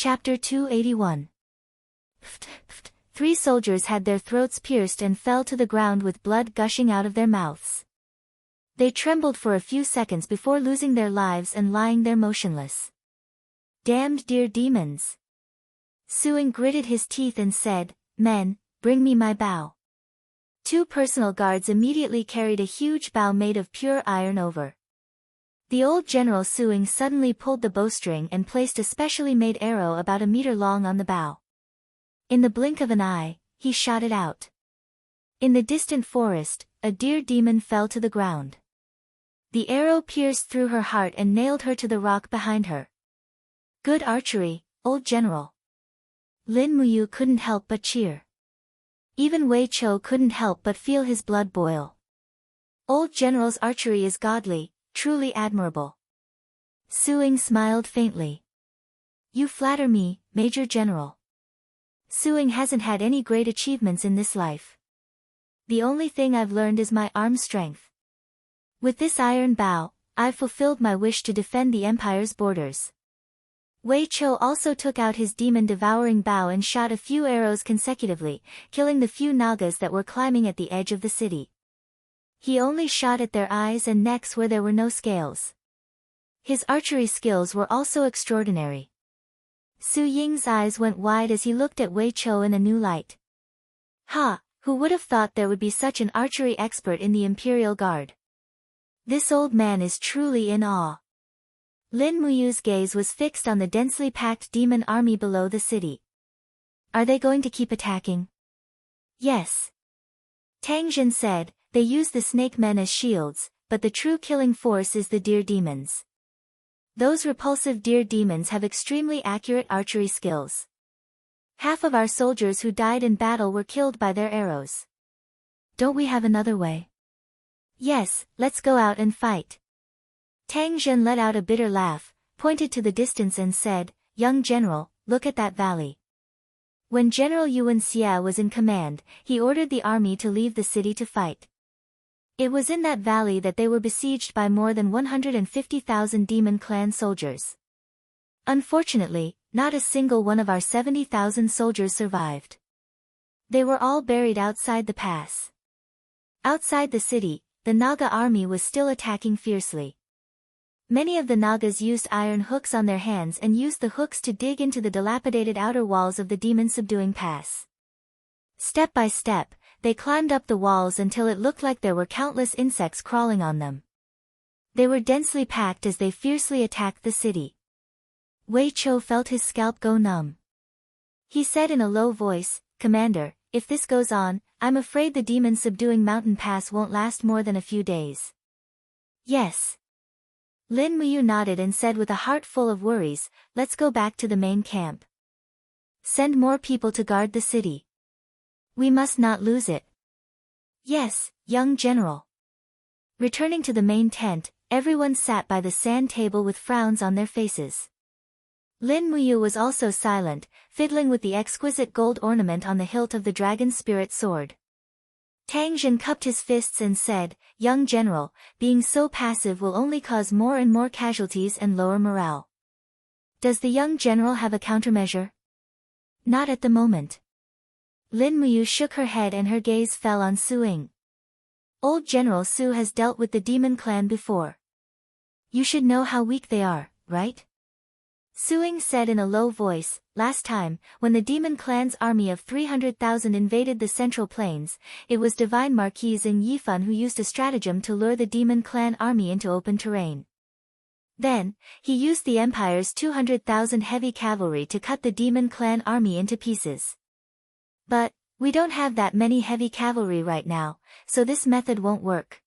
Chapter 281. Three soldiers had their throats pierced and fell to the ground with blood gushing out of their mouths. They trembled for a few seconds before losing their lives and lying there motionless. Damned dear demons! Suing gritted his teeth and said, "Men, bring me my bow." Two personal guards immediately carried a huge bow made of pure iron over. The old general Suing suddenly pulled the bowstring and placed a specially made arrow about a meter long on the bow. In the blink of an eye, he shot it out. In the distant forest, a deer demon fell to the ground. The arrow pierced through her heart and nailed her to the rock behind her. Good archery, old general. Lin Muyu couldn't help but cheer. Even Wei Chou couldn't help but feel his blood boil. Old general's archery is godly, truly admirable. Suing smiled faintly. You flatter me, Major General. Suing hasn't had any great achievements in this life. The only thing I've learned is my arm strength. With this iron bow, I've fulfilled my wish to defend the empire's borders. Wei Chou also took out his demon-devouring bow and shot a few arrows consecutively, killing the few Nagas that were climbing at the edge of the city. He only shot at their eyes and necks where there were no scales. His archery skills were also extraordinary. Su Ying's eyes went wide as he looked at Wei Chou in a new light. Ha! Who would have thought there would be such an archery expert in the Imperial Guard? This old man is truly in awe. Lin Muyu's gaze was fixed on the densely packed demon army below the city. Are they going to keep attacking? Yes. Tang Jin said, they use the snake men as shields, but the true killing force is the deer demons. Those repulsive deer demons have extremely accurate archery skills. Half of our soldiers who died in battle were killed by their arrows. Don't we have another way? Yes, let's go out and fight. Tang Jin let out a bitter laugh, pointed to the distance and said, Young general, look at that valley. When General Yuan Xia was in command, he ordered the army to leave the city to fight. It was in that valley that they were besieged by more than 150,000 demon clan soldiers. Unfortunately, not a single one of our 70,000 soldiers survived. They were all buried outside the pass. Outside the city, the Naga army was still attacking fiercely. Many of the Nagas used iron hooks on their hands and used the hooks to dig into the dilapidated outer walls of the demon-subduing pass. Step by step, they climbed up the walls until it looked like there were countless insects crawling on them. They were densely packed as they fiercely attacked the city. Wei Chou felt his scalp go numb. He said in a low voice, Commander, if this goes on, I'm afraid the demon-subduing mountain pass won't last more than a few days. Yes. Lin Muyu nodded and said with a heart full of worries, let's go back to the main camp. Send more people to guard the city. We must not lose it. Yes, young general. Returning to the main tent, everyone sat by the sand table with frowns on their faces. Lin Muyu was also silent, fiddling with the exquisite gold ornament on the hilt of the dragon spirit sword. Tang Jin cupped his fists and said, Young general, being so passive will only cause more and more casualties and lower morale. Does the young general have a countermeasure? Not at the moment. Lin Muyu shook her head and her gaze fell on Suing. Old General Su has dealt with the demon clan before. You should know how weak they are, right? Suing said in a low voice, last time, when the demon clan's army of 300,000 invaded the central plains, it was Divine Marquise and Yifan who used a stratagem to lure the demon clan army into open terrain. Then, he used the Empire's 200,000 heavy cavalry to cut the demon clan army into pieces. But, we don't have that many heavy cavalry right now, so this method won't work.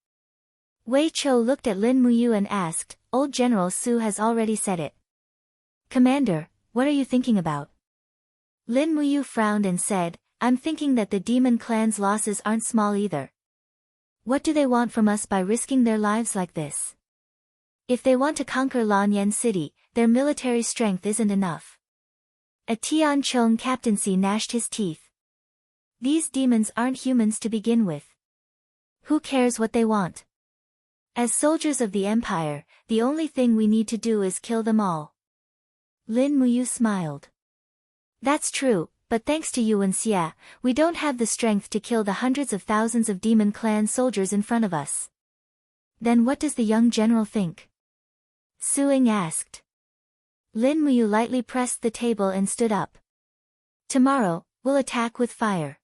Wei Chou looked at Lin Muyu and asked, Old General Su has already said it. Commander, what are you thinking about? Lin Muyu frowned and said, I'm thinking that the demon clan's losses aren't small either. What do they want from us by risking their lives like this? If they want to conquer Lanyan City, their military strength isn't enough. A Tian Chong captaincy gnashed his teeth. These demons aren't humans to begin with. Who cares what they want? As soldiers of the Empire, the only thing we need to do is kill them all. Lin Muyu smiled. That's true, but thanks to you and Xia, we don't have the strength to kill the hundreds of thousands of demon clan soldiers in front of us. Then what does the young general think? Suing asked. Lin Muyu lightly pressed the table and stood up. Tomorrow, we'll attack with fire.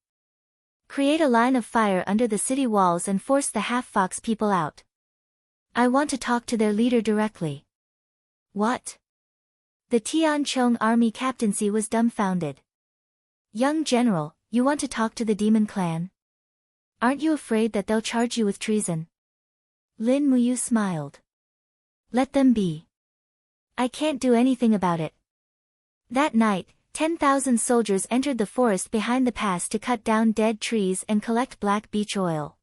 Create a line of fire under the city walls and force the half-fox people out. I want to talk to their leader directly. What? The Tianchong army captaincy was dumbfounded. Young general, you want to talk to the demon clan? Aren't you afraid that they'll charge you with treason? Lin Muyu smiled. Let them be. I can't do anything about it. That night, 10,000 soldiers entered the forest behind the pass to cut down dead trees and collect black beech oil.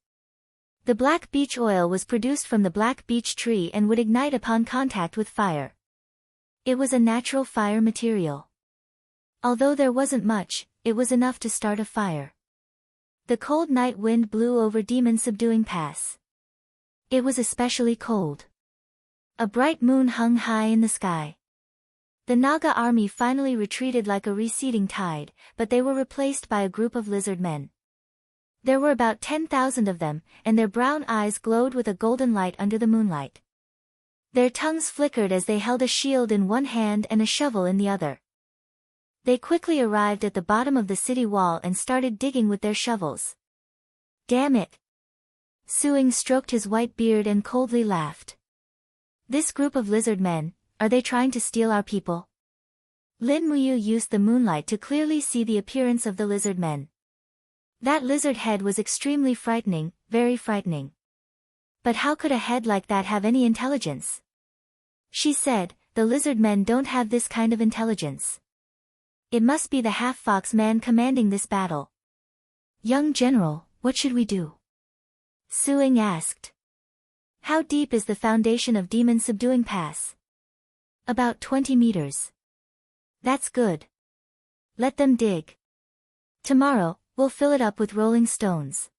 The black beech oil was produced from the black beech tree and would ignite upon contact with fire. It was a natural fire material. Although there wasn't much, it was enough to start a fire. The cold night wind blew over Demon Subduing Pass. It was especially cold. A bright moon hung high in the sky. The Naga army finally retreated like a receding tide, but they were replaced by a group of lizard men. There were about 10,000 of them, and their brown eyes glowed with a golden light under the moonlight. Their tongues flickered as they held a shield in one hand and a shovel in the other. They quickly arrived at the bottom of the city wall and started digging with their shovels. Damn it! Suing stroked his white beard and coldly laughed. This group of lizard men, are they trying to steal our people? Lin Muyu used the moonlight to clearly see the appearance of the lizard men. That lizard head was extremely frightening, very frightening. But how could a head like that have any intelligence? She said, the lizard men don't have this kind of intelligence. It must be the half-fox man commanding this battle. Young general, what should we do? Suing asked. How deep is the foundation of Demon Subduing Pass? About 20 meters. That's good. Let them dig. Tomorrow, we'll fill it up with rolling stones.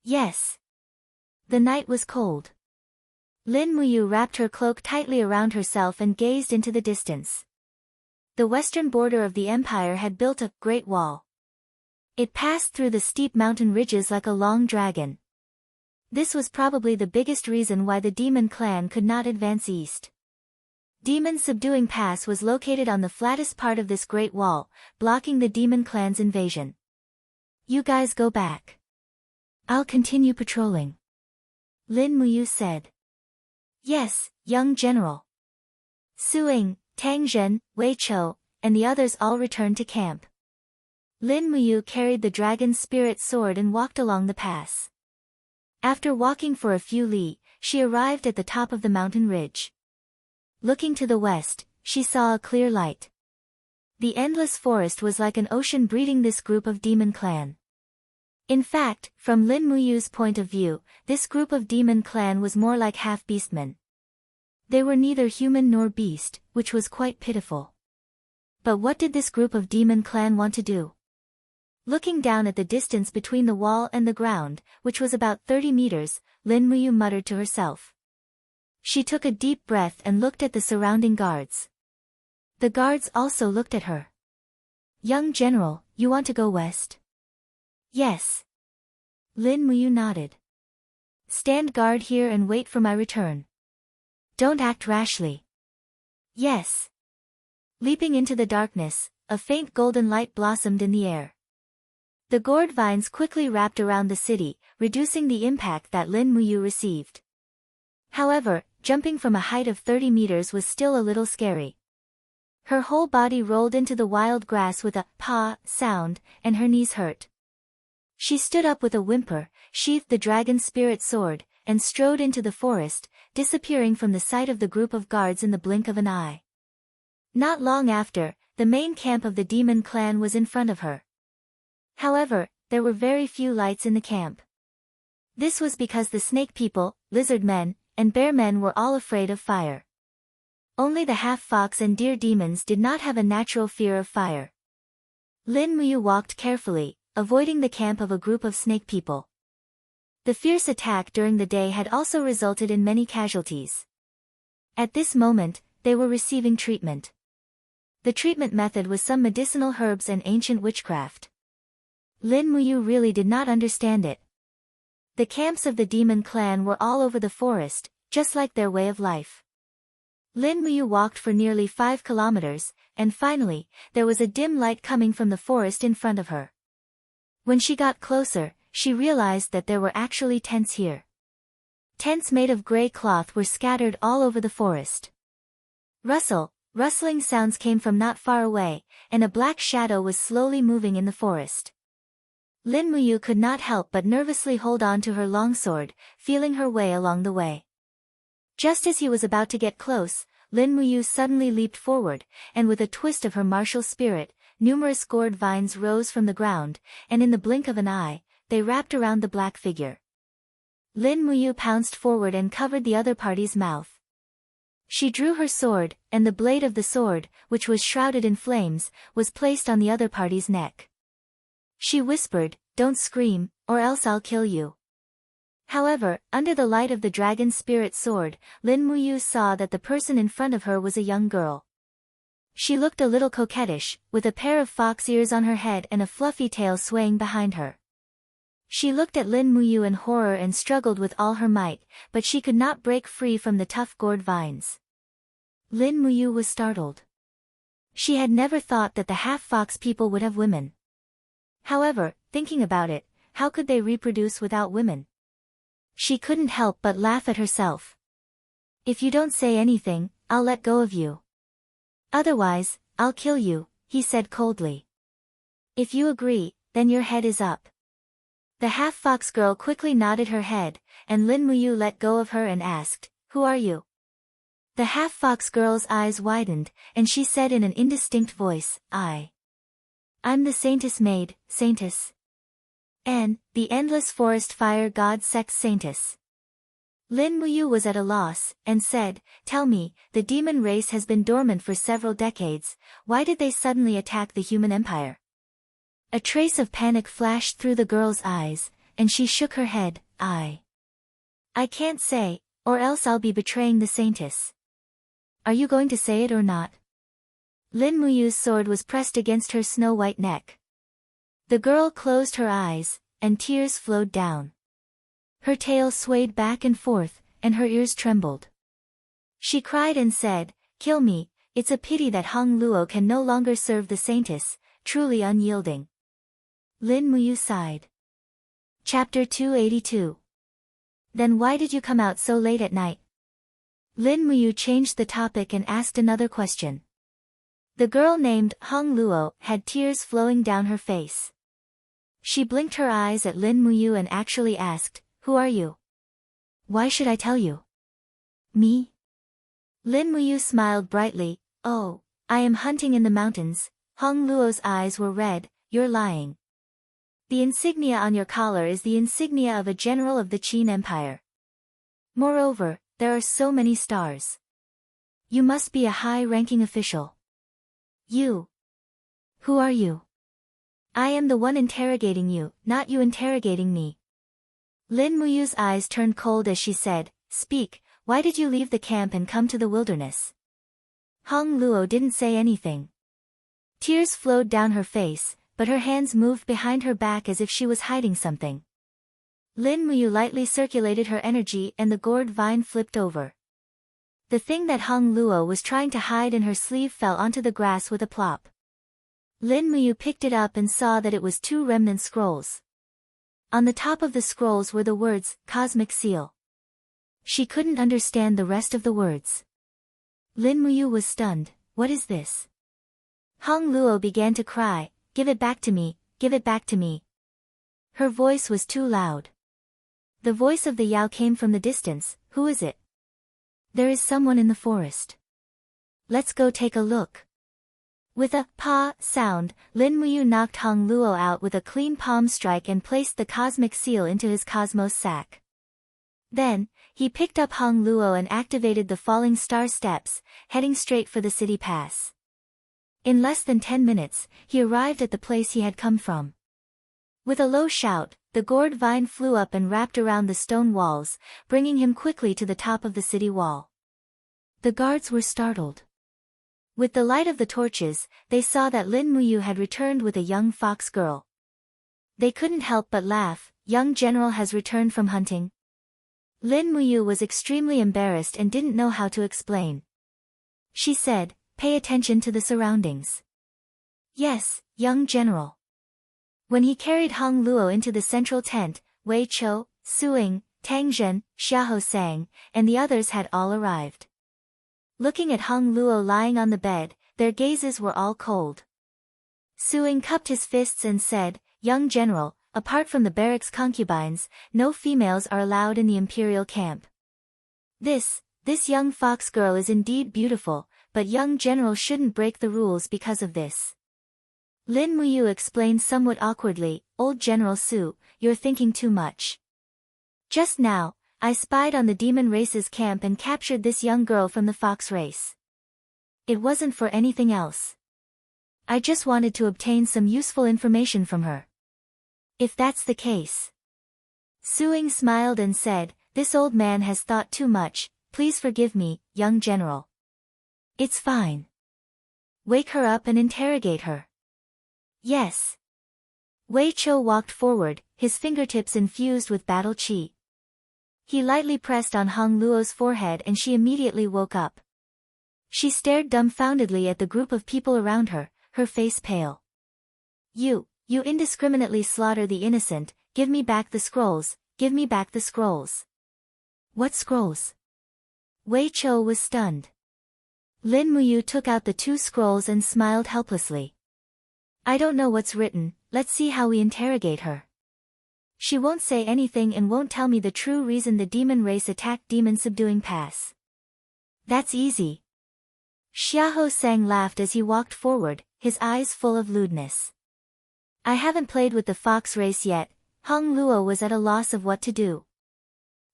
Yes. The night was cold. Lin Muyu wrapped her cloak tightly around herself and gazed into the distance. The western border of the empire had built a great wall. It passed through the steep mountain ridges like a long dragon. This was probably the biggest reason why the demon clan could not advance east. Demon Subduing Pass was located on the flattest part of this great wall, blocking the demon clan's invasion. You guys go back. I'll continue patrolling. Lin Muyu said. Yes, young general. Suing, Tang Zhen, Wei Chou, and the others all returned to camp. Lin Muyu carried the dragon's spirit sword and walked along the pass. After walking for a few li, she arrived at the top of the mountain ridge. Looking to the west, she saw a clear light. The endless forest was like an ocean breeding this group of demon clan. In fact, from Lin Muyu's point of view, this group of demon clan was more like half-beastmen. They were neither human nor beast, which was quite pitiful. But what did this group of demon clan want to do? Looking down at the distance between the wall and the ground, which was about 30 meters, Lin Muyu muttered to herself. She took a deep breath and looked at the surrounding guards. The guards also looked at her. Young general, you want to go west? Yes. Lin Muyu nodded. Stand guard here and wait for my return. Don't act rashly. Yes. Leaping into the darkness, a faint golden light blossomed in the air. The gourd vines quickly wrapped around the city, reducing the impact that Lin Muyu received. However, jumping from a height of 30 meters was still a little scary. Her whole body rolled into the wild grass with a "pa" sound, and her knees hurt. She stood up with a whimper, sheathed the dragon's spirit sword, and strode into the forest, disappearing from the sight of the group of guards in the blink of an eye. Not long after, the main camp of the demon clan was in front of her. However, there were very few lights in the camp. This was because the snake people, lizard men, and bear men were all afraid of fire. Only the half-fox and deer demons did not have a natural fear of fire. Lin Muyu walked carefully, avoiding the camp of a group of snake people. The fierce attack during the day had also resulted in many casualties. At this moment, they were receiving treatment. The treatment method was some medicinal herbs and ancient witchcraft. Lin Muyu really did not understand it. The camps of the demon clan were all over the forest, just like their way of life. Lin Muyu walked for nearly 5 kilometers, and finally, there was a dim light coming from the forest in front of her. When she got closer, she realized that there were actually tents here. Tents made of gray cloth were scattered all over the forest. Rustling sounds came from not far away, and a black shadow was slowly moving in the forest. Lin Muyu could not help but nervously hold on to her longsword, feeling her way along the way. Just as he was about to get close, Lin Muyu suddenly leaped forward, and with a twist of her martial spirit, numerous gourd vines rose from the ground, and in the blink of an eye, they wrapped around the black figure. Lin Muyu pounced forward and covered the other party's mouth. She drew her sword, and the blade of the sword, which was shrouded in flames, was placed on the other party's neck. She whispered, "Don't scream, or else I'll kill you." However, under the light of the dragon spirit sword, Lin Muyu saw that the person in front of her was a young girl. She looked a little coquettish, with a pair of fox ears on her head and a fluffy tail swaying behind her. She looked at Lin Muyu in horror and struggled with all her might, but she could not break free from the tough gourd vines. Lin Muyu was startled. She had never thought that the half-fox people would have women. However, thinking about it, how could they reproduce without women? She couldn't help but laugh at herself. "If you don't say anything, I'll let go of you. Otherwise, I'll kill you," he said coldly. "If you agree, then your head is up." The half-fox girl quickly nodded her head, and Lin Muyu let go of her and asked, "Who are you?" The half-fox girl's eyes widened, and she said in an indistinct voice, I'm the Saintess Maid, Saintess. And, the endless forest fire god sex Saintess." Lin Muyu was at a loss, and said, "Tell me, the demon race has been dormant for several decades, why did they suddenly attack the human empire?" A trace of panic flashed through the girl's eyes, and she shook her head, I can't say, or else I'll be betraying the Saintess." "Are you going to say it or not?" Lin Muyu's sword was pressed against her snow-white neck. The girl closed her eyes, and tears flowed down. Her tail swayed back and forth, and her ears trembled. She cried and said, "Kill me, it's a pity that Hong Luo can no longer serve the Saintess, truly unyielding." Lin Muyu sighed. Chapter 282. Then why did you come out so late at night? Lin Muyu changed the topic and asked another question. The girl named Hong Luo had tears flowing down her face. She blinked her eyes at Lin Muyu and actually asked, "Who are you? Why should I tell you?" "Me?" Lin Muyu smiled brightly, "Oh, I am hunting in the mountains." Hong Luo's eyes were red, "You're lying. The insignia on your collar is the insignia of a general of the Qin Empire. Moreover, there are so many stars. You must be a high-ranking official. You. Who are you?" "I am the one interrogating you, not you interrogating me." Lin Muyu's eyes turned cold as she said, "Speak, why did you leave the camp and come to the wilderness?" Hong Luo didn't say anything. Tears flowed down her face, but her hands moved behind her back as if she was hiding something. Lin Muyu lightly circulated her energy and the gourd vine flipped over. The thing that Hong Luo was trying to hide in her sleeve fell onto the grass with a plop. Lin Muyu picked it up and saw that it was 2 remnant scrolls. On the top of the scrolls were the words, "Cosmic Seal." She couldn't understand the rest of the words. Lin Muyu was stunned. "What is this?" Hong Luo began to cry, "Give it back to me, give it back to me." Her voice was too loud. The voice of the Yao came from the distance. "Who is it?" "There is someone in the forest. Let's go take a look." With a "pa" sound, Lin Muyu knocked Hong Luo out with a clean palm strike and placed the cosmic seal into his cosmos sack. Then, he picked up Hong Luo and activated the falling star steps, heading straight for the city pass. In less than 10 minutes, he arrived at the place he had come from. With a low shout, the gourd vine flew up and wrapped around the stone walls, bringing him quickly to the top of the city wall. The guards were startled. With the light of the torches, they saw that Lin Muyu had returned with a young fox girl. They couldn't help but laugh. Young general has returned from hunting. Lin Muyu was extremely embarrassed and didn't know how to explain. She said, pay attention to the surroundings. Yes, young general. When he carried Hong Luo into the central tent, Wei Chou, Suing, Tang Zhen, Xiahou Sang, and the others had all arrived. Looking at Hong Luo lying on the bed, their gazes were all cold. Suing cupped his fists and said, young general, apart from the barracks concubines, no females are allowed in the imperial camp. This young fox girl is indeed beautiful, but young general shouldn't break the rules because of this. Lin Muyu explained somewhat awkwardly, old General Su, you're thinking too much. Just now, I spied on the demon race's camp and captured this young girl from the fox race. It wasn't for anything else. I just wanted to obtain some useful information from her. If that's the case. Suing smiled and said, this old man has thought too much, please forgive me, young general. It's fine. Wake her up and interrogate her. Yes. Wei Chou walked forward, his fingertips infused with battle qi. He lightly pressed on Hong Luo's forehead and she immediately woke up. She stared dumbfoundedly at the group of people around her, her face pale. You indiscriminately slaughter the innocent, give me back the scrolls, give me back the scrolls. What scrolls? Wei Chou was stunned. Lin Muyu took out the 2 scrolls and smiled helplessly. I don't know what's written, let's see how we interrogate her. She won't say anything and won't tell me the true reason the demon race attacked demon subduing pass. That's easy. Xiahou Sang laughed as he walked forward, his eyes full of lewdness. I haven't played with the fox race yet. Hong Luo was at a loss of what to do.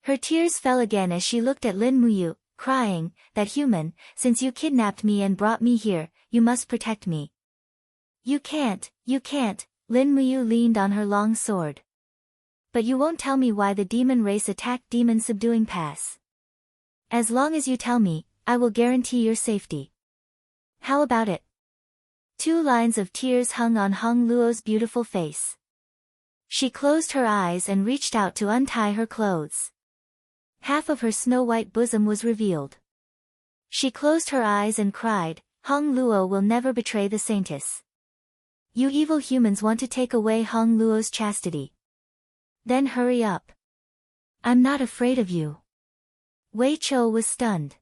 Her tears fell again as she looked at Lin Muyu, crying, that human, since you kidnapped me and brought me here, you must protect me. You can't, Lin Muyu leaned on her long sword. But you won't tell me why the demon race attacked demon subduing pass. As long as you tell me, I will guarantee your safety. How about it? 2 lines of tears hung on Hong Luo's beautiful face. She closed her eyes and reached out to untie her clothes. Half of her snow-white bosom was revealed. She closed her eyes and cried, Hong Luo will never betray the saintess. You evil humans want to take away Hong Luo's chastity. Then hurry up. I'm not afraid of you. Wei Chou was stunned.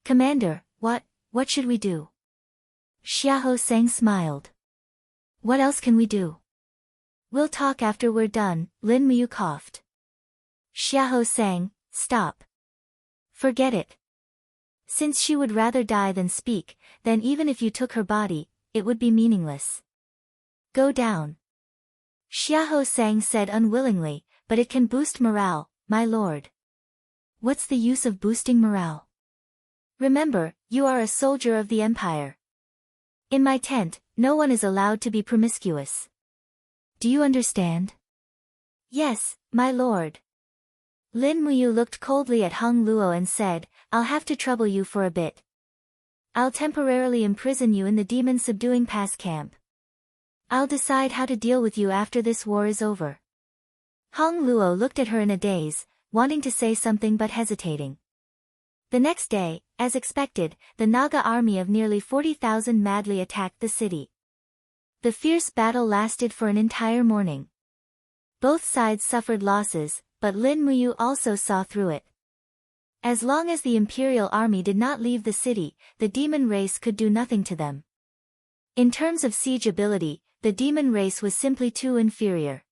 Commander, what should we do? Xiahou Sang smiled. What else can we do? We'll talk after we're done, Lin Muyu coughed. Xiahou Sang, stop. Forget it. Since she would rather die than speak, then even if you took her body, it would be meaningless. Go down. Xiahou Sang said unwillingly, but it can boost morale, my lord. What's the use of boosting morale? Remember, you are a soldier of the empire. In my tent, no one is allowed to be promiscuous. Do you understand? Yes, my lord. Lin Muyu looked coldly at Hong Luo and said, I'll have to trouble you for a bit. I'll temporarily imprison you in the demon subduing pass camp. I'll decide how to deal with you after this war is over. Hong Luo looked at her in a daze, wanting to say something but hesitating. The next day, as expected, the Naga army of nearly 40,000 madly attacked the city. The fierce battle lasted for an entire morning. Both sides suffered losses, but Lin Muyu also saw through it. As long as the imperial army did not leave the city, the demon race could do nothing to them. In terms of siege ability, the demon race was simply too inferior.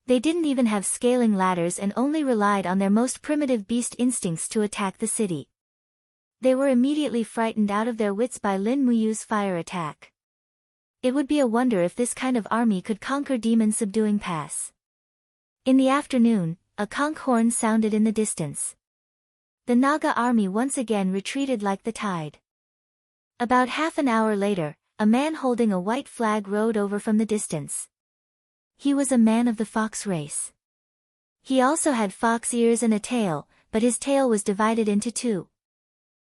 They didn't even have scaling ladders and only relied on their most primitive beast instincts to attack the city. They were immediately frightened out of their wits by Lin Muyu's fire attack. It would be a wonder if this kind of army could conquer demon subduing pass. In the afternoon, a conch horn sounded in the distance. The Naga army once again retreated like the tide. About half an hour later, a man holding a white flag rode over from the distance. He was a man of the fox race. He also had fox ears and a tail, but his tail was divided into 2.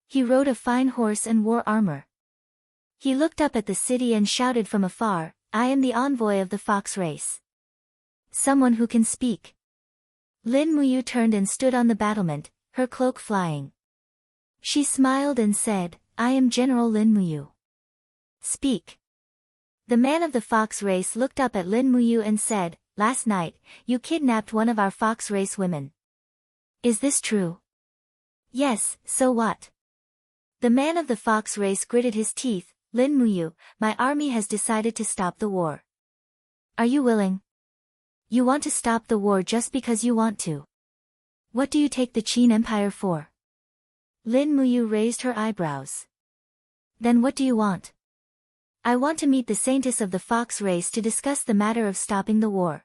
He rode a fine horse and wore armor. He looked up at the city and shouted from afar, I am the envoy of the fox race. Someone who can speak. Lin Muyu turned and stood on the battlement, her cloak flying. She smiled and said, I am General Lin Muyu. Speak. The man of the fox race looked up at Lin Muyu and said, Last night, you kidnapped one of our fox race women. Is this true? Yes, so what? The man of the fox race gritted his teeth, Lin Muyu, my army has decided to stop the war. Are you willing? You want to stop the war just because you want to. What do you take the Qin Empire for? Lin Muyu raised her eyebrows. Then what do you want? I want to meet the saintess of the fox race to discuss the matter of stopping the war.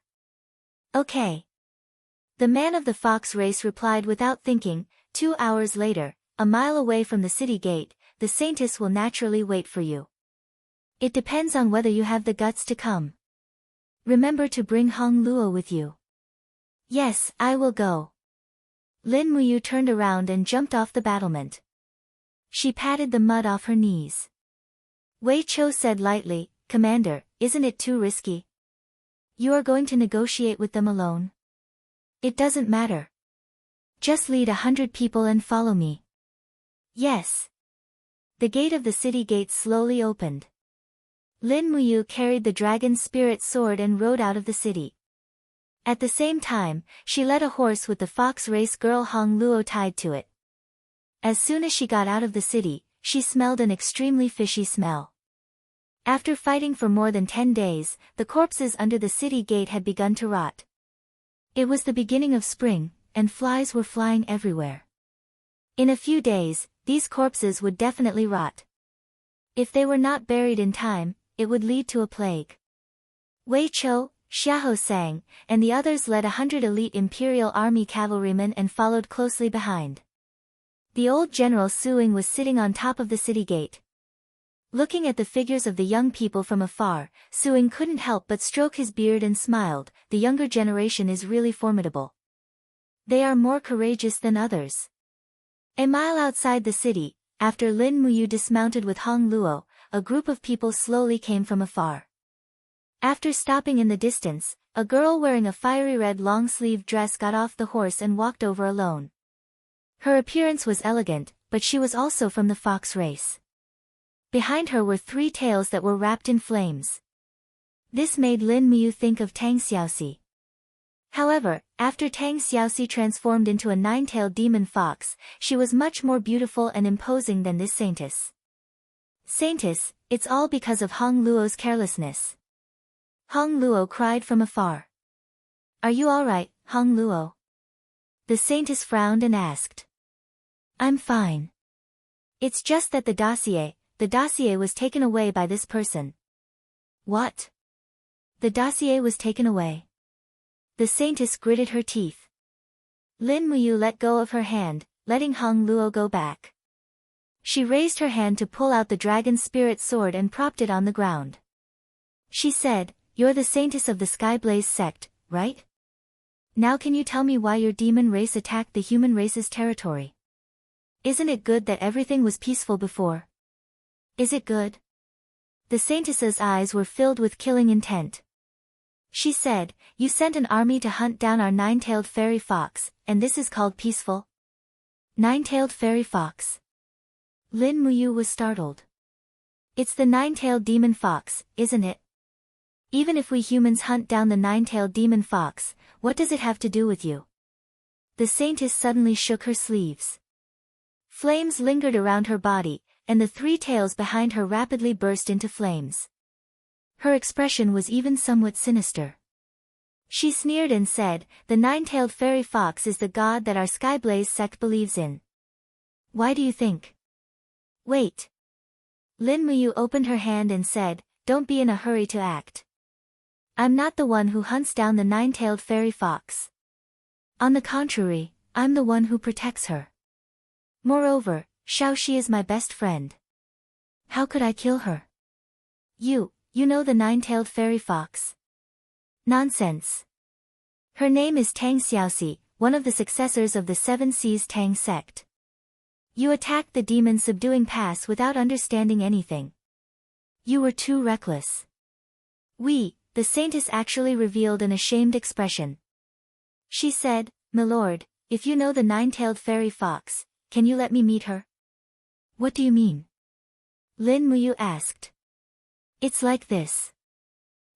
Okay. The man of the fox race replied without thinking. 2 hours later, a mile away from the city gate, the saintess will naturally wait for you. It depends on whether you have the guts to come. Remember to bring Hong Luo with you. Yes, I will go. Lin Muyu turned around and jumped off the battlement. She patted the mud off her knees. Wei Chou said lightly, Commander, isn't it too risky? You are going to negotiate with them alone? It doesn't matter. Just lead 100 people and follow me. Yes. The gate of the city gate slowly opened. Lin Muyu carried the dragon's spirit sword and rode out of the city. At the same time, she led a horse with the fox race girl Hong Luo tied to it. As soon as she got out of the city, she smelled an extremely fishy smell. After fighting for more than 10 days, the corpses under the city gate had begun to rot. It was the beginning of spring, and flies were flying everywhere. In a few days, these corpses would definitely rot. If they were not buried in time, it would lead to a plague. Wei Chou, Xiahou sang, and the others led 100 elite Imperial Army cavalrymen and followed closely behind. The old General Suing was sitting on top of the city gate. Looking at the figures of the young people from afar, Suing couldn't help but stroke his beard and smiled. The younger generation is really formidable. They are more courageous than others. A mile outside the city, after Lin Muyu dismounted with Hong Luo, a group of people slowly came from afar. After stopping in the distance, a girl wearing a fiery red long-sleeved dress got off the horse and walked over alone. Her appearance was elegant, but she was also from the fox race. Behind her were 3 tails that were wrapped in flames. This made Lin Muyu think of Tang Xiaoxi. However, after Tang Xiaoxi transformed into a 9-tailed demon fox, she was much more beautiful and imposing than this saintess. Saintess, it's all because of Hong Luo's carelessness. Hong Luo cried from afar. Are you all right, Hong Luo? The saintess frowned and asked. I'm fine. It's just that the dossier was taken away by this person. What? The dossier was taken away. The saintess gritted her teeth. Lin Muyu let go of her hand, letting Hong Luo go back. She raised her hand to pull out the dragon's spirit sword and propped it on the ground. She said, You're the saintess of the Skyblaze sect, right? Now can you tell me why your demon race attacked the human race's territory? Isn't it good that everything was peaceful before? Is it good? The saintess's eyes were filled with killing intent. She said, You sent an army to hunt down our 9-tailed fairy fox, and this is called peaceful? 9-tailed fairy fox. Lin Muyu was startled. It's the 9-tailed demon fox, isn't it? Even if we humans hunt down the 9-tailed demon fox, what does it have to do with you? The saintess suddenly shook her sleeves. Flames lingered around her body, and the 3 tails behind her rapidly burst into flames. Her expression was even somewhat sinister. She sneered and said, The 9-tailed fairy fox is the god that our Skyblaze sect believes in. Why do you think? Wait. Lin Muyu opened her hand and said, Don't be in a hurry to act. I'm not the one who hunts down the 9-tailed fairy fox. On the contrary, I'm the one who protects her. Moreover, Xiaoxi is my best friend. How could I kill her? You know the 9-tailed fairy fox. Nonsense. Her name is Tang Xiaoxi, one of the successors of the 7 Seas Tang sect. You attacked the demon subduing pass without understanding anything. You were too reckless. The saintess actually revealed an ashamed expression. She said, "Milord, if you know the nine-tailed fairy fox, can you let me meet her?" "What do you mean?" Lin Muyu asked. "It's like this."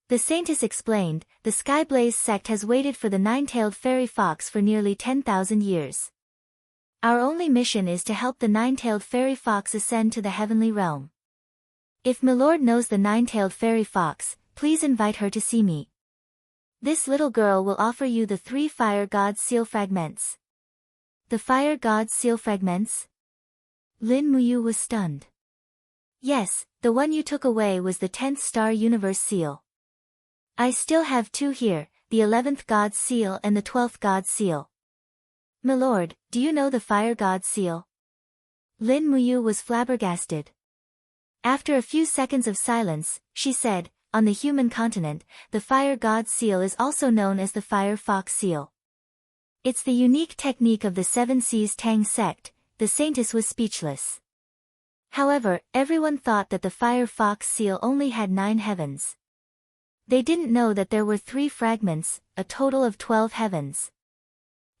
The saintess explained, the Skyblaze sect has waited for the nine-tailed fairy fox for nearly 10,000 years. Our only mission is to help the nine-tailed fairy fox ascend to the heavenly realm. If Milord knows the nine-tailed fairy fox, please invite her to see me. This little girl will offer you the 3 fire god's seal fragments. The fire god's seal fragments? Lin Muyu was stunned. Yes, the one you took away was the 10th star universe seal. I still have 2 here, the 11th god's seal and the 12th god's seal. Milord, do you know the fire god's seal? Lin Muyu was flabbergasted. After a few seconds of silence, she said, on the human continent, the fire god's seal is also known as the fire fox seal. It's the unique technique of the Seven Seas Tang sect. The saintess was speechless. However, everyone thought that the fire fox seal only had 9 heavens. They didn't know that there were 3 fragments, a total of 12 heavens.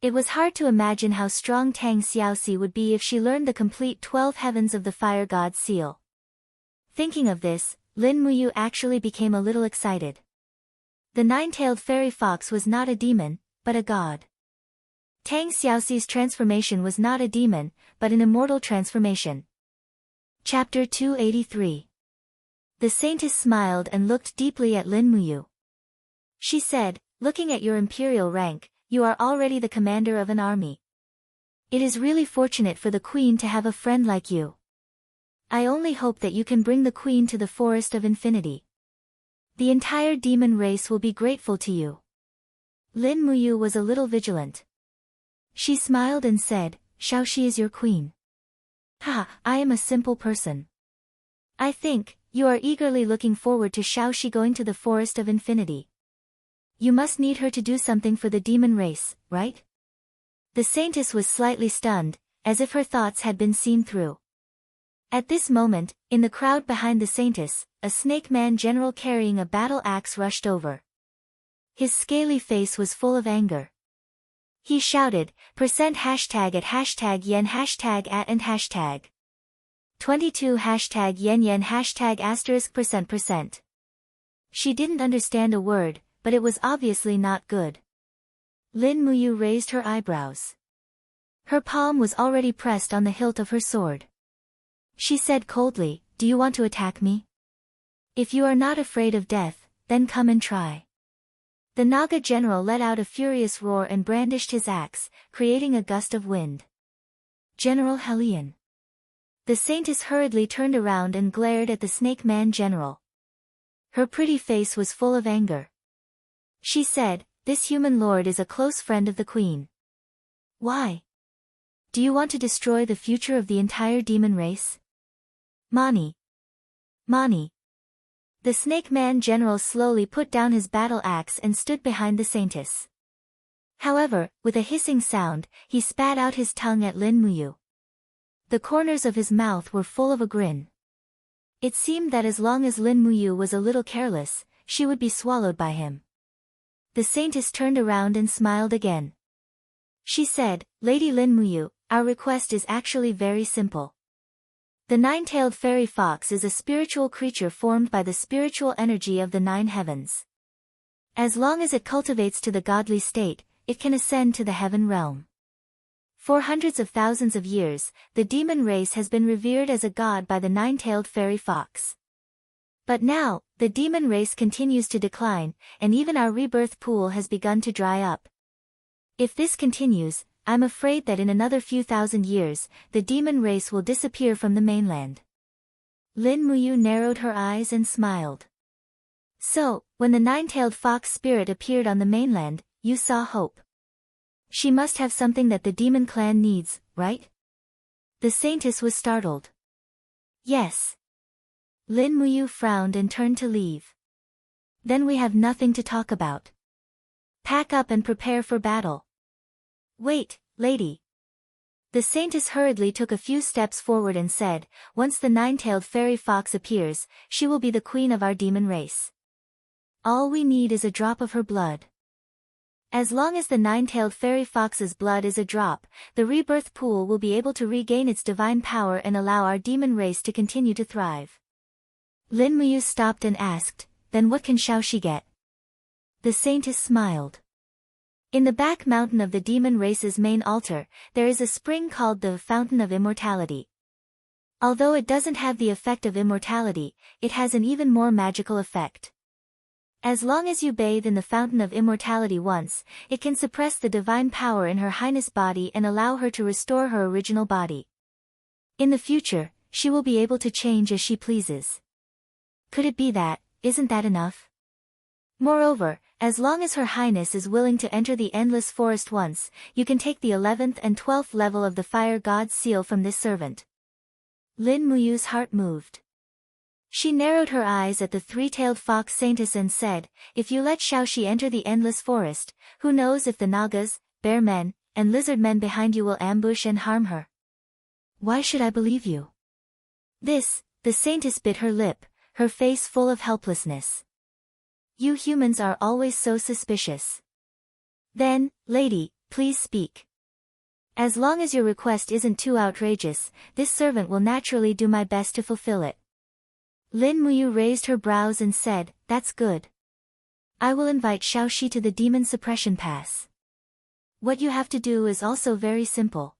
It was hard to imagine how strong Tang Xiaoxi would be if she learned the complete 12 heavens of the fire god's seal. Thinking of this, Lin Muyu actually became a little excited. The nine-tailed fairy fox was not a demon, but a god. Tang Xiaoxi's transformation was not a demon, but an immortal transformation. Chapter 283. The saintess smiled and looked deeply at Lin Muyu. She said, looking at your imperial rank, you are already the commander of an army. It is really fortunate for the queen to have a friend like you. I only hope that you can bring the queen to the forest of infinity. The entire demon race will be grateful to you. Lin Muyu was a little vigilant. She smiled and said, Xiaoxi is your queen. Ha, I am a simple person. I think, you are eagerly looking forward to Xiaoxi going to the forest of infinity. You must need her to do something for the demon race, right? The saintess was slightly stunned, as if her thoughts had been seen through. At this moment, in the crowd behind the saintess, a snake man general carrying a battle axe rushed over. His scaly face was full of anger. He shouted, hashtag at hashtag yen hashtag at and hashtag 22 hashtag yen hashtag %%. She didn't understand a word, but it was obviously not good. Lin Muyu raised her eyebrows. Her palm was already pressed on the hilt of her sword. She said coldly, do you want to attack me? If you are not afraid of death, then come and try. The Naga general let out a furious roar and brandished his axe, creating a gust of wind. General Helion. The saintess hurriedly turned around and glared at the snake man general. Her pretty face was full of anger. She said, this human lord is a close friend of the queen. Why? Do you want to destroy the future of the entire demon race? Mani. The snake man general slowly put down his battle axe and stood behind the saintess. However, with a hissing sound, he spat out his tongue at Lin Muyu. The corners of his mouth were full of a grin. It seemed that as long as Lin Muyu was a little careless, she would be swallowed by him. The saintess turned around and smiled again. She said, Lady Lin Muyu, our request is actually very simple. The nine-tailed fairy fox is a spiritual creature formed by the spiritual energy of the 9 heavens. As long as it cultivates to the godly state, it can ascend to the heaven realm. For hundreds of thousands of years, the demon race has been revered as a god by the nine-tailed fairy fox. But now, the demon race continues to decline, and even our rebirth pool has begun to dry up. If this continues, I'm afraid that in another few thousand years, the demon race will disappear from the mainland. Lin Muyu narrowed her eyes and smiled. So, when the nine-tailed fox spirit appeared on the mainland, you saw hope. She must have something that the demon clan needs, right? The saintess was startled. Yes. Lin Muyu frowned and turned to leave. Then we have nothing to talk about. Pack up and prepare for battle. Wait, lady. The saintess hurriedly took a few steps forward and said, once the nine-tailed fairy fox appears, she will be the queen of our demon race. All we need is a drop of her blood. As long as the nine-tailed fairy fox's blood is a drop, the rebirth pool will be able to regain its divine power and allow our demon race to continue to thrive. Lin Muyu stopped and asked, then what can Xiaoxi get? The saintess smiled. In the back mountain of the demon race's main altar, there is a spring called the Fountain of Immortality. Although it doesn't have the effect of immortality, it has an even more magical effect. As long as you bathe in the Fountain of Immortality once, it can suppress the divine power in Her Highness' body and allow her to restore her original body. In the future, she will be able to change as she pleases. Could it be that, isn't that enough? Moreover, as long as Her Highness is willing to enter the Endless Forest once, you can take the 11th and 12th level of the Fire God's seal from this servant. Lin Muyu's heart moved. She narrowed her eyes at the three-tailed fox saintess and said, if you let Xiaoxi enter the Endless Forest, who knows if the Nagas, bear men, and lizard men behind you will ambush and harm her? Why should I believe you? This, the saintess bit her lip, her face full of helplessness. You humans are always so suspicious. Then, lady, please speak. As long as your request isn't too outrageous, this servant will naturally do my best to fulfill it. Lin Muyu raised her brows and said, that's good. I will invite Xiaoxi to the Demon Suppression Pass. What you have to do is also very simple.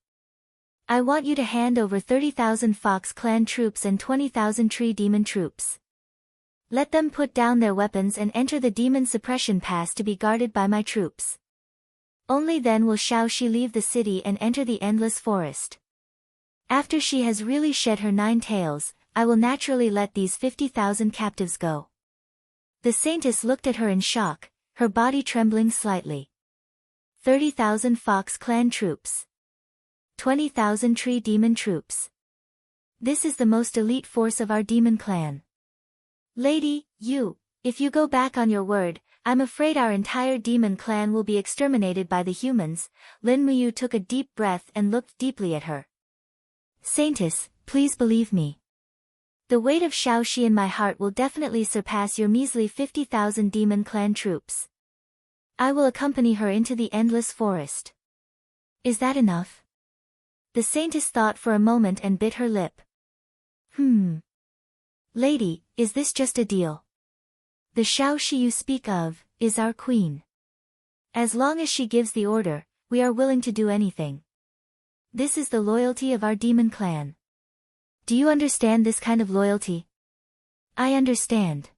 I want you to hand over 30,000 Fox Clan troops and 20,000 Tree Demon troops. Let them put down their weapons and enter the Demon Suppression Pass to be guarded by my troops. Only then will Xiaoxi leave the city and enter the Endless Forest. After she has really shed her 9 tails, I will naturally let these 50,000 captives go. The saintess looked at her in shock, her body trembling slightly. 30,000 Fox Clan troops. 20,000 Tree Demon troops. This is the most elite force of our demon clan. Lady, if you go back on your word, I'm afraid our entire demon clan will be exterminated by the humans. Lin Muyu took a deep breath and looked deeply at her. Saintess, please believe me. The weight of Xiaoxi in my heart will definitely surpass your measly 50,000 demon clan troops. I will accompany her into the Endless Forest. Is that enough? The saintess thought for a moment and bit her lip. Lady, is this just a deal? The Xiaoxi you speak of, is our queen. As long as she gives the order, we are willing to do anything. This is the loyalty of our demon clan. Do you understand this kind of loyalty? I understand.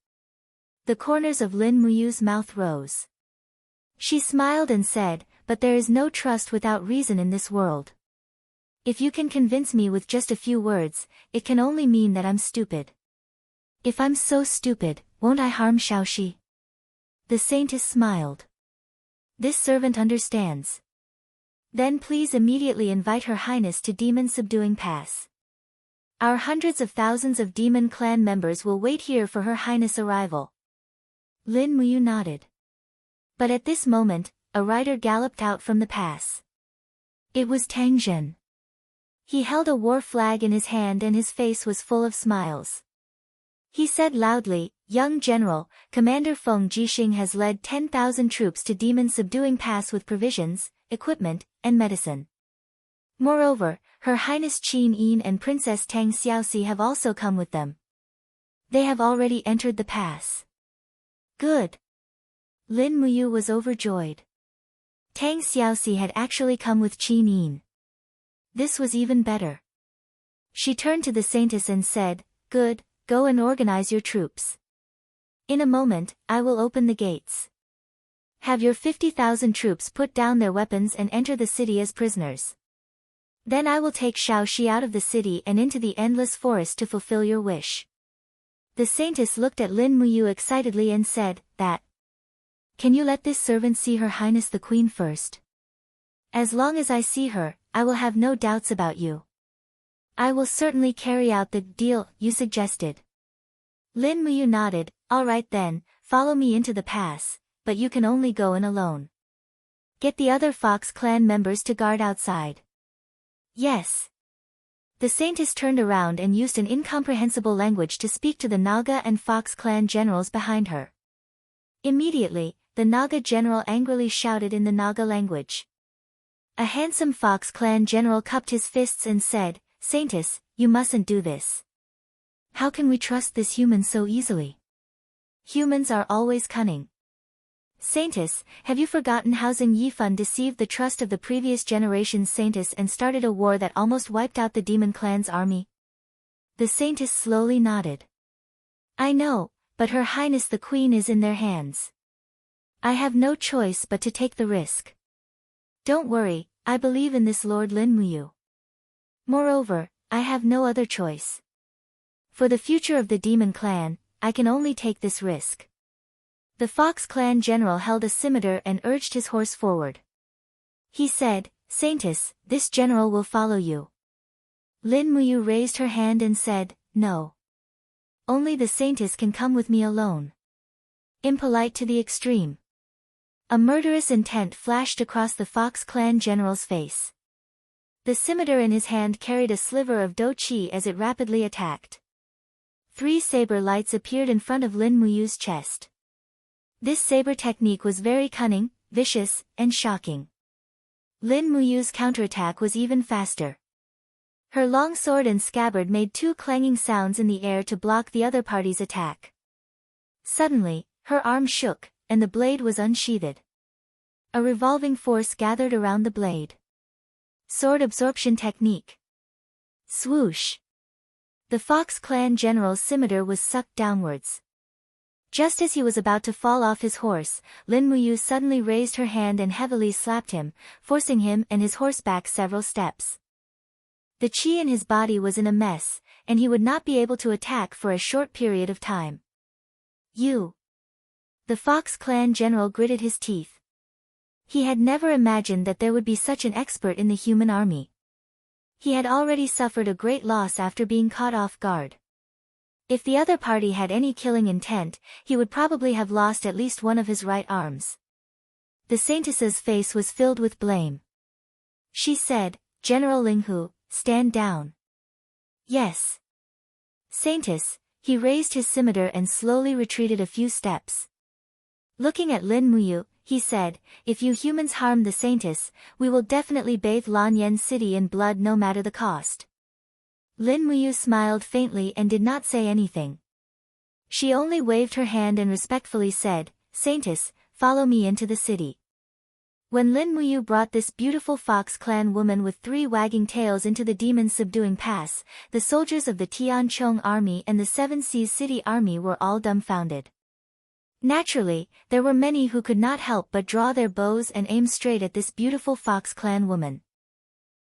The corners of Lin Muyu's mouth rose. She smiled and said, but there is no trust without reason in this world. If you can convince me with just a few words, it can only mean that I'm stupid. If I'm so stupid, won't I harm Xiaoxi? The saintess smiled. This servant understands. Then please immediately invite Her Highness to Demon Subduing Pass. Our hundreds of thousands of demon clan members will wait here for Her Highness' arrival. Lin Muyu nodded. But at this moment, a rider galloped out from the pass. It was Tang Zhen. He held a war flag in his hand and his face was full of smiles. He said loudly, Young General, Commander Feng Jixing has led 10,000 troops to Demon Subduing Pass with provisions, equipment, and medicine. Moreover, Her Highness Qin Yin and Princess Tang Xiaoxi have also come with them. They have already entered the pass. Good. Lin Muyu was overjoyed. Tang Xiaoxi had actually come with Qin Yin. This was even better. She turned to the saintess and said, Good, go and organize your troops. In a moment, I will open the gates. Have your 50,000 troops put down their weapons and enter the city as prisoners. Then I will take Xiaoxi out of the city and into the Endless Forest to fulfill your wish. The saintess looked at Lin Muyu excitedly and said, That. Can you let this servant see Her Highness the Queen first? As long as I see her, I will have no doubts about you. I will certainly carry out the deal you suggested. Lin Muyu nodded, all right then, follow me into the pass, but you can only go in alone. Get the other Fox Clan members to guard outside. Yes. The saintess turned around and used an incomprehensible language to speak to the Naga and Fox clan generals behind her. Immediately, the Naga general angrily shouted in the Naga language. A handsome Fox clan general cupped his fists and said, "Saintess, you mustn't do this. How can we trust this human so easily? Humans are always cunning. Saintess, have you forgotten how Xing Yifan deceived the trust of the previous generation's saintess and started a war that almost wiped out the demon clan's army?" The saintess slowly nodded. "I know, but Her Highness the Queen is in their hands. I have no choice but to take the risk. Don't worry, I believe in this Lord Lin Muyu. Moreover, I have no other choice. For the future of the demon clan, I can only take this risk." The Fox clan general held a scimitar and urged his horse forward. He said, "Saintess, this general will follow you." Lin Muyu raised her hand and said, "No. Only the saintess can come with me alone." Impolite to the extreme. A murderous intent flashed across the Fox clan general's face. The scimitar in his hand carried a sliver of Do Chi as it rapidly attacked. 3 saber lights appeared in front of Lin Muyu's chest. This saber technique was very cunning, vicious, and shocking. Lin Muyu's counterattack was even faster. Her long sword and scabbard made 2 clanging sounds in the air to block the other party's attack. Suddenly, her arm shook, and the blade was unsheathed. A revolving force gathered around the blade. Sword absorption technique. Swoosh. The Fox clan general's scimitar was sucked downwards. Just as he was about to fall off his horse, Lin Muyu suddenly raised her hand and heavily slapped him, forcing him and his horse back several steps. The chi in his body was in a mess, and he would not be able to attack for a short period of time. "You!" The Fox clan general gritted his teeth. He had never imagined that there would be such an expert in the human army. He had already suffered a great loss after being caught off guard. If the other party had any killing intent, he would probably have lost at least one of his right arms. The saintess's face was filled with blame. She said, "General Linghu, stand down." "Yes." "Saintess," he raised his scimitar and slowly retreated a few steps. Looking at Lin Muyu, he said, "If you humans harm the saintess, we will definitely bathe Lanyan City in blood no matter the cost." Lin Muyu smiled faintly and did not say anything. She only waved her hand and respectfully said, "Saintess, follow me into the city." When Lin Muyu brought this beautiful Fox clan woman with 3 wagging tails into the demon's subduing pass, the soldiers of the Tianchong army and the Seven Seas City army were all dumbfounded. Naturally, there were many who could not help but draw their bows and aim straight at this beautiful Fox clan woman.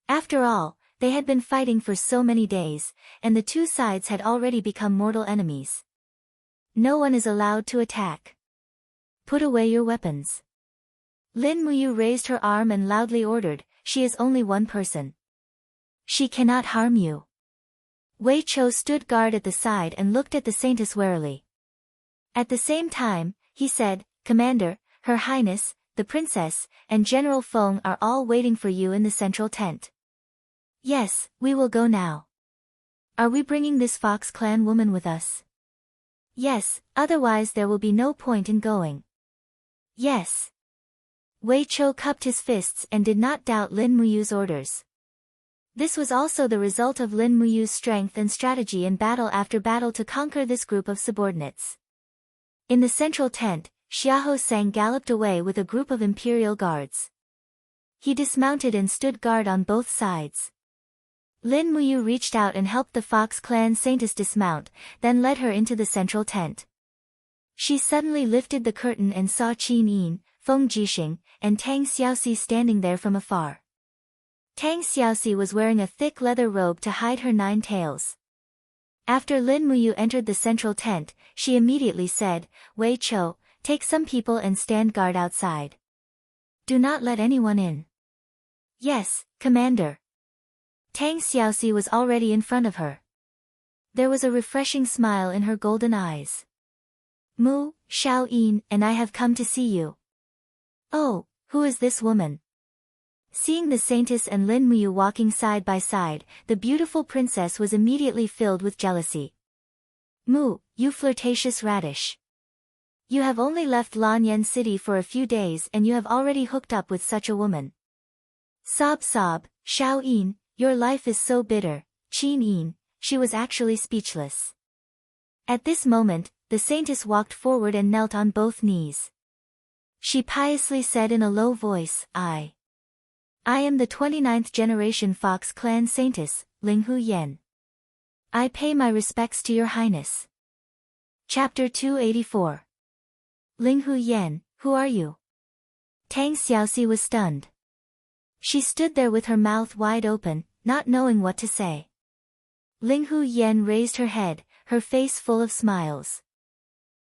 After all, they had been fighting for so many days, and the 2 sides had already become mortal enemies. No one is allowed to attack. "Put away your weapons." Lin Muyu raised her arm and loudly ordered, "She is only one person. She cannot harm you." Wei Chou stood guard at the side and looked at the saintess warily. At the same time, he said, "Commander, Her Highness, the Princess, and General Feng are all waiting for you in the central tent." "Yes, we will go now." "Are we bringing this Fox clan woman with us?" "Yes, otherwise there will be no point in going." "Yes." Wei Chou cupped his fists and did not doubt Lin Muyu's orders. This was also the result of Lin Muyu's strength and strategy in battle after battle to conquer this group of subordinates. In the central tent, Xiahou Sang galloped away with a group of imperial guards. He dismounted and stood guard on both sides. Lin Muyu reached out and helped the Fox clan saintess dismount, then led her into the central tent. She suddenly lifted the curtain and saw Qin Yin, Feng Jixing, and Tang Xiaoxi standing there from afar. Tang Xiaoxi was wearing a thick leather robe to hide her 9 tails. After Lin Muyu entered the central tent, she immediately said, "Wei Chou, take some people and stand guard outside. Do not let anyone in." "Yes, Commander." Tang Xiaoxi was already in front of her. There was a refreshing smile in her golden eyes. "Mu, Xiao Yin and I have come to see you." "Oh, who is this woman?" Seeing the Saintess and Lin Muyu walking side by side, the beautiful princess was immediately filled with jealousy. Mu, you flirtatious radish. You have only left Lanyan City for a few days and you have already hooked up with such a woman. Sob sob, Xiao Yin, your life is so bitter. Qin Yin, she was actually speechless. At this moment, the Saintess walked forward and knelt on both knees. She piously said in a low voice, I am the 29th generation Fox Clan Saintess, Linghu Yan. I pay my respects to your highness. Chapter 284. Linghu Yan, who are you? Tang Xiaoxi was stunned. She stood there with her mouth wide open, not knowing what to say. Linghu Yan raised her head, her face full of smiles.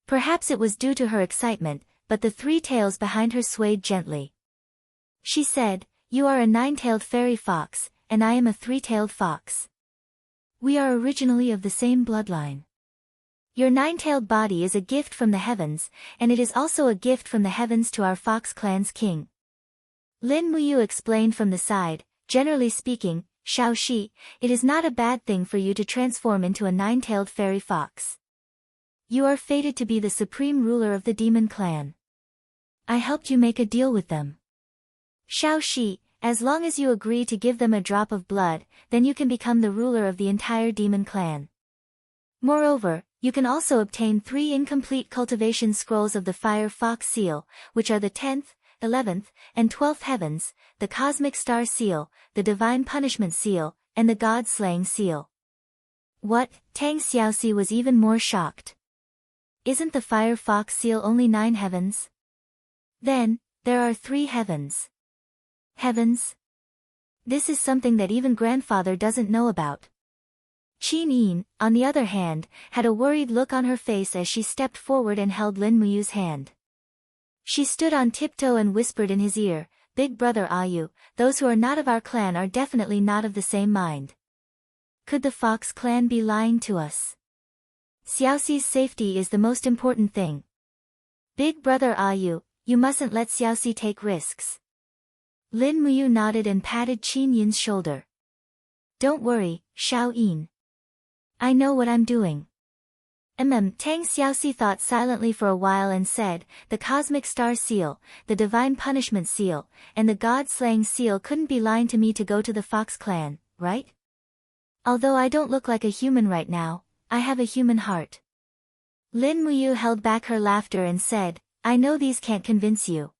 Perhaps it was due to her excitement, but the three tails behind her swayed gently. She said, you are a nine-tailed fairy fox, and I am a three-tailed fox. We are originally of the same bloodline. Your nine-tailed body is a gift from the heavens, and it is also a gift from the heavens to our Fox Clan's king. Lin Muyu explained from the side, generally speaking, Xiao Shi, it is not a bad thing for you to transform into a nine-tailed fairy fox. You are fated to be the supreme ruler of the demon clan. I helped you make a deal with them. Xiao Shi, as long as you agree to give them a drop of blood, then you can become the ruler of the entire demon clan. Moreover, you can also obtain 3 incomplete cultivation scrolls of the Fire Fox Seal, which are the 10th, 11th, and 12th heavens, the Cosmic Star Seal, the Divine Punishment Seal, and the God-Slaying Seal. What? Tang Xiaoxi was even more shocked. Isn't the Fire Fox Seal only 9 heavens? Then, there are 3 heavens. Heavens? This is something that even grandfather doesn't know about. Qin Yin, on the other hand, had a worried look on her face as she stepped forward and held Lin Muyu's hand. She stood on tiptoe and whispered in his ear, Big brother Ayu, those who are not of our clan are definitely not of the same mind. Could the Fox clan be lying to us? Xiaoxi's safety is the most important thing. Big brother Ayu, you mustn't let Xiaoxi take risks. Lin Muyu nodded and patted Qin Yin's shoulder. Don't worry, Xiao Yin. I know what I'm doing. Tang Xiaoxi thought silently for a while and said, the Cosmic Star Seal, the Divine Punishment Seal, and the God-Slaying Seal couldn't be lying to me to go to the Fox clan, right? Although I don't look like a human right now, I have a human heart. Lin Muyu held back her laughter and said, I know these can't convince you.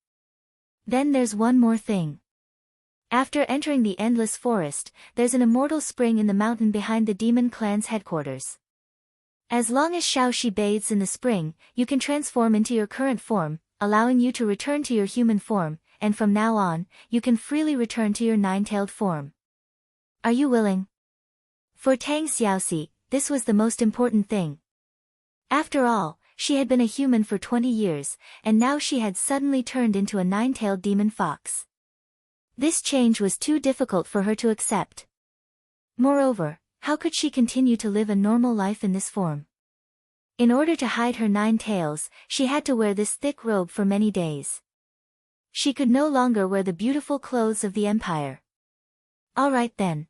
Then there's one more thing. After entering the Endless Forest, there's an immortal spring in the mountain behind the demon clan's headquarters. As long as Xiao Shi bathes in the spring, you can transform into your current form, allowing you to return to your human form, and from now on, you can freely return to your nine-tailed form. Are you willing? For Tang Xiaoxi, this was the most important thing. After all, she had been a human for 20 years, and now she had suddenly turned into a nine-tailed demon fox. This change was too difficult for her to accept. Moreover, how could she continue to live a normal life in this form? In order to hide her 9 tails, she had to wear this thick robe for many days. She could no longer wear the beautiful clothes of the empire. All right then.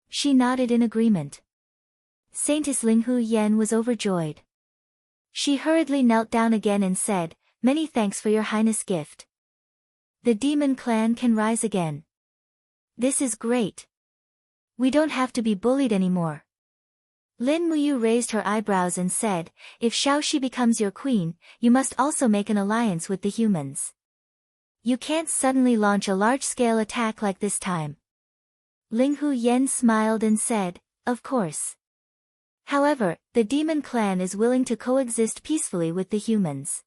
She nodded in agreement. Saintess Linghu Yan was overjoyed. She hurriedly knelt down again and said, Many thanks for your highness' gift. The demon clan can rise again. This is great. We don't have to be bullied anymore. Lin Muyu raised her eyebrows and said, If Xiao Shi becomes your queen, you must also make an alliance with the humans. You can't suddenly launch a large-scale attack like this time. Linghu Yan smiled and said, Of course. However, the demon clan is willing to coexist peacefully with the humans.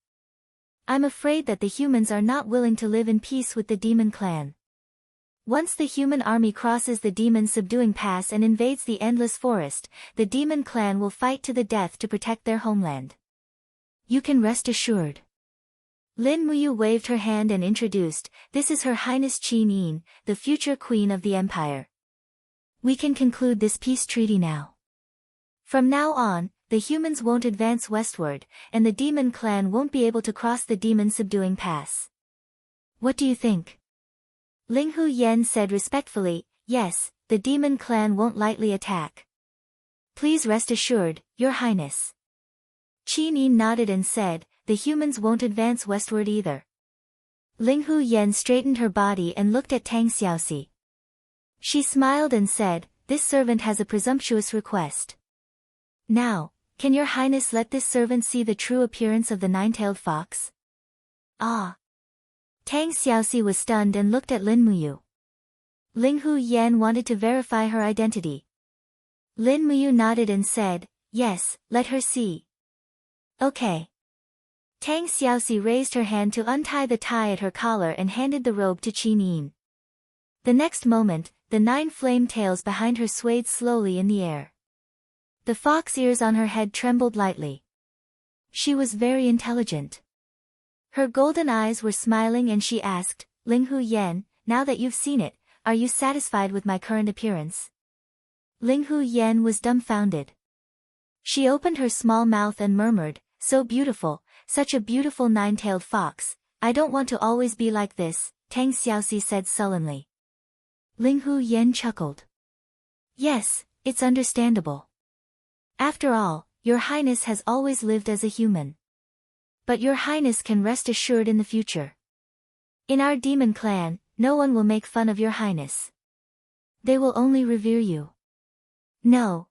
I'm afraid that the humans are not willing to live in peace with the demon clan. Once the human army crosses the demon subduing pass and invades the endless forest, the demon clan will fight to the death to protect their homeland. You can rest assured. Lin Muyu waved her hand and introduced, This is Her Highness Qin Yin, the future queen of the empire. We can conclude this peace treaty now. From now on, the humans won't advance westward, and the demon clan won't be able to cross the demon subduing pass. What do you think? Ling Hu Yen said respectfully, yes, the demon clan won't lightly attack. Please rest assured, Your Highness. Qin Yin nodded and said, the humans won't advance westward either. Ling Hu Yen straightened her body and looked at Tang Xiaoxi. She smiled and said, this servant has a presumptuous request. Now, can Your Highness let this servant see the true appearance of the nine-tailed fox? Ah! Tang Xiaoxi was stunned and looked at Lin Muyu. Ling Hu Yen wanted to verify her identity. Lin Muyu nodded and said, yes, let her see. Okay. Tang Xiaoxi raised her hand to untie the tie at her collar and handed the robe to Qin Yin. The next moment, the 9 flame tails behind her swayed slowly in the air. The fox ears on her head trembled lightly. She was very intelligent. Her golden eyes were smiling and she asked, Ling Hu Yen, now that you've seen it, are you satisfied with my current appearance? Ling Hu Yen was dumbfounded. She opened her small mouth and murmured, so beautiful, such a beautiful 9-tailed fox, I don't want to always be like this, Tang Xiaoxi said sullenly. Ling Hu Yen chuckled. Yes, it's understandable. After all, Your Highness has always lived as a human. But Your Highness can rest assured in the future. In our demon clan, no one will make fun of Your Highness. They will only revere you. No.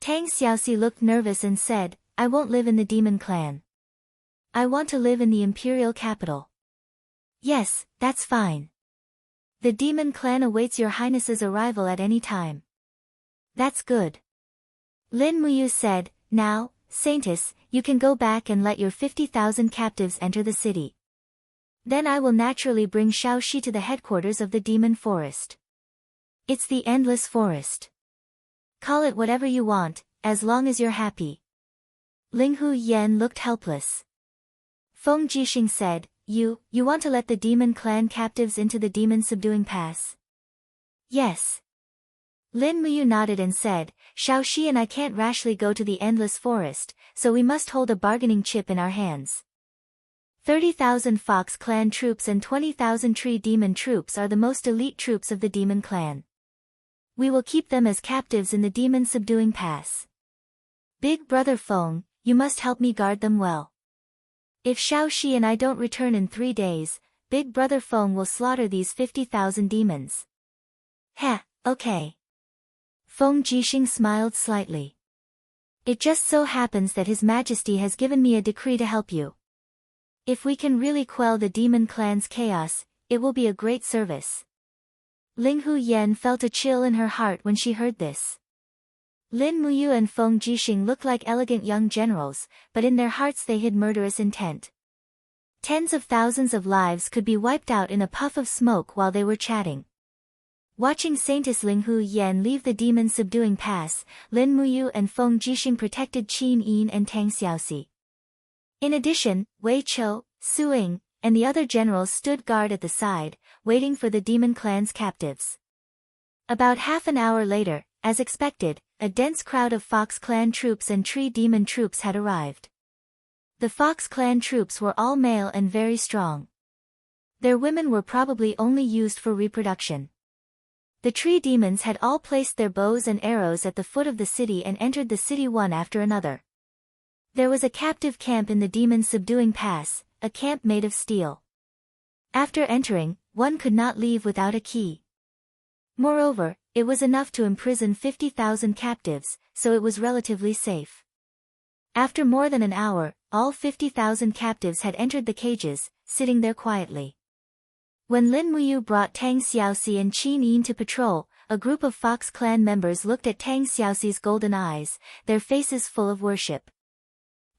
Tang Xiaoxi looked nervous and said, I won't live in the demon clan. I want to live in the imperial capital. Yes, that's fine. The demon clan awaits Your Highness's arrival at any time. That's good. Lin Muyu said, now, Saintess, you can go back and let your 50,000 captives enter the city. Then I will naturally bring Shaoxi to the headquarters of the demon forest. It's the endless forest. Call it whatever you want, as long as you're happy. Ling Hu Yen looked helpless. Feng Jixing said, You want to let the demon clan captives into the demon subduing pass? Yes. Lin Muyu nodded and said, Shaoxi and I can't rashly go to the endless forest, so we must hold a bargaining chip in our hands. 30,000 Fox clan troops and 20,000 Tree demon troops are the most elite troops of the demon clan. We will keep them as captives in the demon subduing pass. Big brother Feng, you must help me guard them well. If Shaoxi and I don't return in 3 days, Big brother Feng will slaughter these 50,000 demons. Heh, okay. Feng Jixing smiled slightly. It just so happens that His Majesty has given me a decree to help you. If we can really quell the demon clan's chaos, it will be a great service. Ling Hu Yen felt a chill in her heart when she heard this. Lin Muyu and Feng Jixing looked like elegant young generals, but in their hearts they hid murderous intent. Tens of thousands of lives could be wiped out in a puff of smoke while they were chatting. Watching Saintess Ling Hu Yen leave the demon subduing pass, Lin Muyu and Feng Jixing protected Qin Yin and Tang Xiaoxi. In addition, Wei Chou, Su Ying, and the other generals stood guard at the side, waiting for the demon clan's captives. About half an hour later, as expected, a dense crowd of Fox clan troops and Tree demon troops had arrived. The Fox clan troops were all male and very strong. Their women were probably only used for reproduction. The Tree demons had all placed their bows and arrows at the foot of the city and entered the city one after another. There was a captive camp in the demon subduing pass, a camp made of steel. After entering, one could not leave without a key. Moreover, it was enough to imprison 50,000 captives, so it was relatively safe. After more than an hour, all 50,000 captives had entered the cages, sitting there quietly. When Lin Muyu brought Tang Xiaoxi and Qin Yin to patrol, a group of Fox clan members looked at Tang Xiaoxi's golden eyes, their faces full of worship.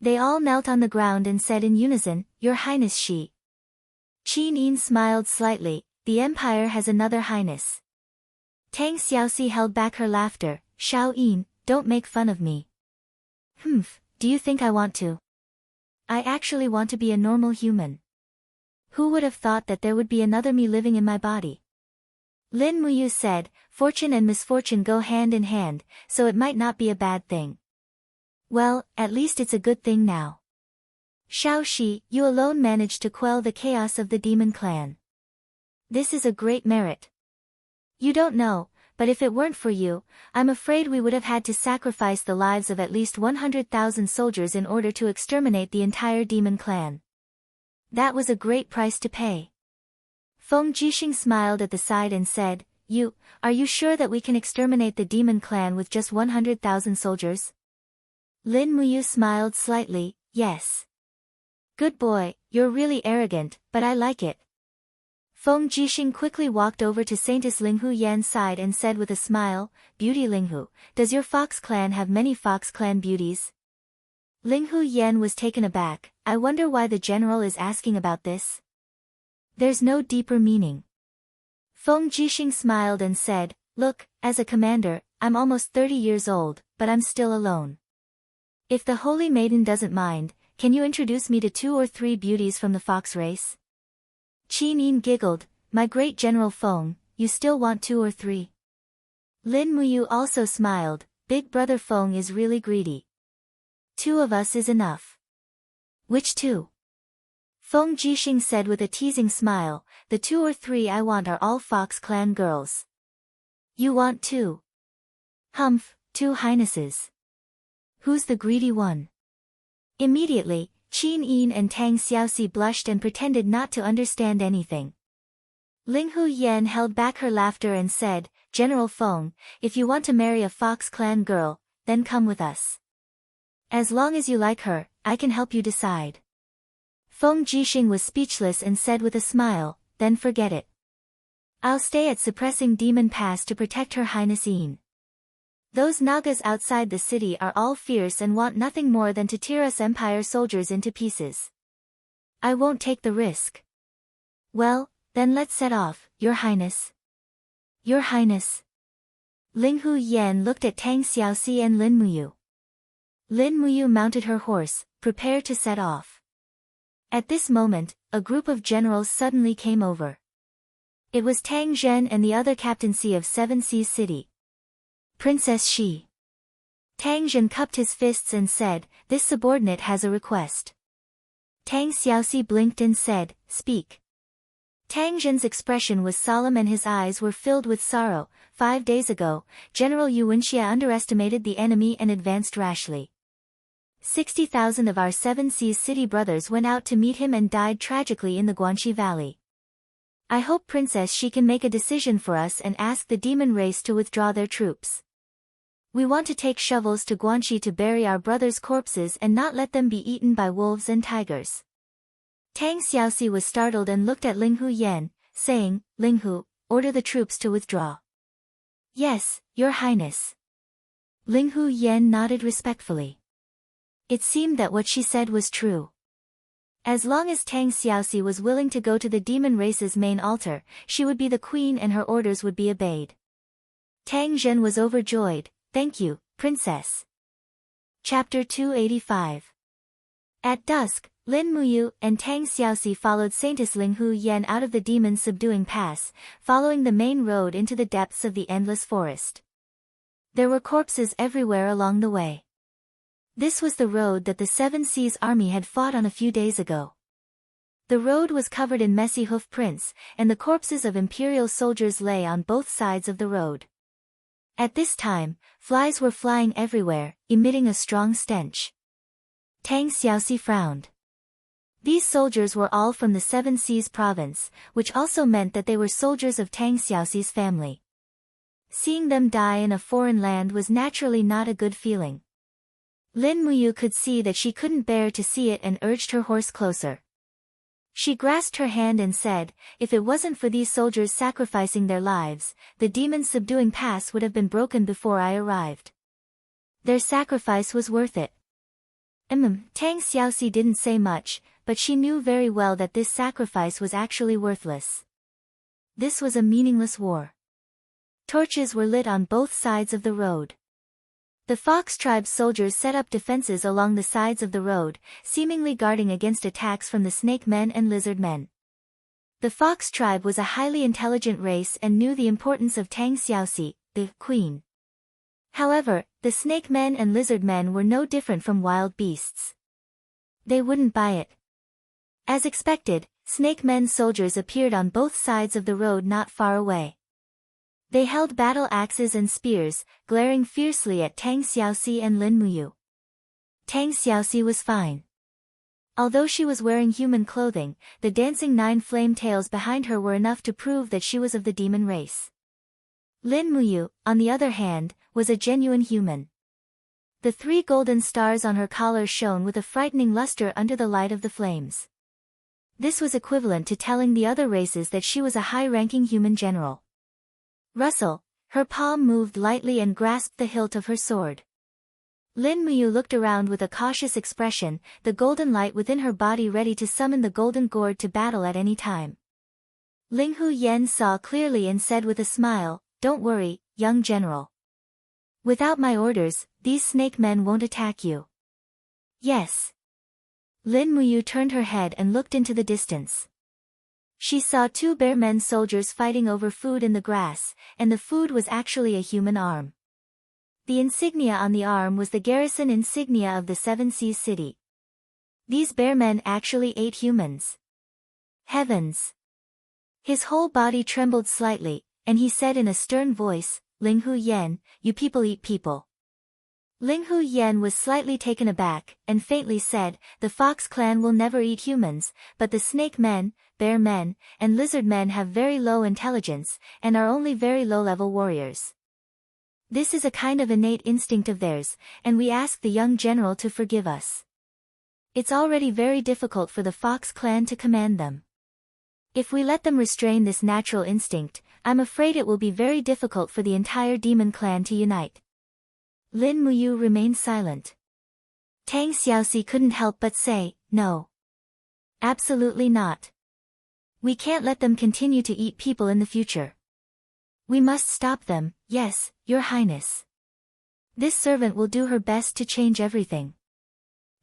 They all knelt on the ground and said in unison, Your Highness Shi. Qin Yin smiled slightly, the Empire has another highness. Tang Xiaoxi held back her laughter, Shao Yin, don't make fun of me. Humph, do you think I want to? I actually want to be a normal human. Who would have thought that there would be another me living in my body? Lin Muyu said, fortune and misfortune go hand in hand, so it might not be a bad thing. Well, at least it's a good thing now. Shaoxi, you alone managed to quell the chaos of the demon clan. This is a great merit. You don't know, but if it weren't for you, I'm afraid we would have had to sacrifice the lives of at least 100,000 soldiers in order to exterminate the entire demon clan. That was a great price to pay. Feng Jixing smiled at the side and said, Are you sure that we can exterminate the demon clan with just 100,000 soldiers? Lin Muyu smiled slightly, yes. Good boy, you're really arrogant, but I like it. Feng Jixing quickly walked over to Saintess Linghu Yan's side and said with a smile, Beauty Linghu, does your Fox clan have many Fox clan beauties? Linghu Yan was taken aback. I wonder why the general is asking about this. There's no deeper meaning. Feng Jixing smiled and said, Look, as a commander, I'm almost 30 years old, but I'm still alone. If the holy maiden doesn't mind, can you introduce me to 2 or 3 beauties from the Fox race? Qin Yin giggled, My great General Feng, you still want 2 or 3? Lin Muyu also smiled, Big brother Feng is really greedy. 2 of us is enough. Which 2? Feng Jixing said with a teasing smile, The 2 or 3 I want are all Fox clan girls. You want 2? Humph, 2 highnesses. Who's the greedy one? Immediately, Qin Yin and Tang Xiaoxi blushed and pretended not to understand anything. Linghu Yan held back her laughter and said, General Feng, if you want to marry a Fox clan girl, then come with us. As long as you like her, I can help you decide. Feng Jixing was speechless and said with a smile, Then forget it. I'll stay at Suppressing Demon Pass to protect Her Highness Yin. Those Nagas outside the city are all fierce and want nothing more than to tear us Empire soldiers into pieces. I won't take the risk. Well, then let's set off, Your Highness. Your Highness. Linghu Yan looked at Tang Xiaoxi and Lin Muyu. Lin Muyu mounted her horse, prepared to set off. At this moment, a group of generals suddenly came over. It was Tang Zhen and the other captaincy of Seven Seas City. Princess Shi. Tang Zhen cupped his fists and said, This subordinate has a request. Tang Xiaoxi blinked and said, Speak. Tang Zhen's expression was solemn and his eyes were filled with sorrow. 5 days ago, General Yu Wenxia underestimated the enemy and advanced rashly. 60,000 of our Seven Seas City brothers went out to meet him and died tragically in the Guanxi Valley. I hope Princess Shi can make a decision for us and ask the demon race to withdraw their troops. We want to take shovels to Guanxi to bury our brothers' corpses and not let them be eaten by wolves and tigers. Tang Xiaoxi was startled and looked at Linghu Yan, saying, Linghu, order the troops to withdraw. Yes, Your Highness. Linghu Yan nodded respectfully. It seemed that what she said was true. As long as Tang Xiaoxi was willing to go to the demon race's main altar, she would be the queen and her orders would be obeyed. Tang Zhen was overjoyed. Thank you, Princess. Chapter 285. At dusk, Lin Muyu and Tang Xiaoxi followed Saintess Linghu Yan out of the demon's subduing pass, following the main road into the depths of the endless forest. There were corpses everywhere along the way. This was the road that the Seven Seas army had fought on a few days ago. The road was covered in messy hoof prints, and the corpses of imperial soldiers lay on both sides of the road. At this time, flies were flying everywhere, emitting a strong stench. Tang Xiaoxi frowned. These soldiers were all from the Seven Seas province, which also meant that they were soldiers of Tang Xiaoxi's family. Seeing them die in a foreign land was naturally not a good feeling. Lin Muyu could see that she couldn't bear to see it and urged her horse closer. She grasped her hand and said, If it wasn't for these soldiers sacrificing their lives, the demon's subduing pass would have been broken before I arrived. Their sacrifice was worth it. Tang Xiaoxi didn't say much, but she knew very well that this sacrifice was actually worthless. This was a meaningless war. Torches were lit on both sides of the road. The Fox tribe's soldiers set up defenses along the sides of the road, seemingly guarding against attacks from the snake men and lizard men. The Fox tribe was a highly intelligent race and knew the importance of Tang Xiaoxi, the queen. However, the snake men and lizard men were no different from wild beasts. They wouldn't buy it. As expected, snake men soldiers appeared on both sides of the road not far away. They held battle axes and spears, glaring fiercely at Tang Xiaoxi and Lin Muyu. Tang Xiaoxi was fine. Although she was wearing human clothing, the dancing 9 flame tails behind her were enough to prove that she was of the demon race. Lin Muyu, on the other hand, was a genuine human. The 3 golden stars on her collar shone with a frightening luster under the light of the flames. This was equivalent to telling the other races that she was a high-ranking human general. Rustle, her palm moved lightly and grasped the hilt of her sword. Lin Muyu looked around with a cautious expression, the golden light within her body ready to summon the golden gourd to battle at any time. Ling Hu Yen saw clearly and said with a smile, "Don't worry, young general. Without my orders, these snake men won't attack you." "Yes." Lin Muyu turned her head and looked into the distance. She saw 2 bear men soldiers fighting over food in the grass, and the food was actually a human arm. The insignia on the arm was the garrison insignia of the Seven Seas city. These bear men actually ate humans. Heavens! His whole body trembled slightly, and he said in a stern voice, "Ling Hu Yen, you people eat people." Ling Hu Yen was slightly taken aback, and faintly said, "The Fox clan will never eat humans, but the snake men, bear men, and lizard men have very low intelligence, and are only very low-level warriors. This is a kind of innate instinct of theirs, and we ask the young general to forgive us. It's already very difficult for the Fox clan to command them. If we let them restrain this natural instinct, I'm afraid it will be very difficult for the entire demon clan to unite." Lin Muyu remained silent. Tang Xiaoxi couldn't help but say, "No. Absolutely not. We can't let them continue to eat people in the future. We must stop them, yes, Your Highness. This servant will do her best to change everything."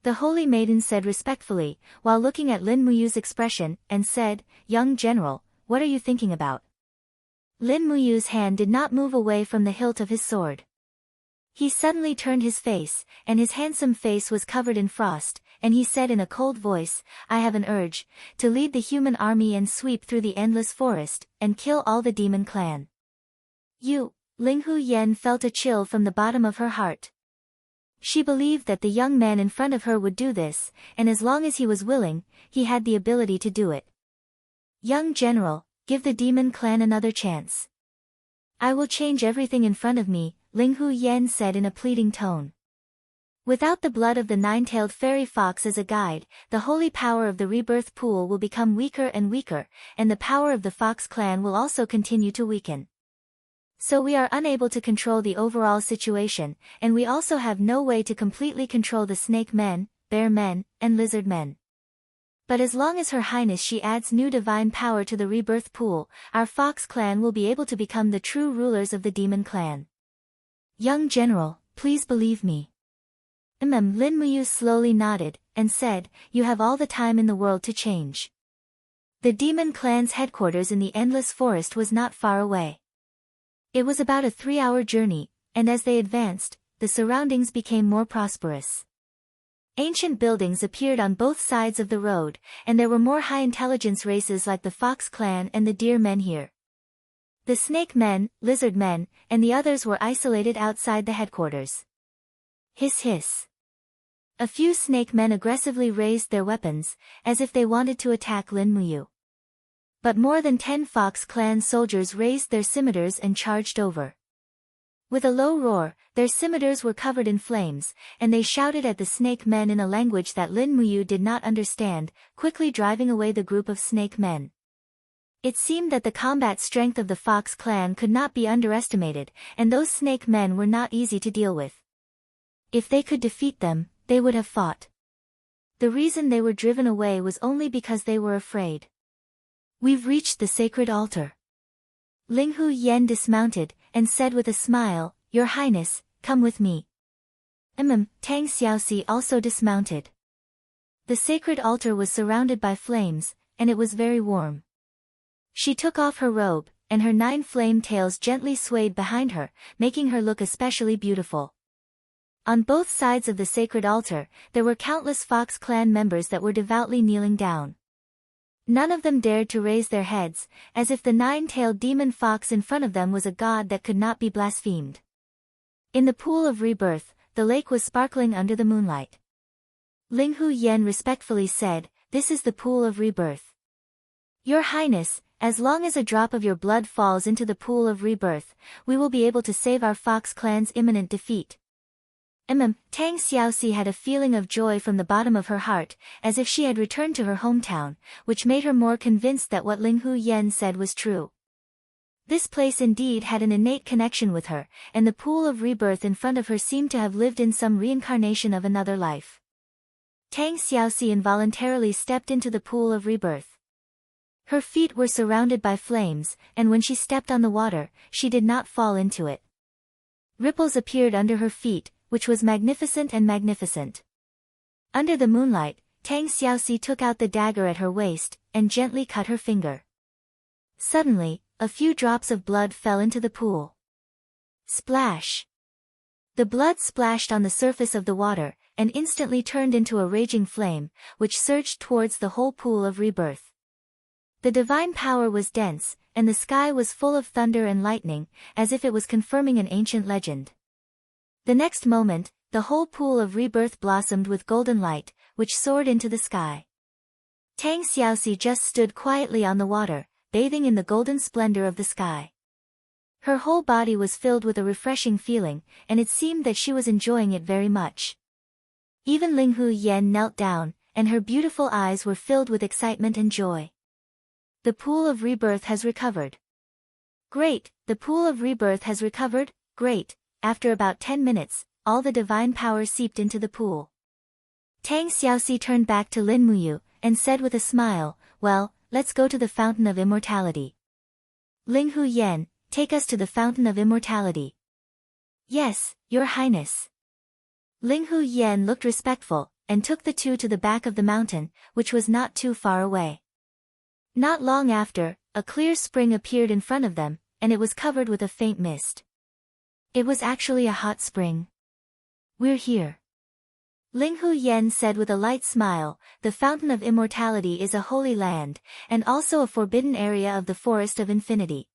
The holy maiden said respectfully, while looking at Lin Muyu's expression, and said, "Young general, what are you thinking about?" Lin Muyu's hand did not move away from the hilt of his sword. He suddenly turned his face, and his handsome face was covered in frost, and he said in a cold voice, "I have an urge, to lead the human army and sweep through the endless forest, and kill all the demon clan." "You," Ling Hu Yen felt a chill from the bottom of her heart. She believed that the young man in front of her would do this, and as long as he was willing, he had the ability to do it. "Young general, give the demon clan another chance." "I will change everything in front of me," Ling Hu Yen said in a pleading tone. Without the blood of the 9-tailed fairy fox as a guide, the holy power of the rebirth pool will become weaker and weaker, and the power of the Fox clan will also continue to weaken. So we are unable to control the overall situation, and we also have no way to completely control the snake men, bear men, and lizard men. But as long as Her Highness she adds new divine power to the rebirth pool, our Fox clan will be able to become the true rulers of the demon clan. "Young general, please believe me." Lin Muyu slowly nodded, and said, "You have all the time in the world to change." The demon clan's headquarters in the endless forest was not far away. It was about a 3-hour journey, and as they advanced, the surroundings became more prosperous. Ancient buildings appeared on both sides of the road, and there were more high-intelligence races like the Fox clan and the Deer men here. The snake men, lizard men, and the others were isolated outside the headquarters. Hiss hiss. A few snake men aggressively raised their weapons, as if they wanted to attack Lin Muyu. But more than 10 Fox clan soldiers raised their scimitars and charged over. With a low roar, their scimitars were covered in flames, and they shouted at the snake men in a language that Lin Muyu did not understand, quickly driving away the group of snake men. It seemed that the combat strength of the Fox clan could not be underestimated, and those snake men were not easy to deal with. If they could defeat them, they would have fought. The reason they were driven away was only because they were afraid. "We've reached the sacred altar." Ling Hu Yen dismounted, and said with a smile, "Your Highness, come with me." Tang Xiaoxi also dismounted. The sacred altar was surrounded by flames, and it was very warm. She took off her robe, and her 9 flame tails gently swayed behind her, making her look especially beautiful. On both sides of the sacred altar, there were countless Fox clan members that were devoutly kneeling down. None of them dared to raise their heads, as if the nine-tailed demon fox in front of them was a god that could not be blasphemed. In the pool of rebirth, the lake was sparkling under the moonlight. Linghu Yan respectfully said, "This is the pool of rebirth. Your Highness, as long as a drop of your blood falls into the pool of rebirth, we will be able to save our fox clan's imminent defeat." Tang Xiaoxi had a feeling of joy from the bottom of her heart, as if she had returned to her hometown, which made her more convinced that what Linghu Yan said was true. This place indeed had an innate connection with her, and the pool of rebirth in front of her seemed to have lived in some reincarnation of another life. Tang Xiaoxi involuntarily stepped into the pool of rebirth. Her feet were surrounded by flames, and when she stepped on the water, she did not fall into it. Ripples appeared under her feet, which was magnificent and magnificent. Under the moonlight, Tang Xiaoxi took out the dagger at her waist, and gently cut her finger. Suddenly, a few drops of blood fell into the pool. Splash! The blood splashed on the surface of the water, and instantly turned into a raging flame, which surged towards the whole pool of rebirth. The divine power was dense, and the sky was full of thunder and lightning, as if it was confirming an ancient legend. The next moment, the whole pool of rebirth blossomed with golden light, which soared into the sky. Tang Xiaoxi just stood quietly on the water, bathing in the golden splendor of the sky. Her whole body was filled with a refreshing feeling, and it seemed that she was enjoying it very much. Even Linghu Yan knelt down, and her beautiful eyes were filled with excitement and joy. The pool of rebirth has recovered. Great, the pool of rebirth has recovered, great. After about 10 minutes, all the divine power seeped into the pool. Tang Xiaoxi turned back to Lin Muyu, and said with a smile, "Well, let's go to the Fountain of Immortality." "Linghu Yan, take us to the Fountain of Immortality." "Yes, Your Highness." Linghu Yan looked respectful, and took the two to the back of the mountain, which was not too far away. Not long after, a clear spring appeared in front of them, and it was covered with a faint mist. It was actually a hot spring. "We're here." Linghu Yan said with a light smile, "The Fountain of Immortality is a holy land, and also a forbidden area of the Forest of Infinity.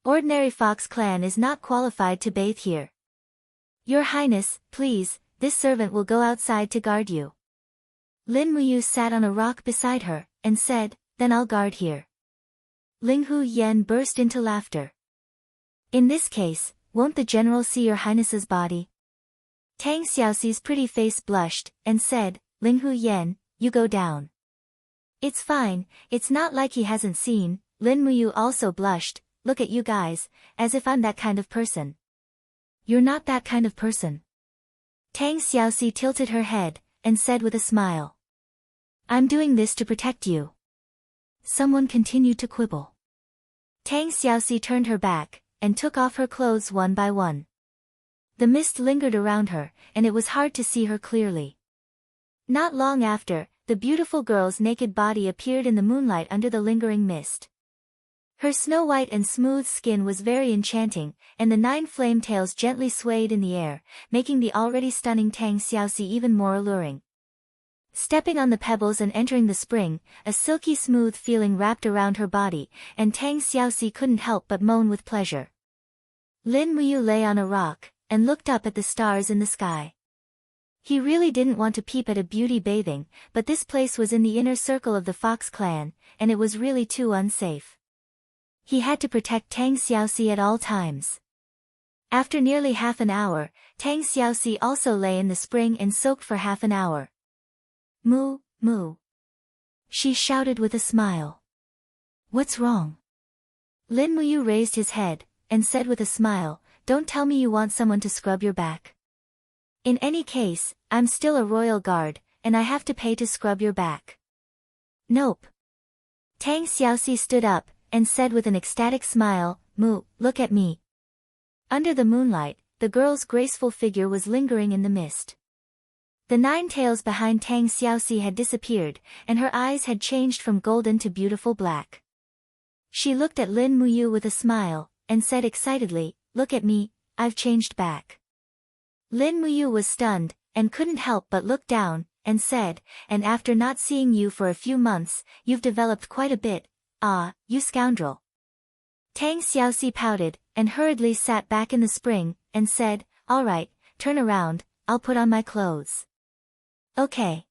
Ordinary Fox clan is not qualified to bathe here. Your Highness, please, this servant will go outside to guard you." Lin Muyu sat on a rock beside her, and said, "Then I'll guard here." Linghu Yan burst into laughter. "In this case, won't the general see Your Highness's body?" Tang Xiaoxi's pretty face blushed, and said, "Linghu Yan, you go down." "It's fine, it's not like he hasn't seen." Lin Muyu also blushed, "Look at you guys, as if I'm that kind of person." "You're not that kind of person." Tang Xiaoxi tilted her head, and said with a smile, "I'm doing this to protect you." Someone continued to quibble. Tang Xiaoxi turned her back, and took off her clothes one by one. The mist lingered around her, and it was hard to see her clearly. Not long after, the beautiful girl's naked body appeared in the moonlight under the lingering mist. Her snow-white and smooth skin was very enchanting, and the 9 flame tails gently swayed in the air, making the already stunning Tang Xiaoxi even more alluring. Stepping on the pebbles and entering the spring, a silky smooth feeling wrapped around her body, and Tang Xiaoxi couldn't help but moan with pleasure. Lin Muyu lay on a rock, and looked up at the stars in the sky. He really didn't want to peep at a beauty bathing, but this place was in the inner circle of the Fox clan, and it was really too unsafe. He had to protect Tang Xiaoxi at all times. After nearly half an hour, Tang Xiaoxi also lay in the spring and soaked for half an hour. "Moo, moo," she shouted with a smile. "What's wrong?" Lin Muyu raised his head, and said with a smile, "Don't tell me you want someone to scrub your back. In any case, I'm still a royal guard, and I have to pay to scrub your back." "Nope." Tang Xiaoxi stood up, and said with an ecstatic smile, "Moo, look at me." Under the moonlight, the girl's graceful figure was lingering in the mist. The 9 tails behind Tang Xiaoxi had disappeared, and her eyes had changed from golden to beautiful black. She looked at Lin Muyu with a smile, and said excitedly, "Look at me, I've changed back." Lin Muyu was stunned, and couldn't help but look down, and said, "And after not seeing you for a few months, you've developed quite a bit. Ah, you scoundrel." Tang Xiaoxi pouted, and hurriedly sat back in the spring, and said, "All right, turn around, I'll put on my clothes." Okay.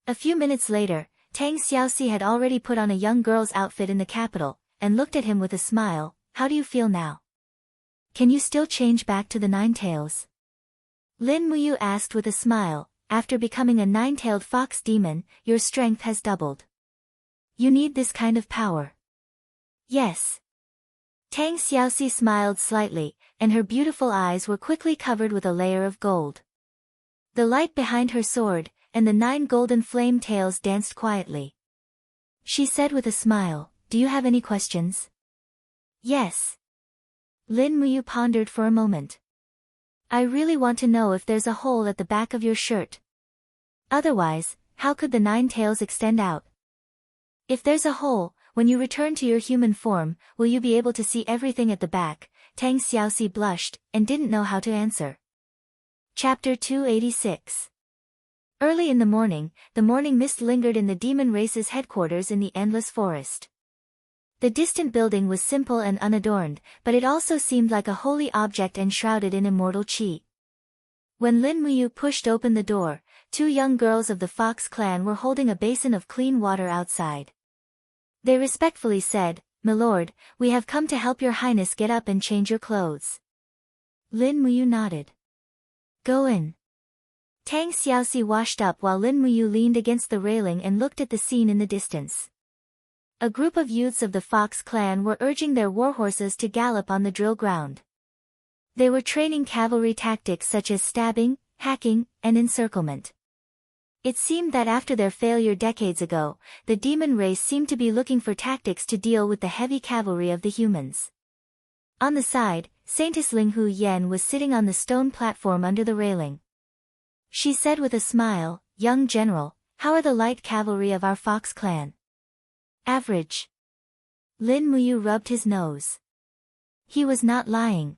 A few minutes later, Tang Xiaoxi had already put on a young girl's outfit in the capital, and looked at him with a smile. "How do you feel now? Can you still change back to the nine-tails?" Lin Muyu asked with a smile. "After becoming a nine-tailed fox demon, your strength has doubled. You need this kind of power." "Yes." Tang Xiaoxi smiled slightly, and her beautiful eyes were quickly covered with a layer of gold. The light behind her soared, and the 9 golden flame tails danced quietly. She said with a smile, "Do you have any questions?" "Yes." Lin Muyu pondered for a moment. "I really want to know if there's a hole at the back of your shirt. Otherwise, how could the 9 tails extend out? If there's a hole, when you return to your human form, will you be able to see everything at the back?" Tang Xiaoxi blushed, and didn't know how to answer. Chapter 286. Early in the morning mist lingered in the demon race's headquarters in the endless forest. The distant building was simple and unadorned, but it also seemed like a holy object enshrouded in immortal qi. When Lin Muyu pushed open the door, 2 young girls of the Fox clan were holding a basin of clean water outside. They respectfully said, "Milord, we have come to help your highness get up and change your clothes." Lin Muyu nodded. "Go in." Tang Xiaoxi washed up while Lin Muyu leaned against the railing and looked at the scene in the distance. A group of youths of the Fox clan were urging their warhorses to gallop on the drill ground. They were training cavalry tactics such as stabbing, hacking, and encirclement. It seemed that after their failure decades ago, the demon race seemed to be looking for tactics to deal with the heavy cavalry of the humans. On the side, Saintess Linghu Yen was sitting on the stone platform under the railing. She said with a smile, "Young general, how are the light cavalry of our Fox clan?" "Average." Lin Muyu rubbed his nose. He was not lying.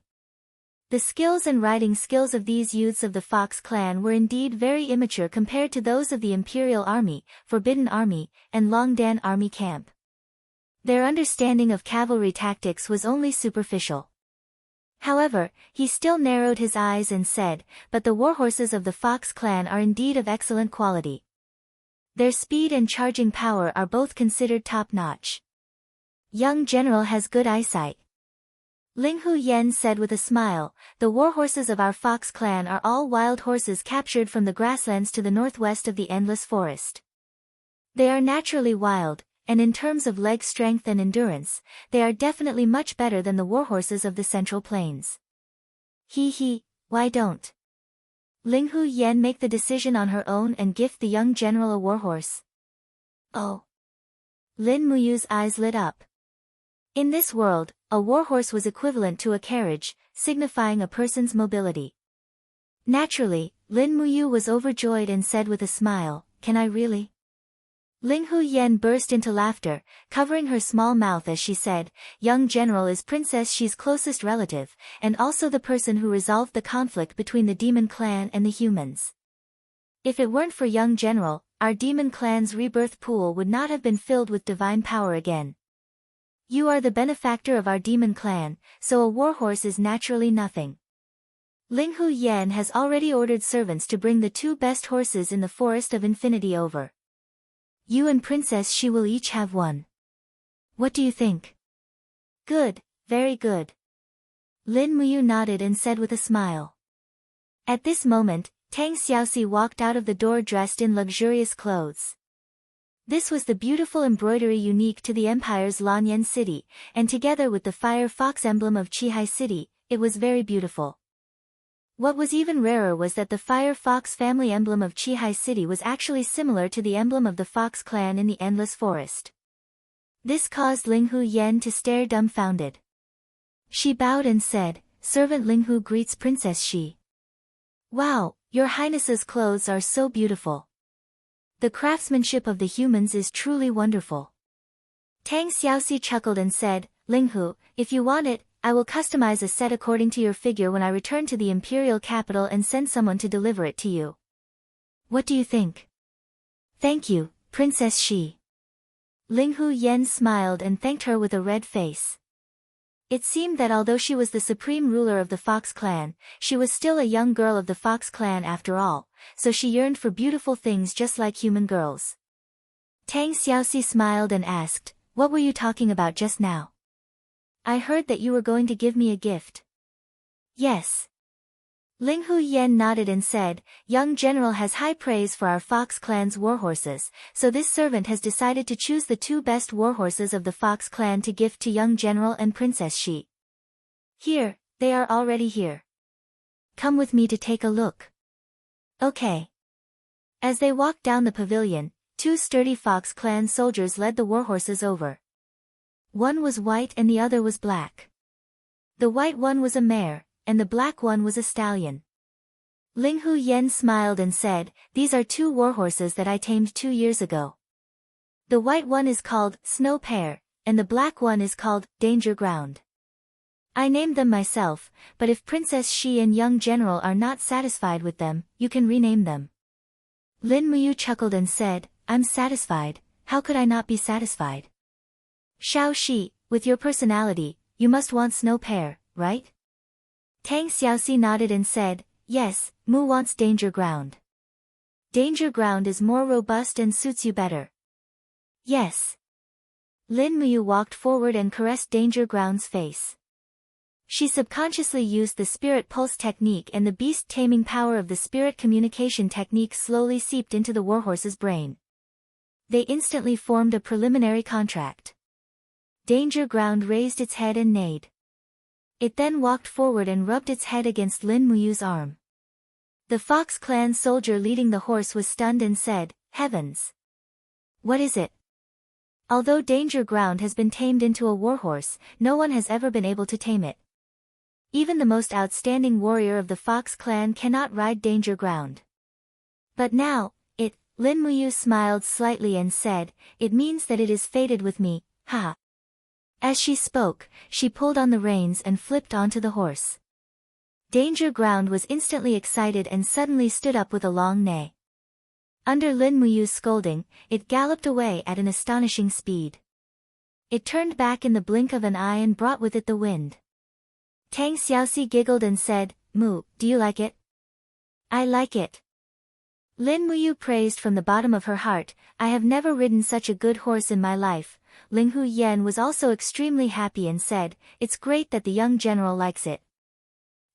The skills and riding skills of these youths of the Fox clan were indeed very immature compared to those of the Imperial Army, Forbidden Army, and Longdan Army camp. Their understanding of cavalry tactics was only superficial. However, he still narrowed his eyes and said, "But the warhorses of the Fox clan are indeed of excellent quality. Their speed and charging power are both considered top-notch. Young general has good eyesight." Linghu Yen said with a smile, "The warhorses of our Fox clan are all wild horses captured from the grasslands to the northwest of the endless forest. They are naturally wild, and in terms of leg strength and endurance, they are definitely much better than the warhorses of the Central Plains." Why don't Linghu Yen make the decision on her own and gift the young general a warhorse? Oh. Lin Muyu's eyes lit up. In this world, a warhorse was equivalent to a carriage, signifying a person's mobility. Naturally, Lin Muyu was overjoyed and said with a smile, "Can I really?" Linghu Yen burst into laughter, covering her small mouth as she said, "Young general is Princess Shi's closest relative, and also the person who resolved the conflict between the demon clan and the humans. If it weren't for young general, our demon clan's rebirth pool would not have been filled with divine power again. You are the benefactor of our demon clan, so a warhorse is naturally nothing. Linghu Yen has already ordered servants to bring the 2 best horses in the Forest of Infinity over. You and Princess Shi will each have one. What do you think?" "Good, very good." Lin Muyu nodded and said with a smile. At this moment, Tang Xiaoxi walked out of the door dressed in luxurious clothes. This was the beautiful embroidery unique to the Empire's Lanyan city, and together with the fire fox emblem of Qihai City, it was very beautiful. What was even rarer was that the Fire Fox family emblem of Qihai City was actually similar to the emblem of the Fox clan in the Endless Forest. This caused Linghu Yen to stare dumbfounded. She bowed and said, "Servant Linghu greets Princess Shi." "Wow, your highness's clothes are so beautiful. The craftsmanship of the humans is truly wonderful." Tang Xiaoxi chuckled and said, "Linghu, if you want it, I will customize a set according to your figure when I return to the imperial capital and send someone to deliver it to you." What do you think? Thank you, Princess Shi. Ling Hu Yen smiled and thanked her with a red face. It seemed that although she was the supreme ruler of the Fox clan, she was still a young girl of the Fox clan after all, so she yearned for beautiful things just like human girls. Tang Xiaoxi smiled and asked, "What were you talking about just now?" "I heard that you were going to give me a gift." "Yes." Ling Hu Yen nodded and said, "Young General has high praise for our Fox clan's warhorses, so this servant has decided to choose the 2 best warhorses of the Fox clan to gift to Young General and Princess Shi. Here, they are already here. Come with me to take a look." "Okay." As they walked down the pavilion, 2 sturdy Fox clan soldiers led the warhorses over. One was white and the other was black. The white one was a mare, and the black one was a stallion. Ling Hu Yen smiled and said, "These are 2 warhorses that I tamed 2 years ago. The white one is called Snow Pear, and the black one is called Danger Ground. I named them myself, but if Princess Shi and Young General are not satisfied with them, you can rename them." Lin Muyu chuckled and said, "I'm satisfied, how could I not be satisfied? Xiao Shi, with your personality, you must want Snow Pear, right?" Tang Xiaoxi nodded and said, "Yes, Mu wants Danger Ground. Danger Ground is more robust and suits you better." "Yes." Lin Muyu walked forward and caressed Danger Ground's face. She subconsciously used the spirit pulse technique, and the beast-taming power of the spirit communication technique slowly seeped into the warhorse's brain. They instantly formed a preliminary contract. Danger Ground raised its head and neighed. It then walked forward and rubbed its head against Lin Muyu's arm. The Fox clan soldier leading the horse was stunned and said, "Heavens! What is it?" Although Danger Ground has been tamed into a warhorse, no one has ever been able to tame it. Even the most outstanding warrior of the Fox clan cannot ride Danger Ground. But now, Lin Muyu smiled slightly and said, "It means that it is fated with me, ha." As she spoke, she pulled on the reins and flipped onto the horse. Danger Ground was instantly excited and suddenly stood up with a long neigh. Under Lin Muyu's scolding, it galloped away at an astonishing speed. It turned back in the blink of an eye and brought with it the wind. Tang Xiaoxi giggled and said, "Mu, do you like it?" "I like it." Lin Muyu praised from the bottom of her heart, "I have never ridden such a good horse in my life." Ling Hu Yen was also extremely happy and said, "It's great that the young general likes it.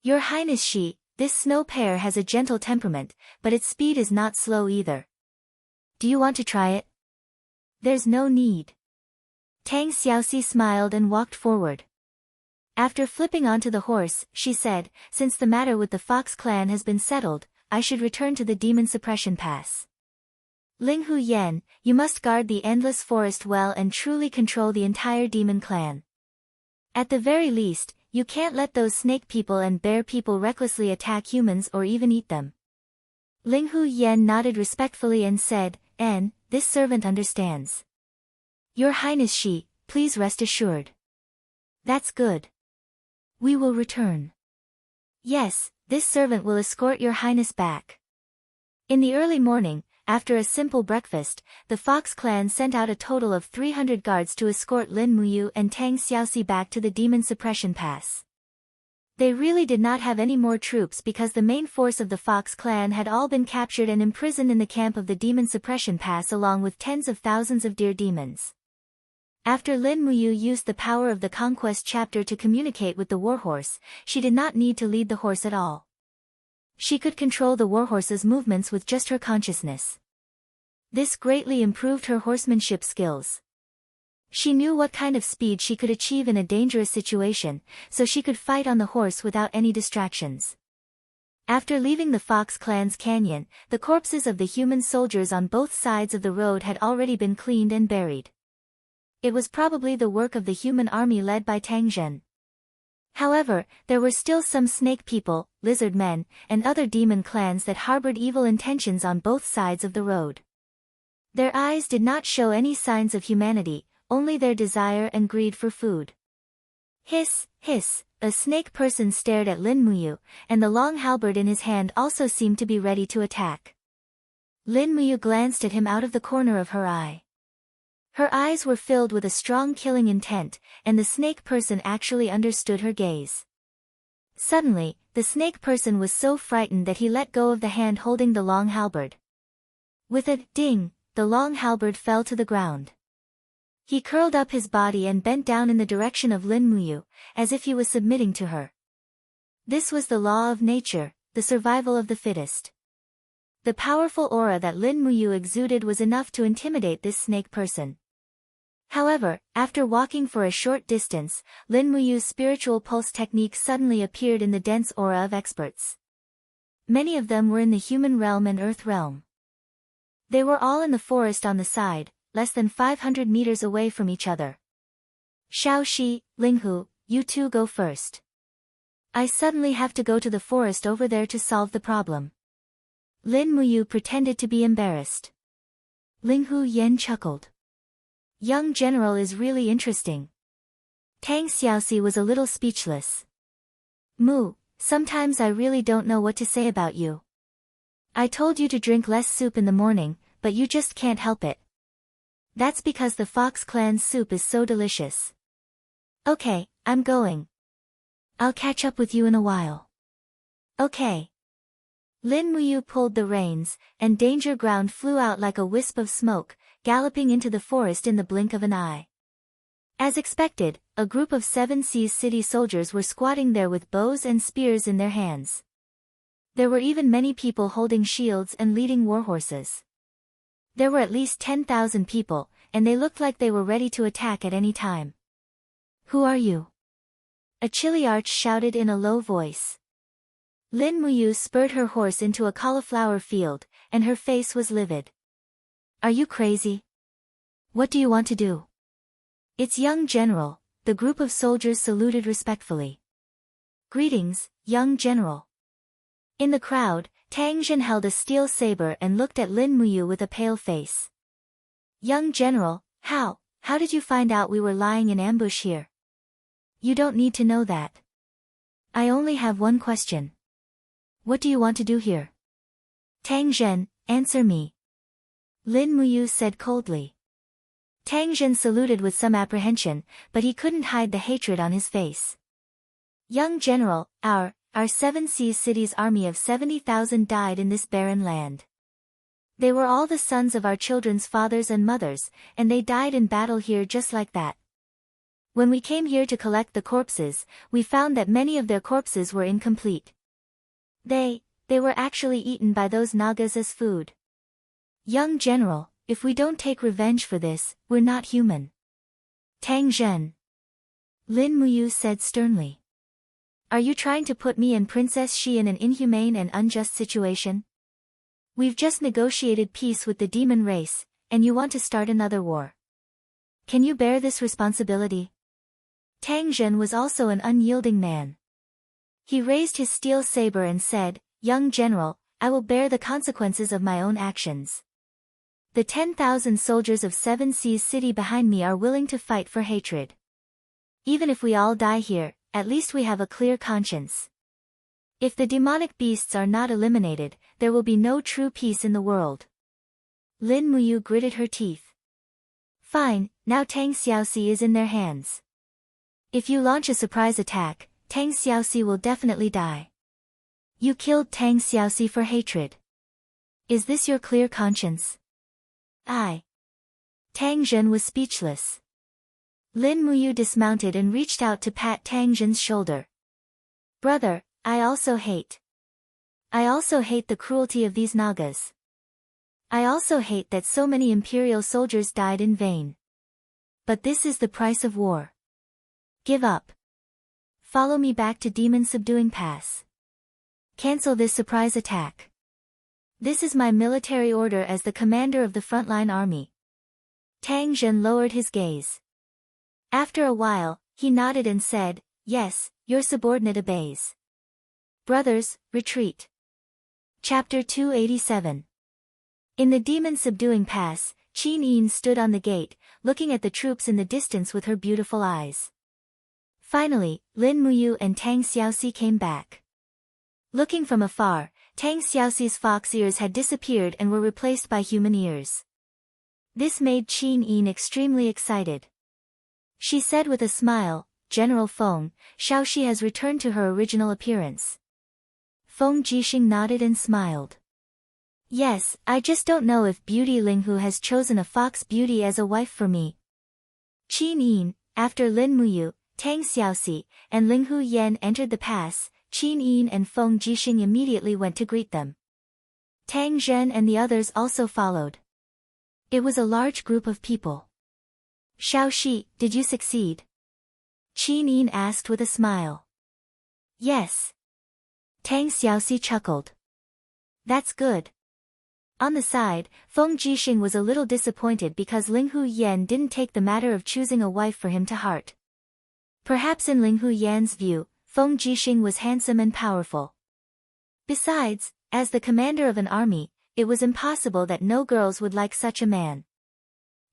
Your Highness Shi, this Snow Pear has a gentle temperament, but its speed is not slow either. Do you want to try it?" "There's no need." Tang Xiaoxi smiled and walked forward. After flipping onto the horse, she said, "Since the matter with the Fox clan has been settled, I should return to the Demon Suppression Pass. Ling Hu Yen, you must guard the endless forest well and truly control the entire demon clan. At the very least, you can't let those snake people and bear people recklessly attack humans or even eat them." Ling Hu Yen nodded respectfully and said, "This servant understands. Your Highness Shi, please rest assured." "That's good. We will return." "Yes, this servant will escort your Highness back." In the early morning, after a simple breakfast, the Fox clan sent out a total of 300 guards to escort Lin Muyu and Tang Xiaoxi back to the Demon Suppression Pass. They really did not have any more troops because the main force of the Fox clan had all been captured and imprisoned in the camp of the Demon Suppression Pass along with tens of thousands of deer demons. After Lin Muyu used the power of the Conquest chapter to communicate with the warhorse, she did not need to lead the horse at all. She could control the warhorse's movements with just her consciousness. This greatly improved her horsemanship skills. She knew what kind of speed she could achieve in a dangerous situation, so she could fight on the horse without any distractions. After leaving the Fox clan's canyon, the corpses of the human soldiers on both sides of the road had already been cleaned and buried. It was probably the work of the human army led by Tang Zhen. However, there were still some snake people, lizard men, and other demon clans that harbored evil intentions on both sides of the road. Their eyes did not show any signs of humanity, only their desire and greed for food. Hiss, hiss, a snake person stared at Lin Muyu, and the long halberd in his hand also seemed to be ready to attack. Lin Muyu glanced at him out of the corner of her eye. Her eyes were filled with a strong killing intent, and the snake person actually understood her gaze. Suddenly, the snake person was so frightened that he let go of the hand holding the long halberd. With a ding, the long halberd fell to the ground. He curled up his body and bent down in the direction of Lin Muyu, as if he was submitting to her. This was the law of nature, the survival of the fittest. The powerful aura that Lin Muyu exuded was enough to intimidate this snake person. However, after walking for a short distance, Lin Muyu's spiritual pulse technique suddenly appeared in the dense aura of experts. Many of them were in the human realm and earth realm. They were all in the forest on the side, less than 500 meters away from each other. Xiaoxi, Linghu, you two go first. I suddenly have to go to the forest over there to solve the problem. Lin Muyu pretended to be embarrassed. Linghu Yen chuckled. Young general is really interesting. Tang Xiaoxi was a little speechless. Mu, sometimes I really don't know what to say about you. I told you to drink less soup in the morning, but you just can't help it. That's because the Fox Clan's soup is so delicious. Okay, I'm going. I'll catch up with you in a while. Okay. Lin Muyu pulled the reins, and Danger Ground flew out like a wisp of smoke, galloping into the forest in the blink of an eye. As expected, a group of 7 Seas City soldiers were squatting there with bows and spears in their hands. There were even many people holding shields and leading warhorses. There were at least 10,000 people, and they looked like they were ready to attack at any time. Who are you? A Chiliarch shouted in a low voice. Lin Muyu spurred her horse into a cauliflower field, and her face was livid. Are you crazy? What do you want to do? It's young general, the group of soldiers saluted respectfully. Greetings, young general. In the crowd, Tang Zhen held a steel saber and looked at Lin Muyu with a pale face. Young general, how did you find out we were lying in ambush here? You don't need to know that. I only have one question. What do you want to do here? Tang Zhen, answer me. Lin Muyu said coldly. Tang Zhen saluted with some apprehension, but he couldn't hide the hatred on his face. Young general, our 7 Seas City's army of 70,000 died in this barren land. They were all the sons of our children's fathers and mothers, and they died in battle here just like that. When we came here to collect the corpses, we found that many of their corpses were incomplete. They were actually eaten by those Nagas as food. Young general, if we don't take revenge for this, we're not human. Tang Zhen. Lin Muyu said sternly. Are you trying to put me and Princess Shi in an inhumane and unjust situation? We've just negotiated peace with the demon race, and you want to start another war. Can you bear this responsibility? Tang Zhen was also an unyielding man. He raised his steel saber and said, Young general, I will bear the consequences of my own actions. The 10,000 soldiers of 7 Seas City behind me are willing to fight for hatred. Even if we all die here, at least we have a clear conscience. If the demonic beasts are not eliminated, there will be no true peace in the world. Lin Muyu gritted her teeth. Fine, now Tang Xiaoxi is in their hands. If you launch a surprise attack, Tang Xiaoxi will definitely die. You killed Tang Xiaoxi for hatred. Is this your clear conscience? Tang Zhen was speechless. Lin Muyu dismounted and reached out to pat Tang Zhen's shoulder. Brother, I also hate the cruelty of these Nagas. I also hate that so many imperial soldiers died in vain. But this is the price of war. Give up. Follow me back to Demon Subduing Pass. Cancel this surprise attack. This is my military order as the commander of the frontline army. Tang Zhen lowered his gaze. After a while, he nodded and said, Yes, your subordinate obeys. Brothers, retreat. Chapter 287. In the Demon Subduing Pass, Qin Yin stood on the gate, looking at the troops in the distance with her beautiful eyes. Finally, Lin Muyu and Tang Xiaoxi came back. Looking from afar, Tang Xiaoxi's fox ears had disappeared and were replaced by human ears. This made Qin Yin extremely excited. She said with a smile, "General Feng, Xiaoxi has returned to her original appearance." Feng Jixing nodded and smiled. "Yes, I just don't know if Beauty Linghu has chosen a fox beauty as a wife for me." Qin Yin, after Lin Muyu, Tang Xiaoxi, and Linghu Yan entered the pass, Qin Yin and Feng Jixing immediately went to greet them. Tang Zhen and the others also followed. It was a large group of people. "Xiaoxi, did you succeed?" Qin Yin asked with a smile. "Yes." Tang Xiaoxi chuckled. "That's good." On the side, Feng Jixing was a little disappointed because Linghu Yan didn't take the matter of choosing a wife for him to heart. Perhaps in Linghu Yan's view, Feng Jixing was handsome and powerful. Besides, as the commander of an army, it was impossible that no girls would like such a man.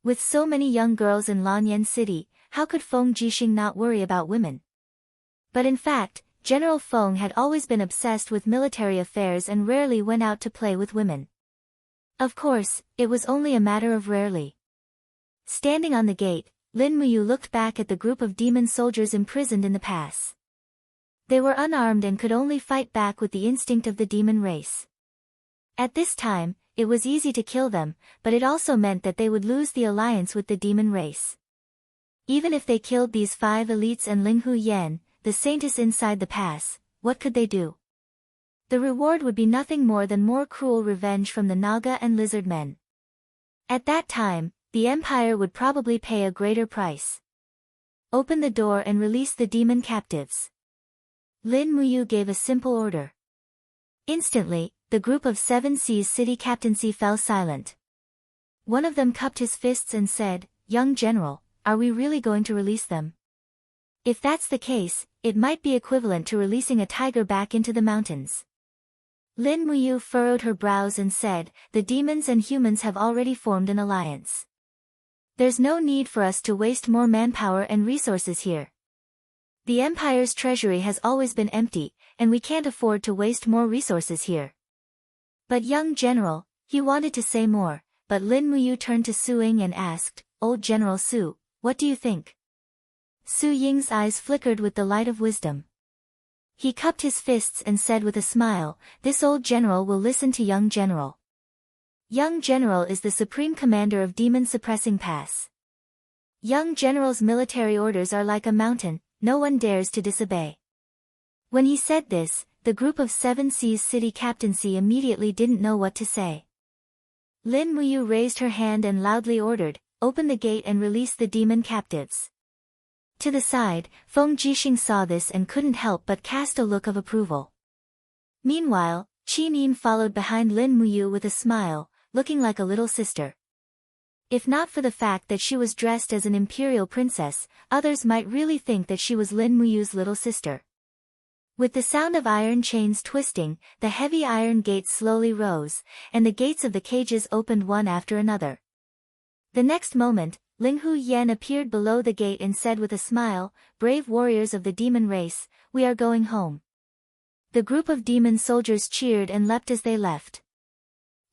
With so many young girls in Lanyan City, how could Feng Jixing not worry about women? But in fact, General Feng had always been obsessed with military affairs and rarely went out to play with women. Of course, it was only a matter of rarely. Standing on the gate, Lin Muyu looked back at the group of demon soldiers imprisoned in the pass. They were unarmed and could only fight back with the instinct of the demon race. At this time, it was easy to kill them, but it also meant that they would lose the alliance with the demon race. Even if they killed these 5 elites and Linghu Yan, the saintess inside the pass, what could they do? The reward would be nothing more than more cruel revenge from the Naga and lizard men. At that time, the Empire would probably pay a greater price. "Open the door and release the demon captives." Lin Muyu gave a simple order. Instantly, the group of 7 Seas city captaincy fell silent. One of them cupped his fists and said, "Young general, are we really going to release them? If that's the case, it might be equivalent to releasing a tiger back into the mountains." Lin Muyu furrowed her brows and said, "The demons and humans have already formed an alliance. There's no need for us to waste more manpower and resources here. The Empire's treasury has always been empty, and we can't afford to waste more resources here." "But young general," he wanted to say more, but Lin Muyu turned to Su Ying and asked, "Old General Su, what do you think?" Su Ying's eyes flickered with the light of wisdom. He cupped his fists and said with a smile, "This old general will listen to young general. Young general is the supreme commander of Demon Suppressing Pass. Young general's military orders are like a mountain, no one dares to disobey." When he said this, the group of 7 Seas city captaincy immediately didn't know what to say. Lin Muyu raised her hand and loudly ordered, "Open the gate and release the demon captives." To the side, Feng Jixing saw this and couldn't help but cast a look of approval. Meanwhile, Qin Yin followed behind Lin Muyu with a smile, looking like a little sister. If not for the fact that she was dressed as an imperial princess, others might really think that she was Lin Muyu's little sister. With the sound of iron chains twisting, the heavy iron gates slowly rose, and the gates of the cages opened one after another. The next moment, Linghu Yan appeared below the gate and said with a smile, "Brave warriors of the demon race, we are going home." The group of demon soldiers cheered and leapt as they left.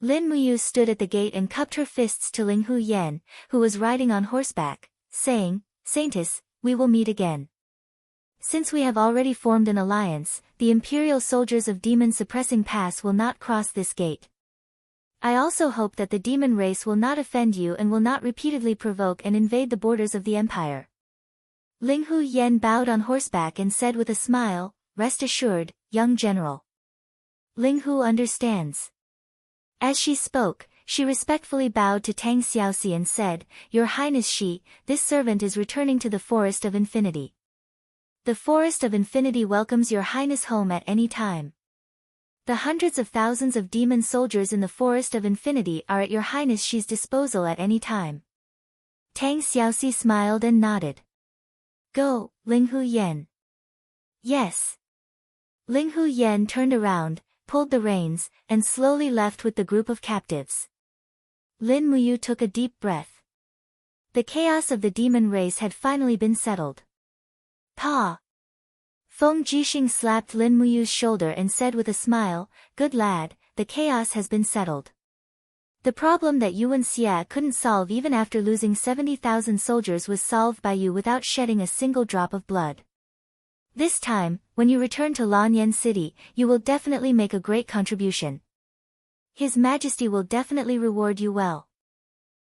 Lin Muyu stood at the gate and cupped her fists to Linghu Yan, who was riding on horseback, saying, "Saintess, we will meet again. Since we have already formed an alliance, the imperial soldiers of Demon Suppressing Pass will not cross this gate. I also hope that the demon race will not offend you and will not repeatedly provoke and invade the borders of the empire." Linghu Yan bowed on horseback and said with a smile, "Rest assured, young general. Linghu understands." As she spoke, she respectfully bowed to Tang Xiaoxi and said, "Your Highness this servant is returning to the Forest of Infinity. The Forest of Infinity welcomes your Highness home at any time. The hundreds of thousands of demon soldiers in the Forest of Infinity are at your Highness Xi's disposal at any time." Tang Xiaoxi smiled and nodded. "Go, Linghu Yan." "Yes." Linghu Yan turned around, pulled the reins, and slowly left with the group of captives. Lin Muyu took a deep breath. The chaos of the demon race had finally been settled. Pa! Feng Jixing slapped Lin Muyu's shoulder and said with a smile, "Good lad, the chaos has been settled. The problem that Yuan Xia couldn't solve even after losing 70,000 soldiers was solved by you without shedding a single drop of blood. This time, when you return to Lanyan City, you will definitely make a great contribution. His Majesty will definitely reward you well."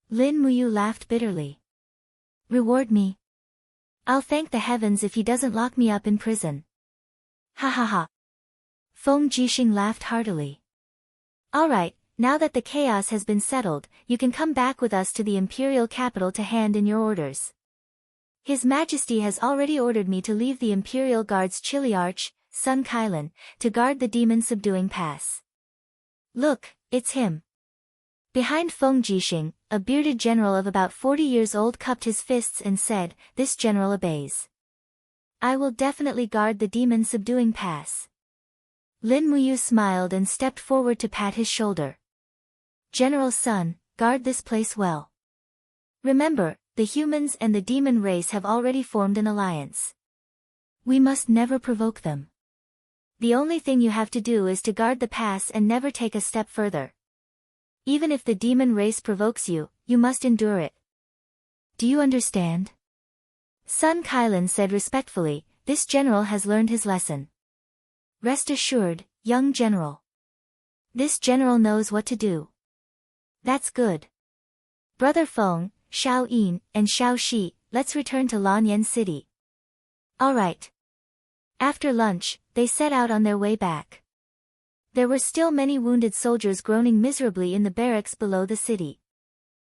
Lin Muyu laughed bitterly. "Reward me? I'll thank the heavens if he doesn't lock me up in prison." "Ha ha ha." Feng Jixing laughed heartily. "Alright, now that the chaos has been settled, you can come back with us to the imperial capital to hand in your orders. His Majesty has already ordered me to leave the Imperial Guard's Chiliarch, Sun Kailan, to guard the demon-subduing pass. Look, it's him." Behind Feng Jixing, a bearded general of about 40 years old cupped his fists and said, "This general obeys. I will definitely guard the demon-subduing pass." Lin Muyu smiled and stepped forward to pat his shoulder. "General Sun, guard this place well. Remember, the humans and the demon race have already formed an alliance. We must never provoke them. The only thing you have to do is to guard the pass and never take a step further. Even if the demon race provokes you, you must endure it. Do you understand?" Sun Kailan said respectfully, "This general has learned his lesson." "Rest assured, young general. This general knows what to do." "That's good. Brother Feng, Xiao Yin, and Xiao Shi, let's return to Lanyan City." "Alright." After lunch, they set out on their way back. There were still many wounded soldiers groaning miserably in the barracks below the city.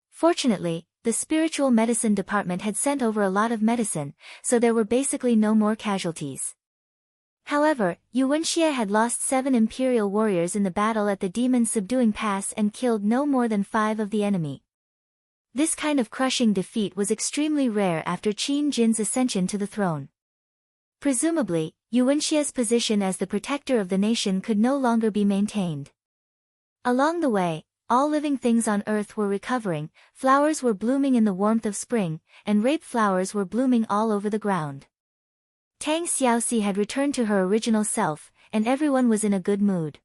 Fortunately, the spiritual medicine department had sent over a lot of medicine, so there were basically no more casualties. However, Yuan Xie had lost 7 imperial warriors in the battle at the demon-subduing pass and killed no more than 5 of the enemy. This kind of crushing defeat was extremely rare after Qin Jin's ascension to the throne. Presumably, Yuan Xie's position as the protector of the nation could no longer be maintained. Along the way, all living things on earth were recovering, flowers were blooming in the warmth of spring, and rape flowers were blooming all over the ground. Tang Xiaoxi had returned to her original self, and everyone was in a good mood.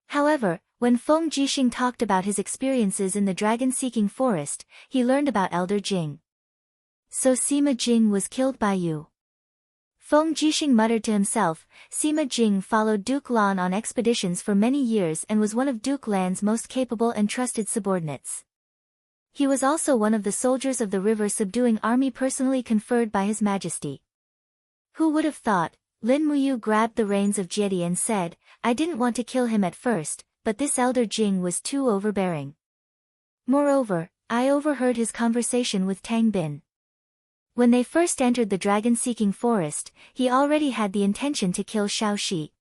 However, when Feng Jixing talked about his experiences in the dragon-seeking forest, he learned about Elder Jing. "So Sima Jing was killed by you?" Feng Jixing muttered to himself. Sima Jing followed Duke Lan on expeditions for many years and was one of Duke Lan's most capable and trusted subordinates. He was also one of the soldiers of the river-subduing army personally conferred by His Majesty. Who would have thought? Lin Muyu grabbed the reins of Jiedi and said, "I didn't want to kill him at first, but this Elder Jing was too overbearing. Moreover, I overheard his conversation with Tang Bin. When they first entered the dragon-seeking forest, he already had the intention to kill Xiao Shi."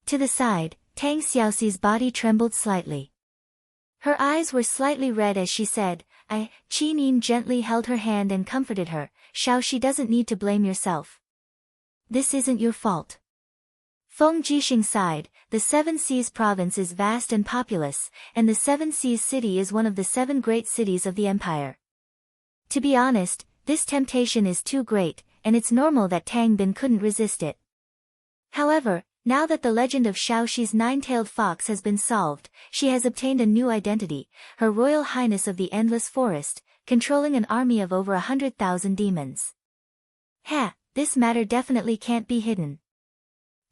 To the side, Tang Xiaoxi's body trembled slightly. Her eyes were slightly red as she said, Qin Yin gently held her hand and comforted her. "Xiao Shi doesn't need to blame yourself. This isn't your fault." Feng Jixing sighed. The Seven Seas province is vast and populous, and the Seven Seas city is one of the 7 great cities of the empire. To be honest, this temptation is too great, and it's normal that Tang Bin couldn't resist it. However, now that the legend of Xiao Shi's 9-tailed fox has been solved, she has obtained a new identity, Her Royal Highness of the Endless Forest, controlling an army of over 100,000 demons. This matter definitely can't be hidden.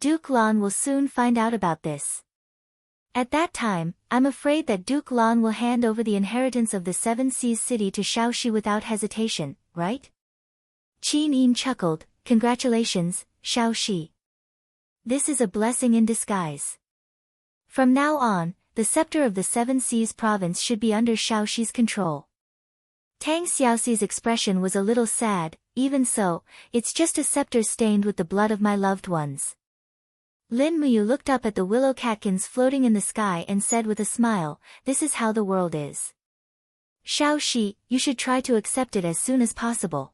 Duke Lan will soon find out about this. At that time, I'm afraid that Duke Lan will hand over the inheritance of the Seven Seas city to Xiao Shi without hesitation, right? Qin Yin chuckled. "Congratulations, Xiao Shi. This is a blessing in disguise. From now on, the scepter of the Seven Seas province should be under Xiao Shi's control." Tang Xiaoxi's expression was a little sad. "Even so, it's just a scepter stained with the blood of my loved ones." Lin Muyu looked up at the willow catkins floating in the sky and said with a smile, "This is how the world is. Xiao Shi, you should try to accept it as soon as possible.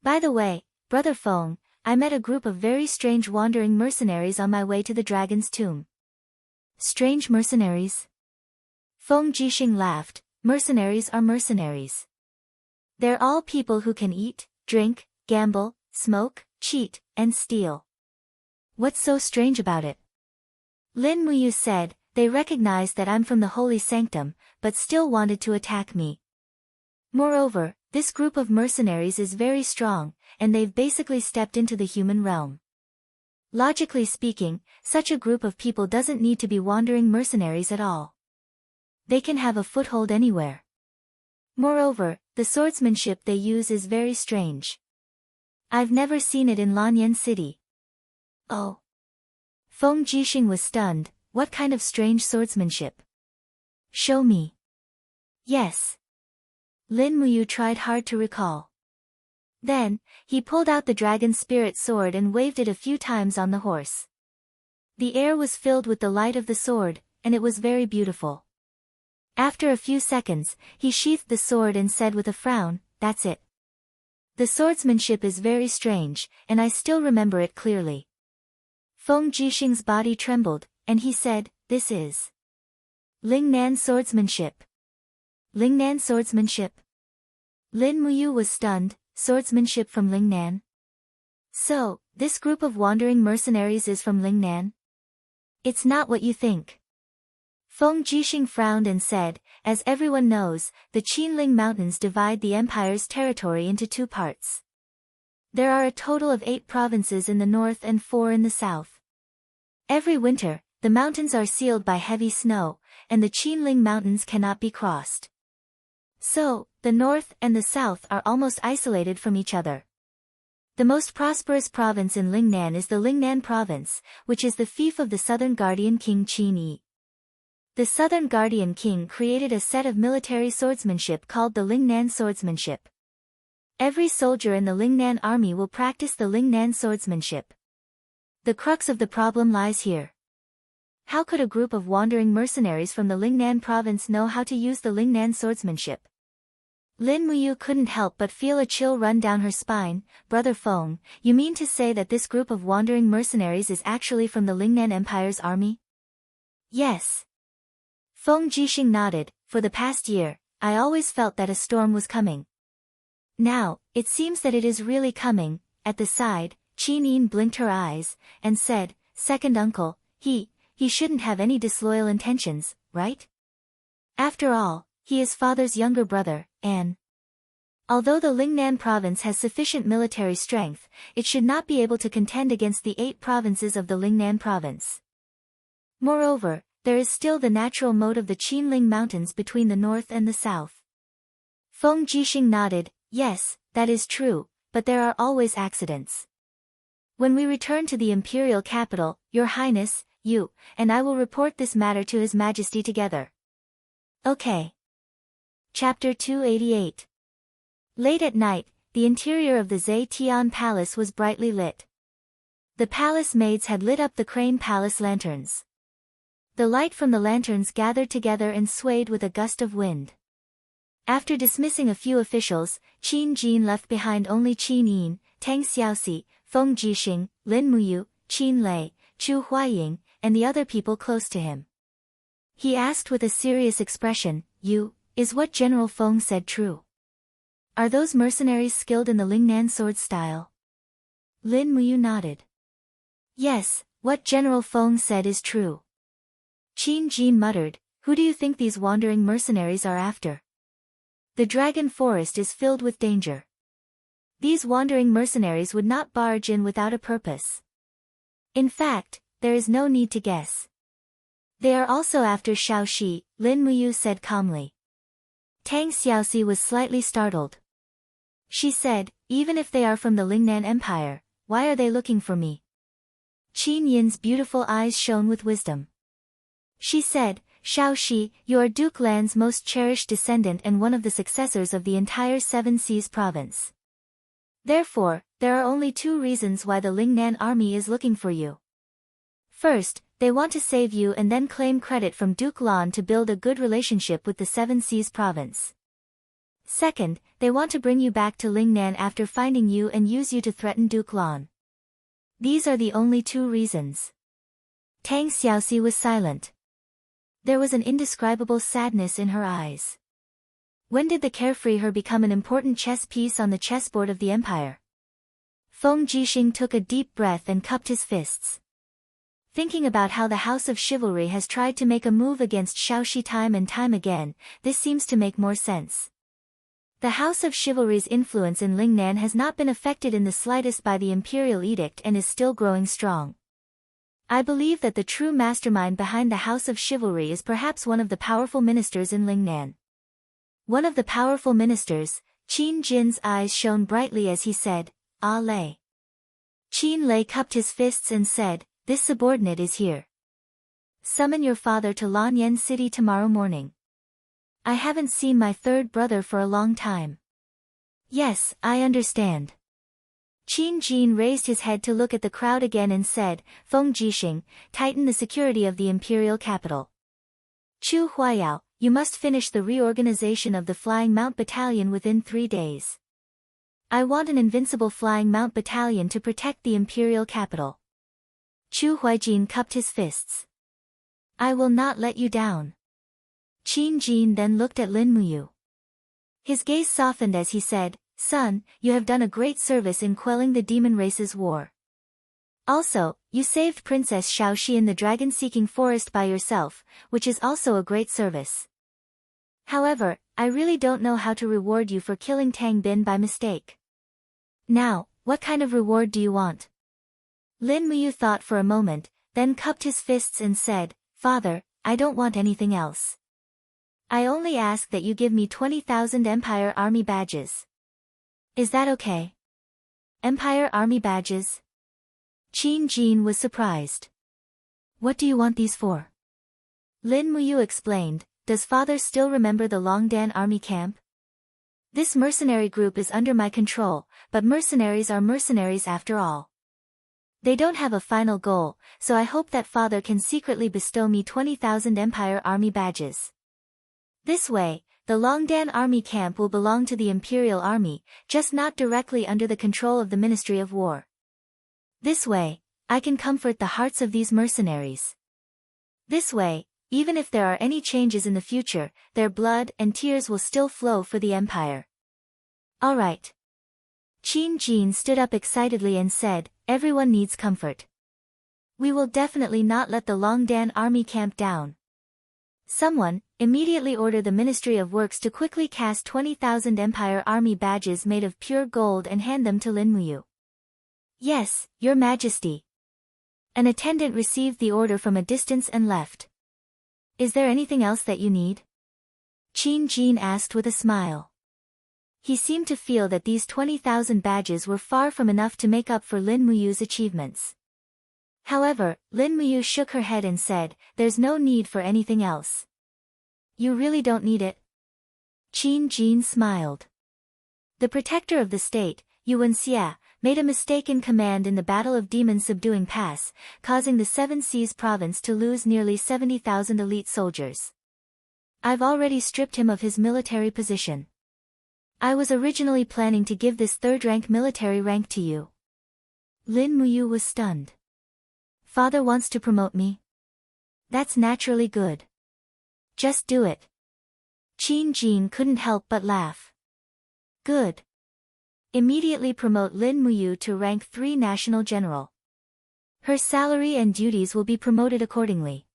By the way, Brother Feng, I met a group of very strange wandering mercenaries on my way to the dragon's tomb." "Strange mercenaries?" Feng Jixing laughed. "Mercenaries are mercenaries. They're all people who can eat, drink, gamble, smoke, cheat, and steal. What's so strange about it? Lin Muyu said, they recognized that I'm from the holy sanctum, but still wanted to attack me. Moreover, this group of mercenaries is very strong, and they've basically stepped into the human realm. Logically speaking, such a group of people doesn't need to be wandering mercenaries at all. They can have a foothold anywhere. Moreover, the swordsmanship they use is very strange. I've never seen it in Lanyan City. Oh. Feng Jixing was stunned. What kind of strange swordsmanship? Show me. Yes. Lin Muyu tried hard to recall. Then, he pulled out the dragon spirit sword and waved it a few times on the horse. The air was filled with the light of the sword, and it was very beautiful. After a few seconds, he sheathed the sword and said with a frown, "That's it." The swordsmanship is very strange, and I still remember it clearly. Feng Jixing's body trembled, and he said, "This is Lingnan swordsmanship." Lingnan swordsmanship? Lin Muyu was stunned. Swordsmanship from Lingnan? So, this group of wandering mercenaries is from Lingnan? It's not what you think. Feng Jixing frowned and said, as everyone knows, the Qinling Mountains divide the empire's territory into two parts. There are a total of 8 provinces in the north and 4 in the south. Every winter, the mountains are sealed by heavy snow, and the Qinling Mountains cannot be crossed. So, the north and the south are almost isolated from each other. The most prosperous province in Lingnan is the Lingnan province, which is the fief of the southern guardian king Qin Yi. The southern guardian king created a set of military swordsmanship called the Lingnan swordsmanship. Every soldier in the Lingnan army will practice the Lingnan swordsmanship. The crux of the problem lies here. How could a group of wandering mercenaries from the Lingnan province know how to use the Lingnan swordsmanship? Lin Muyu couldn't help but feel a chill run down her spine. Brother Feng, you mean to say that this group of wandering mercenaries is actually from the Lingnan Empire's army? Yes. Feng Jixing nodded. For the past year, I always felt that a storm was coming. Now, it seems that it is really coming. At the side, Qin Yin blinked her eyes, and said, "Second uncle, he shouldn't have any disloyal intentions, right? After all, he is father's younger brother, and although the Lingnan province has sufficient military strength, it should not be able to contend against the 8 provinces of the Lingnan province. Moreover, there is still the natural moat of the Qinling Mountains between the north and the south." Feng Jixing nodded. "Yes, that is true, but there are always accidents. When we return to the imperial capital, Your Highness, you and I will report this matter to His Majesty together." Okay. Chapter 288. Late at night, the interior of the Zetian Palace was brightly lit. The palace maids had lit up the Crane Palace lanterns. The light from the lanterns gathered together and swayed with a gust of wind. After dismissing a few officials, Qin Jin left behind only Qin Yin, Tang Xiaoxi, Feng Jixing, Lin Muyu, Qin Lei, Chu Huaying, and the other people close to him. He asked with a serious expression, Is what General Feng said true? Are those mercenaries skilled in the Lingnan sword style?" Lin Muyu nodded. "Yes, what General Feng said is true." Qin Jin muttered, "Who do you think these wandering mercenaries are after? The dragon forest is filled with danger. These wandering mercenaries would not barge in without a purpose. In fact, there is no need to guess. They are also after Xiaoxi," Lin Muyu said calmly. Tang Xiaoxi was slightly startled. She said, "Even if they are from the Lingnan Empire, why are they looking for me?" Qin Yin's beautiful eyes shone with wisdom. She said, "Xiaoxi, you are Duke Lan's most cherished descendant and one of the successors of the entire Seven Seas province. Therefore, there are only 2 reasons why the Lingnan army is looking for you. First, they want to save you and then claim credit from Duke Lan to build a good relationship with the Seven Seas province. Second, they want to bring you back to Lingnan after finding you and use you to threaten Duke Lan. These are the only 2 reasons." Tang Xiaoxi was silent. There was an indescribable sadness in her eyes. When did the carefree her become an important chess piece on the chessboard of the empire? Feng Jixing took a deep breath and cupped his fists. Thinking about how the House of Chivalry has tried to make a move against Shaoxi time and time again, this seems to make more sense. The House of Chivalry's influence in Lingnan has not been affected in the slightest by the Imperial Edict and is still growing strong. I believe that the true mastermind behind the House of Chivalry is perhaps one of the powerful ministers in Lingnan. One of the powerful ministers, Qin Jin's eyes shone brightly as he said, "Ah Lei." Qin Lei cupped his fists and said, "This subordinate is here. Summon your father to Lanyan City tomorrow morning. I haven't seen my third brother for a long time." "Yes, I understand." Qin Jin raised his head to look at the crowd again and said, "Feng Jixing, tighten the security of the imperial capital. Chu Huayao, you must finish the reorganization of the Flying Mount Battalion within 3 days. I want an invincible Flying Mount Battalion to protect the imperial capital." Chu Huaijin cupped his fists. "I will not let you down." Qin Jin then looked at Lin Muyu. His gaze softened as he said, "Son, you have done a great service in quelling the demon race's war. Also, you saved Princess Shaoxi in the dragon-seeking forest by yourself, which is also a great service. However, I really don't know how to reward you for killing Tang Bin by mistake. Now, what kind of reward do you want?" Lin Muyu thought for a moment, then cupped his fists and said, "Father, I don't want anything else. I only ask that you give me 20,000 Empire Army badges. Is that okay?" "Empire Army badges?" Qin Jin was surprised. "What do you want these for?" Lin Muyu explained, "Does father still remember the Longdan army camp? This mercenary group is under my control, but mercenaries are mercenaries after all. They don't have a final goal, so I hope that father can secretly bestow me 20,000 Empire Army badges. This way, the Longdan army camp will belong to the Imperial Army, just not directly under the control of the Ministry of War. This way, I can comfort the hearts of these mercenaries. This way, even if there are any changes in the future, their blood and tears will still flow for the Empire." "All right." Qin Jin stood up excitedly and said, "Everyone needs comfort. We will definitely not let the Longdan army camp down. Someone, immediately order the Ministry of Works to quickly cast 20,000 Empire Army badges made of pure gold and hand them to Lin Muyu." "Yes, Your Majesty." An attendant received the order from a distance and left. "Is there anything else that you need?" Qin Jin asked with a smile. He seemed to feel that these 20,000 badges were far from enough to make up for Lin Muyu's achievements. However, Lin Muyu shook her head and said, "There's no need for anything else." "You really don't need it?" Qin Jin smiled. The protector of the state, Yuan Xia, made a mistake in command in the Battle of Demon Subduing Pass, causing the Seven Seas province to lose nearly 70,000 elite soldiers. I've already stripped him of his military position. I was originally planning to give this third-rank military rank to you." Lin Muyu was stunned. "Father wants to promote me? That's naturally good. Just do it." Qin Jin couldn't help but laugh. "Good. Immediately promote Lin Muyu to rank 3 National General. Her salary and duties will be promoted accordingly.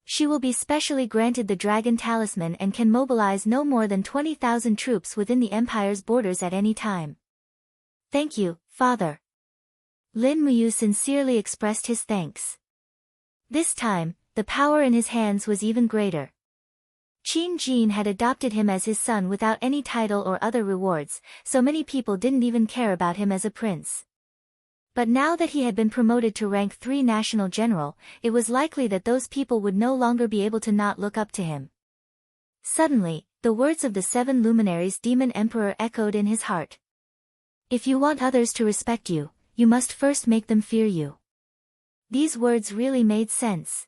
She will be specially granted the Dragon Talisman and can mobilize no more than 20,000 troops within the Empire's borders at any time." "Thank you, Father." Lin Muyu sincerely expressed his thanks. This time, the power in his hands was even greater. Qin Jin had adopted him as his son without any title or other rewards, so many people didn't even care about him as a prince. But now that he had been promoted to rank 3 National General, it was likely that those people would no longer be able to not look up to him. Suddenly, the words of the 7 luminaries Demon Emperor echoed in his heart. "If you want others to respect you, you must first make them fear you." These words really made sense.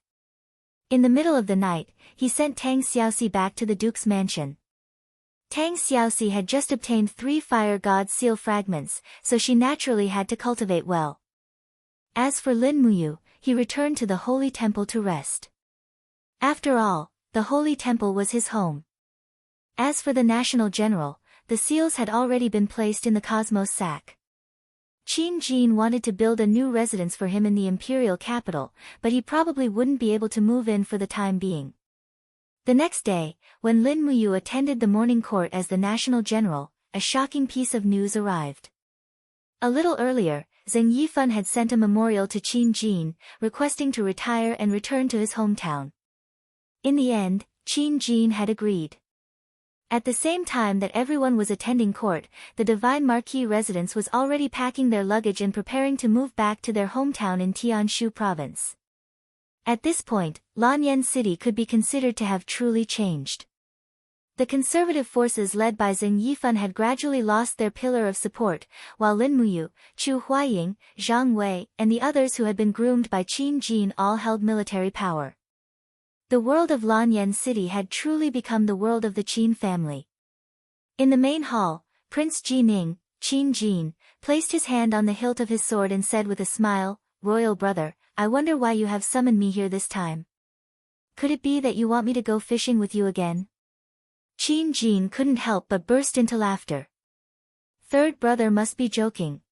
In the middle of the night, he sent Tang Xiaoxi back to the Duke's mansion. Tang Xiaoxi had just obtained 3 Fire God seal fragments, so she naturally had to cultivate well. As for Lin Muyu, he returned to the Holy Temple to rest. After all, the Holy Temple was his home. As for the National General, the seals had already been placed in the Cosmos sack. Qin Jin wanted to build a new residence for him in the imperial capital, but he probably wouldn't be able to move in for the time being. The next day, when Lin Muyu attended the morning court as the national general, a shocking piece of news arrived. A little earlier, Zheng Yifan had sent a memorial to Qin Jin, requesting to retire and return to his hometown. In the end, Qin Jin had agreed. At the same time that everyone was attending court, the Divine Marquis residence was already packing their luggage and preparing to move back to their hometown in Tianshu province. At this point, Lanyan City could be considered to have truly changed. The conservative forces led by Zheng Yifan had gradually lost their pillar of support, while Lin Muyu, Chu Huaying, Zhang Wei, and the others who had been groomed by Qin Jin all held military power. The world of Lanyan City had truly become the world of the Qin family. In the main hall, Prince Jining, Qin Jin, placed his hand on the hilt of his sword and said with a smile, "Royal brother, I wonder why you have summoned me here this time. Could it be that you want me to go fishing with you again?" Qin Jin couldn't help but burst into laughter. Third brother must be joking.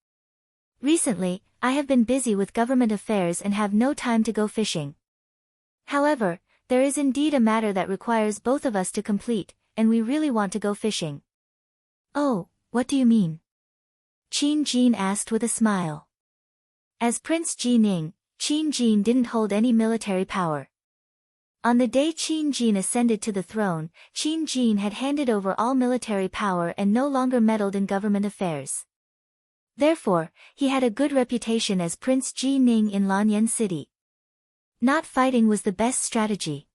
Recently, I have been busy with government affairs and have no time to go fishing. However, there is indeed a matter that requires both of us to complete, and we really want to go fishing. Oh, what do you mean? Qin Jin asked with a smile. As Prince Jining, Qin Jin didn't hold any military power. On the day Qin Jin ascended to the throne, Qin Jin had handed over all military power and no longer meddled in government affairs. Therefore, he had a good reputation as Prince Jining in Lanyan City. Not fighting was the best strategy.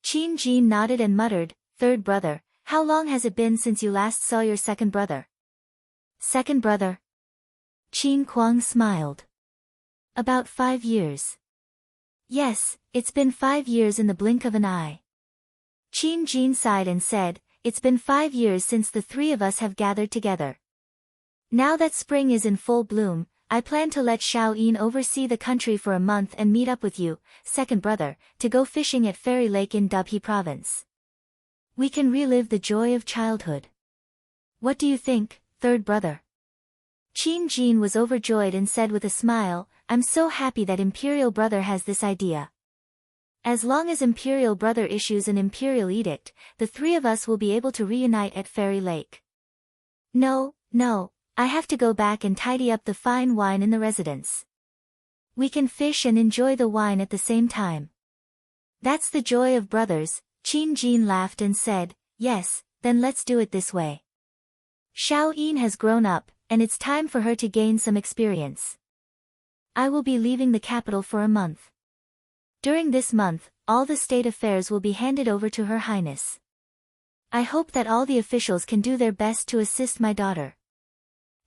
Qin Jin nodded and muttered, "Third brother, how long has it been since you last saw your second brother?" "Second brother?" Qin Kuang smiled. "About 5 years. Yes, it's been 5 years in the blink of an eye." Qin Jin sighed and said, "It's been 5 years since the three of us have gathered together. Now that spring is in full bloom, I plan to let Xiao Yin oversee the country for a month and meet up with you, second brother, to go fishing at Fairy Lake in Dubhe province. We can relive the joy of childhood. What do you think, third brother?" Qin Jin was overjoyed and said with a smile, "I'm so happy that Imperial Brother has this idea. As long as Imperial Brother issues an Imperial Edict, the three of us will be able to reunite at Fairy Lake." No, I have to go back and tidy up the fine wine in the residence. We can fish and enjoy the wine at the same time. That's the joy of brothers, Qin Jin laughed and said, "Yes, then let's do it this way. Xiao Yin has grown up, and it's time for her to gain some experience. I will be leaving the capital for a month. During this month, all the state affairs will be handed over to Her Highness. I hope that all the officials can do their best to assist my daughter.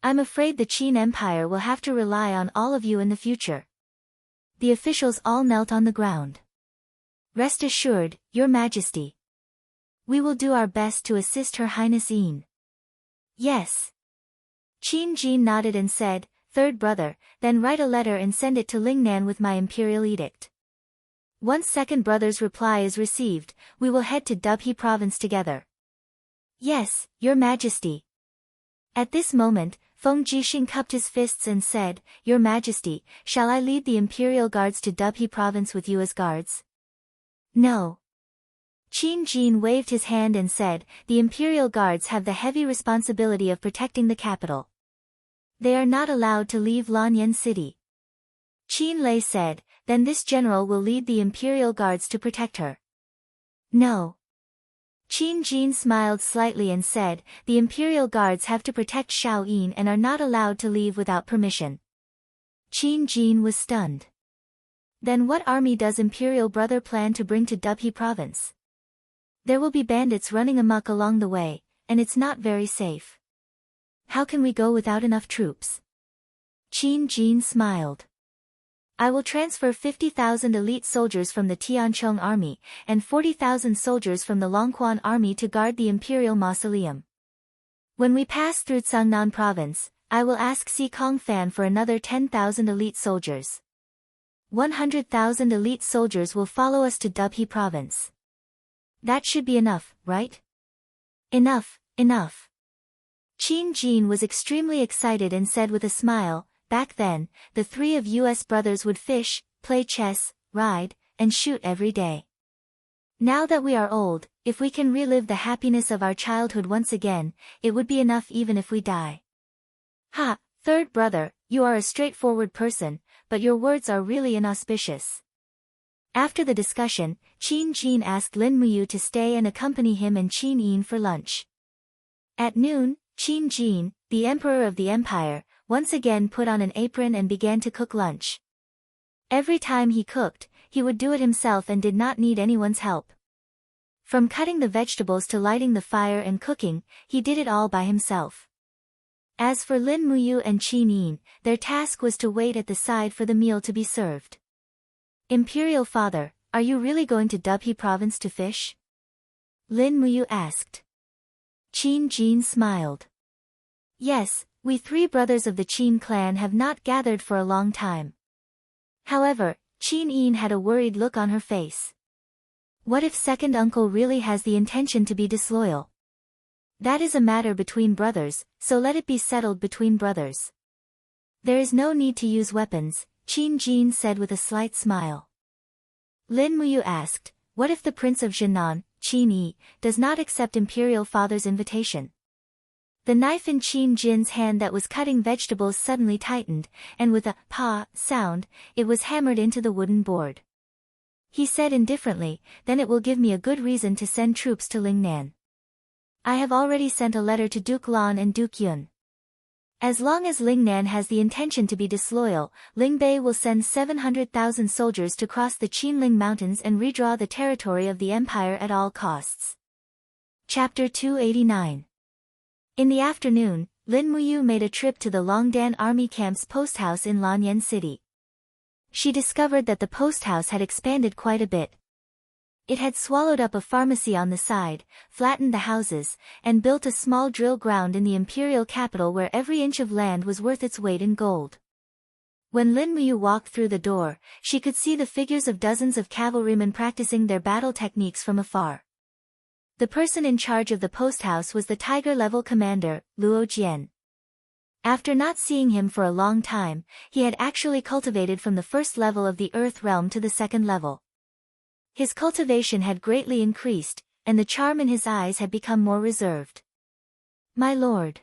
I'm afraid the Qin Empire will have to rely on all of you in the future." The officials all knelt on the ground. "Rest assured, Your Majesty. We will do our best to assist Her Highness Yin." "Yes." Qin Jin nodded and said, "Third brother, then write a letter and send it to Lingnan with my imperial edict. Once second brother's reply is received, we will head to Dubhe province together." "Yes, Your Majesty." At this moment, Feng Jixing cupped his fists and said, "Your Majesty, shall I lead the Imperial Guards to Dubhe province with you as guards?" "No." Qin Jin waved his hand and said, "The Imperial Guards have the heavy responsibility of protecting the capital. They are not allowed to leave Lanyan City." Qin Lei said, "Then this general will lead the Imperial Guards to protect her." "No." Qin Jin smiled slightly and said, "The Imperial Guards have to protect Xiao Yin and are not allowed to leave without permission." Qin Jin was stunned. "Then what army does Imperial Brother plan to bring to Dubhe province? There will be bandits running amok along the way, and it's not very safe. How can we go without enough troops?" Qin Jin smiled. "I will transfer 50,000 elite soldiers from the Tiancheng army, and 40,000 soldiers from the Longquan army to guard the imperial mausoleum. When we pass through Cangnan province, I will ask Si Kongfan for another 10,000 elite soldiers. 100,000 elite soldiers will follow us to Dubhe province. That should be enough, right?" Enough. Qin Jin was extremely excited and said with a smile, back then, the three of us brothers would fish, play chess, ride, and shoot every day. Now that we are old, if we can relive the happiness of our childhood once again, it would be enough even if we die. Ha, third brother, you are a straightforward person, but your words are really inauspicious. After the discussion, Qin Jin asked Lin Muyu to stay and accompany him and Qin Yin for lunch. At noon, Qin Jin, the emperor of the empire, once again put on an apron and began to cook lunch. Every time he cooked, he would do it himself and did not need anyone's help. From cutting the vegetables to lighting the fire and cooking, he did it all by himself. As for Lin Muyu and Qin Yin, their task was to wait at the side for the meal to be served. Imperial Father, are you really going to Dubhe province to fish? Lin Muyu asked. Qin Jin smiled. Yes, we three brothers of the Qin clan have not gathered for a long time. However, Qin Yin had a worried look on her face. What if second uncle really has the intention to be disloyal? That is a matter between brothers, so let it be settled between brothers. There is no need to use weapons, Qin Jin said with a slight smile. Lin Muyu asked, what if the Prince of Jinan, Qin Yi, does not accept Imperial Father's invitation? The knife in Qin Jin's hand that was cutting vegetables suddenly tightened, and with a pa sound, it was hammered into the wooden board. He said indifferently, then it will give me a good reason to send troops to Lingnan. I have already sent a letter to Duke Lan and Duke Yun. As long as Lingnan has the intention to be disloyal, Lingbei will send 700,000 soldiers to cross the Qinling Mountains and redraw the territory of the empire at all costs. Chapter 289. In the afternoon, Lin Muyu made a trip to the Longdan Army Camp's post house in Lanyan City. She discovered that the post house had expanded quite a bit. It had swallowed up a pharmacy on the side, flattened the houses, and built a small drill ground in the imperial capital where every inch of land was worth its weight in gold. When Lin Muyu walked through the door, she could see the figures of dozens of cavalrymen practicing their battle techniques from afar. The person in charge of the post house was the Tiger-level commander, Luo Jian. After not seeing him for a long time, he had actually cultivated from the first level of the Earth realm to the second level. His cultivation had greatly increased, and the charm in his eyes had become more reserved. My lord.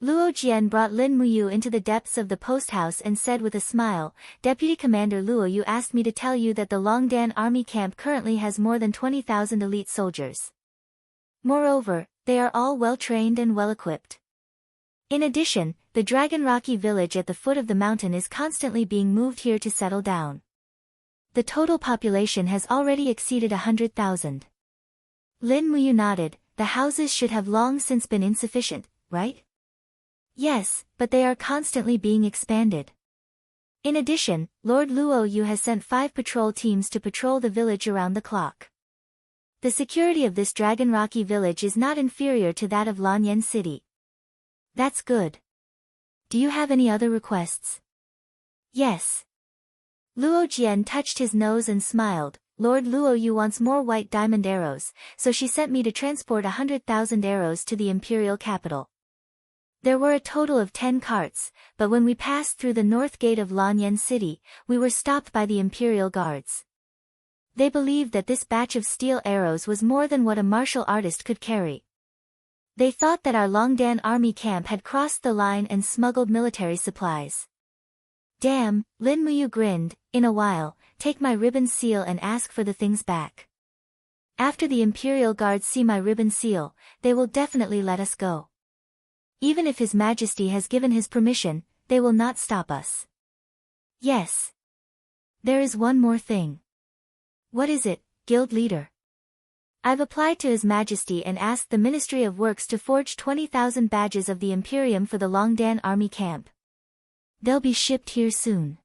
Luo Jian brought Lin Muyu into the depths of the post house and said with a smile, Deputy Commander Luo, you asked me to tell you that the Longdan army camp currently has more than 20,000 elite soldiers. Moreover, they are all well-trained and well-equipped. In addition, the Dragon Rocky village at the foot of the mountain is constantly being moved here to settle down. The total population has already exceeded 100,000. Lin Muyu nodded, the houses should have long since been insufficient, right? Yes, but they are constantly being expanded. In addition, Lord Luo Yu has sent 5 patrol teams to patrol the village around the clock. The security of this Dragon Rocky village is not inferior to that of Lanyan City. That's good. Do you have any other requests? Yes. Luo Jian touched his nose and smiled. Lord Luo Yu wants more white diamond arrows, so she sent me to transport 100,000 arrows to the imperial capital. There were a total of 10 carts, but when we passed through the north gate of Lanyan City, we were stopped by the imperial guards. They believed that this batch of steel arrows was more than what a martial artist could carry. They thought that our Longdan army camp had crossed the line and smuggled military supplies. Damn, Lin Muyu grinned, in a while, take my ribbon seal and ask for the things back. After the imperial guards see my ribbon seal, they will definitely let us go. Even if His Majesty has given his permission, they will not stop us. Yes. There is one more thing. What is it, guild leader? I've applied to His Majesty and asked the Ministry of Works to forge 20,000 badges of the Imperium for the Longdan army camp. They'll be shipped here soon.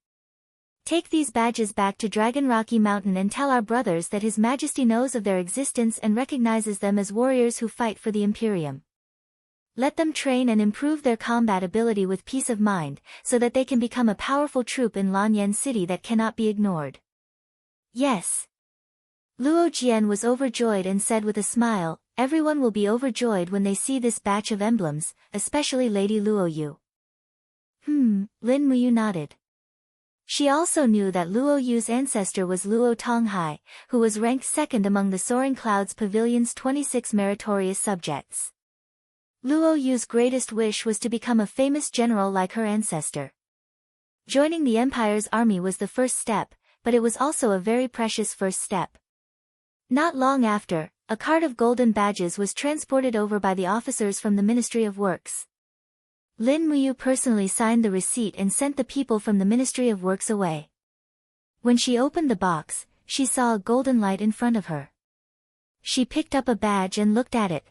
Take these badges back to Dragon Rocky Mountain and tell our brothers that His Majesty knows of their existence and recognizes them as warriors who fight for the Imperium. Let them train and improve their combat ability with peace of mind, so that they can become a powerful troop in Lanyan City that cannot be ignored. Yes. Luo Jian was overjoyed and said with a smile, everyone will be overjoyed when they see this batch of emblems, especially Lady Luo Yu. Lin Muyu nodded. She also knew that Luo Yu's ancestor was Luo Tonghai, who was ranked second among the Soaring Clouds Pavilion's 26 meritorious subjects. Luo Yu's greatest wish was to become a famous general like her ancestor. Joining the Empire's army was the first step, but it was also a very precious first step. Not long after, a cart of golden badges was transported over by the officers from the Ministry of Works. Lin Muyu personally signed the receipt and sent the people from the Ministry of Works away. When she opened the box, she saw a golden light in front of her. She picked up a badge and looked at it.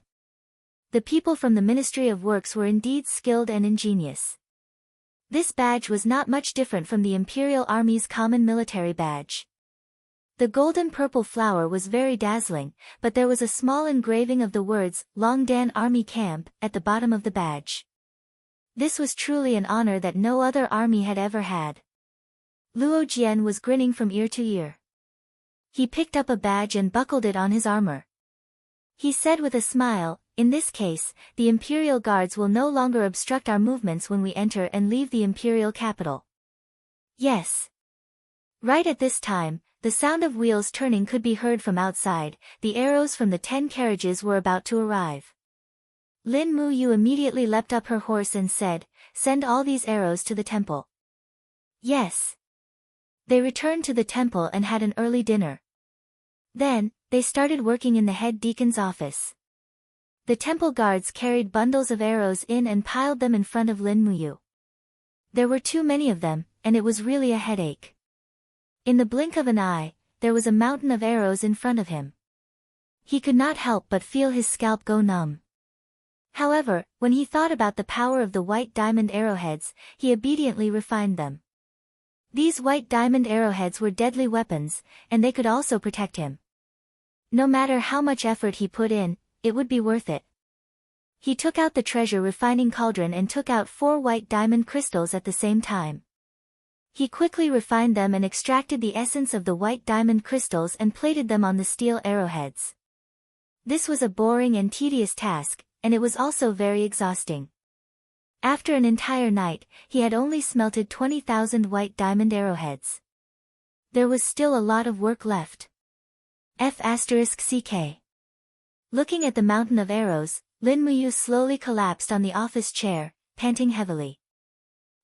The people from the Ministry of Works were indeed skilled and ingenious. This badge was not much different from the Imperial Army's common military badge. The golden purple flower was very dazzling, but there was a small engraving of the words, Longdan Army Camp, at the bottom of the badge. This was truly an honor that no other army had ever had. Luo Jian was grinning from ear to ear. He picked up a badge and buckled it on his armor. He said with a smile, "In this case, the Imperial Guards will no longer obstruct our movements when we enter and leave the Imperial capital." Yes. Right at this time, the sound of wheels turning could be heard from outside. The arrows from the 10 carriages were about to arrive. Lin Muyu immediately leapt up her horse and said, "Send all these arrows to the temple." Yes. They returned to the temple and had an early dinner. Then, they started working in the head deacon's office. The temple guards carried bundles of arrows in and piled them in front of Lin Muyu. There were too many of them, and it was really a headache. In the blink of an eye, there was a mountain of arrows in front of him. He could not help but feel his scalp go numb. However, when he thought about the power of the white diamond arrowheads, he obediently refined them. These white diamond arrowheads were deadly weapons, and they could also protect him. No matter how much effort he put in, it would be worth it. He took out the treasure refining cauldron and took out 4 white diamond crystals at the same time. He quickly refined them and extracted the essence of the white diamond crystals and plated them on the steel arrowheads. This was a boring and tedious task, and it was also very exhausting. After an entire night, he had only smelted 20,000 white diamond arrowheads. There was still a lot of work left. F***CK. Looking at the mountain of arrows, Lin Muyu slowly collapsed on the office chair, panting heavily.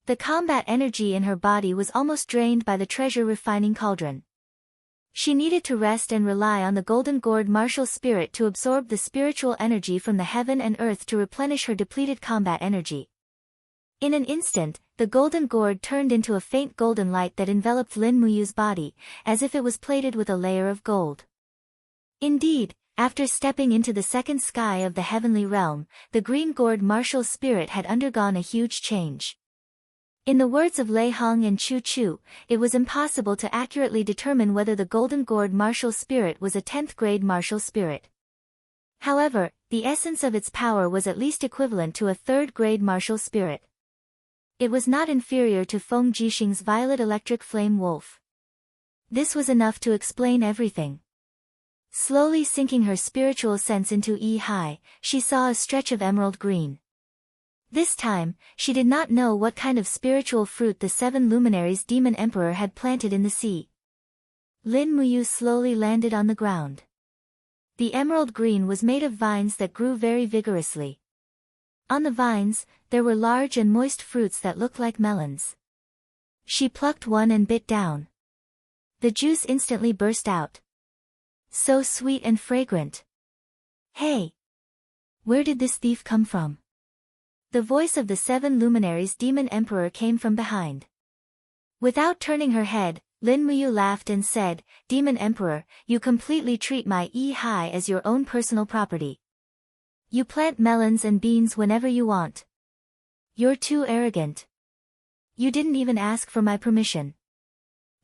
The combat energy in her body was almost drained by the treasure refining cauldron. She needed to rest and rely on the golden gourd martial spirit to absorb the spiritual energy from the heaven and earth to replenish her depleted combat energy. In an instant, the golden gourd turned into a faint golden light that enveloped Lin Muyu's body, as if it was plated with a layer of gold. Indeed, after stepping into the second sky of the heavenly realm, the green gourd martial spirit had undergone a huge change. In the words of Lei Hong and Chu Chu, it was impossible to accurately determine whether the golden gourd martial spirit was a 10th grade martial spirit. However, the essence of its power was at least equivalent to a 3rd grade martial spirit. It was not inferior to Feng Jixing's violet electric flame wolf. This was enough to explain everything. Slowly sinking her spiritual sense into Yi Hai, she saw a stretch of emerald green. This time, she did not know what kind of spiritual fruit the 7 luminaries Demon Emperor had planted in the sea. Lin Muyu slowly landed on the ground. The emerald green was made of vines that grew very vigorously. On the vines, there were large and moist fruits that looked like melons. She plucked one and bit down. The juice instantly burst out. So sweet and fragrant. Hey! Where did this thief come from? The voice of the 7 luminaries Demon Emperor came from behind. Without turning her head, Lin Muyu laughed and said, "Demon Emperor, you completely treat my Yi Hai as your own personal property. You plant melons and beans whenever you want. You're too arrogant. You didn't even ask for my permission.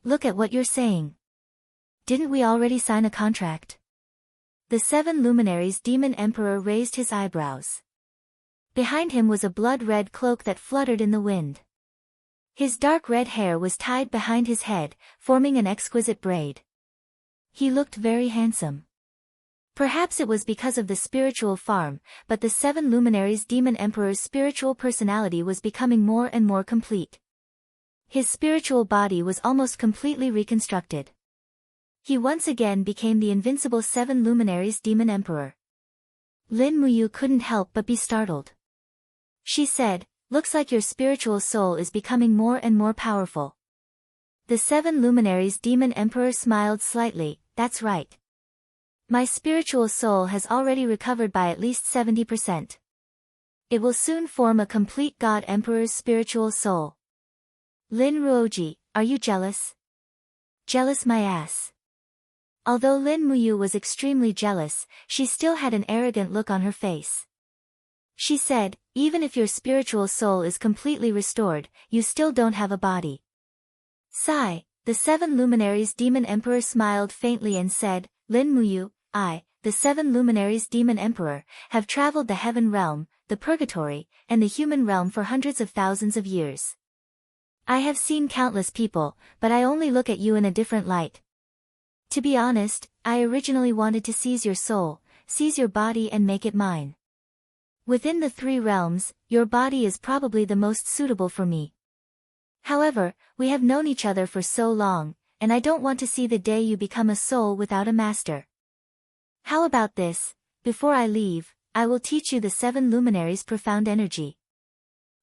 Look at what you're saying. Didn't we already sign a contract?" The 7 luminaries Demon Emperor raised his eyebrows. Behind him was a blood-red cloak that fluttered in the wind. His dark red hair was tied behind his head, forming an exquisite braid. He looked very handsome. Perhaps it was because of the spiritual farm, but the 7 luminaries demon emperor's spiritual personality was becoming more and more complete. His spiritual body was almost completely reconstructed. He once again became the invincible 7 luminaries demon emperor. Lin Muyu couldn't help but be startled. She said, "Looks like your spiritual soul is becoming more and more powerful." The 7 luminaries demon emperor smiled slightly. "That's right. My spiritual soul has already recovered by at least 70%. It will soon form a complete God Emperor's spiritual soul." "Lin Ruoji, are you jealous?" "Jealous my ass." Although Lin Muyu was extremely jealous, she still had an arrogant look on her face. She said, "Even if your spiritual soul is completely restored, you still don't have a body." Sigh, the 7 luminaries demon emperor smiled faintly and said, "Lin Muyu, I, the 7 luminaries demon emperor, have traveled the heaven realm, the purgatory, and the human realm for hundreds of thousands of years. I have seen countless people, but I only look at you in a different light. To be honest, I originally wanted to seize your soul, seize your body and make it mine. Within the 3 realms, your body is probably the most suitable for me. However, we have known each other for so long, and I don't want to see the day you become a soul without a master. How about this? Before I leave, I will teach you the 7 luminaries' profound energy.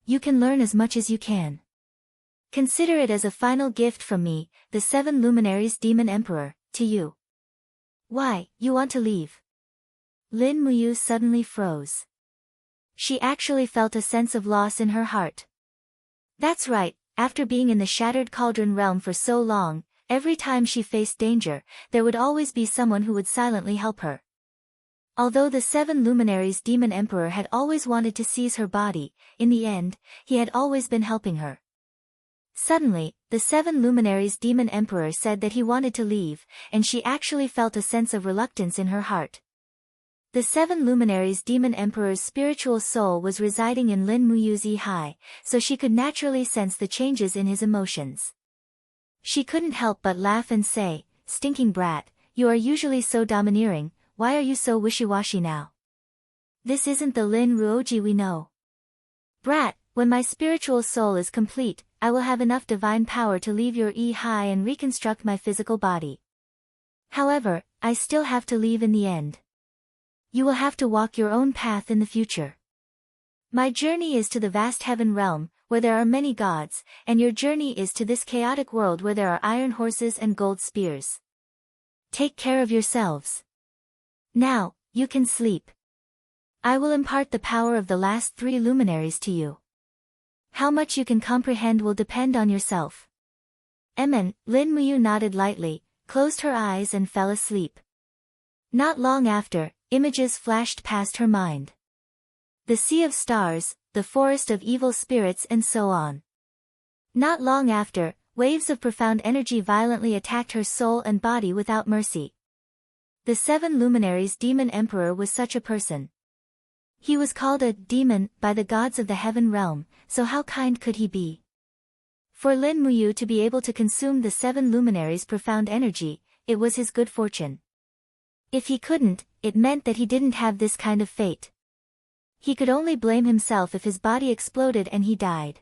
You can learn as much as you can. Consider it as a final gift from me, the 7 luminaries demon emperor, to you." "Why, you want to leave?" Lin Muyu suddenly froze. She actually felt a sense of loss in her heart. That's right, after being in the Shattered Cauldron realm for so long, every time she faced danger, there would always be someone who would silently help her. Although the 7 luminaries demon emperor had always wanted to seize her body, in the end, he had always been helping her. Suddenly, the 7 luminaries demon emperor said that he wanted to leave, and she actually felt a sense of reluctance in her heart. The 7 luminaries demon emperor's spiritual soul was residing in Lin Muyu's Yi, so she could naturally sense the changes in his emotions. She couldn't help but laugh and say, "Stinking brat, you are usually so domineering, why are you so wishy-washy now? This isn't the Lin Ruoji we know. Brat, when my spiritual soul is complete, I will have enough divine power to leave your Yi and reconstruct my physical body. However, I still have to leave in the end. You will have to walk your own path in the future. My journey is to the vast heaven realm, where there are many gods, and your journey is to this chaotic world where there are iron horses and gold spears. Take care of yourselves. Now, you can sleep. I will impart the power of the last 3 luminaries to you. How much you can comprehend will depend on yourself." Lin Muyu nodded lightly, closed her eyes and fell asleep. Not long after, images flashed past her mind. The sea of stars, the forest of evil spirits and so on. Not long after, waves of profound energy violently attacked her soul and body without mercy. The 7 luminaries demon emperor was such a person. He was called a demon by the gods of the heaven realm, so how kind could he be? For Lin Muyu to be able to consume the 7 luminaries' profound energy, it was his good fortune. If he couldn't, it meant that he didn't have this kind of fate. He could only blame himself if his body exploded and he died.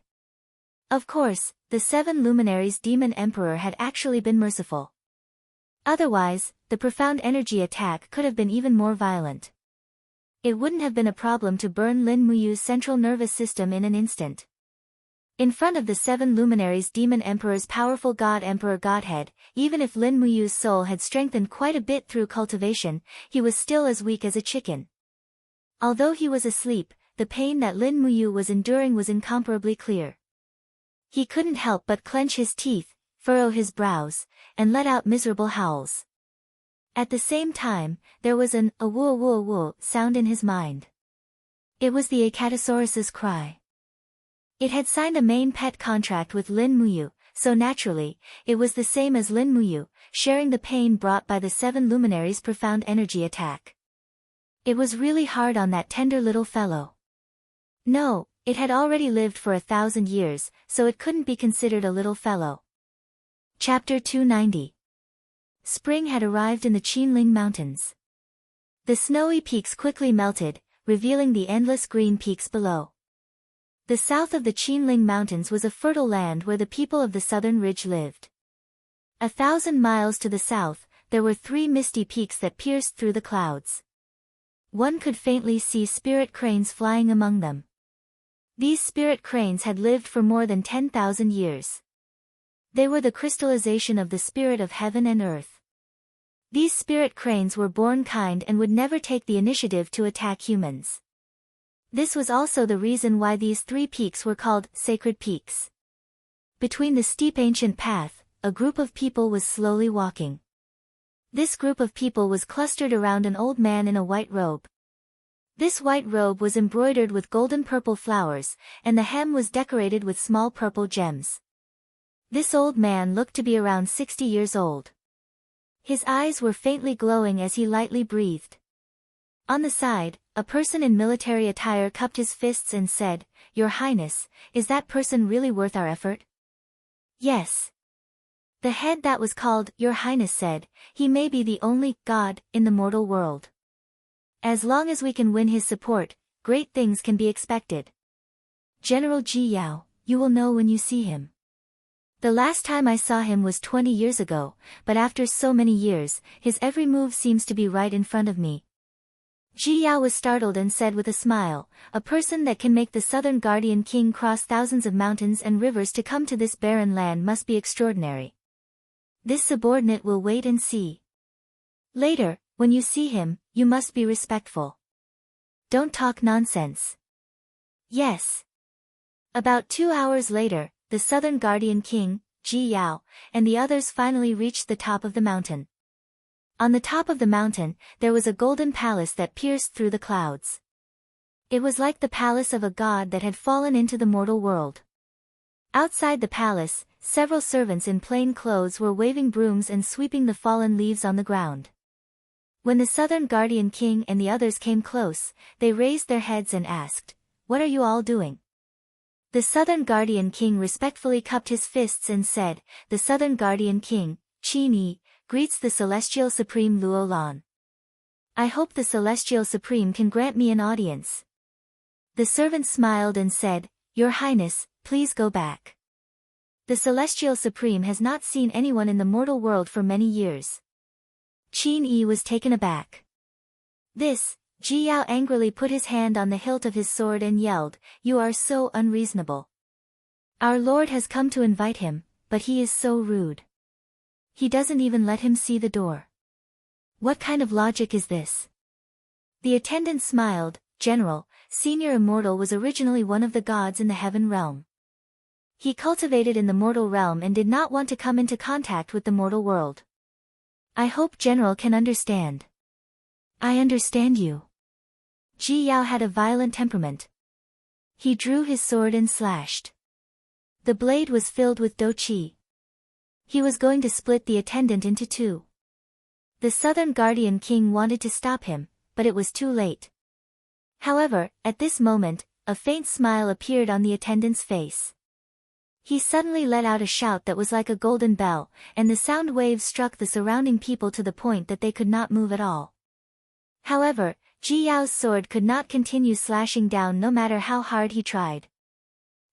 Of course, the 7 luminaries demon emperor had actually been merciful. Otherwise, the profound energy attack could have been even more violent. It wouldn't have been a problem to burn Lin Muyu's central nervous system in an instant. In front of the 7 luminaries demon emperor's powerful god emperor godhead, even if Lin Muyu's soul had strengthened quite a bit through cultivation, he was still as weak as a chicken. Although he was asleep, the pain that Lin Muyu was enduring was incomparably clear. He couldn't help but clench his teeth, furrow his brows, and let out miserable howls. At the same time, there was an "awoo" sound in his mind. It was the Acatosaurus's cry. It had signed a main pet contract with Lin Muyu, so naturally, it was the same as Lin Muyu, sharing the pain brought by the 7 luminaries' profound energy attack. It was really hard on that tender little fellow. No, it had already lived for 1,000 years, so it couldn't be considered a little fellow. Chapter 290. Spring had arrived in the Qinling Mountains. The snowy peaks quickly melted, revealing the endless green peaks below. The south of the Qinling Mountains was a fertile land where the people of the southern ridge lived. 1,000 miles to the south, there were 3 misty peaks that pierced through the clouds. One could faintly see spirit cranes flying among them. These spirit cranes had lived for more than 10,000 years. They were the crystallization of the spirit of heaven and earth. These spirit cranes were born kind and would never take the initiative to attack humans. This was also the reason why these 3 peaks were called sacred peaks. Between the steep ancient path, a group of people was slowly walking. This group of people was clustered around an old man in a white robe. This white robe was embroidered with golden purple flowers, and the hem was decorated with small purple gems. This old man looked to be around 60 years old. His eyes were faintly glowing as he lightly breathed. On the side, a person in military attire cupped his fists and said, "Your Highness, is that person really worth our effort?" "Yes." The head that was called Your Highness said, "He may be the only god in the mortal world. As long as we can win his support, great things can be expected. General Ji Yao, you will know when you see him. The last time I saw him was 20 years ago, but after so many years, his every move seems to be right in front of me." Ji Yao was startled and said with a smile, "A person that can make the southern guardian king cross thousands of mountains and rivers to come to this barren land must be extraordinary. This subordinate will wait and see. Later, when you see him, you must be respectful. Don't talk nonsense." "Yes." About 2 hours later, the southern guardian king, Ji Yao, and the others finally reached the top of the mountain. On the top of the mountain, there was a golden palace that pierced through the clouds. It was like the palace of a god that had fallen into the mortal world. Outside the palace, several servants in plain clothes were waving brooms and sweeping the fallen leaves on the ground. When the southern guardian king and the others came close, they raised their heads and asked, "What are you all doing?" The southern guardian king respectfully cupped his fists and said, "The southern guardian king, Qin Yi, greets the celestial supreme Luo Lan. I hope the celestial supreme can grant me an audience." The servant smiled and said, "Your Highness, please go back. The celestial supreme has not seen anyone in the mortal world for many years." Qin Yi was taken aback. This, Ji Yao angrily put his hand on the hilt of his sword and yelled, "You are so unreasonable. Our lord has come to invite him, but he is so rude. He doesn't even let him see the door. What kind of logic is this?" The attendant smiled. "General, Senior Immortal was originally one of the gods in the heaven realm. He cultivated in the mortal realm and did not want to come into contact with the mortal world. I hope General can understand." "I understand you." Ji Yao had a violent temperament. He drew his sword and slashed. The blade was filled with dou qi. He was going to split the attendant into 2. The southern guardian king wanted to stop him, but it was too late. However, at this moment, a faint smile appeared on the attendant's face. He suddenly let out a shout that was like a golden bell, and the sound waves struck the surrounding people to the point that they could not move at all. However, Ji Yao's sword could not continue slashing down no matter how hard he tried.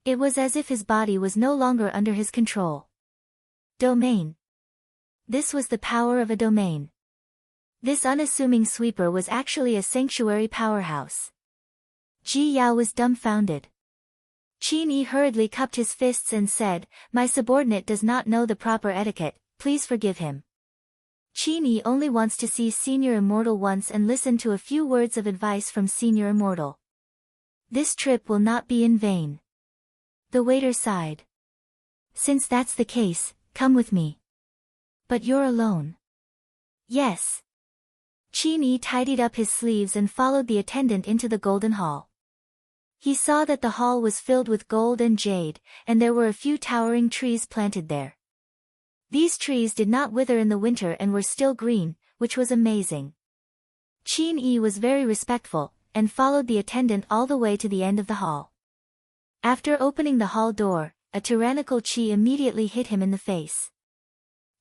It was as if his body was no longer under his control. Domain. This was the power of a domain. This unassuming sweeper was actually a sanctuary powerhouse. Ji Yao was dumbfounded. Qin Yi hurriedly cupped his fists and said, "My subordinate does not know the proper etiquette, please forgive him. Qin Yi only wants to see Senior Immortal once and listen to a few words of advice from Senior Immortal. This trip will not be in vain." The waiter sighed. "Since that's the case, come with me." "But you're alone." "Yes." Qin Yi tidied up his sleeves and followed the attendant into the golden hall. He saw that the hall was filled with gold and jade, and there were a few towering trees planted there. These trees did not wither in the winter and were still green, which was amazing. Qin Yi was very respectful, and followed the attendant all the way to the end of the hall. After opening the hall door, a tyrannical Qi immediately hit him in the face.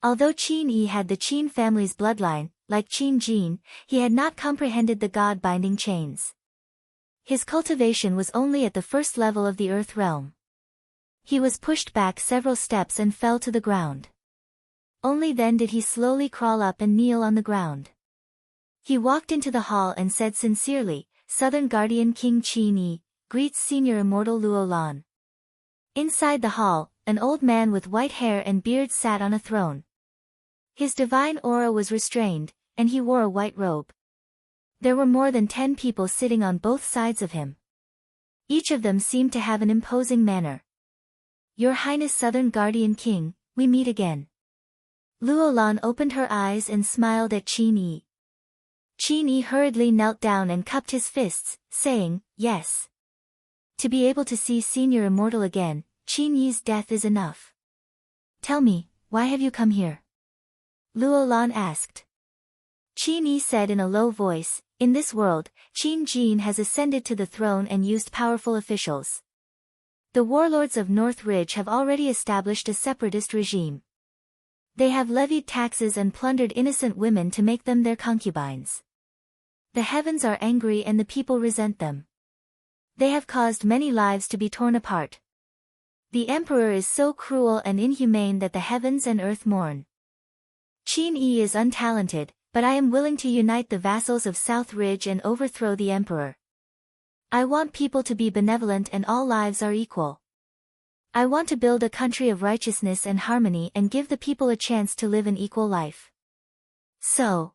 Although Qin Yi had the Qin family's bloodline, like Qin Jin, he had not comprehended the god-binding chains. His cultivation was only at the first level of the earth realm. He was pushed back several steps and fell to the ground. Only then did he slowly crawl up and kneel on the ground. He walked into the hall and said sincerely, "Southern Guardian King Qin Yi, greets Senior Immortal Luo Lan." Inside the hall, an old man with white hair and beard sat on a throne. His divine aura was restrained, and he wore a white robe. There were more than 10 people sitting on both sides of him. Each of them seemed to have an imposing manner. "Your Highness Southern Guardian King, we meet again." Luo Lan opened her eyes and smiled at Qin Yi. Qin Yi hurriedly knelt down and cupped his fists, saying, "Yes." To be able to see Senior Immortal again, Qin Yi's death is enough. "Tell me, why have you come here?" Luo Lan asked. Qin Yi said in a low voice, "In this world, Qin Jin has ascended to the throne and used powerful officials. The warlords of North Ridge have already established a separatist regime. They have levied taxes and plundered innocent women to make them their concubines. The heavens are angry and the people resent them. They have caused many lives to be torn apart. The emperor is so cruel and inhumane that the heavens and earth mourn. Qin Yi is untalented, but I am willing to unite the vassals of South Ridge and overthrow the emperor. I want people to be benevolent and all lives are equal. I want to build a country of righteousness and harmony and give the people a chance to live an equal life." So,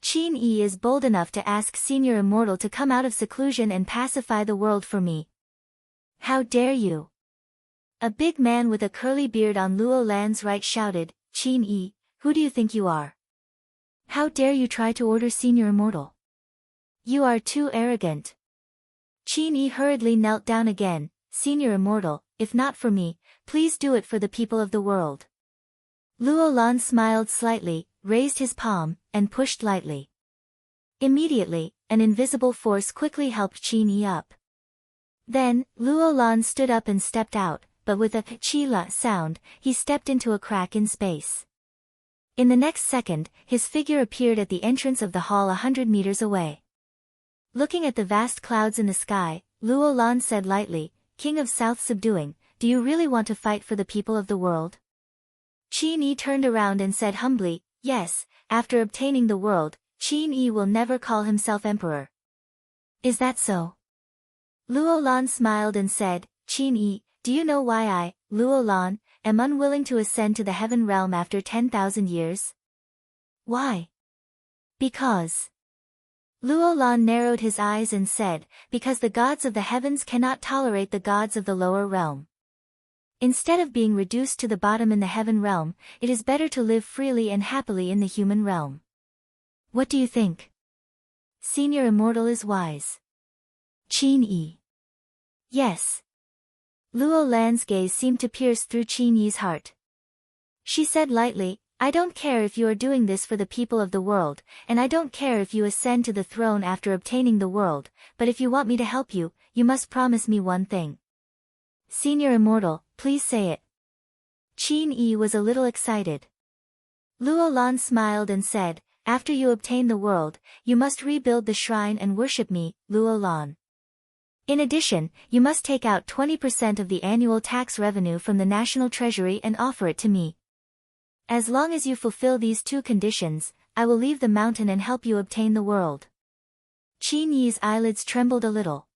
Qin Yi is bold enough to ask Senior Immortal to come out of seclusion and pacify the world for me. "How dare you!" A big man with a curly beard on Luo Lan's right shouted, "Qin Yi, who do you think you are? How dare you try to order Senior Immortal? You are too arrogant." Qin Yi hurriedly knelt down again, "Senior Immortal, if not for me, please do it for the people of the world." Luo Lan smiled slightly, raised his palm, and pushed lightly. Immediately, an invisible force quickly helped Qin Yi up. Then, Luo Lan stood up and stepped out, but with a "chi-la" sound, he stepped into a crack in space. In the next second, his figure appeared at the entrance of the hall 100 meters away. Looking at the vast clouds in the sky, Luo Lan said lightly, "King of South Subduing, do you really want to fight for the people of the world?" Qin Yi turned around and said humbly, "Yes, after obtaining the world, Qin Yi will never call himself emperor." "Is that so?" Luo Lan smiled and said, "Qin Yi, do you know why I, Luo Lan, am unwilling to ascend to the heaven realm after 10,000 years? "Why?" "Because." Luo Lan narrowed his eyes and said, "Because the gods of the heavens cannot tolerate the gods of the lower realm. Instead of being reduced to the bottom in the heaven realm, it is better to live freely and happily in the human realm. What do you think?" "Senior Immortal is wise." Qin Yi. "Yes." Luo Lan's gaze seemed to pierce through Qin Yi's heart. She said lightly, "I don't care if you are doing this for the people of the world, and I don't care if you ascend to the throne after obtaining the world, but if you want me to help you, you must promise me one thing." "Senior Immortal, please say it." Qin Yi was a little excited. Luo Lan smiled and said, "After you obtain the world, you must rebuild the shrine and worship me, Luo Lan. In addition, you must take out 20% of the annual tax revenue from the national treasury and offer it to me. As long as you fulfill these 2 conditions, I will leave the mountain and help you obtain the world." Qin Yi's eyelids trembled a little.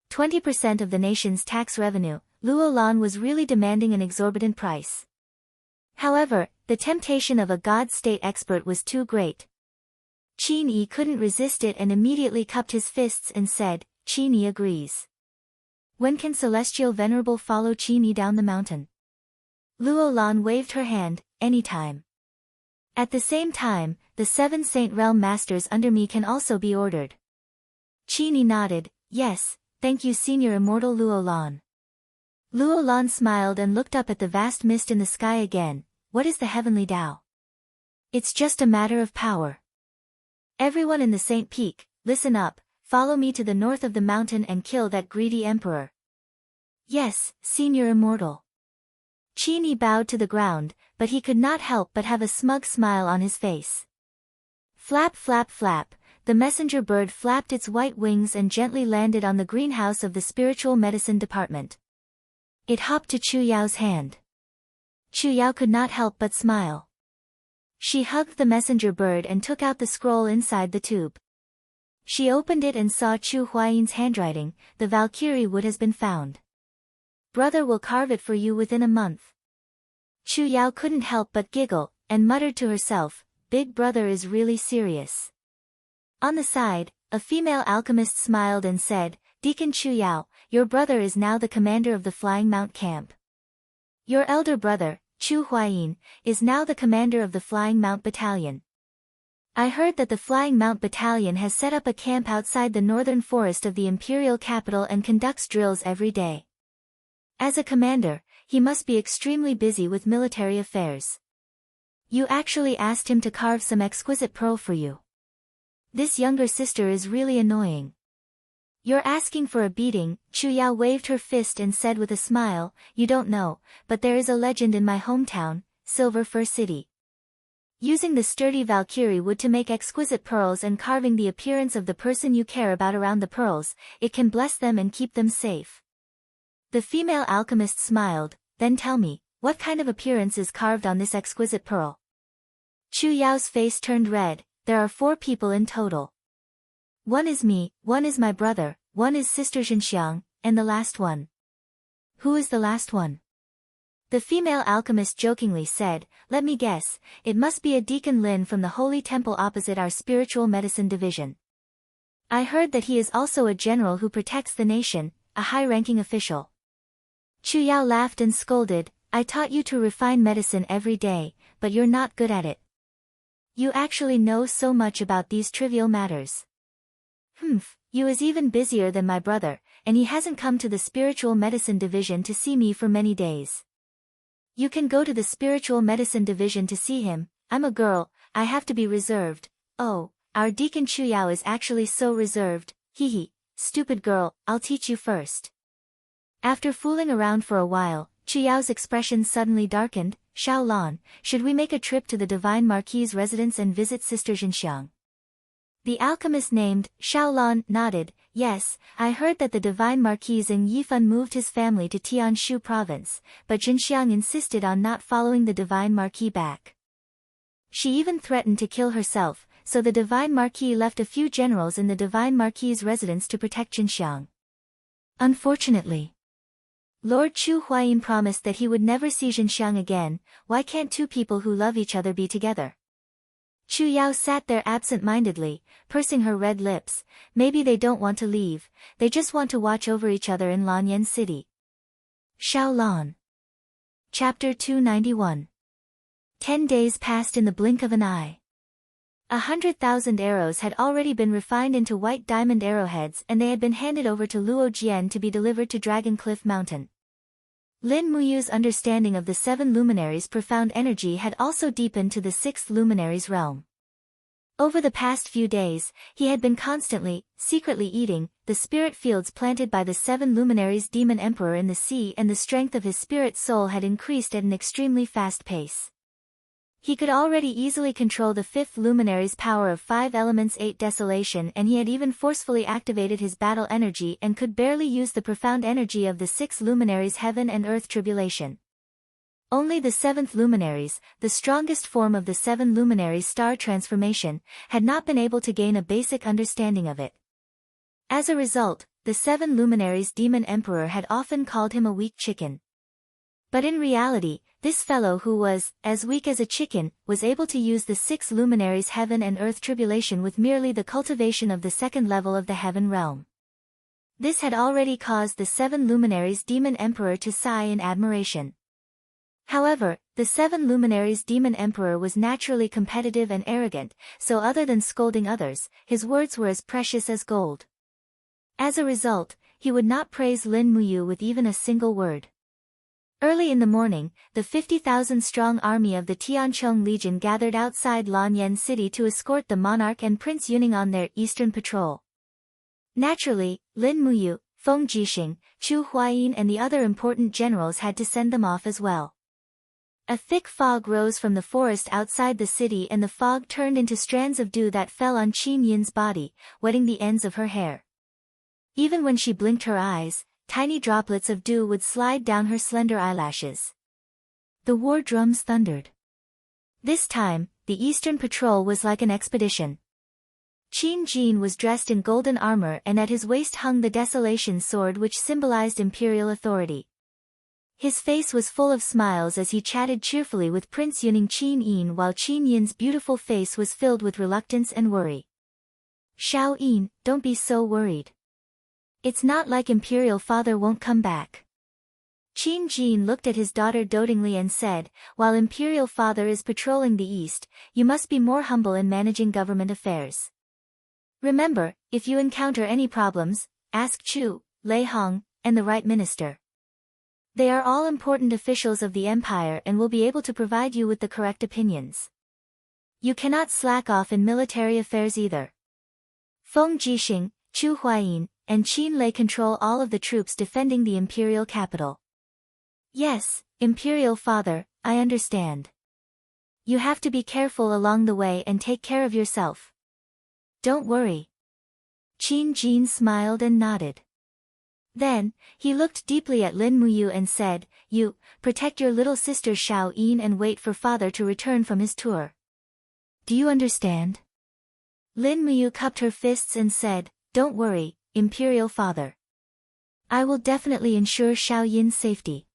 20% of the nation's tax revenue, Luo Lan was really demanding an exorbitant price. However, the temptation of a God state expert was too great. Qin Yi couldn't resist it and immediately cupped his fists and said, "Qin Yi agrees." "When can Celestial Venerable follow Qin Yi down the mountain?" Luo Lan waved her hand, "Anytime." At the same time, the 7 Saint Realm Masters under me can also be ordered. Qin Yi nodded, "Yes, thank you Senior Immortal Luo Lan." Luo Lan smiled and looked up at the vast mist in the sky again. "What is the heavenly Tao?" "It's just a matter of power. Everyone in the Saint Peak, listen up, follow me to the north of the mountain and kill that greedy emperor." "Yes, Senior Immortal." Qin Yi bowed to the ground, but he could not help but have a smug smile on his face. Flap flap flap, the messenger bird flapped its white wings and gently landed on the greenhouse of the spiritual medicine department. It hopped to Chu Yao's hand. Chu Yao could not help but smile. She hugged the messenger bird and took out the scroll inside the tube. She opened it and saw Chu Huayin's handwriting. The Valkyrie wood has been found. Brother will carve it for you within a month. Chu Yao couldn't help but giggle, and muttered to herself, Big brother is really serious. On the side, a female alchemist smiled and said, Deacon Chu Yao, your brother is now the commander of the Flying Mount camp. Your elder brother, Chu Huayin, is now the commander of the Flying Mount Battalion. I heard that the Flying Mount Battalion has set up a camp outside the northern forest of the imperial capital and conducts drills every day. As a commander, he must be extremely busy with military affairs. You actually asked him to carve some exquisite pearl for you. This younger sister is really annoying. You're asking for a beating. Chu Yao waved her fist and said with a smile, You don't know, but there is a legend in my hometown, Silver Fir City. Using the sturdy Valkyrie wood to make exquisite pearls and carving the appearance of the person you care about around the pearls, it can bless them and keep them safe. The female alchemist smiled, Then tell me, what kind of appearance is carved on this exquisite pearl? Chu Yao's face turned red. There are 4 people in total. One is me, one is my brother, one is Sister Xinxiang, and the last one. Who is the last one? The female alchemist jokingly said, Let me guess, it must be a Deacon Lin from the holy temple opposite our spiritual medicine division. I heard that he is also a general who protects the nation, a high-ranking official. Chu Yao laughed and scolded, I taught you to refine medicine every day, but you're not good at it. You actually know so much about these trivial matters. You is even busier than my brother, and he hasn't come to the spiritual medicine division to see me for many days. You can go to the spiritual medicine division to see him. I'm a girl, I have to be reserved. Oh, our Deacon Chu Yao is actually so reserved. Hee, stupid girl, I'll teach you first. After fooling around for a while, Chu Yao's expression suddenly darkened. Xiao Lan, should we make a trip to the Divine Marquis's residence and visit Sister Xinxiang? The alchemist named Xiao Lan nodded, Yes, I heard that the Divine Marquis in Yifan moved his family to Tianshu province, but Xinxiang insisted on not following the Divine Marquis back. She even threatened to kill herself, so the Divine Marquis left a few generals in the Divine Marquis's residence to protect Xinxiang. Unfortunately, Lord Chu Huayin promised that he would never see Xinxiang again. Why can't 2 people who love each other be together? Chu Yao sat there absent-mindedly, pursing her red lips. Maybe they don't want to leave, they just want to watch over each other in Lanyan City. Xiao Lan. Chapter 291. 10 days passed in the blink of an eye. 100,000 arrows had already been refined into white diamond arrowheads and they had been handed over to Luo Jian to be delivered to Dragon Cliff Mountain. Lin Muyu's understanding of the 7 luminaries' profound energy had also deepened to the 6th luminary's realm. Over the past few days, he had been constantly, secretly eating the spirit fields planted by the 7 luminaries' demon emperor in the sea, and the strength of his spirit soul had increased at an extremely fast pace. He could already easily control the 5th luminary's power of 5 elements 8 desolation, and he had even forcefully activated his battle energy and could barely use the profound energy of the 6 luminaries heaven and earth tribulation. Only the 7th luminaries, the strongest form of the 7 luminaries star transformation, had not been able to gain a basic understanding of it. As a result, the 7 luminaries demon emperor had often called him a weak chicken. But in reality, this fellow who was as weak as a chicken was able to use the 6 luminaries heaven and earth tribulation with merely the cultivation of the 2nd level of the heaven realm. This had already caused the 7 luminaries demon emperor to sigh in admiration. However, the 7 luminaries demon emperor was naturally competitive and arrogant, so other than scolding others, his words were as precious as gold. As a result, he would not praise Lin Muyu with even a single word. Early in the morning, the 50,000-strong army of the Tiancheng Legion gathered outside Lanyan City to escort the monarch and Prince Yuning on their eastern patrol. Naturally, Lin Muyu, Feng Jixing, Chu Huayin and the other important generals had to send them off as well. A thick fog rose from the forest outside the city, and the fog turned into strands of dew that fell on Qin Yin's body, wetting the ends of her hair. Even when she blinked her eyes, tiny droplets of dew would slide down her slender eyelashes. The war drums thundered. This time, the Eastern Patrol was like an expedition. Qin Jin was dressed in golden armor, and at his waist hung the Desolation sword, which symbolized imperial authority. His face was full of smiles as he chatted cheerfully with Prince Yuning Qin Yin, while Qin Yin's beautiful face was filled with reluctance and worry. Xiao Yin, don't be so worried. It's not like Imperial Father won't come back. Qin Jin looked at his daughter dotingly and said, while Imperial Father is patrolling the east, you must be more humble in managing government affairs. Remember, if you encounter any problems, ask Chu, Lei Hong, and the right minister. They are all important officials of the empire and will be able to provide you with the correct opinions. You cannot slack off in military affairs either. Feng Jixing, Chu Huayin, and Qin Lei control all of the troops defending the imperial capital. Yes, Imperial Father, I understand. You have to be careful along the way and take care of yourself. Don't worry. Qin Jin smiled and nodded. Then, he looked deeply at Lin Muyu and said, You, protect your little sister Xiao Yin and wait for father to return from his tour. Do you understand? Lin Muyu cupped her fists and said, Don't worry, Imperial Father. I will definitely ensure Xiao Yin's safety.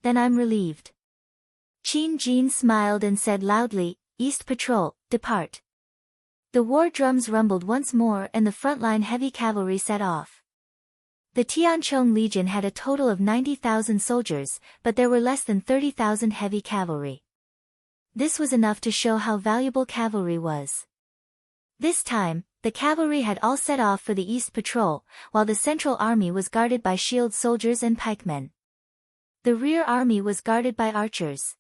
Then I'm relieved. Qin Jin smiled and said loudly, East Patrol, depart. The war drums rumbled once more and the frontline heavy cavalry set off. The Tianchong Legion had a total of 90,000 soldiers, but there were less than 30,000 heavy cavalry. This was enough to show how valuable cavalry was. This time, the cavalry had all set off for the East Patrol, while the Central Army was guarded by shield soldiers and pikemen. The rear army was guarded by archers.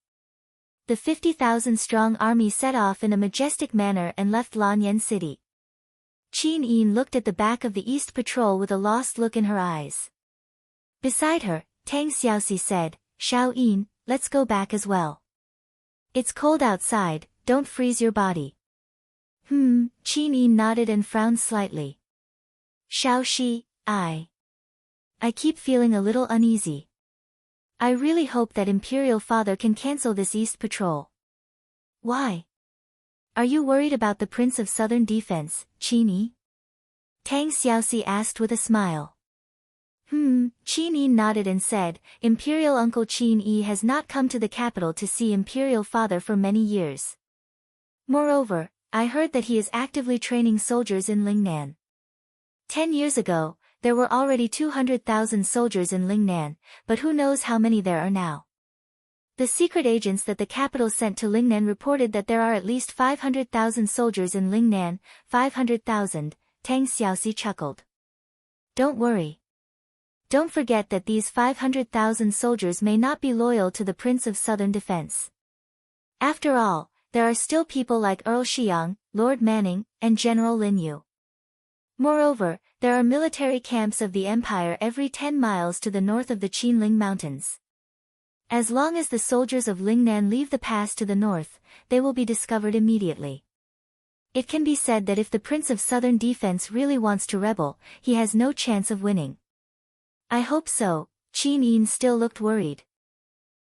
The 50,000-strong army set off in a majestic manner and left Lanyan City. Qin Yin looked at the back of the East Patrol with a lost look in her eyes. Beside her, Tang Xiaoxi said, Xiao Yin, let's go back as well. It's cold outside, don't freeze your body. Qin Yin nodded and frowned slightly. Xiaoxi, I keep feeling a little uneasy. I really hope that Imperial Father can cancel this East Patrol. Why? Are you worried about the Prince of Southern Defense, Qin Yi? Tang Xiaoxi asked with a smile. Qin Yi nodded and said, Imperial Uncle Qin Yi has not come to the capital to see Imperial Father for many years. Moreover, I heard that he is actively training soldiers in Lingnan. 10 years ago, there were already 200,000 soldiers in Lingnan, but who knows how many there are now. The secret agents that the capital sent to Lingnan reported that there are at least 500,000 soldiers in Lingnan. 500,000, Tang Xiaoxi chuckled. Don't worry. Don't forget that these 500,000 soldiers may not be loyal to the Prince of Southern Defense. After all, there are still people like Earl Xiang, Lord Manning, and General Lin Yu. Moreover, there are military camps of the Empire every 10 miles to the north of the Qinling Mountains. As long as the soldiers of Lingnan leave the pass to the north, they will be discovered immediately. It can be said that if the Prince of Southern Defense really wants to rebel, he has no chance of winning. I hope so. Qin Yin still looked worried.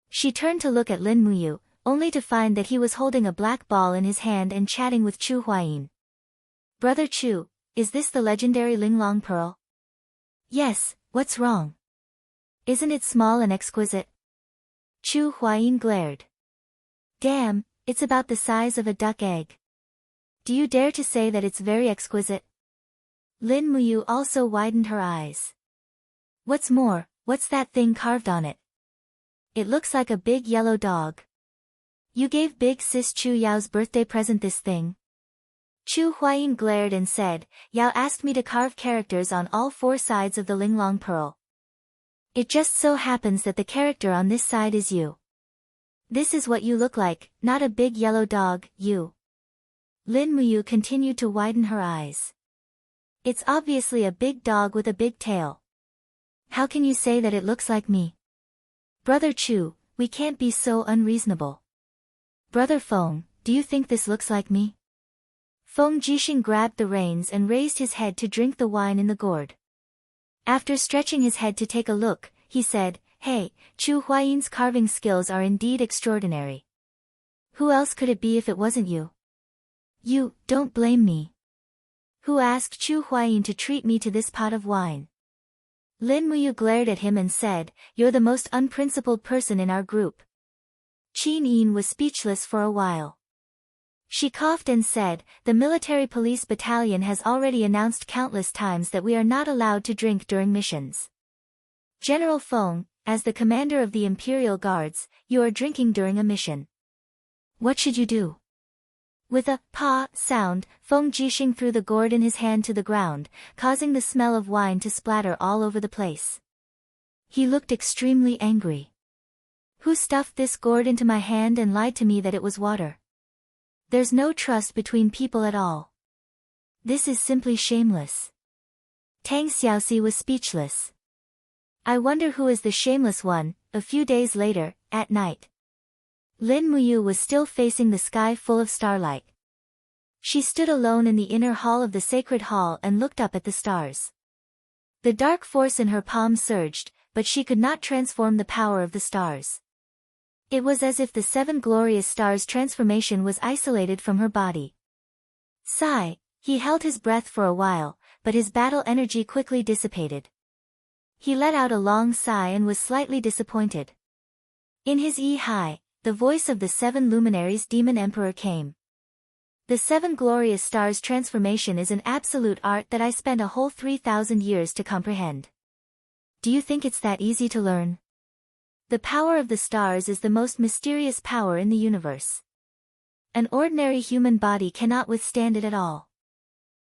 She turned to look at Lin Muyu, only to find that he was holding a black ball in his hand and chatting with Chu Huayin. Brother Chu, is this the legendary Linglong Pearl? Yes, what's wrong? Isn't it small and exquisite? Chu Huayin glared. Damn, it's about the size of a duck egg. Do you dare to say that it's very exquisite? Lin Muyu also widened her eyes. What's more, what's that thing carved on it? It looks like a big yellow dog. You gave big sis Chu Yao's birthday present this thing? Chu Huayin glared and said, Yao asked me to carve characters on all 4 sides of the Linglong Pearl. It just so happens that the character on this side is you. This is what you look like, not a big yellow dog, you. Lin Muyu continued to widen her eyes. It's obviously a big dog with a big tail. How can you say that it looks like me? Brother Chu, we can't be so unreasonable. Brother Feng, do you think this looks like me? Feng Jixing grabbed the reins and raised his head to drink the wine in the gourd. After stretching his head to take a look, he said, "Hey, Chu Huayin's carving skills are indeed extraordinary. Who else could it be if it wasn't you?" "You, don't blame me. Who asked Chu Huayin to treat me to this pot of wine?" Lin Muyu glared at him and said, "You're the most unprincipled person in our group." Qin Yin was speechless for a while. She coughed and said, "The military police battalion has already announced countless times that we are not allowed to drink during missions. General Feng, as the commander of the Imperial Guards, you are drinking during a mission. What should you do?" With a "pa" sound, Feng Jixing threw the gourd in his hand to the ground, causing the smell of wine to splatter all over the place. He looked extremely angry. "Who stuffed this gourd into my hand and lied to me that it was water? There's no trust between people at all. This is simply shameless." Tang Xiaoxi was speechless. "I wonder who is the shameless one." A few days later, at night. Lin Muyu was still facing the sky full of starlight. She stood alone in the inner hall of the sacred hall and looked up at the stars. The dark force in her palm surged, but she could not transform the power of the stars. It was as if the 7 glorious stars' transformation was isolated from her body. Sigh, he held his breath for a while, but his battle energy quickly dissipated. He let out a long sigh and was slightly disappointed. In his high, the voice of the 7 luminaries Demon Emperor came. "The 7 glorious stars' transformation is an absolute art that I spent a whole 3,000 years to comprehend. Do you think it's that easy to learn? The power of the stars is the most mysterious power in the universe. An ordinary human body cannot withstand it at all.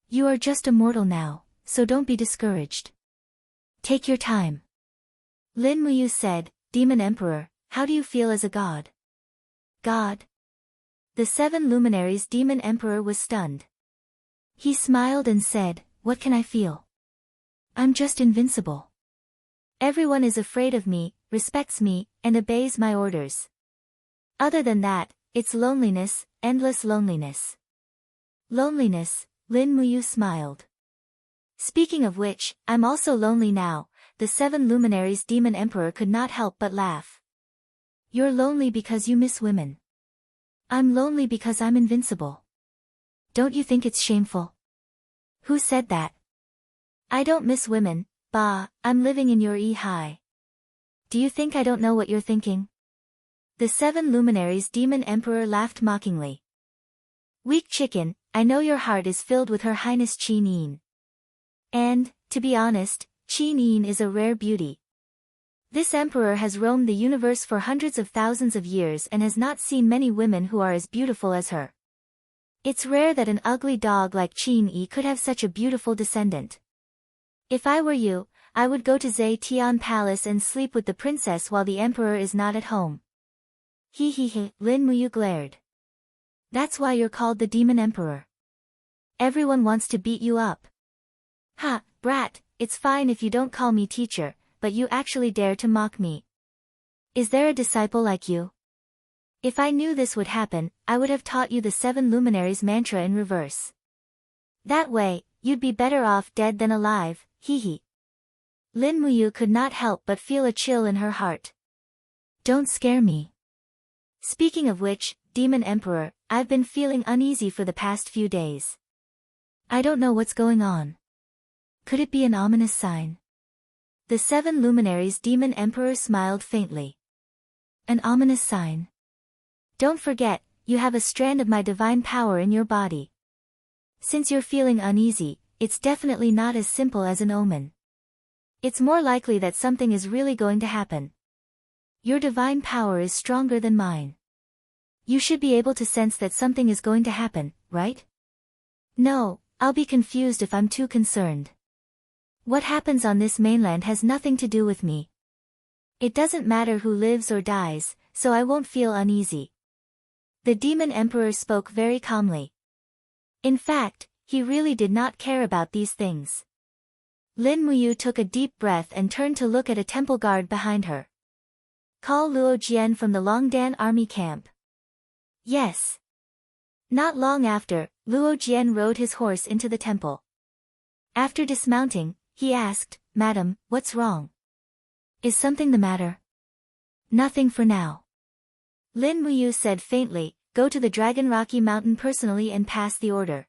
You are just a mortal now, so don't be discouraged. Take your time." Lin Muyu said, "Demon Emperor, how do you feel as a god?" "God?" The 7 luminaries Demon Emperor was stunned. He smiled and said, "What can I feel? I'm just invincible. Everyone is afraid of me, respects me, and obeys my orders. Other than that, it's loneliness, endless loneliness." "Loneliness," Lin Muyu smiled. "Speaking of which, I'm also lonely now." The 7 luminaries Demon Emperor could not help but laugh. "You're lonely because you miss women. I'm lonely because I'm invincible. Don't you think it's shameful?" "Who said that?" "I don't miss women, bah, I'm living in your high. Do you think I don't know what you're thinking?" The 7 luminaries Demon Emperor laughed mockingly. "Weak chicken, I know your heart is filled with Her Highness Qin Yin. And, to be honest, Qin Yin is a rare beauty. This emperor has roamed the universe for hundreds of thousands of years and has not seen many women who are as beautiful as her. It's rare that an ugly dog like Qin Yi could have such a beautiful descendant. If I were you, I would go to Zetian Palace and sleep with the princess while the emperor is not at home." He, Lin Muyu glared. "That's why you're called the Demon Emperor. Everyone wants to beat you up." "Ha, brat, it's fine if you don't call me teacher, but you actually dare to mock me. Is there a disciple like you? If I knew this would happen, I would have taught you the 7 luminaries mantra in reverse. That way, you'd be better off dead than alive." Lin Muyu could not help but feel a chill in her heart. "Don't scare me. Speaking of which, Demon Emperor, I've been feeling uneasy for the past few days. I don't know what's going on. Could it be an ominous sign?" The 7 luminaries Demon Emperor smiled faintly. "An ominous sign? Don't forget, you have a strand of my divine power in your body. Since you're feeling uneasy, it's definitely not as simple as an omen. It's more likely that something is really going to happen. Your divine power is stronger than mine. You should be able to sense that something is going to happen, right? No, I'll be confused if I'm too concerned. What happens on this mainland has nothing to do with me. It doesn't matter who lives or dies, so I won't feel uneasy." The Demon Emperor spoke very calmly. In fact, he really did not care about these things. Lin Muyu took a deep breath and turned to look at a temple guard behind her. call Luo Jian from the Longdan army camp. Yes. Not long after, Luo Jian rode his horse into the temple. After dismounting, he asked, Madam, what's wrong? Is something the matter? Nothing for now. Lin Muyu said faintly, go to the Dragon Rocky Mountain personally and pass the order.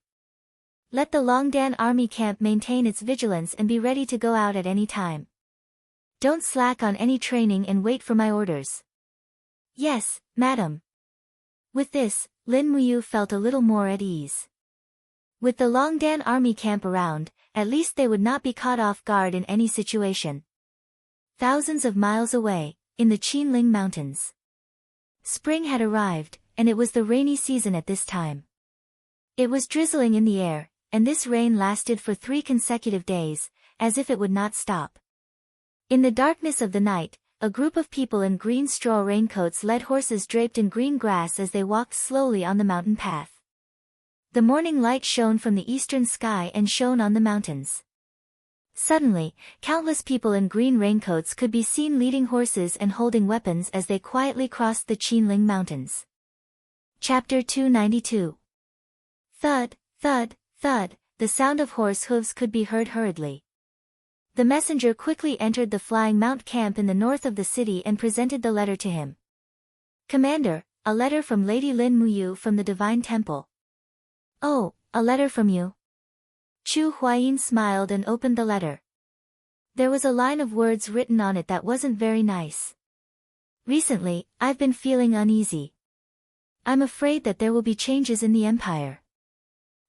Let the Longdan army camp maintain its vigilance and be ready to go out at any time. Don't slack on any training and wait for my orders. Yes, madam. With this, Lin Muyu felt a little more at ease. With the Longdan army camp around, at least they would not be caught off guard in any situation. Thousands of miles away, in the Qinling Mountains. Spring had arrived, and it was the rainy season at this time. It was drizzling in the air, and this rain lasted for 3 consecutive days, as if it would not stop. In the darkness of the night, a group of people in green straw raincoats led horses draped in green grass as they walked slowly on the mountain path. The morning light shone from the eastern sky and shone on the mountains. Suddenly, countless people in green raincoats could be seen leading horses and holding weapons as they quietly crossed the Qinling Mountains. Chapter 292. Thud, thud, thud, the sound of horse hooves could be heard hurriedly. The messenger quickly entered the Flying Mount camp in the north of the city and presented the letter to him. Commander, a letter from Lady Lin Muyu from the Divine Temple. Oh, a letter from you? Chu Huayin smiled and opened the letter. There was a line of words written on it that wasn't very nice. Recently, I've been feeling uneasy. I'm afraid that there will be changes in the empire.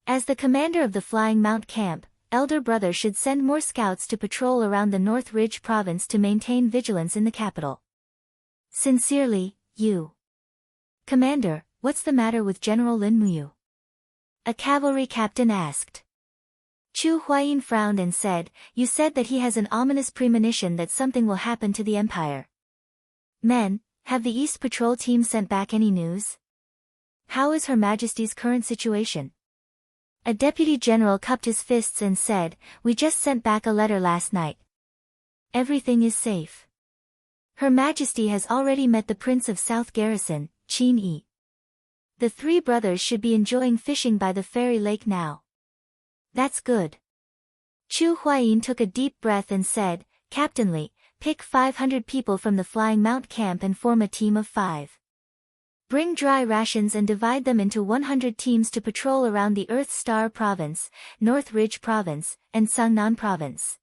As the commander of the Flying Mount camp, elder brother should send more scouts to patrol around the North Ridge province to maintain vigilance in the capital. Sincerely, you. Commander, what's the matter with General Lin Muyu? A cavalry captain asked. Chu Huayin frowned and said, you said that he has an ominous premonition that something will happen to the empire. Men, have the East Patrol team sent back any news? How is Her Majesty's current situation? A deputy general cupped his fists and said, we just sent back a letter last night. Everything is safe. Her Majesty has already met the Prince of South Garrison, Qin Yi. The 3 brothers should be enjoying fishing by the fairy lake now. That's good. Chu Huayin took a deep breath and said, Captain Li, pick 500 people from the Flying Mount camp and form a team of 5. Bring dry rations and divide them into 100 teams to patrol around the Earth Star Province, North Ridge Province, and Sangnan Province.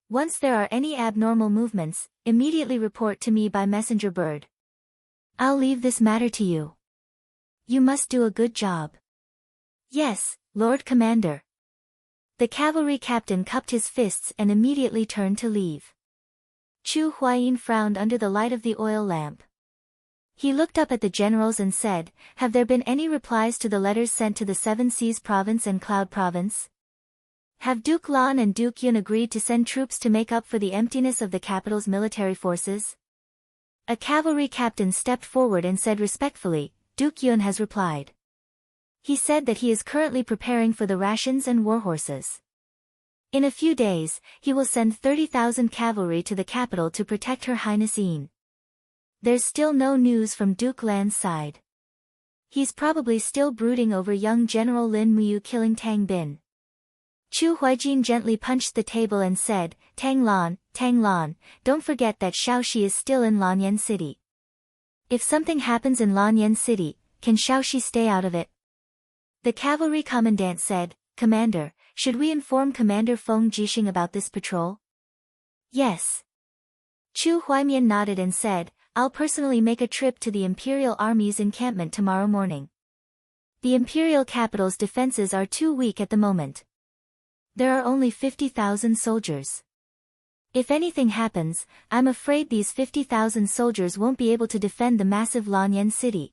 Once there are any abnormal movements, immediately report to me by messenger bird. I'll leave this matter to you. You must do a good job. Yes, Lord Commander. The cavalry captain cupped his fists and immediately turned to leave. Chu Huayin frowned under the light of the oil lamp. He looked up at the generals and said, have there been any replies to the letters sent to the Seven Seas Province and Cloud Province? Have Duke Lan and Duke Yun agreed to send troops to make up for the emptiness of the capital's military forces? A cavalry captain stepped forward and said respectfully, Duke Yun has replied. He said that he is currently preparing for the rations and warhorses. In a few days, he will send 30,000 cavalry to the capital to protect Her Highness Yin. There's still no news from Duke Lan's side. He's probably still brooding over young General Lin Muyu killing Tang Bin. Chu Huaijin gently punched the table and said, Tang Lan, don't forget that Shaoxi is still in Lanyan City. If something happens in Lanyan City, can Shaoxi stay out of it? The cavalry commandant said, Commander, should we inform Commander Feng Jixing about this patrol? Yes. Chu Huaimian nodded and said, I'll personally make a trip to the Imperial Army's encampment tomorrow morning. The Imperial capital's defenses are too weak at the moment. There are only 50,000 soldiers. If anything happens, I'm afraid these 50,000 soldiers won't be able to defend the massive Lanyan city.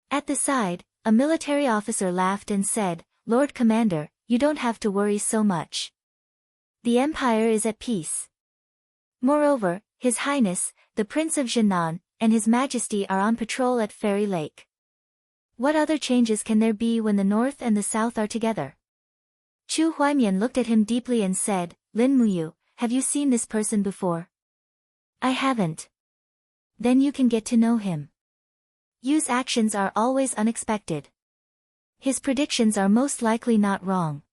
At the side, a military officer laughed and said, Lord Commander, you don't have to worry so much. The Empire is at peace. Moreover, His Highness, the Prince of Jinan, and His Majesty are on patrol at Fairy Lake. What other changes can there be when the North and the South are together? Chu Huaimian looked at him deeply and said, Lin Muyu, have you seen this person before? I haven't. Then you can get to know him. Yu's actions are always unexpected. His predictions are most likely not wrong.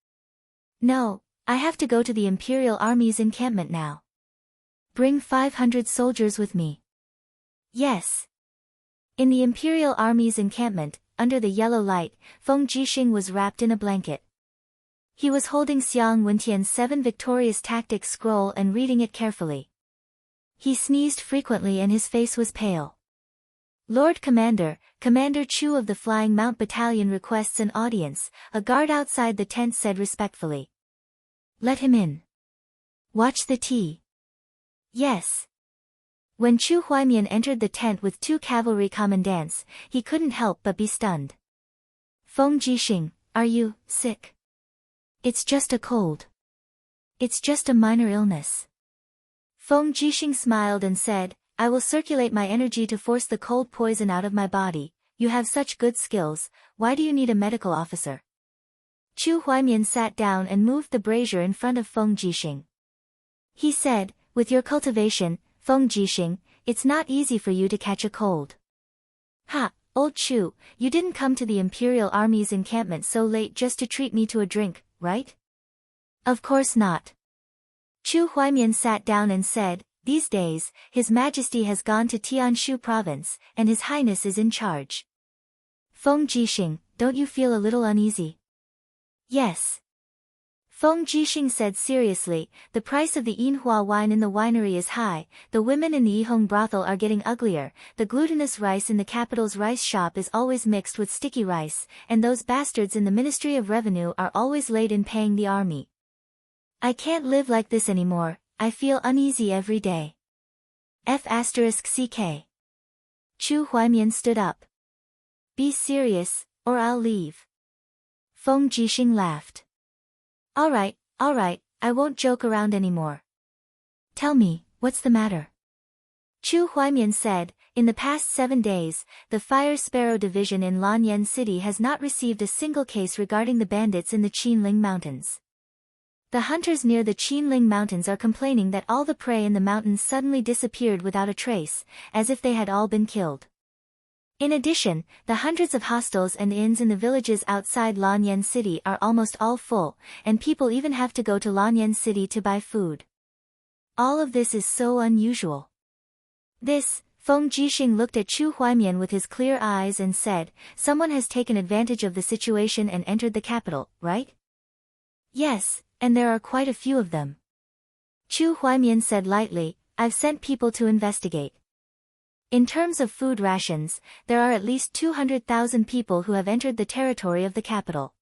No, I have to go to the Imperial Army's encampment now. Bring 500 soldiers with me. Yes. In the Imperial Army's encampment, under the yellow light, Feng Jixing was wrapped in a blanket. He was holding Xiang Wentian's 7 Victorious Tactics scroll and reading it carefully. He sneezed frequently and his face was pale. Lord Commander, Commander Chu of the Flying Mount Battalion requests an audience, a guard outside the tent said respectfully. Let him in. Watch the tea. Yes. When Chu Huaimian entered the tent with 2 cavalry commandants, he couldn't help but be stunned. Feng Jixing, are you sick? It's just a cold. It's just a minor illness. Feng Jixing smiled and said, I will circulate my energy to force the cold poison out of my body. You have such good skills, why do you need a medical officer? Chu Huaimian sat down and moved the brazier in front of Feng Jixing. He said, with your cultivation, Feng Jixing, it's not easy for you to catch a cold. Ha, old Chu, you didn't come to the Imperial Army's encampment so late just to treat me to a drink, right? Of course not. Chu Huaimian sat down and said, these days, His Majesty has gone to Tianshu province, and His Highness is in charge. Feng Jixing, don't you feel a little uneasy? Yes. Feng Jixing said seriously, the price of the Yinhua wine in the winery is high, the women in the Yihong brothel are getting uglier, the glutinous rice in the capital's rice shop is always mixed with sticky rice, and those bastards in the Ministry of Revenue are always late in paying the army. I can't live like this anymore, I feel uneasy every day. F***CK. Chu Huaimian stood up. Be serious, or I'll leave. Feng Jixing laughed. Alright, I won't joke around anymore. Tell me, what's the matter? Chu Huaimian said, in the past 7 days, the Fire Sparrow Division in Lanyan City has not received a single case regarding the bandits in the Qinling Mountains. The hunters near the Qinling Mountains are complaining that all the prey in the mountains suddenly disappeared without a trace, as if they had all been killed. In addition, the hundreds of hostels and inns in the villages outside Lanyan City are almost all full, and people even have to go to Lanyan City to buy food. All of this is so unusual. Feng Jixing looked at Chu Huaimian with his clear eyes and said, someone has taken advantage of the situation and entered the capital, right? Yes, and there are quite a few of them. Chu Huaimian said lightly, I've sent people to investigate. In terms of food rations, there are at least 200,000 people who have entered the territory of the capital.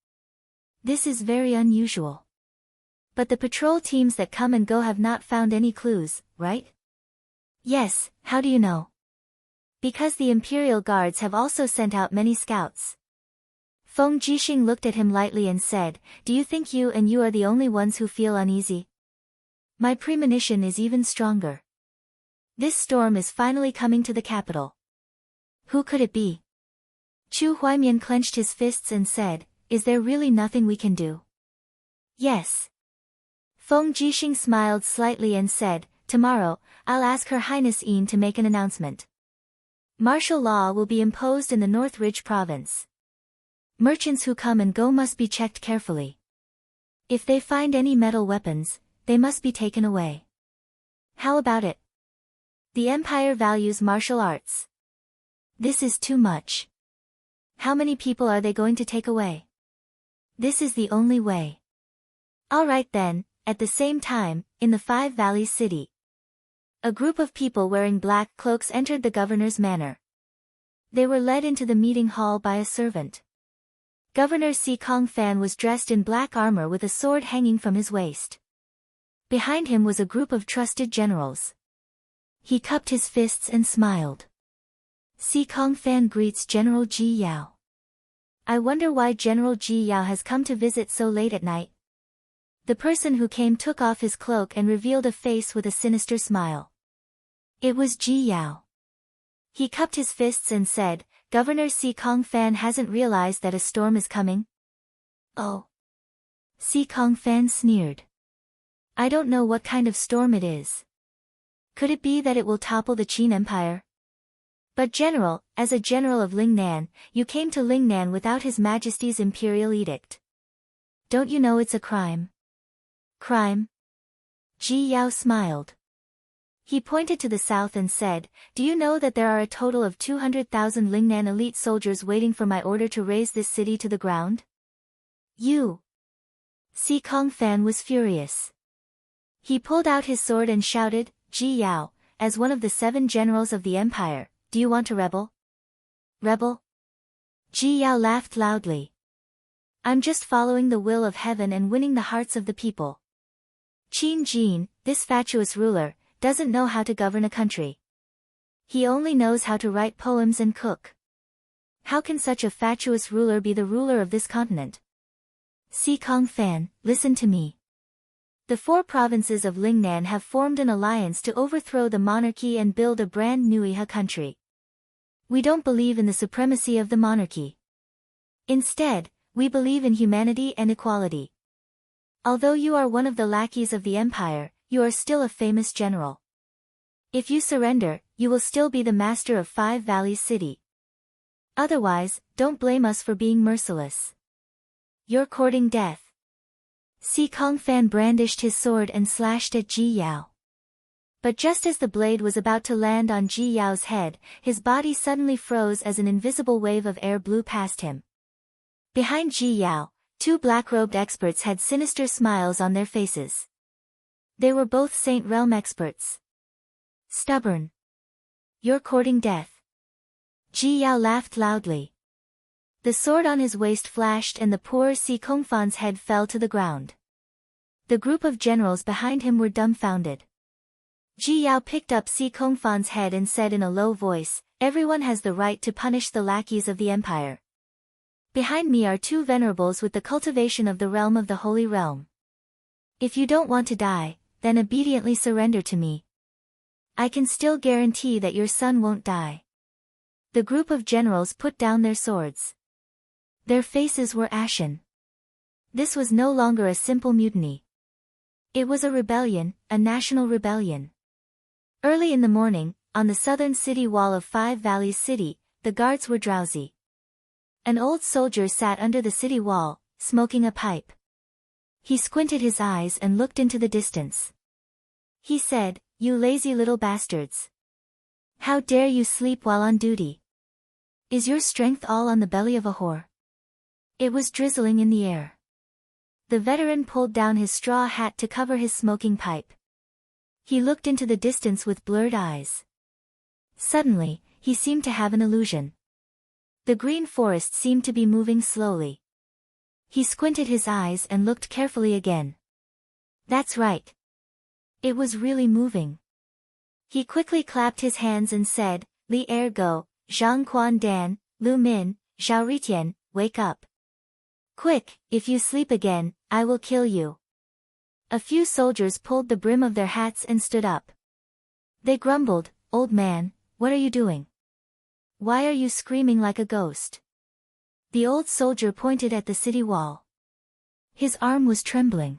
This is very unusual. But the patrol teams that come and go have not found any clues, right? Yes, how do you know? Because the Imperial Guards have also sent out many scouts. Feng Jixing looked at him lightly and said, do you think you are the only ones who feel uneasy? My premonition is even stronger. This storm is finally coming to the capital. Who could it be? Chu Huaimian clenched his fists and said, is there really nothing we can do? Yes. Feng Jixing smiled slightly and said, tomorrow, I'll ask Her Highness Yin to make an announcement. Martial law will be imposed in the North Ridge province. Merchants who come and go must be checked carefully. If they find any metal weapons, they must be taken away. How about it? The Empire values martial arts. This is too much. How many people are they going to take away? This is the only way. All right then, at the same time, in the Five Valleys city. A group of people wearing black cloaks entered the governor's manor. They were led into the meeting hall by a servant. Governor Si Kong Fan was dressed in black armor with a sword hanging from his waist. Behind him was a group of trusted generals. He cupped his fists and smiled. Si Kong Fan greets General Ji Yao. I wonder why General Ji Yao has come to visit so late at night. The person who came took off his cloak and revealed a face with a sinister smile. It was Ji Yao. He cupped his fists and said, Governor Si Kong Fan hasn't realized that a storm is coming? Oh. Si Kong Fan sneered. I don't know what kind of storm it is. Could it be that it will topple the Qin Empire? But general, as a general of Lingnan, you came to Lingnan without His Majesty's imperial edict. Don't you know it's a crime? Crime? Ji Yao smiled. He pointed to the south and said, do you know that there are a total of 200,000 Lingnan elite soldiers waiting for my order to raze this city to the ground? You! Si Kongfan was furious. He pulled out his sword and shouted, Ji Yao, as one of the 7 generals of the empire, do you want to rebel? Rebel? Ji Yao laughed loudly. I'm just following the will of heaven and winning the hearts of the people. Qin Jin, this fatuous ruler, doesn't know how to govern a country. He only knows how to write poems and cook. How can such a fatuous ruler be the ruler of this continent? Si Kongfan, listen to me. The 4 provinces of Lingnan have formed an alliance to overthrow the monarchy and build a brand new Iha country. We don't believe in the supremacy of the monarchy. Instead, we believe in humanity and equality. Although you are one of the lackeys of the empire, you are still a famous general. If you surrender, you will still be the master of 5 Valleys City. Otherwise, don't blame us for being merciless. You're courting death. Si Kongfan brandished his sword and slashed at Ji Yao. But just as the blade was about to land on Ji Yao's head, his body suddenly froze as an invisible wave of air blew past him. Behind Ji Yao, 2 black-robed experts had sinister smiles on their faces. They were both Saint Realm experts. Stubborn. You're courting death. Ji Yao laughed loudly. The sword on his waist flashed and the poor Si Kongfan's head fell to the ground. The group of generals behind him were dumbfounded. Ji Yao picked up Si Kongfan's head and said in a low voice, everyone has the right to punish the lackeys of the empire. Behind me are 2 venerables with the cultivation of the realm of the Holy Realm. If you don't want to die, then obediently surrender to me. I can still guarantee that your son won't die. The group of generals put down their swords. Their faces were ashen. This was no longer a simple mutiny. It was a rebellion, a national rebellion. Early in the morning, on the southern city wall of 5 Valleys City, the guards were drowsy. An old soldier sat under the city wall, smoking a pipe. He squinted his eyes and looked into the distance. He said, you lazy little bastards. How dare you sleep while on duty? Is your strength all on the belly of a whore? It was drizzling in the air. The veteran pulled down his straw hat to cover his smoking pipe. He looked into the distance with blurred eyes. Suddenly, he seemed to have an illusion. The green forest seemed to be moving slowly. He squinted his eyes and looked carefully again. That's right. It was really moving. He quickly clapped his hands and said, Li Ergo, Zhang Quan Dan, Lu Min, Zhao Ritian, wake up. Quick, if you sleep again, I will kill you. A few soldiers pulled the brim of their hats and stood up. They grumbled, old man, what are you doing? Why are you screaming like a ghost? The old soldier pointed at the city wall. His arm was trembling.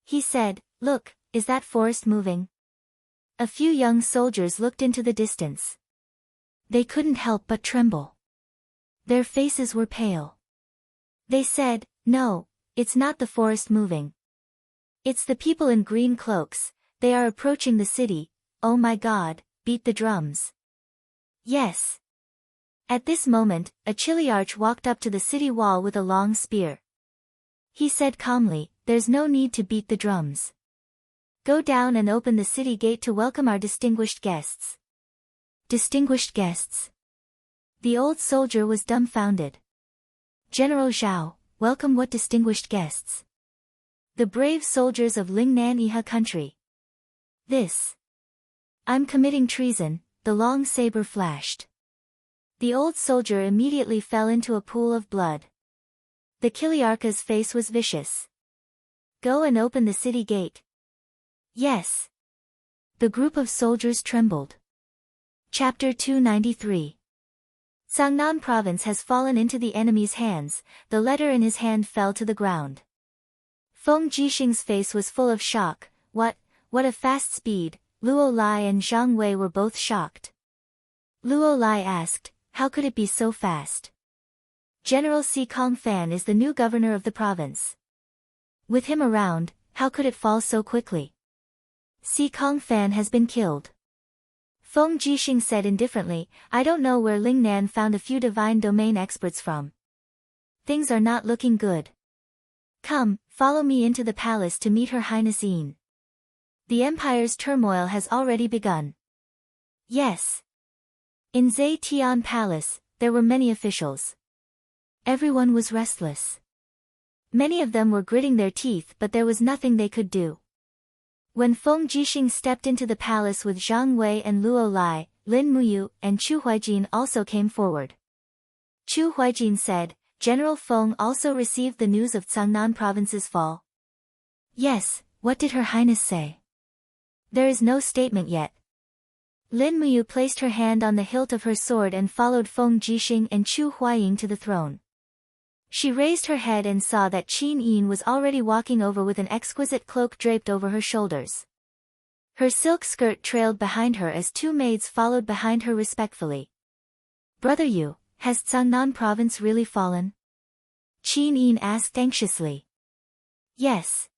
He said, look, is that forest moving? A few young soldiers looked into the distance. They couldn't help but tremble. Their faces were pale. They said, no, it's not the forest moving. It's the people in green cloaks, they are approaching the city, oh my God, beat the drums. Yes. At this moment, a Chiliarch walked up to the city wall with a long spear. He said calmly, there's no need to beat the drums. Go down and open the city gate to welcome our distinguished guests. Distinguished guests. The old soldier was dumbfounded. General Zhao, welcome what distinguished guests? The brave soldiers of Lingnan Iha country. This. I'm committing treason, the long saber flashed. The old soldier immediately fell into a pool of blood. The Kiliarka's face was vicious. Go and open the city gate. Yes. The group of soldiers trembled. Chapter 293. Sangnan province has fallen into the enemy's hands, the letter in his hand fell to the ground. Feng Jixing's face was full of shock, what a fast speed, Luo Lai and Zhang Wei were both shocked. Luo Lai asked, how could it be so fast? General Si Kong Fan is the new governor of the province. With him around, how could it fall so quickly? Si Kong Fan has been killed. Feng Jixing said indifferently, I don't know where Ling Nan found a few divine domain experts from. Things are not looking good. Come, follow me into the palace to meet Her Highness Yin. The empire's turmoil has already begun. Yes. In Zhe Tian Palace, there were many officials. Everyone was restless. Many of them were gritting their teeth, but there was nothing they could do. When Feng Jixing stepped into the palace with Zhang Wei and Luo Lai, Lin Muyu and Chu Huijin also came forward. Chu Huijin said, General Feng also received the news of Cangnan province's fall. Yes, what did Her Highness say? There is no statement yet. Lin Muyu placed her hand on the hilt of her sword and followed Feng Jixing and Chu Huiying to the throne. She raised her head and saw that Qin Yin was already walking over with an exquisite cloak draped over her shoulders. Her silk skirt trailed behind her as two maids followed behind her respectfully. Brother Yu, has Cangnan province really fallen? Qin Yin asked anxiously. Yes.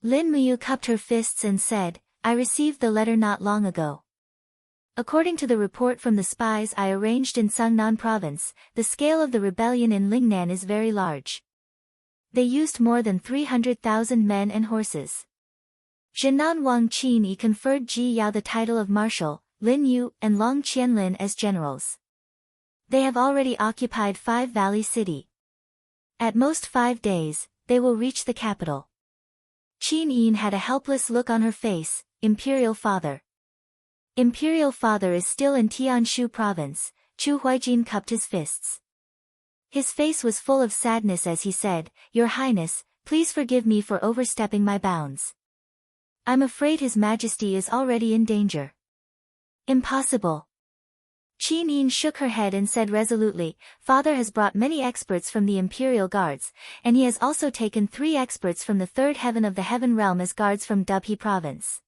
Lin Muyu cupped her fists and said, I received the letter not long ago. According to the report from the spies I arranged in Cangnan province, the scale of the rebellion in Lingnan is very large. They used more than 300,000 men and horses. Zhenan Wang Qinyi conferred Ji Yao the title of marshal, Lin Yu and Long Qianlin as generals. They have already occupied 5 Valley City. At most 5 days, they will reach the capital. Qin Yin had a helpless look on her face. Imperial Father. Imperial Father is still in Tianshu province. Chu Huijin cupped his fists. His face was full of sadness as he said, Your Highness, please forgive me for overstepping my bounds. I'm afraid His Majesty is already in danger. Impossible. Qin Yin shook her head and said resolutely, Father has brought many experts from the Imperial Guards, and he has also taken 3 experts from the 3rd heaven of the Heaven Realm as guards from Dubhe province.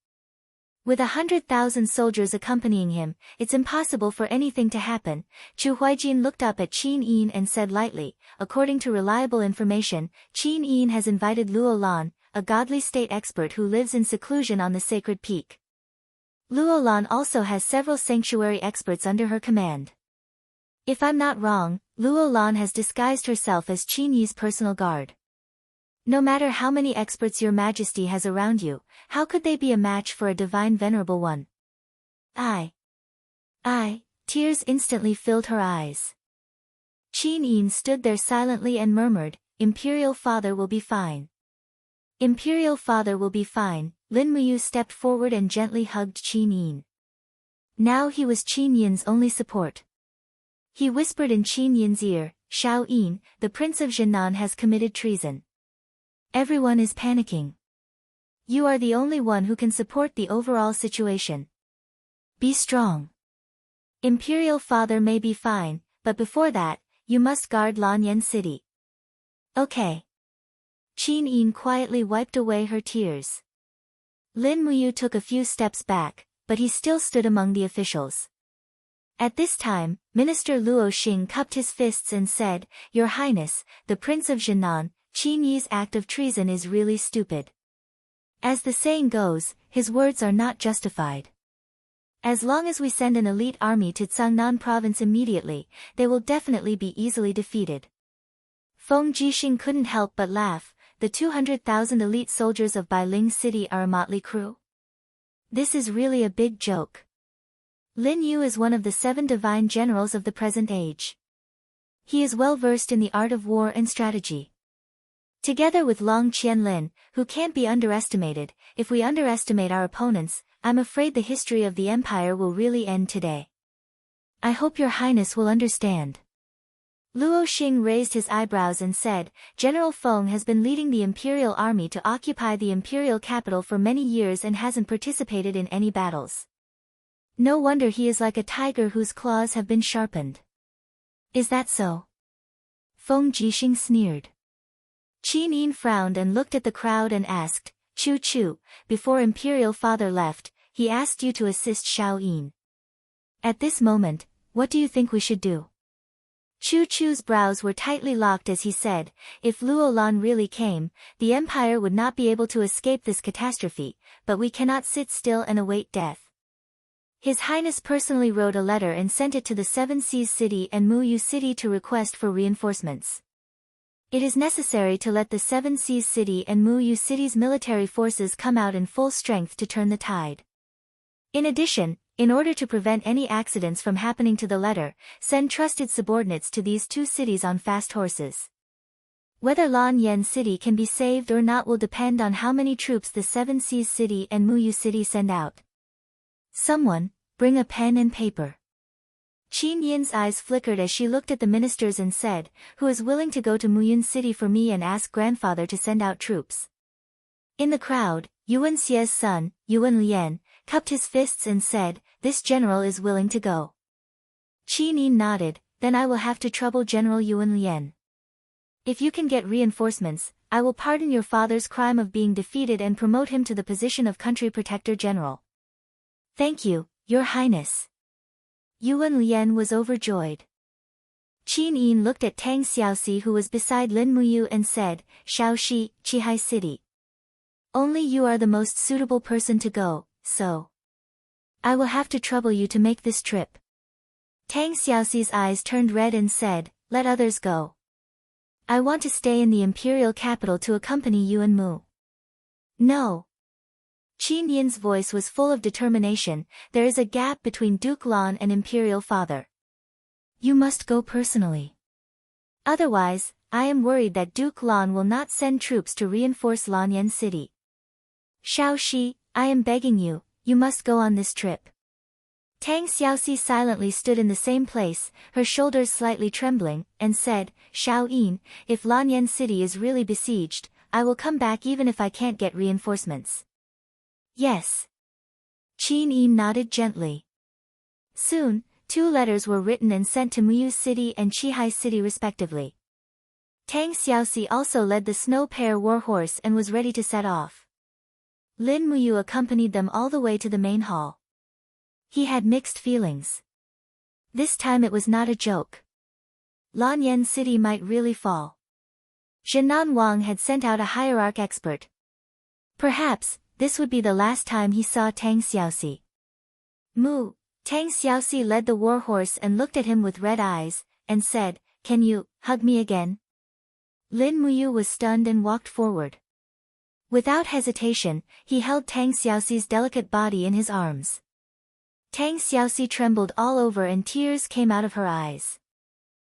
With 100,000 soldiers accompanying him, it's impossible for anything to happen. Chu Huijin looked up at Qin Yin and said lightly, according to reliable information, Qin Yin has invited Luo Lan, a godly state expert who lives in seclusion on the sacred peak. Luo Lan also has several sanctuary experts under her command. If I'm not wrong, Luo Lan has disguised herself as Qin Yi's personal guard. No matter how many experts Your Majesty has around you, how could they be a match for a divine venerable one? Tears instantly filled her eyes. Qin Yin stood there silently and murmured, Imperial Father will be fine. Imperial Father will be fine. Lin Muyu stepped forward and gently hugged Qin Yin. Now he was Qin Yin's only support. He whispered in Qin Yin's ear, Shao Yin, the Prince of Zhenan has committed treason. Everyone is panicking. You are the only one who can support the overall situation. Be strong. Imperial Father may be fine, but before that, you must guard Lanyan City. Okay. Qin Yin quietly wiped away her tears. Lin Muyu took a few steps back, but he still stood among the officials. At this time, Minister Luo Xing cupped his fists and said, Your Highness, the Prince of Zhenan, Qin Yi's act of treason is really stupid. As the saying goes, his words are not justified. As long as we send an elite army to Cangnan province immediately, they will definitely be easily defeated. Feng Jixing couldn't help but laugh. The 200,000 elite soldiers of Bailing City are a motley crew? This is really a big joke. Lin Yu is one of the 7 divine generals of the present age. He is well versed in the art of war and strategy. Together with Long Qianlin, who can't be underestimated, if we underestimate our opponents, I'm afraid the history of the empire will really end today. I hope Your Highness will understand. Luo Xing raised his eyebrows and said, General Feng has been leading the imperial army to occupy the imperial capital for many years and hasn't participated in any battles. No wonder he is like a tiger whose claws have been sharpened. Is that so? Feng Jixing sneered. Qin Yin frowned and looked at the crowd and asked, Chu, before Imperial Father left, he asked you to assist Shao Yin. At this moment, what do you think we should do? Chu Chu's brows were tightly locked as he said, if Luo Lan really came, the empire would not be able to escape this catastrophe, but we cannot sit still and await death. His Highness personally wrote a letter and sent it to the Seven Seas City and Muyu City to request for reinforcements. It is necessary to let the Seven Seas City and Muyu City's military forces come out in full strength to turn the tide. In addition, in order to prevent any accidents from happening to the letter, send trusted subordinates to these two cities on fast horses. Whether Lan Yen City can be saved or not will depend on how many troops the Seven Seas City and Muyu City send out. Someone, bring a pen and paper. Qin Yin's eyes flickered as she looked at the ministers and said, who is willing to go to Muyun City for me and ask grandfather to send out troops? In the crowd, Yuan Xie's son, Yuan Lian, cupped his fists and said, this general is willing to go. Qin Yin nodded, then I will have to trouble General Yuan Lian. If you can get reinforcements, I will pardon your father's crime of being defeated and promote him to the position of country protector general. Thank you, Your Highness. Yuan Lian was overjoyed. Qin Yin looked at Tang Xiaoxi who was beside Lin Muyu and said, Shaoxi, Qihai City. Only you are the most suitable person to go, so I will have to trouble you to make this trip. Tang Xiaoxi's eyes turned red and said, let others go. I want to stay in the imperial capital to accompany you and Mu. No. Qin Yin's voice was full of determination, there is a gap between Duke Lan and imperial father. You must go personally. Otherwise, I am worried that Duke Lan will not send troops to reinforce Lanyan City. Shaoxi, I am begging you, you must go on this trip. Tang Xiaoxi silently stood in the same place, her shoulders slightly trembling, and said, Shao Yin, if Lanyan City is really besieged, I will come back even if I can't get reinforcements. Yes. Qin Yin nodded gently. Soon, 2 letters were written and sent to Muyu City and Qihai City respectively. Tang Xiaoxi also led the snow pair war horse and was ready to set off. Lin Muyu accompanied them all the way to the main hall. He had mixed feelings. This time it was not a joke. Lanyan City might really fall. Zhenan Wang had sent out a hierarch expert. Perhaps, this would be the last time he saw Tang Xiaoxi. Mu, Tang Xiaoxi led the war horse and looked at him with red eyes, and said, can you hug me again? Lin Muyu was stunned and walked forward. Without hesitation, he held Tang Xiaoxi's delicate body in his arms. Tang Xiaoxi trembled all over and tears came out of her eyes.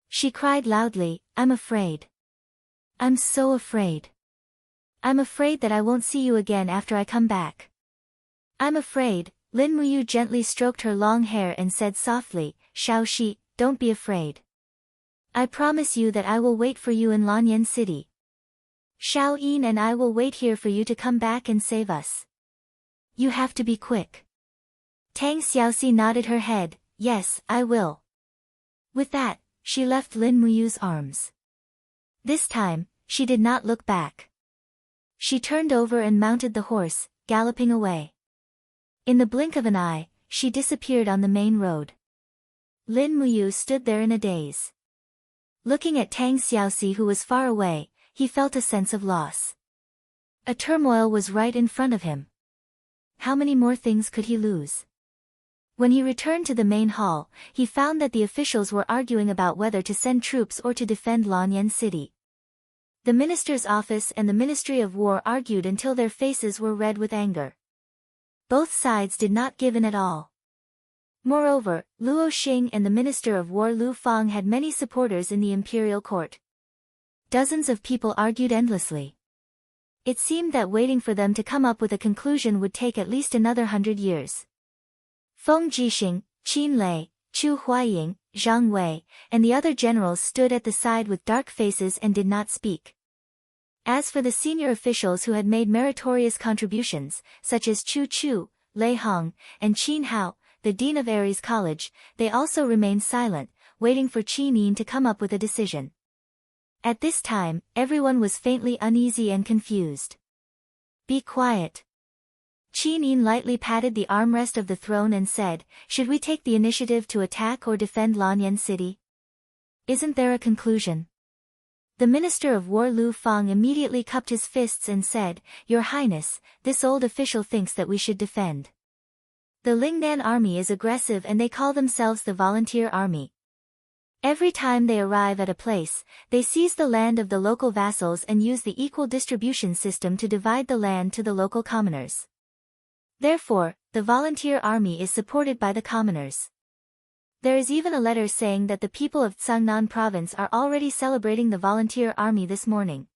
She cried loudly, I'm afraid. I'm so afraid. I'm afraid that I won't see you again after I come back. I'm afraid. Lin Muyu gently stroked her long hair and said softly, Shaoxi, don't be afraid. I promise you that I will wait for you in Lanyan City. Shao Yin and I will wait here for you to come back and save us. You have to be quick. Tang Xiaoxi nodded her head, yes, I will. With that, she left Lin Muyu's arms. This time, she did not look back. She turned over and mounted the horse, galloping away. In the blink of an eye, she disappeared on the main road. Lin Muyu stood there in a daze. Looking at Tang Xiaoxi who was far away, he felt a sense of loss. A turmoil was right in front of him. How many more things could he lose? When he returned to the main hall, he found that the officials were arguing about whether to send troops or to defend Lanyan City. The minister's office and the Ministry of War argued until their faces were red with anger. Both sides did not give in at all. Moreover, Luo Xing and the Minister of War Lu Fang had many supporters in the imperial court. Dozens of people argued endlessly. It seemed that waiting for them to come up with a conclusion would take at least another 100 years. Feng Jixing, Qin Lei, Chu Huaying, Zhang Wei, and the other generals stood at the side with dark faces and did not speak. As for the senior officials who had made meritorious contributions, such as Chu Chu, Lei Hong, and Qin Hao, the dean of Aries College, they also remained silent, waiting for Qin Yin to come up with a decision. At this time, everyone was faintly uneasy and confused. Be quiet. Qin Yin lightly patted the armrest of the throne and said, should we take the initiative to attack or defend Lanyan City? Isn't there a conclusion? The Minister of War Lu Fang immediately cupped his fists and said, Your Highness, this old official thinks that we should defend. The Lingnan army is aggressive and they call themselves the Volunteer Army. Every time they arrive at a place, they seize the land of the local vassals and use the equal distribution system to divide the land to the local commoners. Therefore, the Volunteer Army is supported by the commoners. There is even a letter saying that the people of Tsangnan province are already celebrating the Volunteer Army this morning.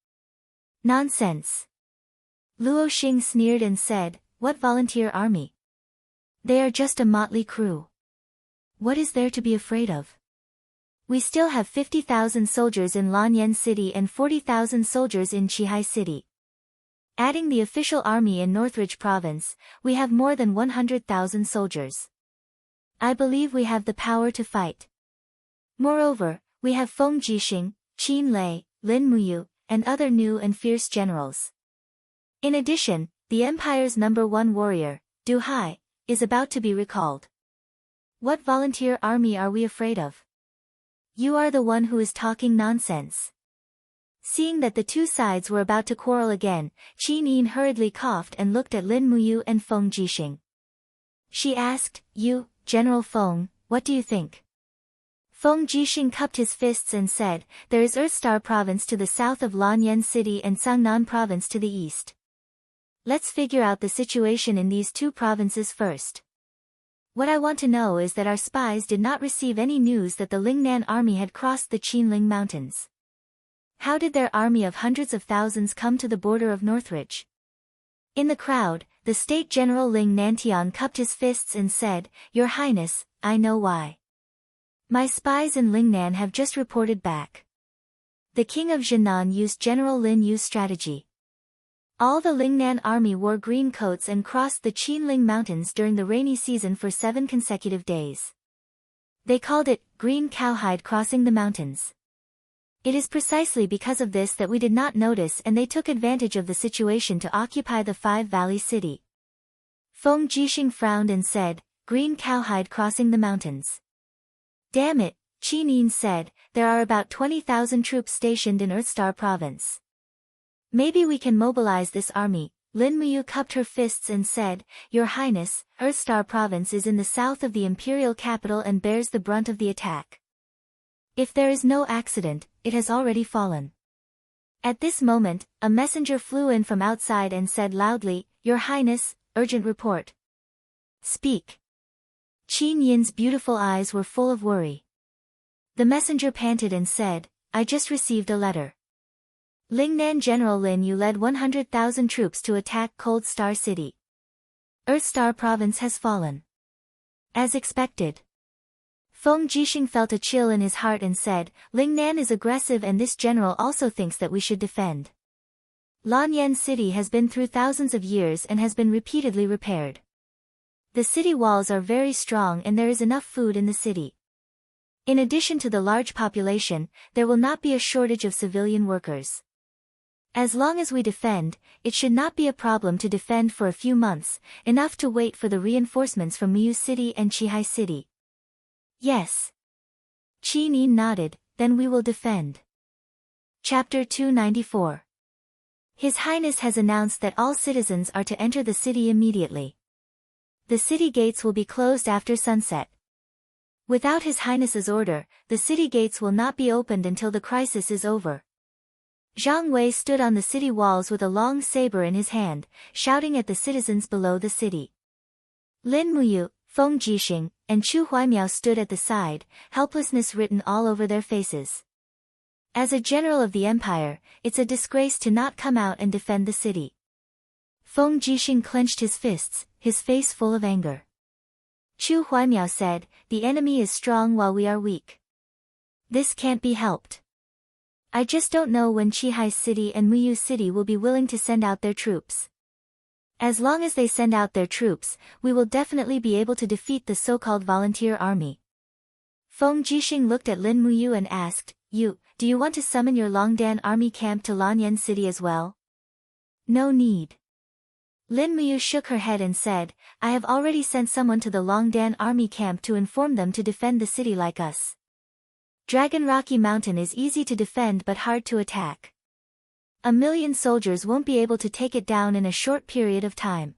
Nonsense. Luo Xing sneered and said, What Volunteer Army? They are just a motley crew. What is there to be afraid of? We still have 50,000 soldiers in Lanyan City and 40,000 soldiers in Qihai City. Adding the official army in Northridge Province, we have more than 100,000 soldiers. I believe we have the power to fight. Moreover, we have Feng Jixing, Qin Lei, Lin Muyu, and other new and fierce generals. In addition, the Empire's #1 warrior, Du Hai, is about to be recalled. What volunteer army are we afraid of? You are the one who is talking nonsense. Seeing that the two sides were about to quarrel again, Qin Yin hurriedly coughed and looked at Lin Muyu and Feng Jixing. She asked, You, General Feng, what do you think? Feng Jixing cupped his fists and said, There is Earthstar Province to the south of Lanyan City and Sangnan Province to the east. Let's figure out the situation in these two provinces first. What I want to know is that our spies did not receive any news that the Lingnan army had crossed the Qinling Mountains. How did their army of hundreds of thousands come to the border of Northridge? In the crowd, the State General Ling Nantian cupped his fists and said, Your Highness, I know why. My spies in Lingnan have just reported back. The King of Jinan used General Lin Yu's strategy. All the Lingnan army wore green coats and crossed the Qinling Mountains during the rainy season for 7 consecutive days. They called it, Green Cowhide Crossing the Mountains. It is precisely because of this that we did not notice and they took advantage of the situation to occupy the Five Valley City. Feng Jixing frowned and said, Green Cowhide Crossing the Mountains. Damn it, Qin Yin said, there are about 20,000 troops stationed in Earthstar Province. Maybe we can mobilize this army. Lin Muyu cupped her fists and said, Your Highness, Earthstar Province is in the south of the imperial capital and bears the brunt of the attack. If there is no accident, it has already fallen. At this moment, a messenger flew in from outside and said loudly, Your Highness, urgent report. Speak. Qin Yin's beautiful eyes were full of worry. The messenger panted and said, I just received a letter. Lingnan General Lin Yu led 100,000 troops to attack Cold Star City. Earthstar Province has fallen. As expected. Feng Jixing felt a chill in his heart and said, Lingnan is aggressive and this general also thinks that we should defend. Lanyan City has been through thousands of years and has been repeatedly repaired. The city walls are very strong and there is enough food in the city. In addition to the large population, there will not be a shortage of civilian workers. As long as we defend, it should not be a problem to defend for a few months, enough to wait for the reinforcements from Miyu City and Qihai City. Yes. Qin Yin nodded, then we will defend. Chapter 294. His Highness has announced that all citizens are to enter the city immediately. The city gates will be closed after sunset. Without His Highness's order, the city gates will not be opened until the crisis is over. Zhang Wei stood on the city walls with a long saber in his hand, shouting at the citizens below the city. Lin Muyu, Feng Jixing, and Chu Huaimiao stood at the side, helplessness written all over their faces. As a general of the empire, it's a disgrace to not come out and defend the city. Feng Jixing clenched his fists, his face full of anger. Chu Huaimiao said, The enemy is strong while we are weak. This can't be helped. I just don't know when Qihai City and Miyu City will be willing to send out their troops. As long as they send out their troops, we will definitely be able to defeat the so-called volunteer army. Feng Jixing looked at Lin Muyu and asked, Do you want to summon your Longdan army camp to Lanyan City as well? No need. Lin Muyu shook her head and said, I have already sent someone to the Longdan army camp to inform them to defend the city like us. Dragon Rocky Mountain is easy to defend but hard to attack. 1,000,000 soldiers won't be able to take it down in a short period of time.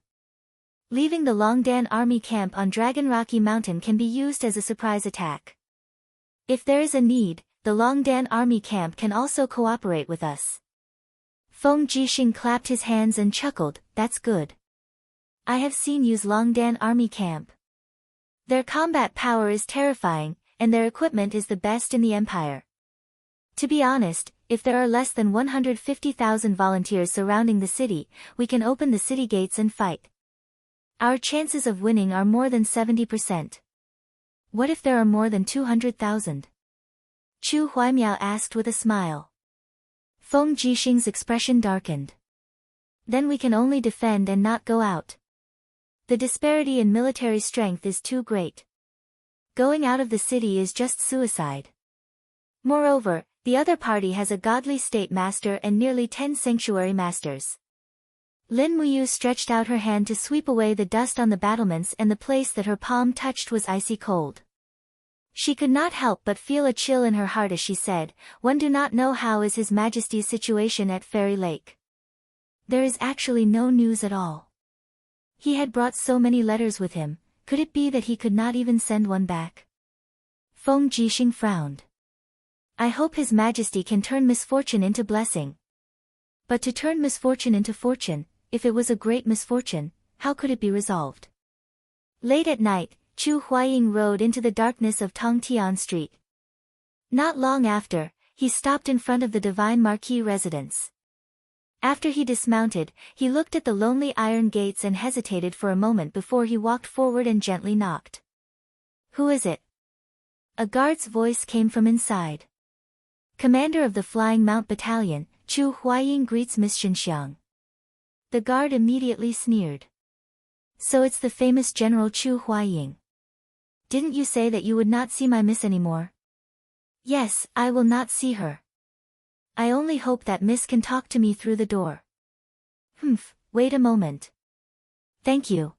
Leaving the Longdan army camp on Dragon Rocky Mountain can be used as a surprise attack. If there is a need, the Longdan army camp can also cooperate with us. Feng Jixing clapped his hands and chuckled, that's good. I have seen use Longdan army camp. Their combat power is terrifying, and their equipment is the best in the empire. To be honest, if there are less than 150,000 volunteers surrounding the city, we can open the city gates and fight. Our chances of winning are more than 70%. What if there are more than 200,000? Chu Huaimiao asked with a smile. Feng Jixing's expression darkened. Then we can only defend and not go out. The disparity in military strength is too great. Going out of the city is just suicide. Moreover, the other party has a godly state master and nearly 10 sanctuary masters. Lin Muyu stretched out her hand to sweep away the dust on the battlements, and the place that her palm touched was icy cold. She could not help but feel a chill in her heart as she said, one do not know how is His Majesty's situation at Fairy Lake. There is actually no news at all. He had brought so many letters with him, could it be that he could not even send one back? Feng Jixing frowned. I hope His Majesty can turn misfortune into blessing. But to turn misfortune into fortune, if it was a great misfortune, how could it be resolved? Late at night, Chu Huaying rode into the darkness of Tongtian Street. Not long after, he stopped in front of the Divine Marquis residence. After he dismounted, he looked at the lonely iron gates and hesitated for a moment before he walked forward and gently knocked. Who is it? A guard's voice came from inside. Commander of the Flying Mount Battalion, Chu Huaying greets Miss Xinxiang. The guard immediately sneered. So it's the famous General Chu Huaying. Didn't you say that you would not see my miss anymore? Yes, I will not see her. I only hope that miss can talk to me through the door. Wait a moment. Thank you.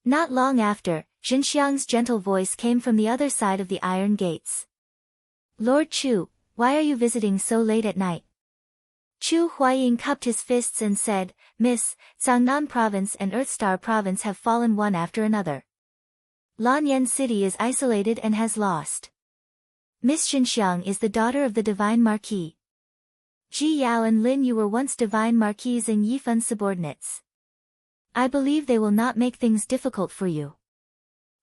Not long after, Xinxiang's gentle voice came from the other side of the iron gates. Lord Chu, why are you visiting so late at night? Chu Huaying cupped his fists and said, Miss, Zhangnan Province and Earthstar Province have fallen one after another. Lanyan City is isolated and has lost. Miss Xinxiang is the daughter of the Divine Marquis. Ji Yao and Lin Yu were once Divine Marquis and Yifen's subordinates. I believe they will not make things difficult for you.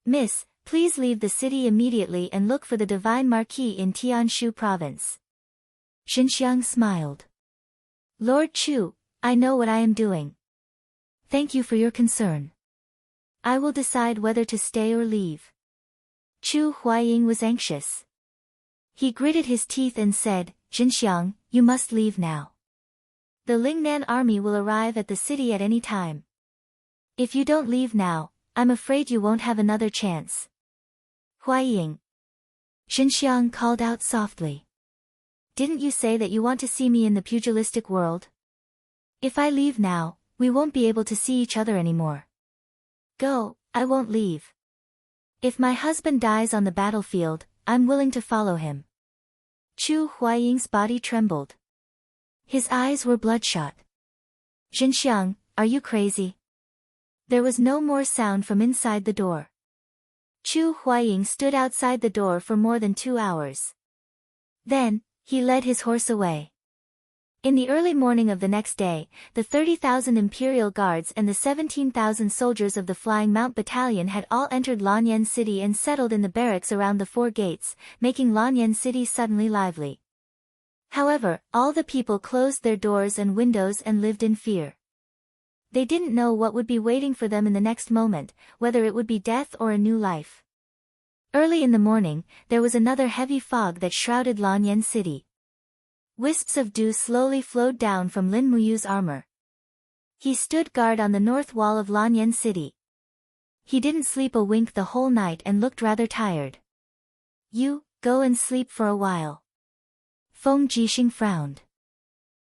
Miss, please leave the city immediately and look for the Divine Marquis in Tianshu Province. Xinxiang smiled. Lord Chu, I know what I am doing. Thank you for your concern. I will decide whether to stay or leave. Chu Huaying was anxious. He gritted his teeth and said, Xinxiang, you must leave now. The Lingnan army will arrive at the city at any time. If you don't leave now, I'm afraid you won't have another chance. Huaying. Xinxiang called out softly. Didn't you say that you want to see me in the pugilistic world? If I leave now, we won't be able to see each other anymore. Go, I won't leave. If my husband dies on the battlefield, I'm willing to follow him. Chu Huaying's body trembled. His eyes were bloodshot. Xinxiang, are you crazy? There was no more sound from inside the door. Chu Huaying stood outside the door for more than 2 hours. Then, he led his horse away. In the early morning of the next day, the 30,000 Imperial Guards and the 17,000 soldiers of the Flying Mount Battalion had all entered Lanyan City and settled in the barracks around the 4 gates, making Lanyan City suddenly lively. However, all the people closed their doors and windows and lived in fear. They didn't know what would be waiting for them in the next moment, whether it would be death or a new life. Early in the morning, there was another heavy fog that shrouded Lanyan City. Wisps of dew slowly flowed down from Lin Muyu's armor. He stood guard on the north wall of Lanyan City. He didn't sleep a wink the whole night and looked rather tired. You, go and sleep for a while. Feng Jixing frowned.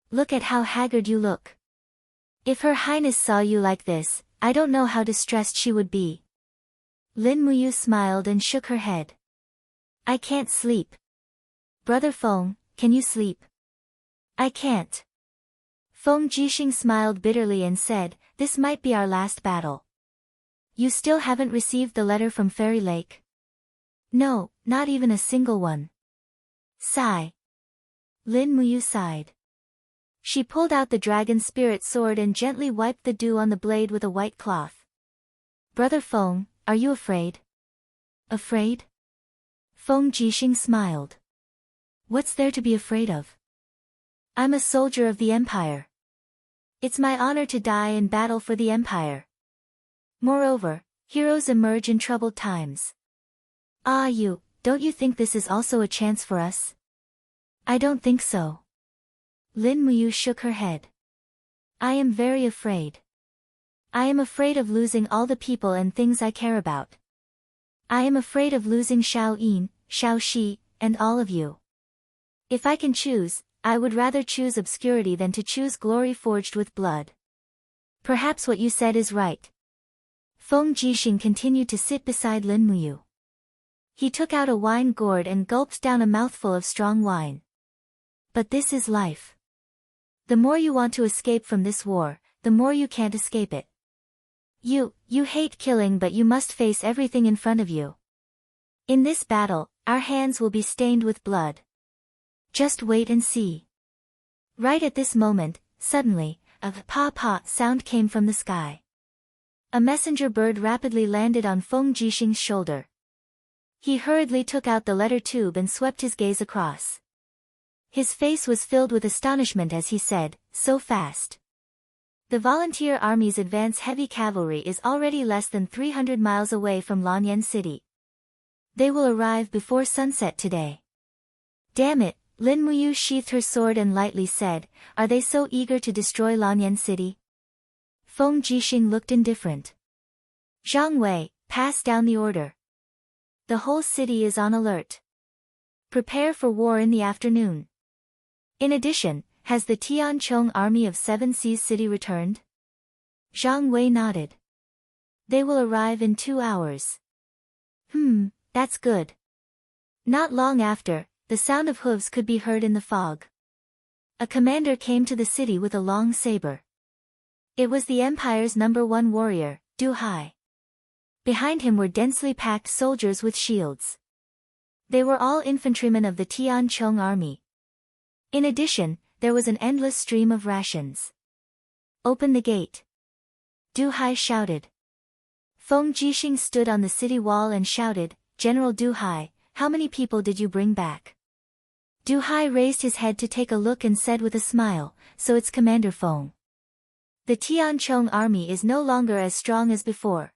Look at how haggard you look. If Her Highness saw you like this, I don't know how distressed she would be. Lin Muyu smiled and shook her head. I can't sleep. Brother Feng, can you sleep? I can't. Feng Jixing smiled bitterly and said, this might be our last battle. You still haven't received the letter from Fairy Lake? No, not even a single one. Sigh. Lin Muyu sighed. She pulled out the dragon spirit sword and gently wiped the dew on the blade with a white cloth. Brother Feng, are you afraid? Afraid? Feng Jixing smiled. What's there to be afraid of? I'm a soldier of the Empire. It's my honor to die in battle for the Empire. Moreover, heroes emerge in troubled times. Don't you think this is also a chance for us? I don't think so. Lin Muyu shook her head. I am very afraid. I am afraid of losing all the people and things I care about. I am afraid of losing Xiao Yin, Xiao Shi, and all of you. If I can choose, I would rather choose obscurity than to choose glory forged with blood. Perhaps what you said is right. Feng Jixing continued to sit beside Lin Muyu. He took out a wine gourd and gulped down a mouthful of strong wine. But this is life. The more you want to escape from this war, the more you can't escape it. You hate killing, but you must face everything in front of you. In this battle, our hands will be stained with blood. Just wait and see. Right at this moment, suddenly, a pa-pa sound came from the sky. A messenger bird rapidly landed on Feng Jixing's shoulder. He hurriedly took out the letter tube and swept his gaze across. His face was filled with astonishment as he said, so fast. The volunteer army's advance heavy cavalry is already less than 300 miles away from Lanyan City. They will arrive before sunset today. Damn it, Lin Muyu sheathed her sword and lightly said, are they so eager to destroy Lanyan City? Feng Jixing looked indifferent. Zhang Wei, pass down the order. The whole city is on alert. Prepare for war in the afternoon. In addition, has the Tianchong army of Seven Seas City returned? Zhang Wei nodded. They will arrive in 2 hours. That's good. Not long after, the sound of hooves could be heard in the fog. A commander came to the city with a long saber. It was the Empire's #1 warrior, Du Hai. Behind him were densely packed soldiers with shields. They were all infantrymen of the Tianchong army. In addition, there was an endless stream of rations. Open the gate. Du Hai shouted. Feng Jixing stood on the city wall and shouted, General Du Hai, how many people did you bring back? Du Hai raised his head to take a look and said with a smile, so it's Commander Feng. The Tianchong army is no longer as strong as before.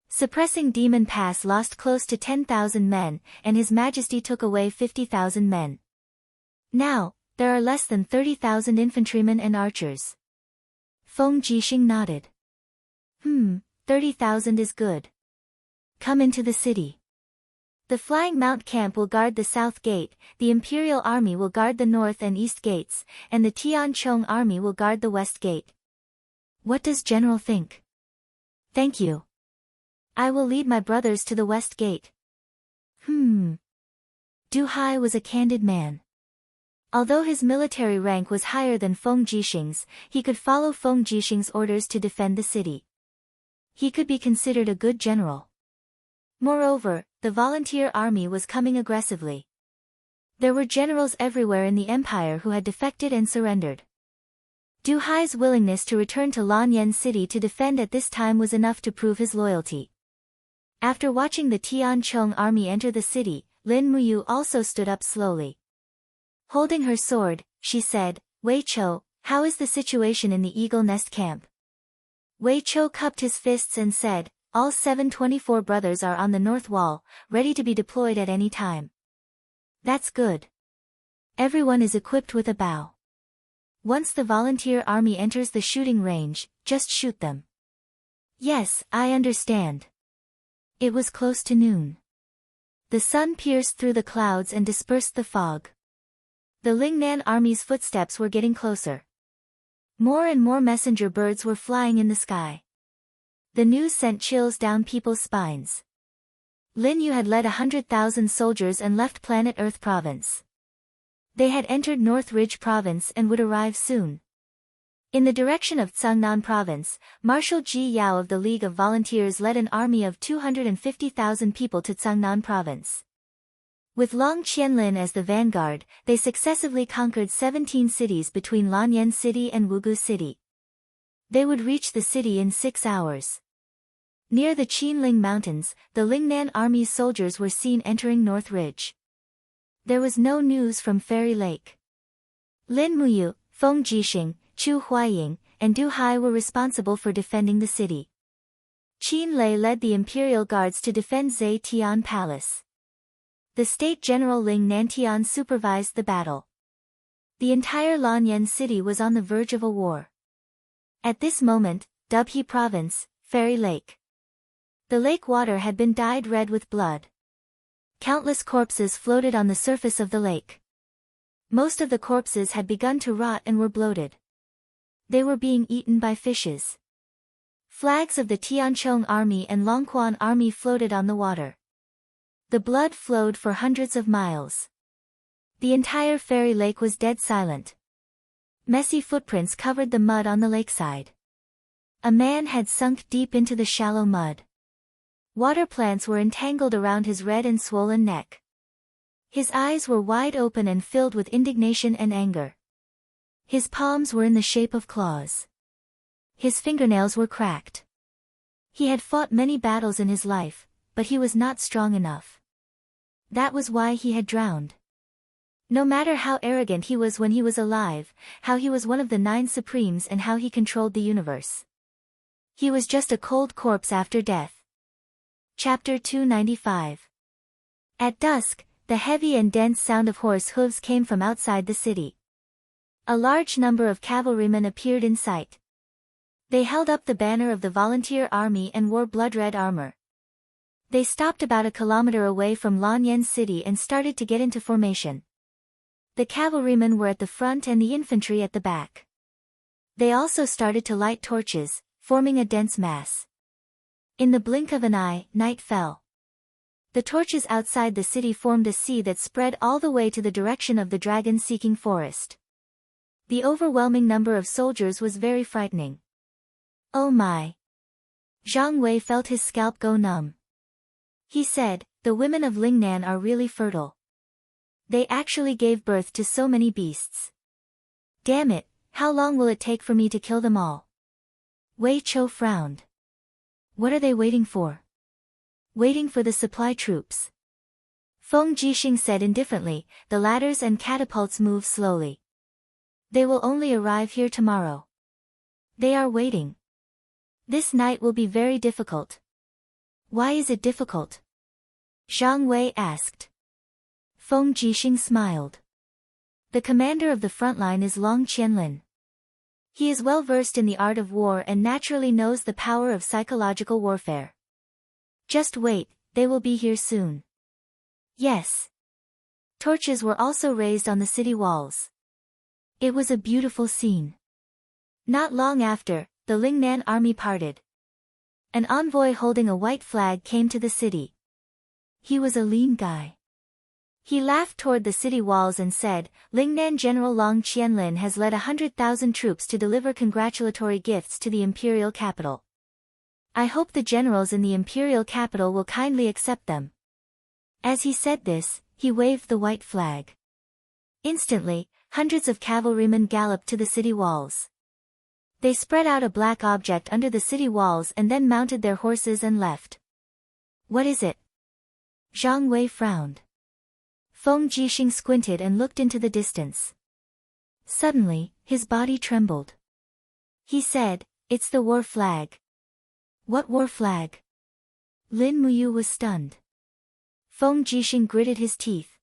Suppressing Demon Pass lost close to 10,000 men, and His Majesty took away 50,000 men. Now, there are less than 30,000 infantrymen and archers. Feng Jixing nodded. 30,000 is good. Come into the city. The Flying Mount camp will guard the south gate, the Imperial army will guard the north and east gates, and the Tianchong army will guard the west gate. What does General think? Thank you. I will lead my brothers to the west gate. Du Hai was a candid man. Although his military rank was higher than Feng Jixing's, he could follow Feng Jixing's orders to defend the city. He could be considered a good general. Moreover, the volunteer army was coming aggressively. There were generals everywhere in the empire who had defected and surrendered. Du Hai's willingness to return to Lanyan City to defend at this time was enough to prove his loyalty. After watching the Tianchong army enter the city, Lin Muyu also stood up slowly. Holding her sword, she said, Wei Chou, how is the situation in the Eagle Nest camp? Wei Chou cupped his fists and said, all 724 brothers are on the north wall, ready to be deployed at any time. That's good. Everyone is equipped with a bow. Once the volunteer army enters the shooting range, just shoot them. Yes, I understand. It was close to noon. The sun pierced through the clouds and dispersed the fog. The Lingnan army's footsteps were getting closer. More and more messenger birds were flying in the sky. The news sent chills down people's spines. Lin Yu had led 100,000 soldiers and left planet Earth province. They had entered North Ridge province and would arrive soon. In the direction of Tsangnan province, Marshal Ji Yao of the League of Volunteers led an army of 250,000 people to Tsangnan province. With Long Qianlin as the vanguard, they successively conquered 17 cities between Lanyan City and Wugu City. They would reach the city in 6 hours. Near the Qinling Mountains, the Lingnan Army's soldiers were seen entering North Ridge. There was no news from Fairy Lake. Lin Muyu, Feng Jixing, Chu Huaying, and Du Hai were responsible for defending the city. Qin Lei led the Imperial Guards to defend Zhe Tian Palace. The State General Ling Nantian supervised the battle. The entire Lanyan city was on the verge of a war. At this moment, Dubhe Province, Fairy Lake. The lake water had been dyed red with blood. Countless corpses floated on the surface of the lake. Most of the corpses had begun to rot and were bloated. They were being eaten by fishes. Flags of the Tianchong army and Longquan army floated on the water. The blood flowed for hundreds of miles. The entire Fairy Lake was dead silent. Messy footprints covered the mud on the lakeside. A man had sunk deep into the shallow mud. Water plants were entangled around his red and swollen neck. His eyes were wide open and filled with indignation and anger. His palms were in the shape of claws. His fingernails were cracked. He had fought many battles in his life, but he was not strong enough. That was why he had drowned. No matter how arrogant he was when he was alive, how he was one of the 9 Supremes and how he controlled the universe. He was just a cold corpse after death. Chapter 295. At dusk, the heavy and dense sound of horse hooves came from outside the city. A large number of cavalrymen appeared in sight. They held up the banner of the volunteer army and wore blood-red armor. They stopped about a kilometer away from Lanyan City and started to get into formation. The cavalrymen were at the front and the infantry at the back. They also started to light torches, forming a dense mass. In the blink of an eye, night fell. The torches outside the city formed a sea that spread all the way to the direction of the dragon-seeking forest. The overwhelming number of soldiers was very frightening. Oh my! Zhang Wei felt his scalp go numb. He said, "The women of Lingnan are really fertile. They actually gave birth to so many beasts. Damn it, how long will it take for me to kill them all?" Wei Chou frowned. What are they waiting for? Waiting for the supply troops. Feng Jixing said indifferently, the ladders and catapults move slowly. They will only arrive here tomorrow. They are waiting. This night will be very difficult. Why is it difficult? Zhang Wei asked. Feng Jixing smiled. The commander of the front line is Long Qianlin. He is well versed in the art of war and naturally knows the power of psychological warfare. Just wait, they will be here soon. Yes. Torches were also raised on the city walls. It was a beautiful scene. Not long after, the Lingnan army parted. An envoy holding a white flag came to the city. He was a lean guy. He laughed toward the city walls and said, Lingnan General Long Qianlin has led 100,000 troops to deliver congratulatory gifts to the imperial capital. I hope the generals in the imperial capital will kindly accept them. As he said this, he waved the white flag. Instantly, hundreds of cavalrymen galloped to the city walls. They spread out a black object under the city walls and then mounted their horses and left. What is it? Zhang Wei frowned. Feng Jixing squinted and looked into the distance. Suddenly, his body trembled. He said, "It's the war flag." What war flag? Lin Muyu was stunned. Feng Jixing gritted his teeth.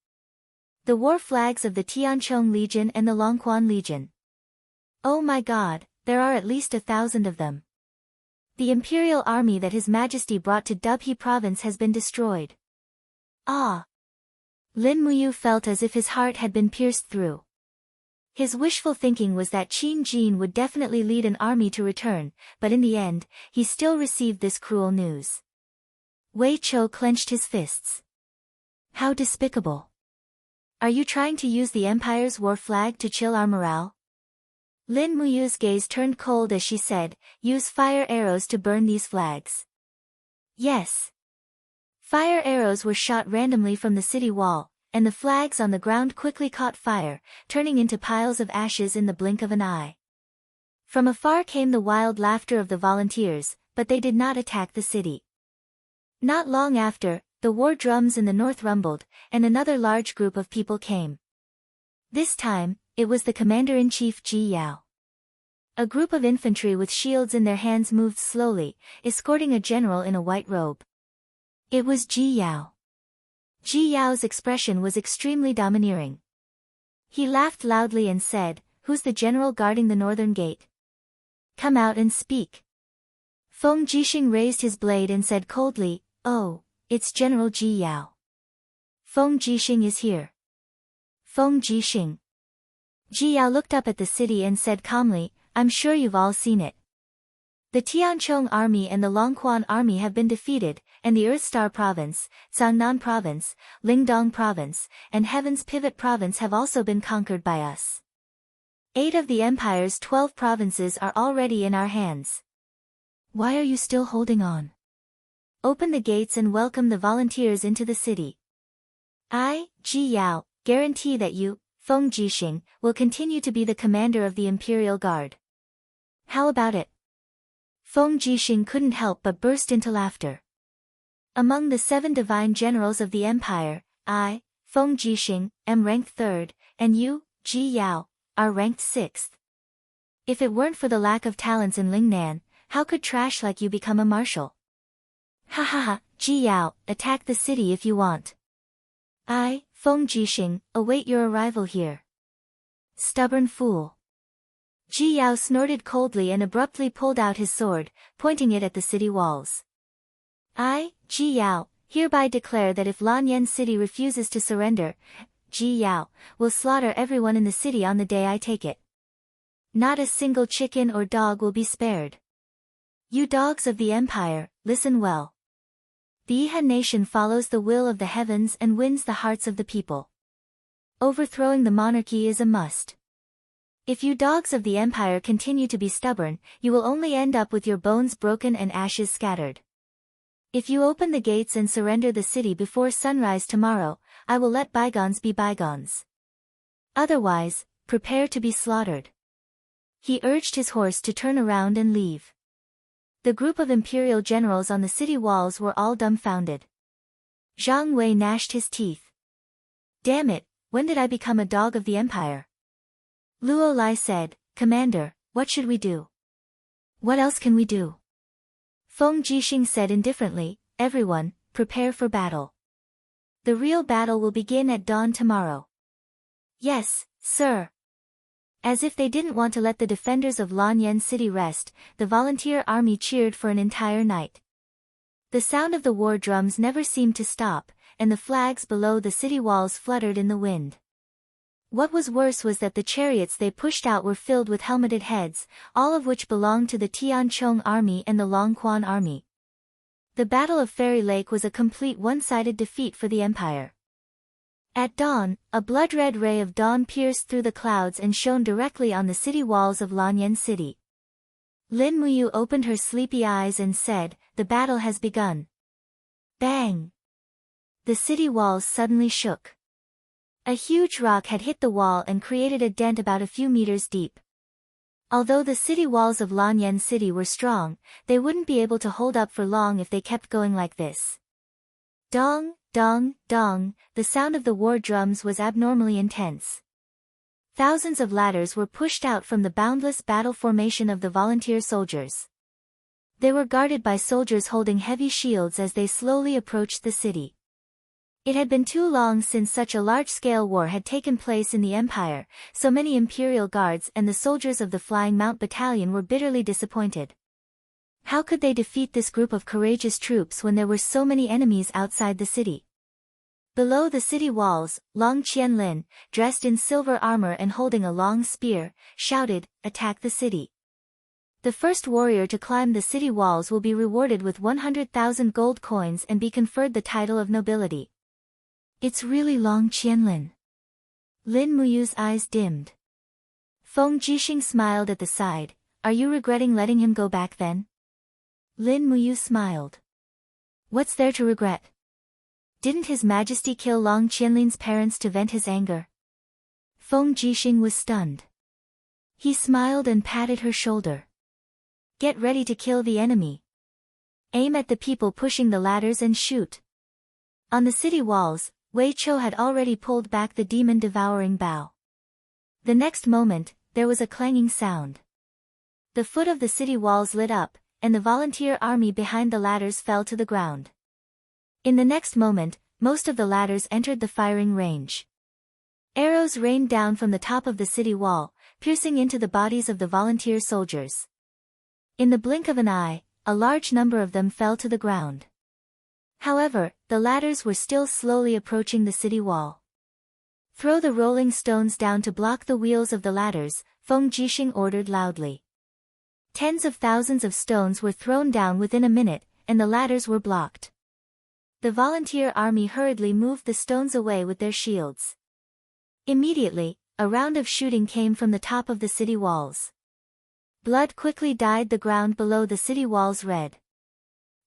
The war flags of the Tianchong Legion and the Longquan Legion. Oh my god, there are at least 1,000 of them. The imperial army that His Majesty brought to Dubhe province has been destroyed. Ah! Lin Muyu felt as if his heart had been pierced through. His wishful thinking was that Qin Jin would definitely lead an army to return, but in the end, he still received this cruel news. Wei Chou clenched his fists. How despicable. Are you trying to use the Empire's war flag to chill our morale? Lin Muyu's gaze turned cold as she said, use fire arrows to burn these flags. Yes. Fire arrows were shot randomly from the city wall, and the flags on the ground quickly caught fire, turning into piles of ashes in the blink of an eye. From afar came the wild laughter of the volunteers, but they did not attack the city. Not long after, the war drums in the north rumbled, and another large group of people came. This time, it was the commander-in-chief Ji Yao. A group of infantry with shields in their hands moved slowly, escorting a general in a white robe. It was Ji Yao. Ji Yao's expression was extremely domineering. He laughed loudly and said, "Who's the general guarding the northern gate? Come out and speak." Feng Jixing raised his blade and said coldly, "Oh, it's General Ji Yao. Feng Jixing is here." Feng Jixing. Ji Yao looked up at the city and said calmly, "I'm sure you've all seen it. The Tianchong army and the Longquan army have been defeated, and the Earth Star province, Zhangnan province, Lingdong province, and Heaven's Pivot province have also been conquered by us. 8 of the Empire's 12 provinces are already in our hands. Why are you still holding on? Open the gates and welcome the volunteers into the city. I, Ji Yao, guarantee that you, Feng Jixing, will continue to be the commander of the Imperial Guard. How about it?" Feng Jixing couldn't help but burst into laughter. Among the 7 divine generals of the Empire, I, Feng Jixing, am ranked 3rd, and you, Ji Yao, are ranked 6th. If it weren't for the lack of talents in Lingnan, how could trash like you become a marshal? Ha ha ha, Ji Yao, attack the city if you want. I, Feng Jixing, await your arrival here. Stubborn fool. Ji Yao snorted coldly and abruptly pulled out his sword, pointing it at the city walls. I, Ji Yao, hereby declare that if Lanyan City refuses to surrender, Ji Yao will slaughter everyone in the city on the day I take it. Not a single chicken or dog will be spared. You dogs of the Empire, listen well. The Yihan nation follows the will of the heavens and wins the hearts of the people. Overthrowing the monarchy is a must. If you dogs of the Empire continue to be stubborn, you will only end up with your bones broken and ashes scattered. If you open the gates and surrender the city before sunrise tomorrow, I will let bygones be bygones. Otherwise, prepare to be slaughtered." He urged his horse to turn around and leave. The group of imperial generals on the city walls were all dumbfounded. Zhang Wei gnashed his teeth. "Damn it, when did I become a dog of the Empire?" Luo Lai said, "Commander, what should we do?" "What else can we do?" Feng Jixing said indifferently, "Everyone, prepare for battle. The real battle will begin at dawn tomorrow." "Yes, sir." As if they didn't want to let the defenders of Lanyan City rest, the volunteer army cheered for an entire night. The sound of the war drums never seemed to stop, and the flags below the city walls fluttered in the wind. What was worse was that the chariots they pushed out were filled with helmeted heads, all of which belonged to the Tianchong army and the Longquan army. The Battle of Fairy Lake was a complete one-sided defeat for the Empire. At dawn, a blood-red ray of dawn pierced through the clouds and shone directly on the city walls of Lanyan City. Lin Muyu opened her sleepy eyes and said, "The battle has begun." Bang! The city walls suddenly shook. A huge rock had hit the wall and created a dent about a few meters deep. Although the city walls of Lanyan City were strong, they wouldn't be able to hold up for long if they kept going like this. Dong, dong, dong, the sound of the war drums was abnormally intense. Thousands of ladders were pushed out from the boundless battle formation of the volunteer soldiers. They were guarded by soldiers holding heavy shields as they slowly approached the city. It had been too long since such a large-scale war had taken place in the Empire, so many Imperial Guards and the soldiers of the Flying Mount Battalion were bitterly disappointed. How could they defeat this group of courageous troops when there were so many enemies outside the city? Below the city walls, Long Qianlin, dressed in silver armor and holding a long spear, shouted, "Attack the city. The first warrior to climb the city walls will be rewarded with 100,000 gold coins and be conferred the title of nobility." "It's really Long Qianlin." Lin Muyu's eyes dimmed. Feng Jixing smiled at the side. "Are you regretting letting him go back then?" Lin Muyu smiled. "What's there to regret? Didn't His Majesty kill Long Qianlin's parents to vent his anger?" Feng Jixing was stunned. He smiled and patted her shoulder. "Get ready to kill the enemy. Aim at the people pushing the ladders and shoot." On the city walls, Wei Chou had already pulled back the demon-devouring bow. The next moment, there was a clanging sound. The foot of the city walls lit up, and the volunteer army behind the ladders fell to the ground. In the next moment, most of the ladders entered the firing range. Arrows rained down from the top of the city wall, piercing into the bodies of the volunteer soldiers. In the blink of an eye, a large number of them fell to the ground. However, the ladders were still slowly approaching the city wall. "Throw the rolling stones down to block the wheels of the ladders," Feng Jixing ordered loudly. Tens of thousands of stones were thrown down within a minute, and the ladders were blocked. The volunteer army hurriedly moved the stones away with their shields. Immediately, a round of shooting came from the top of the city walls. Blood quickly dyed the ground below the city walls red.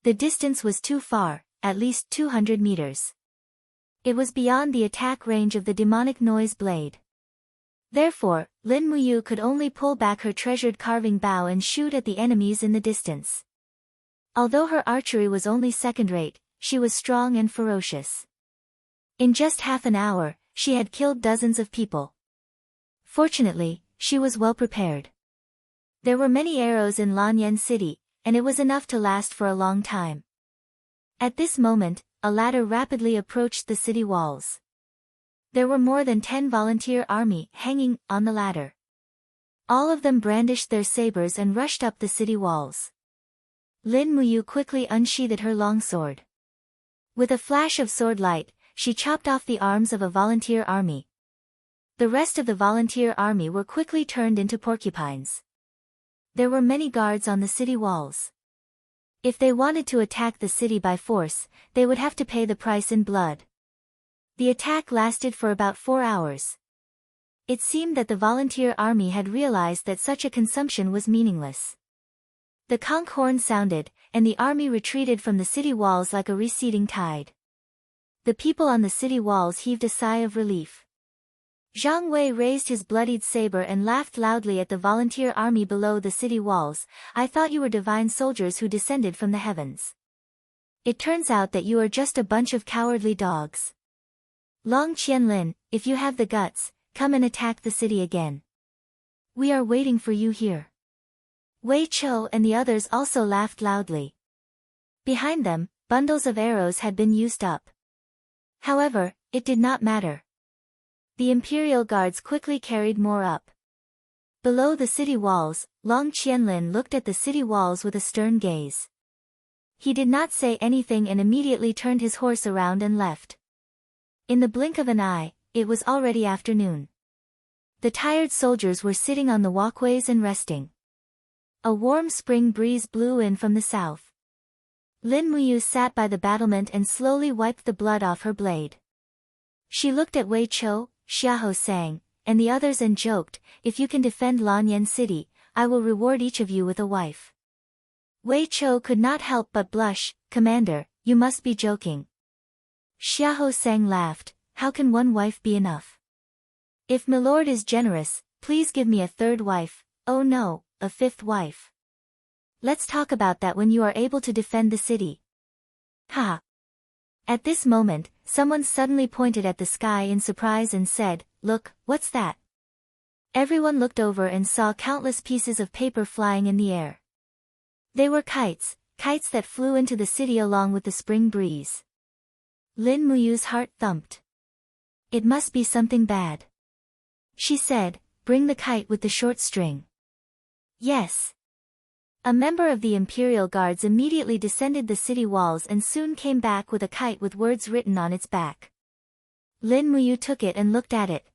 The distance was too far, at least 200 meters. It was beyond the attack range of the demonic noise blade. Therefore, Lin Muyu could only pull back her treasured carving bow and shoot at the enemies in the distance. Although her archery was only second-rate, she was strong and ferocious. In just half an hour, she had killed dozens of people. Fortunately, she was well prepared. There were many arrows in Lanyan City, and it was enough to last for a long time. At this moment, a ladder rapidly approached the city walls. There were more than 10 volunteer army hanging on the ladder. All of them brandished their sabers and rushed up the city walls. Lin Muyu quickly unsheathed her longsword. With a flash of sword light, she chopped off the arms of a volunteer army. The rest of the volunteer army were quickly turned into porcupines. There were many guards on the city walls. If they wanted to attack the city by force, they would have to pay the price in blood. The attack lasted for about 4 hours. It seemed that the volunteer army had realized that such a consumption was meaningless. The conch horn sounded, and the army retreated from the city walls like a receding tide. The people on the city walls heaved a sigh of relief. Zhang Wei raised his bloodied saber and laughed loudly at the volunteer army below the city walls. "I thought you were divine soldiers who descended from the heavens. It turns out that you are just a bunch of cowardly dogs. Long Qianlin, if you have the guts, come and attack the city again. We are waiting for you here." Wei Chou and the others also laughed loudly. Behind them, bundles of arrows had been used up. However, it did not matter. The imperial guards quickly carried more up. Below the city walls, Long Qianlin looked at the city walls with a stern gaze. He did not say anything and immediately turned his horse around and left. In the blink of an eye, it was already afternoon. The tired soldiers were sitting on the walkways and resting. A warm spring breeze blew in from the south. Lin Muyu sat by the battlement and slowly wiped the blood off her blade. She looked at Wei Chou, Xiahou sang, and the others and joked, "If you can defend Lanyan City, I will reward each of you with a wife." Wei Chou could not help but blush. "Commander, you must be joking." Xiahou sang laughed, "How can one wife be enough? If Milord is generous, please give me a third wife, oh no, a fifth wife. Let's talk about that when you are able to defend the city." Ha! At this moment, someone suddenly pointed at the sky in surprise and said, "Look, what's that?" Everyone looked over and saw countless pieces of paper flying in the air. They were kites, kites that flew into the city along with the spring breeze. Lin Muyu's heart thumped. It must be something bad. She said, "Bring the kite with the short string." Yes. A member of the Imperial Guards immediately descended the city walls and soon came back with a kite with words written on its back. Lin Muyu took it and looked at it.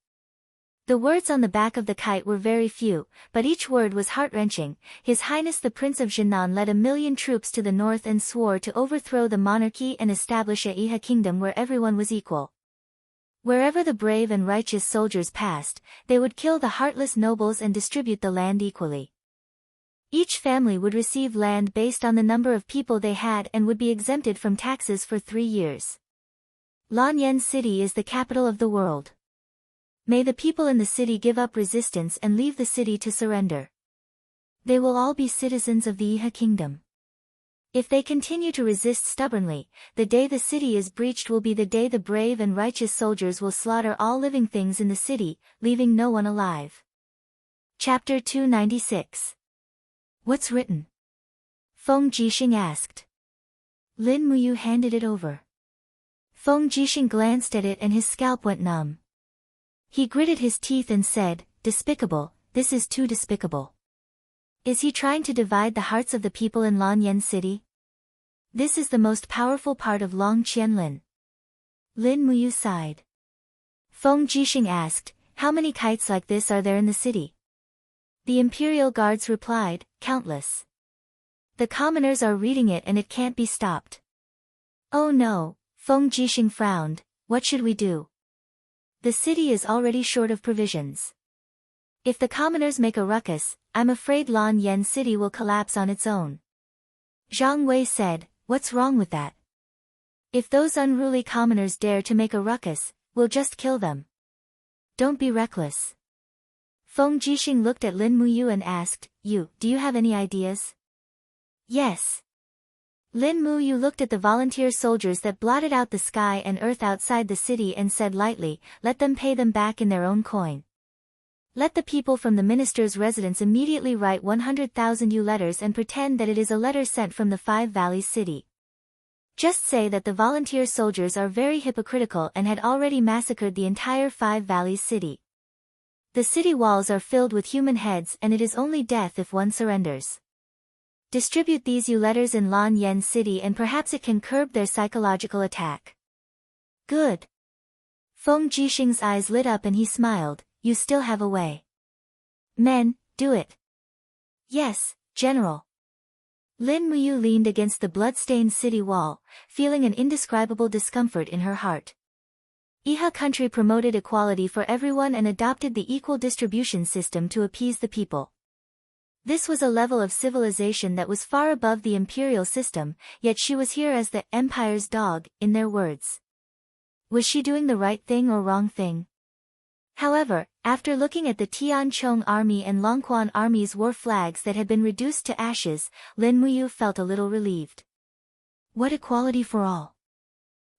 The words on the back of the kite were very few, but each word was heart-wrenching. His Highness the Prince of Jinan led 1,000,000 troops to the north and swore to overthrow the monarchy and establish a Iha kingdom where everyone was equal. Wherever the brave and righteous soldiers passed, they would kill the heartless nobles and distribute the land equally. Each family would receive land based on the number of people they had and would be exempted from taxes for 3 years. Lanyan City is the capital of the world. May the people in the city give up resistance and leave the city to surrender. They will all be citizens of the Iha kingdom. If they continue to resist stubbornly, the day the city is breached will be the day the brave and righteous soldiers will slaughter all living things in the city, leaving no one alive. Chapter 296. What's written? Feng Jixing asked. Lin Muyu handed it over. Feng Jixing glanced at it and his scalp went numb. He gritted his teeth and said, "Despicable, this is too despicable. Is he trying to divide the hearts of the people in Lanyan City? This is the most powerful part of Long Qianlin." Lin Muyu sighed. Feng Jixing asked, "How many kites like this are there in the city?" The imperial guards replied, "Countless. The commoners are reading it and it can't be stopped." "Oh no," Feng Jixing frowned, "what should we do? The city is already short of provisions. If the commoners make a ruckus, I'm afraid Lanyan City will collapse on its own." Zhang Wei said, "What's wrong with that? If those unruly commoners dare to make a ruckus, we'll just kill them. Don't be reckless." Feng Jixing looked at Lin Muyu and asked, Do you have any ideas?" "Yes." Lin Muyu looked at the volunteer soldiers that blotted out the sky and earth outside the city and said lightly, "Let them pay them back in their own coin. Let the people from the minister's residence immediately write 100,000 letters and pretend that it is a letter sent from the Five Valleys city. Just say that the volunteer soldiers are very hypocritical and had already massacred the entire Five Valleys city. The city walls are filled with human heads and it is only death if one surrenders. Distribute these letters in Lanyan City and perhaps it can curb their psychological attack." "Good." Feng Jixing's eyes lit up and he smiled, "You still have a way. Men, do it." "Yes, General." Lin Muyu leaned against the blood-stained city wall, feeling an indescribable discomfort in her heart. Iha country promoted equality for everyone and adopted the equal distribution system to appease the people. This was a level of civilization that was far above the imperial system, yet she was here as the empire's dog, in their words. Was she doing the right thing or wrong thing? However, after looking at the Tianchong army and Longquan army's war flags that had been reduced to ashes, Lin Muyu felt a little relieved. What equality for all?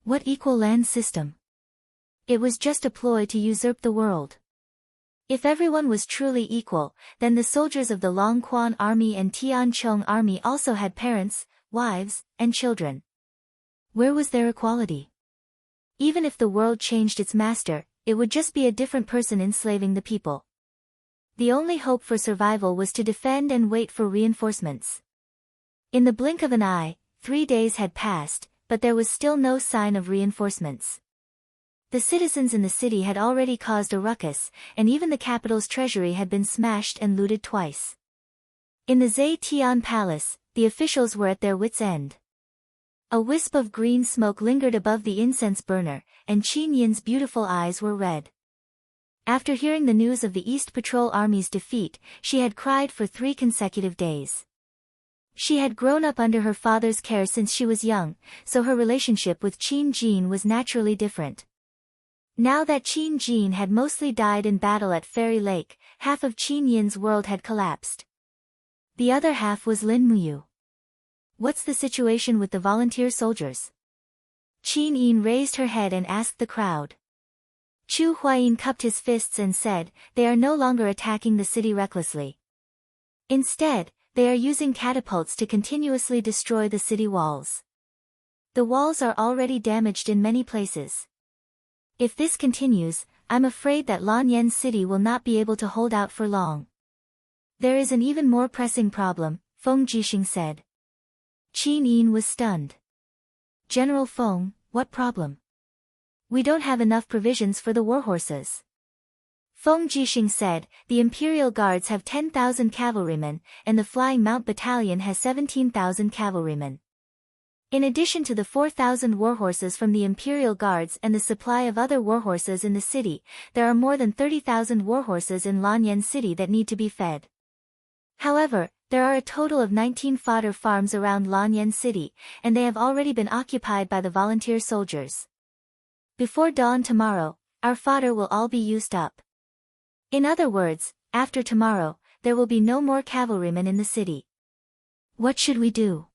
What equal land system? It was just a ploy to usurp the world. If everyone was truly equal, then the soldiers of the Longquan army and Tianchong army also had parents, wives, and children. Where was their equality? Even if the world changed its master, it would just be a different person enslaving the people. The only hope for survival was to defend and wait for reinforcements. In the blink of an eye, 3 days had passed, but there was still no sign of reinforcements. The citizens in the city had already caused a ruckus, and even the capital's treasury had been smashed and looted twice. In the Zetian Palace, the officials were at their wits' end. A wisp of green smoke lingered above the incense burner, and Qin Yin's beautiful eyes were red. After hearing the news of the East Patrol Army's defeat, she had cried for 3 consecutive days. She had grown up under her father's care since she was young, so her relationship with Qin Jin was naturally different. Now that Qin Jin had mostly died in battle at Fairy Lake, half of Qin Yin's world had collapsed. The other half was Lin Muyu. What's the situation with the volunteer soldiers? Qin Yin raised her head and asked the crowd. Chu Huayin cupped his fists and said, "They are no longer attacking the city recklessly. Instead, they are using catapults to continuously destroy the city walls. The walls are already damaged in many places. If this continues, I'm afraid that Lanyan City will not be able to hold out for long." "There is an even more pressing problem," Feng Jixing said. Qin Yin was stunned. "General Feng, what problem?" We don't have enough provisions for the warhorses. Feng Jixing said, the Imperial Guards have 10,000 cavalrymen, and the Flying Mount Battalion has 17,000 cavalrymen. In addition to the 4,000 warhorses from the Imperial Guards and the supply of other warhorses in the city, there are more than 30,000 warhorses in Lanyan City that need to be fed. However, there are a total of 19 fodder farms around Lanyan City, and they have already been occupied by the volunteer soldiers. Before dawn tomorrow, our fodder will all be used up. In other words, after tomorrow, there will be no more cavalrymen in the city. What should we do?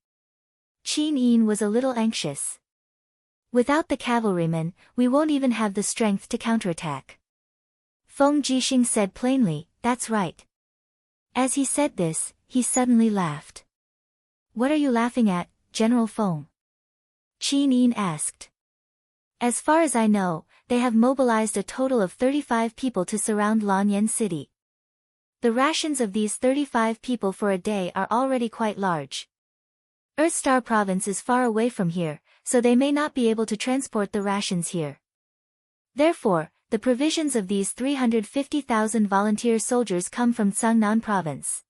Qin Yin was a little anxious. Without the cavalrymen, we won't even have the strength to counterattack. Feng Jixing said plainly, that's right. As he said this, he suddenly laughed. What are you laughing at, General Feng? Qin Yin asked. As far as I know, they have mobilized a total of 35 people to surround Lanyan City. The rations of these 35 people for a day are already quite large. Earthstar Province is far away from here, so they may not be able to transport the rations here. Therefore, the provisions of these 350,000 volunteer soldiers come from Cangnan Province.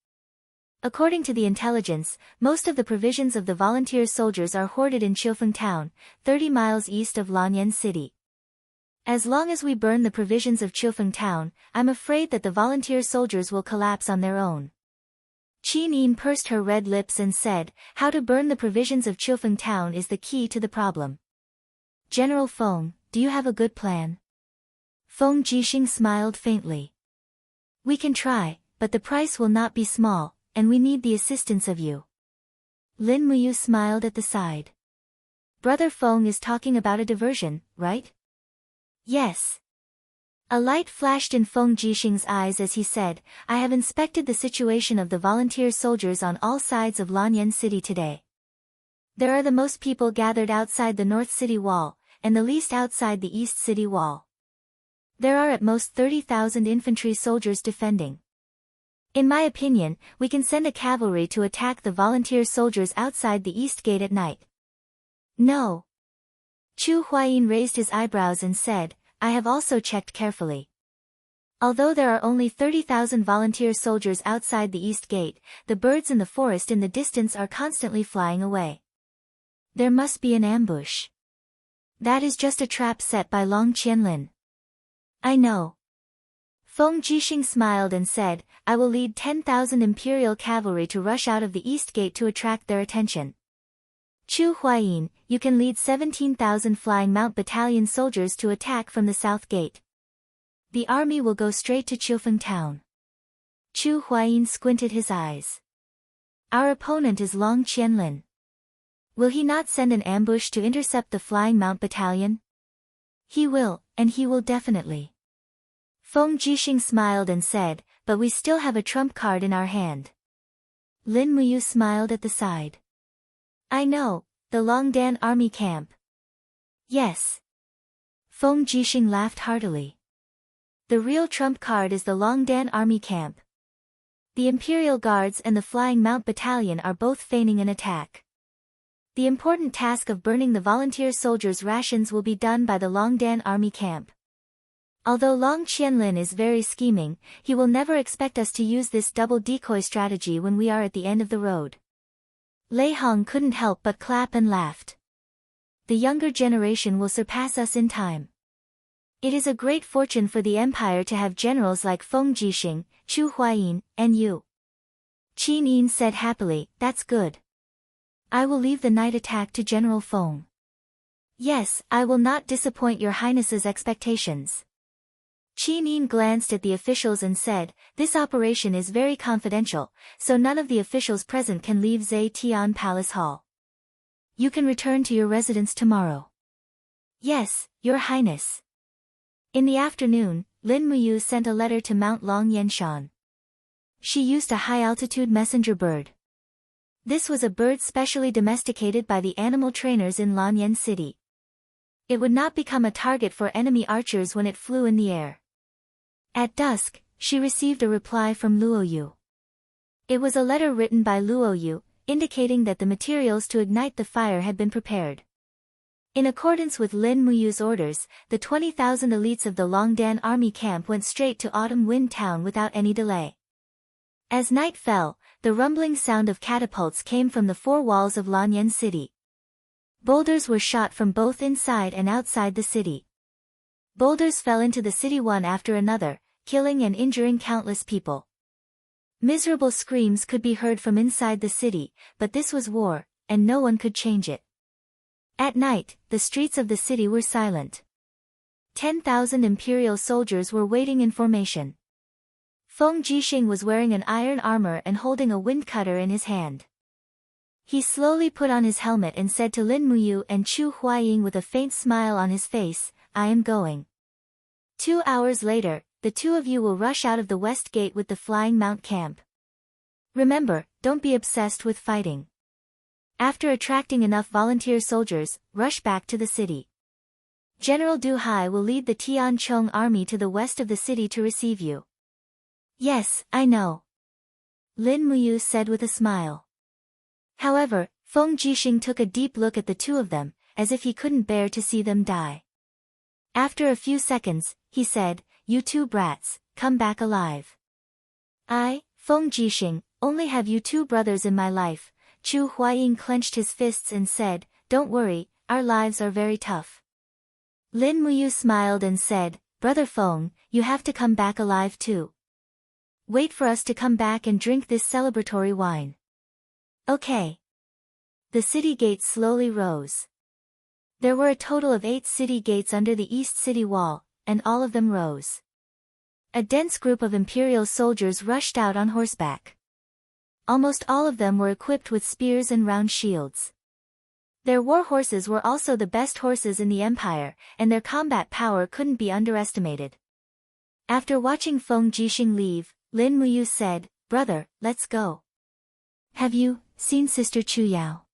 According to the intelligence, most of the provisions of the volunteer soldiers are hoarded in Chilfeng Town, 30 miles east of Lanyan City. As long as we burn the provisions of Chilfeng Town, I'm afraid that the volunteer soldiers will collapse on their own. Qin Yin pursed her red lips and said, how to burn the provisions of Chilfeng Town is the key to the problem. General Feng, do you have a good plan? Feng Jixing smiled faintly. We can try, but the price will not be small, and we need the assistance of you. Lin Muyu smiled at the side. Brother Feng is talking about a diversion, right? Yes. A light flashed in Feng Jixing's eyes as he said, I have inspected the situation of the volunteer soldiers on all sides of Lanyan City today. There are the most people gathered outside the North City Wall, and the least outside the East City Wall. There are at most 30,000 infantry soldiers defending. In my opinion, we can send a cavalry to attack the volunteer soldiers outside the East Gate at night. No. Chu Huayin raised his eyebrows and said, I have also checked carefully. Although there are only 30,000 volunteer soldiers outside the East Gate, the birds in the forest in the distance are constantly flying away. There must be an ambush. That is just a trap set by Long Qianlin. I know. Feng Jixing smiled and said, I will lead 10,000 Imperial cavalry to rush out of the East Gate to attract their attention. Chu Huayin, you can lead 17,000 Flying Mount Battalion soldiers to attack from the South Gate. The army will go straight to Chilfeng Town. Chu Huayin squinted his eyes. Our opponent is Long Qianlin. Will he not send an ambush to intercept the Flying Mount Battalion? He will, and he will definitely. Feng Jixing smiled and said, but we still have a trump card in our hand. Lin Muyu smiled at the side. I know, the Longdan army camp. Yes. Feng Jixing laughed heartily. The real trump card is the Longdan army camp. The Imperial Guards and the Flying Mount Battalion are both feigning an attack. The important task of burning the volunteer soldiers' rations will be done by the Longdan army camp. Although Long Qianlin is very scheming, he will never expect us to use this double decoy strategy when we are at the end of the road. Lei Hong couldn't help but clap and laughed. The younger generation will surpass us in time. It is a great fortune for the empire to have generals like Feng Jixing, Chu Huayin, and you. Qin Yin said happily, that's good. I will leave the night attack to General Feng. Yes, I will not disappoint your highness's expectations. Qin Yin glanced at the officials and said, this operation is very confidential, so none of the officials present can leave Zetian Palace Hall. You can return to your residence tomorrow. Yes, your highness. In the afternoon, Lin Muyu sent a letter to Mount Long Yenshan. She used a high-altitude messenger bird. This was a bird specially domesticated by the animal trainers in Lanyan City. It would not become a target for enemy archers when it flew in the air. At dusk, she received a reply from Luoyu. It was a letter written by Luoyu, indicating that the materials to ignite the fire had been prepared. In accordance with Lin Muyu's orders, the 20,000 elites of the Longdan army camp went straight to Autumn Wind Town without any delay. As night fell, the rumbling sound of catapults came from the four walls of Lanyan City. Boulders were shot from both inside and outside the city. Boulders fell into the city one after another, killing and injuring countless people. Miserable screams could be heard from inside the city, but this was war, and no one could change it. At night, the streets of the city were silent. 10,000 imperial soldiers were waiting in formation. Feng Jixing was wearing an iron armor and holding a wind cutter in his hand. He slowly put on his helmet and said to Lin Muyu and Chu Huaying with a faint smile on his face, "I am going. 2 hours later, the two of you will rush out of the west gate with the flying mount camp. Remember, don't be obsessed with fighting. After attracting enough volunteer soldiers, rush back to the city. General Du Hai will lead the Tian Chong army to the west of the city to receive you." "Yes, I know," Lin Muyu said with a smile. However, Feng Jixing took a deep look at the two of them, as if he couldn't bear to see them die. After a few seconds, he said, "You two brats, come back alive. I, Feng Jixing, only have you two brothers in my life." Chu Huaying clenched his fists and said, "Don't worry, our lives are very tough." Lin Muyu smiled and said, "Brother Feng, you have to come back alive too. Wait for us to come back and drink this celebratory wine." "Okay." The city gates slowly rose. There were a total of 8 city gates under the east city wall, and all of them rose. A dense group of imperial soldiers rushed out on horseback. Almost all of them were equipped with spears and round shields. Their war horses were also the best horses in the empire, and their combat power couldn't be underestimated. After watching Feng Jixing leave, Lin Muyu said, "Brother, let's go. Have you seen Sister Chu Yao?"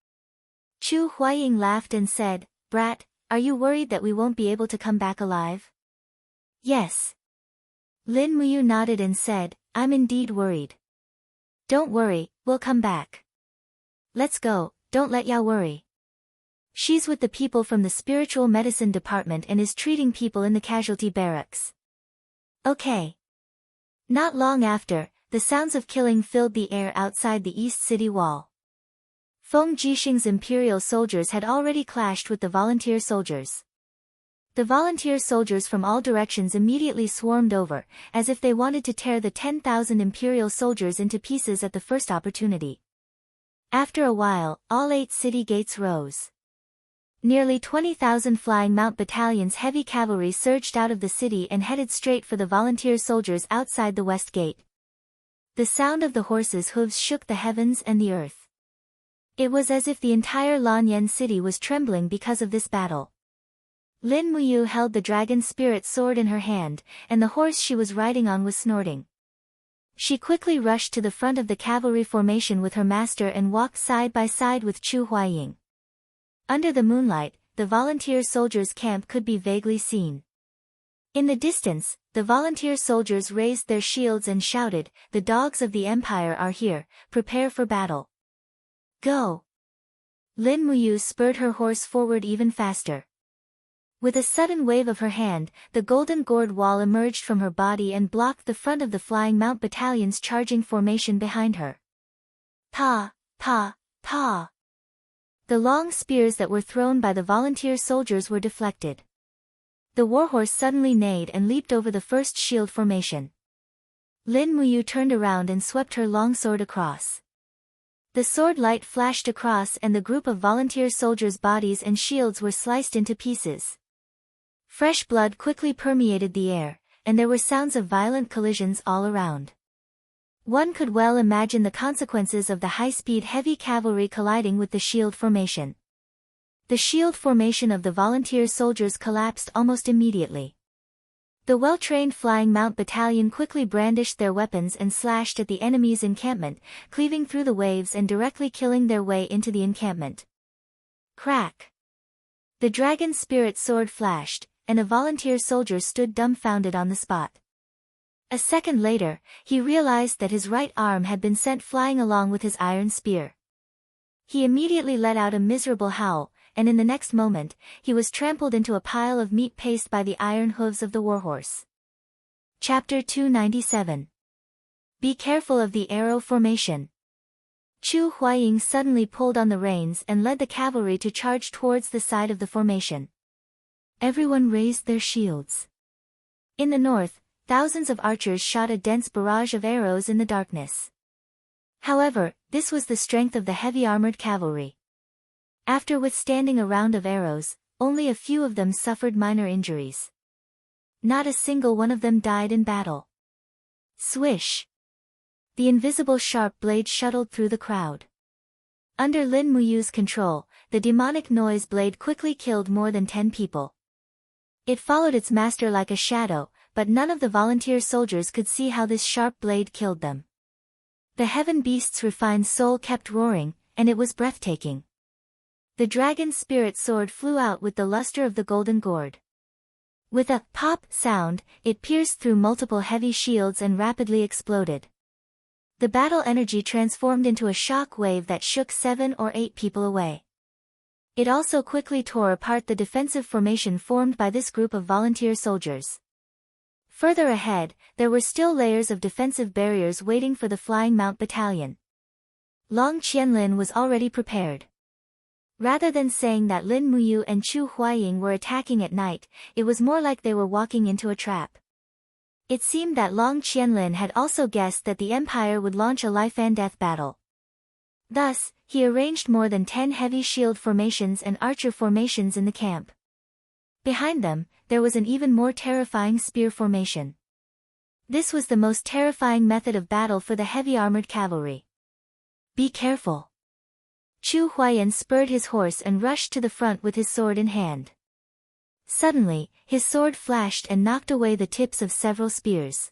Chu Huaying laughed and said, "Brat, are you worried that we won't be able to come back alive?" "Yes." Lin Muyu nodded and said, "I'm indeed worried." "Don't worry, we'll come back. Let's go, don't let Yao worry. She's with the people from the spiritual medicine department and is treating people in the casualty barracks." "Okay." Not long after, the sounds of killing filled the air outside the east city wall. Feng Jixing's imperial soldiers had already clashed with the volunteer soldiers. The volunteer soldiers from all directions immediately swarmed over, as if they wanted to tear the 10,000 imperial soldiers into pieces at the first opportunity. After a while, all 8 city gates rose. Nearly 20,000 flying mount battalions heavy cavalry surged out of the city and headed straight for the volunteer soldiers outside the west gate. The sound of the horses' hooves shook the heavens and the earth. It was as if the entire Lanyan city was trembling because of this battle. Lin Muyu held the dragon spirit sword in her hand, and the horse she was riding on was snorting. She quickly rushed to the front of the cavalry formation with her master and walked side by side with Chu Huaying. Under the moonlight, the volunteer soldiers' camp could be vaguely seen. In the distance, the volunteer soldiers raised their shields and shouted, "The dogs of the Empire are here, prepare for battle. Go!" Lin Muyu spurred her horse forward even faster. With a sudden wave of her hand, the golden gourd wall emerged from her body and blocked the front of the flying mount battalion's charging formation behind her. Pa, pa, pa! The long spears that were thrown by the volunteer soldiers were deflected. The warhorse suddenly neighed and leaped over the first shield formation. Lin Muyu turned around and swept her long sword across. The sword light flashed across and the group of volunteer soldiers' bodies and shields were sliced into pieces. Fresh blood quickly permeated the air, and there were sounds of violent collisions all around. One could well imagine the consequences of the high-speed heavy cavalry colliding with the shield formation. The shield formation of the volunteer soldiers collapsed almost immediately. The well-trained flying mount battalion quickly brandished their weapons and slashed at the enemy's encampment, cleaving through the waves and directly killing their way into the encampment. Crack! The dragon spirit sword flashed, and a volunteer soldier stood dumbfounded on the spot. A second later, he realized that his right arm had been sent flying along with his iron spear. He immediately let out a miserable howl, and in the next moment, he was trampled into a pile of meat paste by the iron hooves of the warhorse. Chapter 297. Be careful of the arrow formation. Chu Huaying suddenly pulled on the reins and led the cavalry to charge towards the side of the formation. Everyone raised their shields. In the north, thousands of archers shot a dense barrage of arrows in the darkness. However, this was the strength of the heavy armored cavalry. After withstanding a round of arrows, only a few of them suffered minor injuries. Not a single one of them died in battle. Swish! The invisible sharp blade shuttled through the crowd. Under Lin Muyu's control, the demonic noise blade quickly killed more than 10 people. It followed its master like a shadow, but none of the volunteer soldiers could see how this sharp blade killed them. The heaven beast's refined soul kept roaring, and it was breathtaking. The dragon's spirit sword flew out with the luster of the golden gourd. With a pop sound, it pierced through multiple heavy shields and rapidly exploded. The battle energy transformed into a shock wave that shook 7 or 8 people away. It also quickly tore apart the defensive formation formed by this group of volunteer soldiers. Further ahead, there were still layers of defensive barriers waiting for the Flying Mount Battalion. Long Qianlin was already prepared. Rather than saying that Lin Muyu and Chu Huaying were attacking at night, it was more like they were walking into a trap. It seemed that Long Qianlin had also guessed that the Empire would launch a life-and-death battle. Thus, he arranged more than 10 heavy shield formations and archer formations in the camp. Behind them, there was an even more terrifying spear formation. This was the most terrifying method of battle for the heavy armored cavalry. Be careful. Chu Huayan spurred his horse and rushed to the front with his sword in hand. Suddenly, his sword flashed and knocked away the tips of several spears.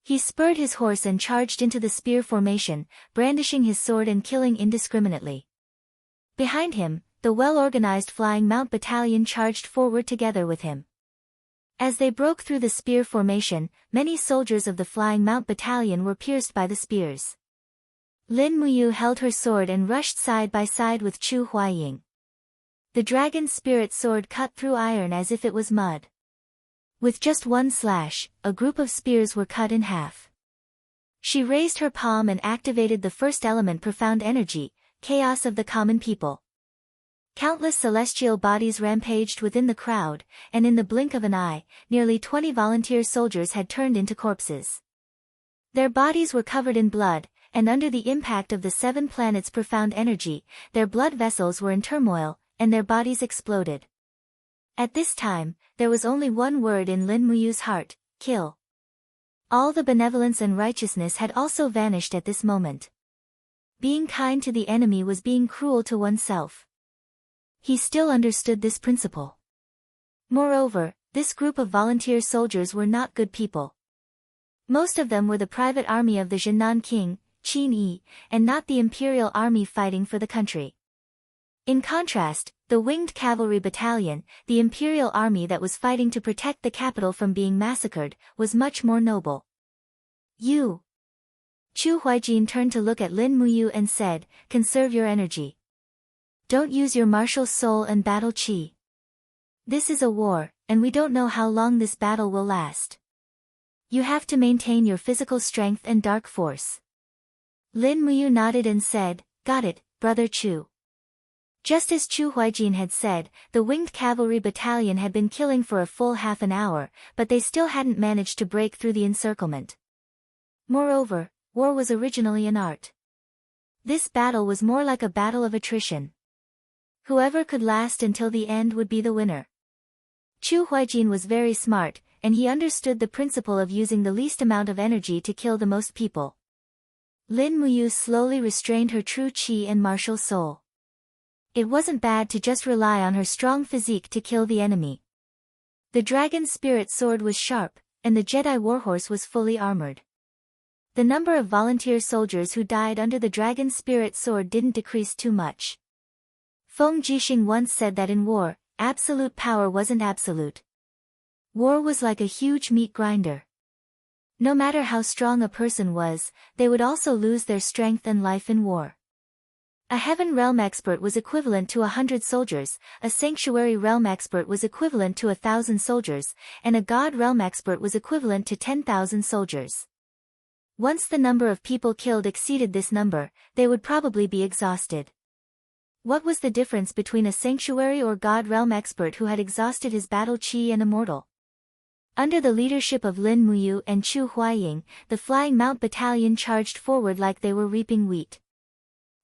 He spurred his horse and charged into the spear formation, brandishing his sword and killing indiscriminately. Behind him, the well-organized Flying Mount Battalion charged forward together with him. As they broke through the spear formation, many soldiers of the Flying Mount Battalion were pierced by the spears. Lin Muyu held her sword and rushed side by side with Chu Huaying. The dragon's spirit sword cut through iron as if it was mud. With just one slash, a group of spears were cut in half. She raised her palm and activated the first element profound energy, chaos of the common people. Countless celestial bodies rampaged within the crowd, and in the blink of an eye, nearly 20 volunteer soldiers had turned into corpses. Their bodies were covered in blood, and under the impact of the 7 planets' profound energy, their blood vessels were in turmoil, and their bodies exploded. At this time, there was only one word in Lin Muyu's heart: kill. All the benevolence and righteousness had also vanished at this moment. Being kind to the enemy was being cruel to oneself. He still understood this principle. Moreover, this group of volunteer soldiers were not good people. Most of them were the private army of the Zhennan king, Qin Yi, and not the imperial army fighting for the country. In contrast, the winged cavalry battalion, the imperial army that was fighting to protect the capital from being massacred, was much more noble. You. Chu Huaijin turned to look at Lin Muyu and said, conserve your energy. Don't use your martial soul and battle qi. This is a war, and we don't know how long this battle will last. You have to maintain your physical strength and dark force. Lin Muyu nodded and said, got it, brother Chu. Just as Chu Huaijin had said, the winged cavalry battalion had been killing for a full half an hour, but they still hadn't managed to break through the encirclement. Moreover, war was originally an art. This battle was more like a battle of attrition. Whoever could last until the end would be the winner. Chu Huaijin was very smart, and he understood the principle of using the least amount of energy to kill the most people. Lin Muyu slowly restrained her true qi and martial soul. It wasn't bad to just rely on her strong physique to kill the enemy. The dragon's spirit sword was sharp, and the Jedi warhorse was fully armored. The number of volunteer soldiers who died under the dragon's spirit sword didn't decrease too much. Feng Jixing once said that in war, absolute power wasn't absolute. War was like a huge meat grinder. No matter how strong a person was, they would also lose their strength and life in war. A heaven realm expert was equivalent to 100 soldiers, a sanctuary realm expert was equivalent to 1,000 soldiers, and a god realm expert was equivalent to 10,000 soldiers. Once the number of people killed exceeded this number, they would probably be exhausted. What was the difference between a sanctuary or god realm expert who had exhausted his battle chi and immortal? Under the leadership of Lin Muyu and Chu Huaying, the Flying Mount Battalion charged forward like they were reaping wheat.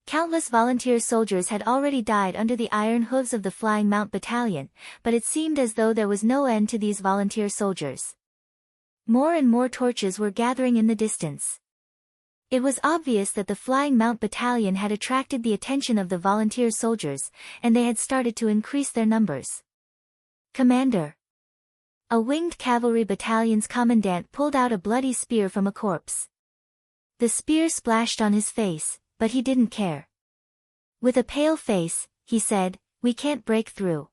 Countless volunteer soldiers had already died under the iron hooves of the Flying Mount Battalion, but it seemed as though there was no end to these volunteer soldiers. More and more torches were gathering in the distance. It was obvious that the Flying Mount Battalion had attracted the attention of the volunteer soldiers, and they had started to increase their numbers. Commander. A winged cavalry battalion's commandant pulled out a bloody spear from a corpse. The spear splashed on his face, but he didn't care. With a pale face, he said, "We can't break through.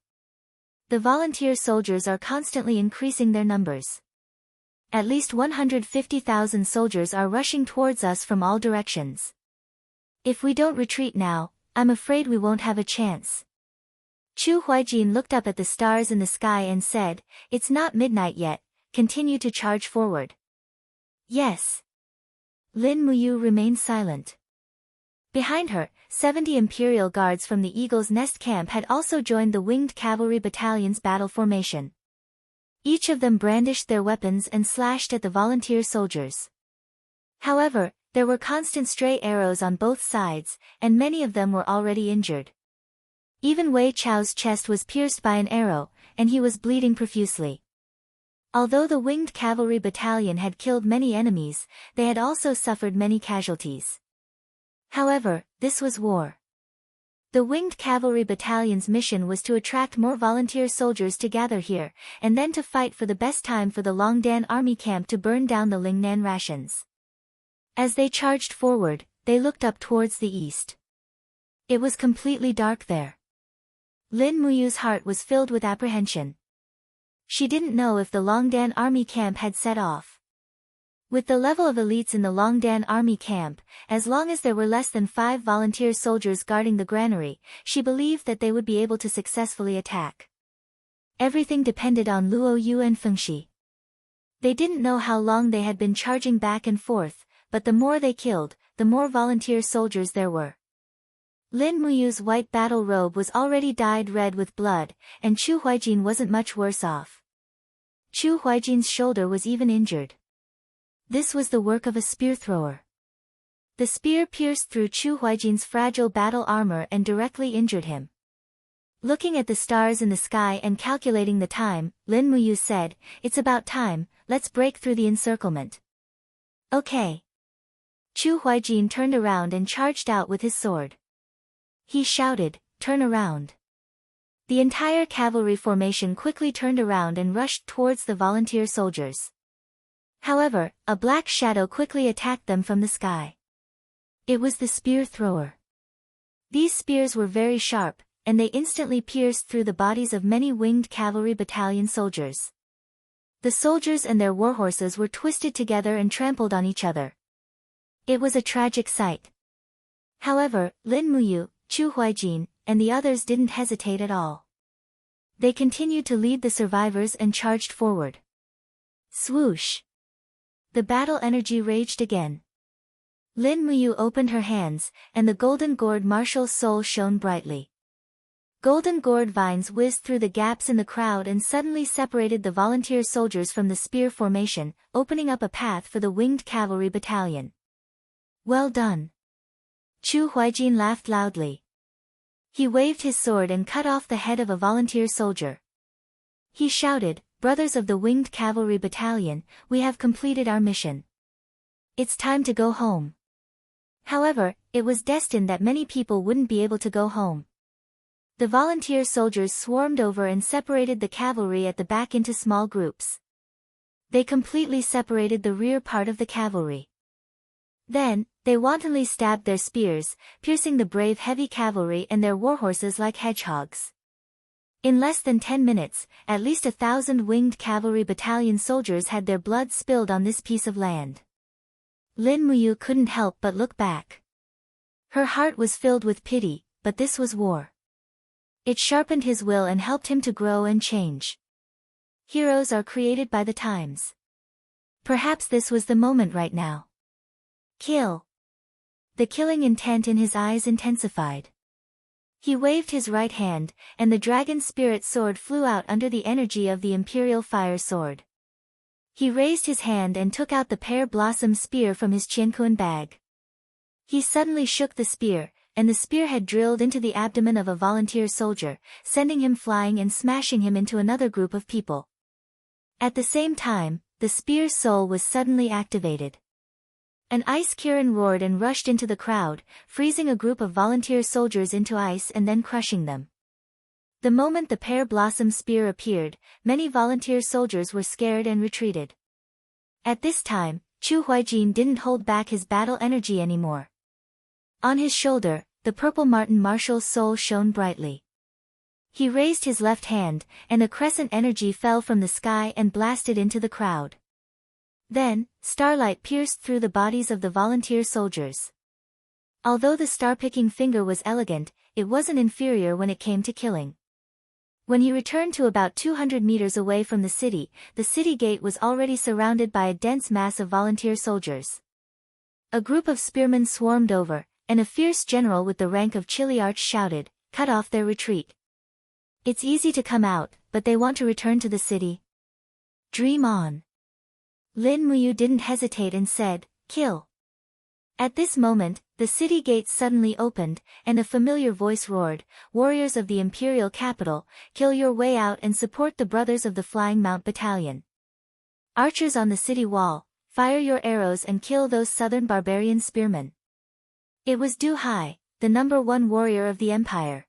The volunteer soldiers are constantly increasing their numbers. At least 150,000 soldiers are rushing towards us from all directions. If we don't retreat now, I'm afraid we won't have a chance." Chu Huaijin looked up at the stars in the sky and said, "It's not midnight yet, continue to charge forward." "Yes." Lin Muyu remained silent. Behind her, 70 Imperial Guards from the Eagle's Nest camp had also joined the Winged Cavalry Battalion's battle formation. Each of them brandished their weapons and slashed at the volunteer soldiers. However, there were constant stray arrows on both sides, and many of them were already injured. Even Wei Chao's chest was pierced by an arrow, and he was bleeding profusely. Although the Winged Cavalry Battalion had killed many enemies, they had also suffered many casualties. However, this was war. The Winged Cavalry Battalion's mission was to attract more volunteer soldiers to gather here, and then to fight for the best time for the Longdan army camp to burn down the Lingnan rations. As they charged forward, they looked up towards the east. It was completely dark there. Lin Muyu's heart was filled with apprehension. She didn't know if the Longdan army camp had set off. With the level of elites in the Longdan army camp, as long as there were less than 5 volunteer soldiers guarding the granary, she believed that they would be able to successfully attack. Everything depended on Luo Yu and Fengxi. They didn't know how long they had been charging back and forth, but the more they killed, the more volunteer soldiers there were. Lin Muyu's white battle robe was already dyed red with blood, and Chu Huaijin wasn't much worse off. Chu Huaijin's shoulder was even injured. This was the work of a spear thrower. The spear pierced through Chu Huaijin's fragile battle armor and directly injured him. Looking at the stars in the sky and calculating the time, Lin Muyu said, "It's about time, let's break through the encirclement." "Okay." Chu Huaijin turned around and charged out with his sword. He shouted, "Turn around." The entire cavalry formation quickly turned around and rushed towards the volunteer soldiers. However, a black shadow quickly attacked them from the sky. It was the spear thrower. These spears were very sharp, and they instantly pierced through the bodies of many winged cavalry battalion soldiers. The soldiers and their warhorses were twisted together and trampled on each other. It was a tragic sight. However, Lin Muyu, Chu Huaijin, and the others didn't hesitate at all. They continued to lead the survivors and charged forward. Swoosh! The battle energy raged again. Lin Muyu opened her hands, and the golden gourd marshal's soul shone brightly. Golden gourd vines whizzed through the gaps in the crowd and suddenly separated the volunteer soldiers from the spear formation, opening up a path for the winged cavalry battalion. "Well done." Chu Huaijin laughed loudly. He waved his sword and cut off the head of a volunteer soldier. He shouted, "Brothers of the Winged Cavalry Battalion, we have completed our mission. It's time to go home." However, it was destined that many people wouldn't be able to go home. The volunteer soldiers swarmed over and separated the cavalry at the back into small groups. They completely separated the rear part of the cavalry. Then, they wantonly stabbed their spears, piercing the brave heavy cavalry and their warhorses like hedgehogs. In less than 10 minutes, at least 1,000 winged cavalry battalion soldiers had their blood spilled on this piece of land. Lin Muyu couldn't help but look back. Her heart was filled with pity, but this was war. It sharpened his will and helped him to grow and change. Heroes are created by the times. Perhaps this was the moment right now. Kill. The killing intent in his eyes intensified. He waved his right hand, and the dragon spirit sword flew out under the energy of the imperial fire sword. He raised his hand and took out the pear blossom spear from his qianquan bag. He suddenly shook the spear, and the spear had drilled into the abdomen of a volunteer soldier, sending him flying and smashing him into another group of people. At the same time, the spear's soul was suddenly activated. An ice Kirin roared and rushed into the crowd, freezing a group of volunteer soldiers into ice and then crushing them. The moment the pear blossom spear appeared, many volunteer soldiers were scared and retreated. At this time, Chu Huaijin didn't hold back his battle energy anymore. On his shoulder, the purple marten marshal's soul shone brightly. He raised his left hand, and a crescent energy fell from the sky and blasted into the crowd. Then, starlight pierced through the bodies of the volunteer soldiers. Although the star-picking finger was elegant, it wasn't inferior when it came to killing. When he returned to about 200 meters away from the city gate was already surrounded by a dense mass of volunteer soldiers. A group of spearmen swarmed over, and a fierce general with the rank of Chiliarch shouted, "Cut off their retreat. It's easy to come out, but they want to return to the city. Dream on." Lin Muyu didn't hesitate and said, "Kill." At this moment, the city gates suddenly opened, and a familiar voice roared, "Warriors of the imperial capital, kill your way out and support the brothers of the Flying Mount Battalion. Archers on the city wall, fire your arrows and kill those southern barbarian spearmen." It was Du Hai, the #1 warrior of the empire.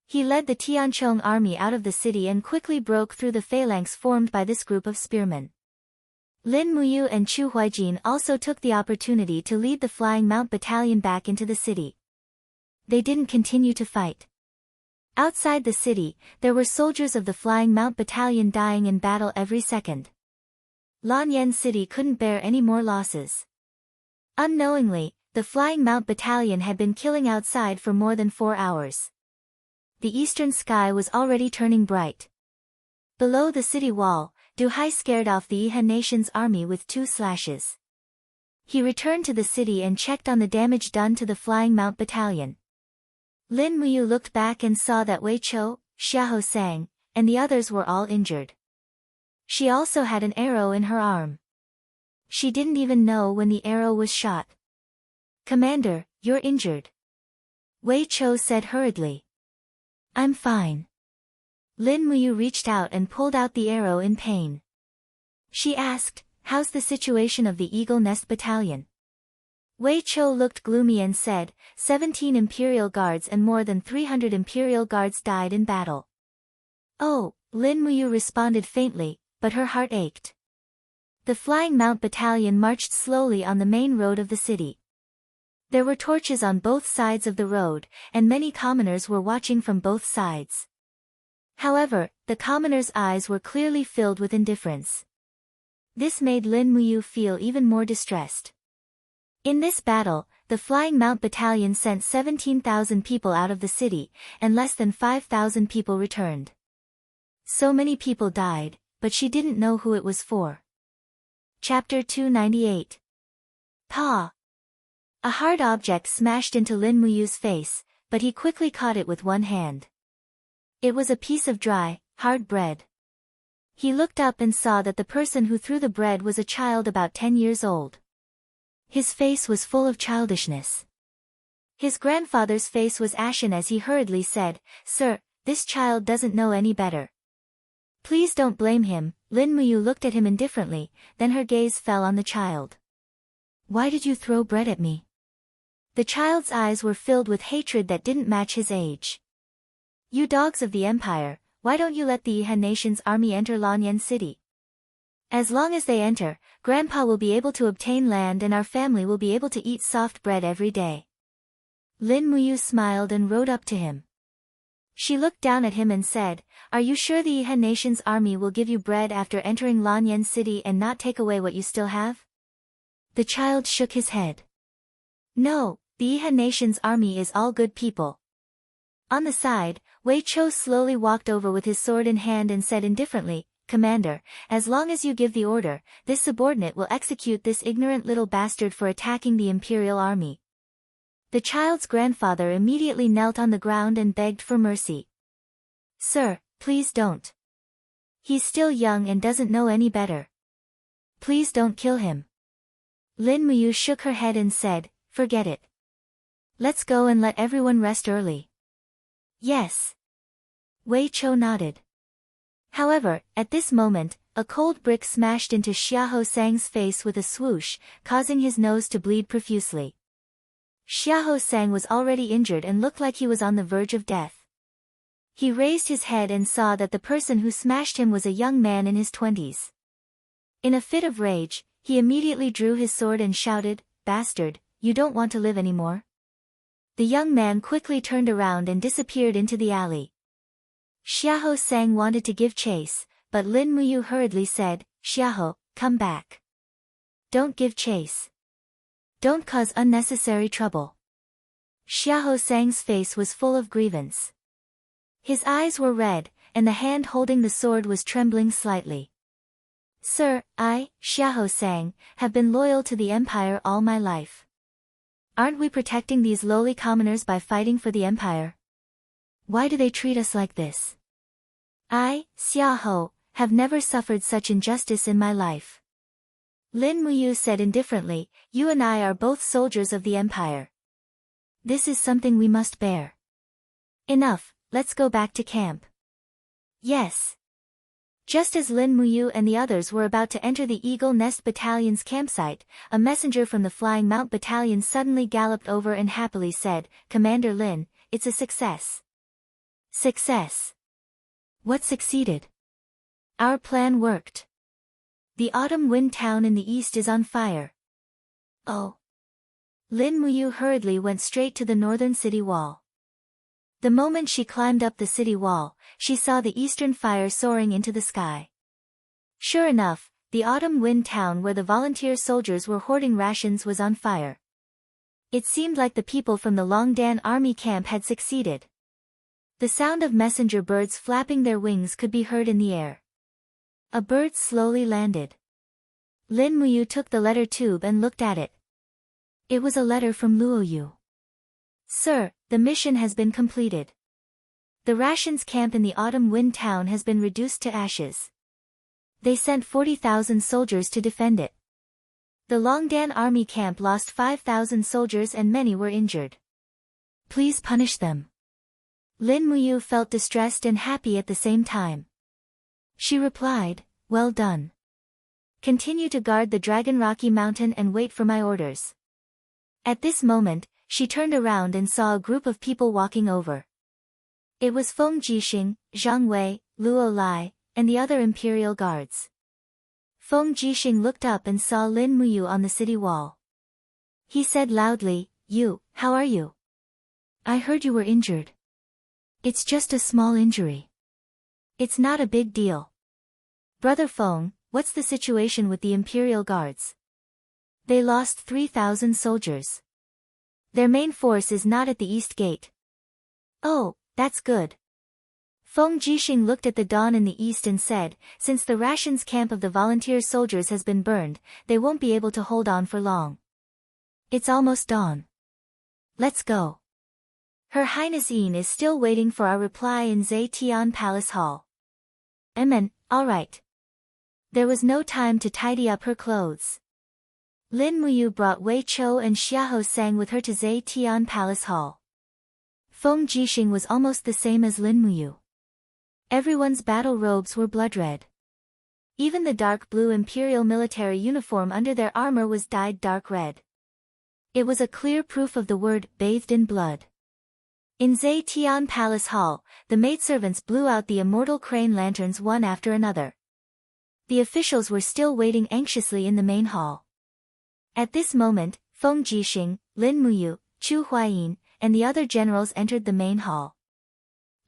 He led the Tianchong army out of the city and quickly broke through the phalanx formed by this group of spearmen. Lin Muyu and Chu Huaijin also took the opportunity to lead the Flying Mount Battalion back into the city. They didn't continue to fight. Outside the city, there were soldiers of the Flying Mount Battalion dying in battle every second. Lanyan City couldn't bear any more losses. Unknowingly, the Flying Mount Battalion had been killing outside for more than 4 hours. The eastern sky was already turning bright. Below the city wall, Du Hai scared off the Yihan nation's army with 2 slashes. He returned to the city and checked on the damage done to the Flying Mount Battalion. Lin Muyu looked back and saw that Wei Chou, Xiahou Sang, and the others were all injured. She also had an arrow in her arm. She didn't even know when the arrow was shot. "Commander, you're injured," Wei Chou said hurriedly. "I'm fine." Lin Muyu reached out and pulled out the arrow in pain. She asked, "How's the situation of the Eagle Nest Battalion?" Wei Chou looked gloomy and said, 17 Imperial Guards and more than 300 Imperial Guards died in battle." "Oh," Lin Muyu responded faintly, but her heart ached. The Flying Mount Battalion marched slowly on the main road of the city. There were torches on both sides of the road, and many commoners were watching from both sides. However, the commoners' eyes were clearly filled with indifference. This made Lin Muyu feel even more distressed. In this battle, the Flying Mount Battalion sent 17,000 people out of the city, and less than 5,000 people returned. So many people died, but she didn't know who it was for. Chapter 298. Pa. A hard object smashed into Lin Muyu's face, but he quickly caught it with one hand. It was a piece of dry, hard bread. He looked up and saw that the person who threw the bread was a child about 10 years old. His face was full of childishness. His grandfather's face was ashen as he hurriedly said, "Sir, this child doesn't know any better." "Please don't blame him." Lin Muyu looked at him indifferently, then her gaze fell on the child. "Why did you throw bread at me?" The child's eyes were filled with hatred that didn't match his age. "You dogs of the Empire, why don't you let the Yihan nation's army enter Lanyan City? As long as they enter, Grandpa will be able to obtain land and our family will be able to eat soft bread every day." Lin Muyu smiled and rode up to him. She looked down at him and said, "Are you sure the Yihan nation's army will give you bread after entering Lanyan City and not take away what you still have?" The child shook his head. "No, The Iha nation's army is all good people. On the side, Wei Chou slowly walked over with his sword in hand and said indifferently, Commander, as long as you give the order, this subordinate will execute this ignorant little bastard for attacking the imperial army. The child's grandfather immediately knelt on the ground and begged for mercy. Sir, please don't. He's still young and doesn't know any better. Please don't kill him. Lin Muyu shook her head and said, forget it. Let's go and let everyone rest early. Yes. Wei Chou nodded. However, at this moment, a cold brick smashed into Xiahou Sang's face with a swoosh, causing his nose to bleed profusely. Xiahou Sang was already injured and looked like he was on the verge of death. He raised his head and saw that the person who smashed him was a young man in his 20s. In a fit of rage, he immediately drew his sword and shouted, Bastard, you don't want to live anymore? The young man quickly turned around and disappeared into the alley. Xiahou Sang wanted to give chase, but Lin Muyu hurriedly said, Xiahou, come back. Don't give chase. Don't cause unnecessary trouble. Xiahou Sang's face was full of grievance. His eyes were red, and the hand holding the sword was trembling slightly. Sir, I, Xiahou Sang, have been loyal to the Empire all my life. Aren't we protecting these lowly commoners by fighting for the Empire? Why do they treat us like this? I, Xiahou, have never suffered such injustice in my life. Lin Muyu said indifferently, you and I are both soldiers of the Empire. This is something we must bear. Enough, let's go back to camp. Yes. Just as Lin Muyu and the others were about to enter the Eagle Nest Battalion's campsite, a messenger from the Flying Mount Battalion suddenly galloped over and happily said, Commander Lin, it's a success. Success. What succeeded? Our plan worked. The Autumn Wind Town in the east is on fire. Oh. Lin Muyu hurriedly went straight to the northern city wall. The moment she climbed up the city wall, she saw the eastern fire soaring into the sky. Sure enough, the Autumn Wind Town where the volunteer soldiers were hoarding rations was on fire. It seemed like the people from the Longdan army camp had succeeded. The sound of messenger birds flapping their wings could be heard in the air. A bird slowly landed. Lin Muyu took the letter tube and looked at it. It was a letter from Luoyu. Sir, the mission has been completed. The rations camp in the Autumn Wind Town has been reduced to ashes. They sent 40,000 soldiers to defend it. The Longdan army camp lost 5,000 soldiers and many were injured. Please punish them. Lin Muyu felt distressed and happy at the same time. She replied, well done. Continue to guard the Dragon Rocky Mountain and wait for my orders. At this moment, she turned around and saw a group of people walking over. It was Feng Jixing, Zhang Wei, Luo Lai, and the other imperial guards. Feng Jixing looked up and saw Lin Muyu on the city wall. He said loudly, how are you? I heard you were injured. It's just a small injury. It's not a big deal. Brother Feng, what's the situation with the imperial guards? They lost 3,000 soldiers. Their main force is not at the east gate. Oh, that's good. Feng Jixing looked at the dawn in the east and said, since the rations camp of the volunteer soldiers has been burned, they won't be able to hold on for long. It's almost dawn. Let's go. Her Highness Yin is still waiting for our reply in Zetian Palace Hall. All right. There was no time to tidy up her clothes. Lin Muyu brought Wei Chou and Xiahou Sang with her to Zetian Palace Hall. Feng Jixing was almost the same as Lin Muyu. Everyone's battle robes were blood red. Even the dark blue imperial military uniform under their armor was dyed dark red. It was a clear proof of the word, bathed in blood. In Zetian Palace Hall, the maidservants blew out the immortal crane lanterns one after another. The officials were still waiting anxiously in the main hall. At this moment, Feng Jixing, Lin Muyu, Chu Huayin, and the other generals entered the main hall.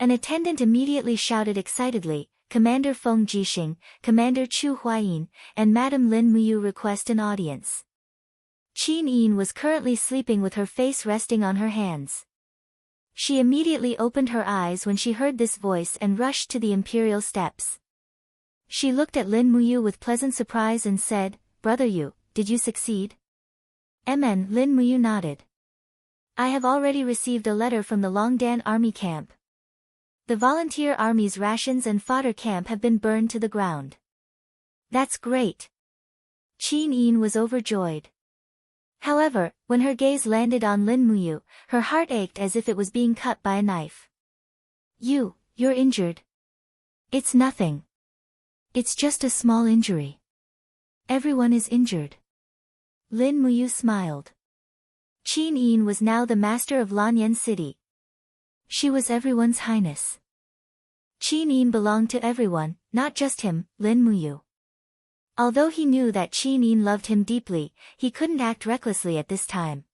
An attendant immediately shouted excitedly, Commander Feng Jixing, Commander Chu Huayin, and Madame Lin Muyu request an audience. Qin Yin was currently sleeping with her face resting on her hands. She immediately opened her eyes when she heard this voice and rushed to the imperial steps. She looked at Lin Muyu with pleasant surprise and said, "Brother Yu, did you succeed?" Lin Muyu nodded. "I have already received a letter from the Longdan army camp. The volunteer army's rations and fodder camp have been burned to the ground." "That's great." Qin Yin was overjoyed. However, when her gaze landed on Lin Muyu, her heart ached as if it was being cut by a knife. You're injured." "It's nothing. It's just a small injury. Everyone is injured." Lin Muyu smiled. Qin Yin was now the master of Lanyan City. She was everyone's highness. Qin Yin belonged to everyone, not just him, Lin Muyu. Although he knew that Qin Yin loved him deeply, he couldn't act recklessly at this time.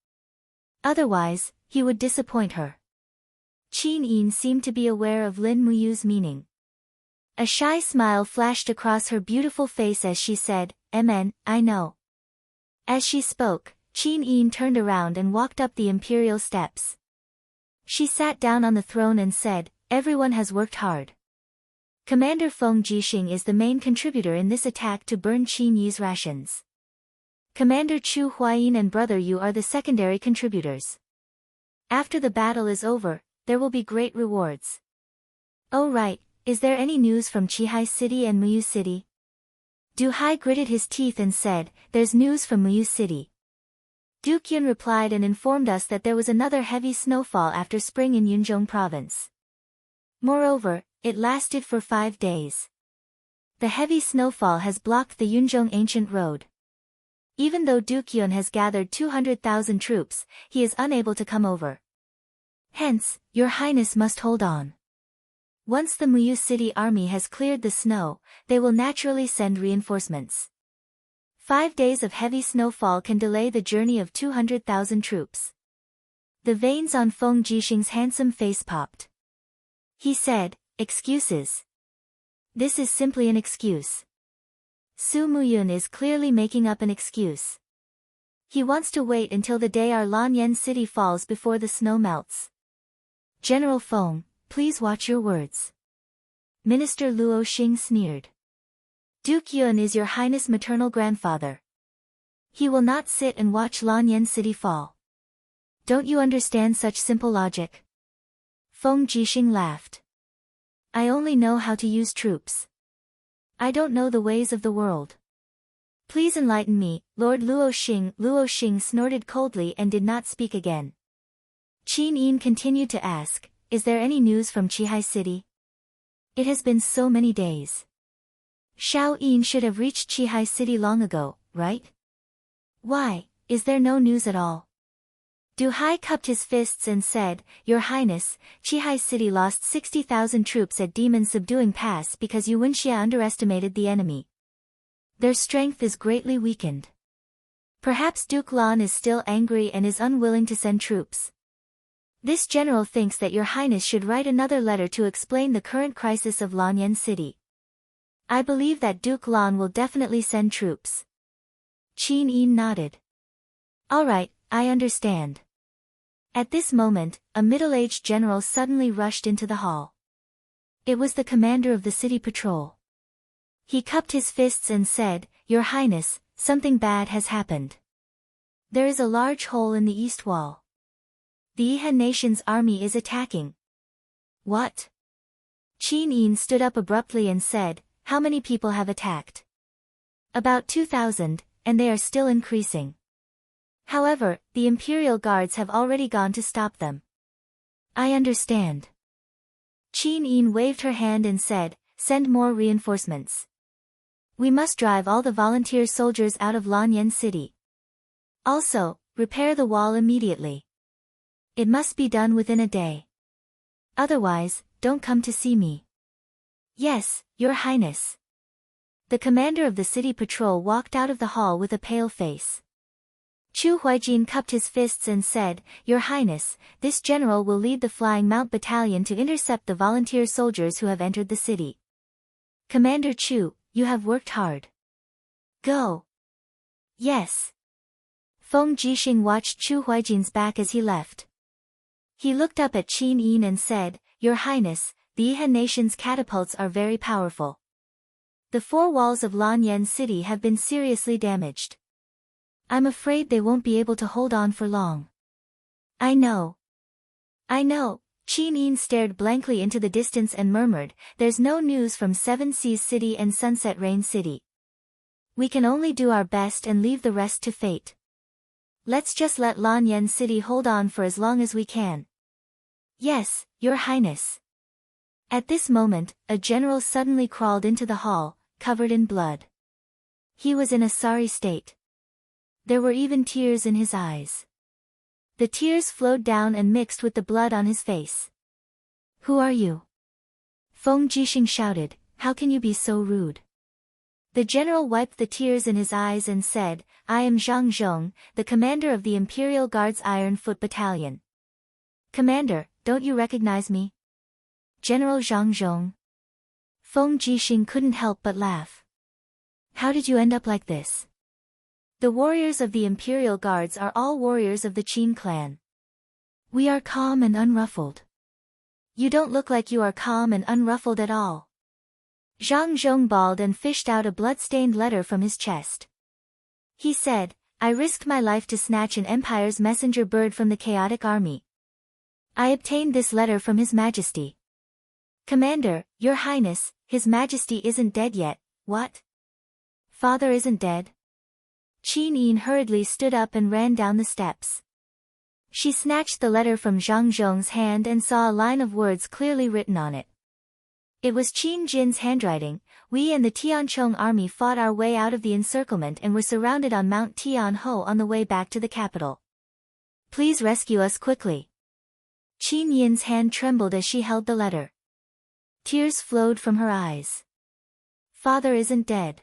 Otherwise, he would disappoint her. Qin Yin seemed to be aware of Lin Muyu's meaning. A shy smile flashed across her beautiful face as she said, I know." As she spoke, Qin Yin turned around and walked up the imperial steps. She sat down on the throne and said, "Everyone has worked hard. Commander Feng Jixing is the main contributor in this attack to burn Qin Yi's rations. Commander Chu Huayin and Brother Yu are the secondary contributors. After the battle is over, there will be great rewards." "Oh right, is there any news from Qihai City and Muyu City?" Du Hai gritted his teeth and said, "There's news from Muyu City." Duke Yun replied and informed us that there was another heavy snowfall after spring in Yunzhong province. Moreover, it lasted for 5 days. The heavy snowfall has blocked the Yunzhong ancient road. Even though Duke Yun has gathered 200,000 troops, he is unable to come over. Hence, Your Highness must hold on. Once the Muyu City army has cleared the snow, they will naturally send reinforcements. 5 days of heavy snowfall can delay the journey of 200,000 troops. The veins on Feng Jixing's handsome face popped. He said, "Excuses. This is simply an excuse." Su Muyun is clearly making up an excuse. He wants to wait until the day our Lanyan City falls before the snow melts. "General Feng, please watch your words." Minister Luo Xing sneered. "Duke Yun is Your Highness' maternal grandfather. He will not sit and watch Lanyan City fall. Don't you understand such simple logic?" Feng Jixing laughed. "I only know how to use troops. I don't know the ways of the world. Please enlighten me, Lord Luo Xing." Luo Xing snorted coldly and did not speak again. Qin Yin continued to ask, "Is there any news from Qihai City? It has been so many days. Xiao Yin should have reached Qihai City long ago, right? Why, is there no news at all?" Du Hai cupped his fists and said, "Your Highness, Qihai City lost 60,000 troops at Demon Subduing Pass because Yuanxia underestimated the enemy. Their strength is greatly weakened. Perhaps Duke Lan is still angry and is unwilling to send troops. This general thinks that Your Highness should write another letter to explain the current crisis of Lanyan City. I believe that Duke Lan will definitely send troops." Qin Yin nodded. "All right, I understand." At this moment, a middle-aged general suddenly rushed into the hall. It was the commander of the city patrol. He cupped his fists and said, "Your Highness, something bad has happened. There is a large hole in the east wall. The Yihan nation's army is attacking." "What?" Qin Yin stood up abruptly and said, "How many people have attacked?" "About 2,000, and they are still increasing. However, the Imperial Guards have already gone to stop them." "I understand." Qin Yin waved her hand and said, "Send more reinforcements. We must drive all the volunteer soldiers out of Lanyan City. Also, repair the wall immediately. It must be done within a day. Otherwise, don't come to see me." "Yes, Your Highness." The commander of the city patrol walked out of the hall with a pale face. Chu Huaijin cupped his fists and said, "Your Highness, this general will lead the Flying Mount Battalion to intercept the volunteer soldiers who have entered the city. Commander Chu, you have worked hard. Go." "Yes." Feng Jixing watched Chu Huijin's back as he left. He looked up at Qin Yin and said, Your Highness, the Yihan nation's catapults are very powerful. The four walls of Lanyan City have been seriously damaged. I'm afraid they won't be able to hold on for long. I know. Qin Yin stared blankly into the distance and murmured, There's no news from Seven Seas City and Sunset Rain City. We can only do our best and leave the rest to fate. Let's just let Lanyan City hold on for as long as we can. Yes, Your Highness. At this moment, a general suddenly crawled into the hall, covered in blood. He was in a sorry state. There were even tears in his eyes. The tears flowed down and mixed with the blood on his face. Who are you? Feng Jixing shouted, How can you be so rude? The general wiped the tears in his eyes and said, I am Zhang Zhong, the commander of the Imperial Guard's Iron Foot Battalion. Commander, don't you recognize me? General Zhang Zhong. Feng Jixing couldn't help but laugh. How did you end up like this? The warriors of the Imperial Guards are all warriors of the Qin clan. We are calm and unruffled. You don't look like you are calm and unruffled at all. Zhang Zhong bawled and fished out a blood-stained letter from his chest. He said, I risked my life to snatch an empire's messenger bird from the chaotic army. I obtained this letter from His Majesty. Commander, Your Highness, His Majesty isn't dead yet, what? Father isn't dead? Qin Yin hurriedly stood up and ran down the steps. She snatched the letter from Zhang Zhong's hand and saw a line of words clearly written on it. It was Qin Jin's handwriting. We and the Tianchong army fought our way out of the encirclement and were surrounded on Mount Tianho on the way back to the capital. Please rescue us quickly. Qin Yin's hand trembled as she held the letter. Tears flowed from her eyes. Father isn't dead.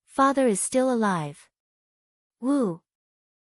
Father is still alive. Woo!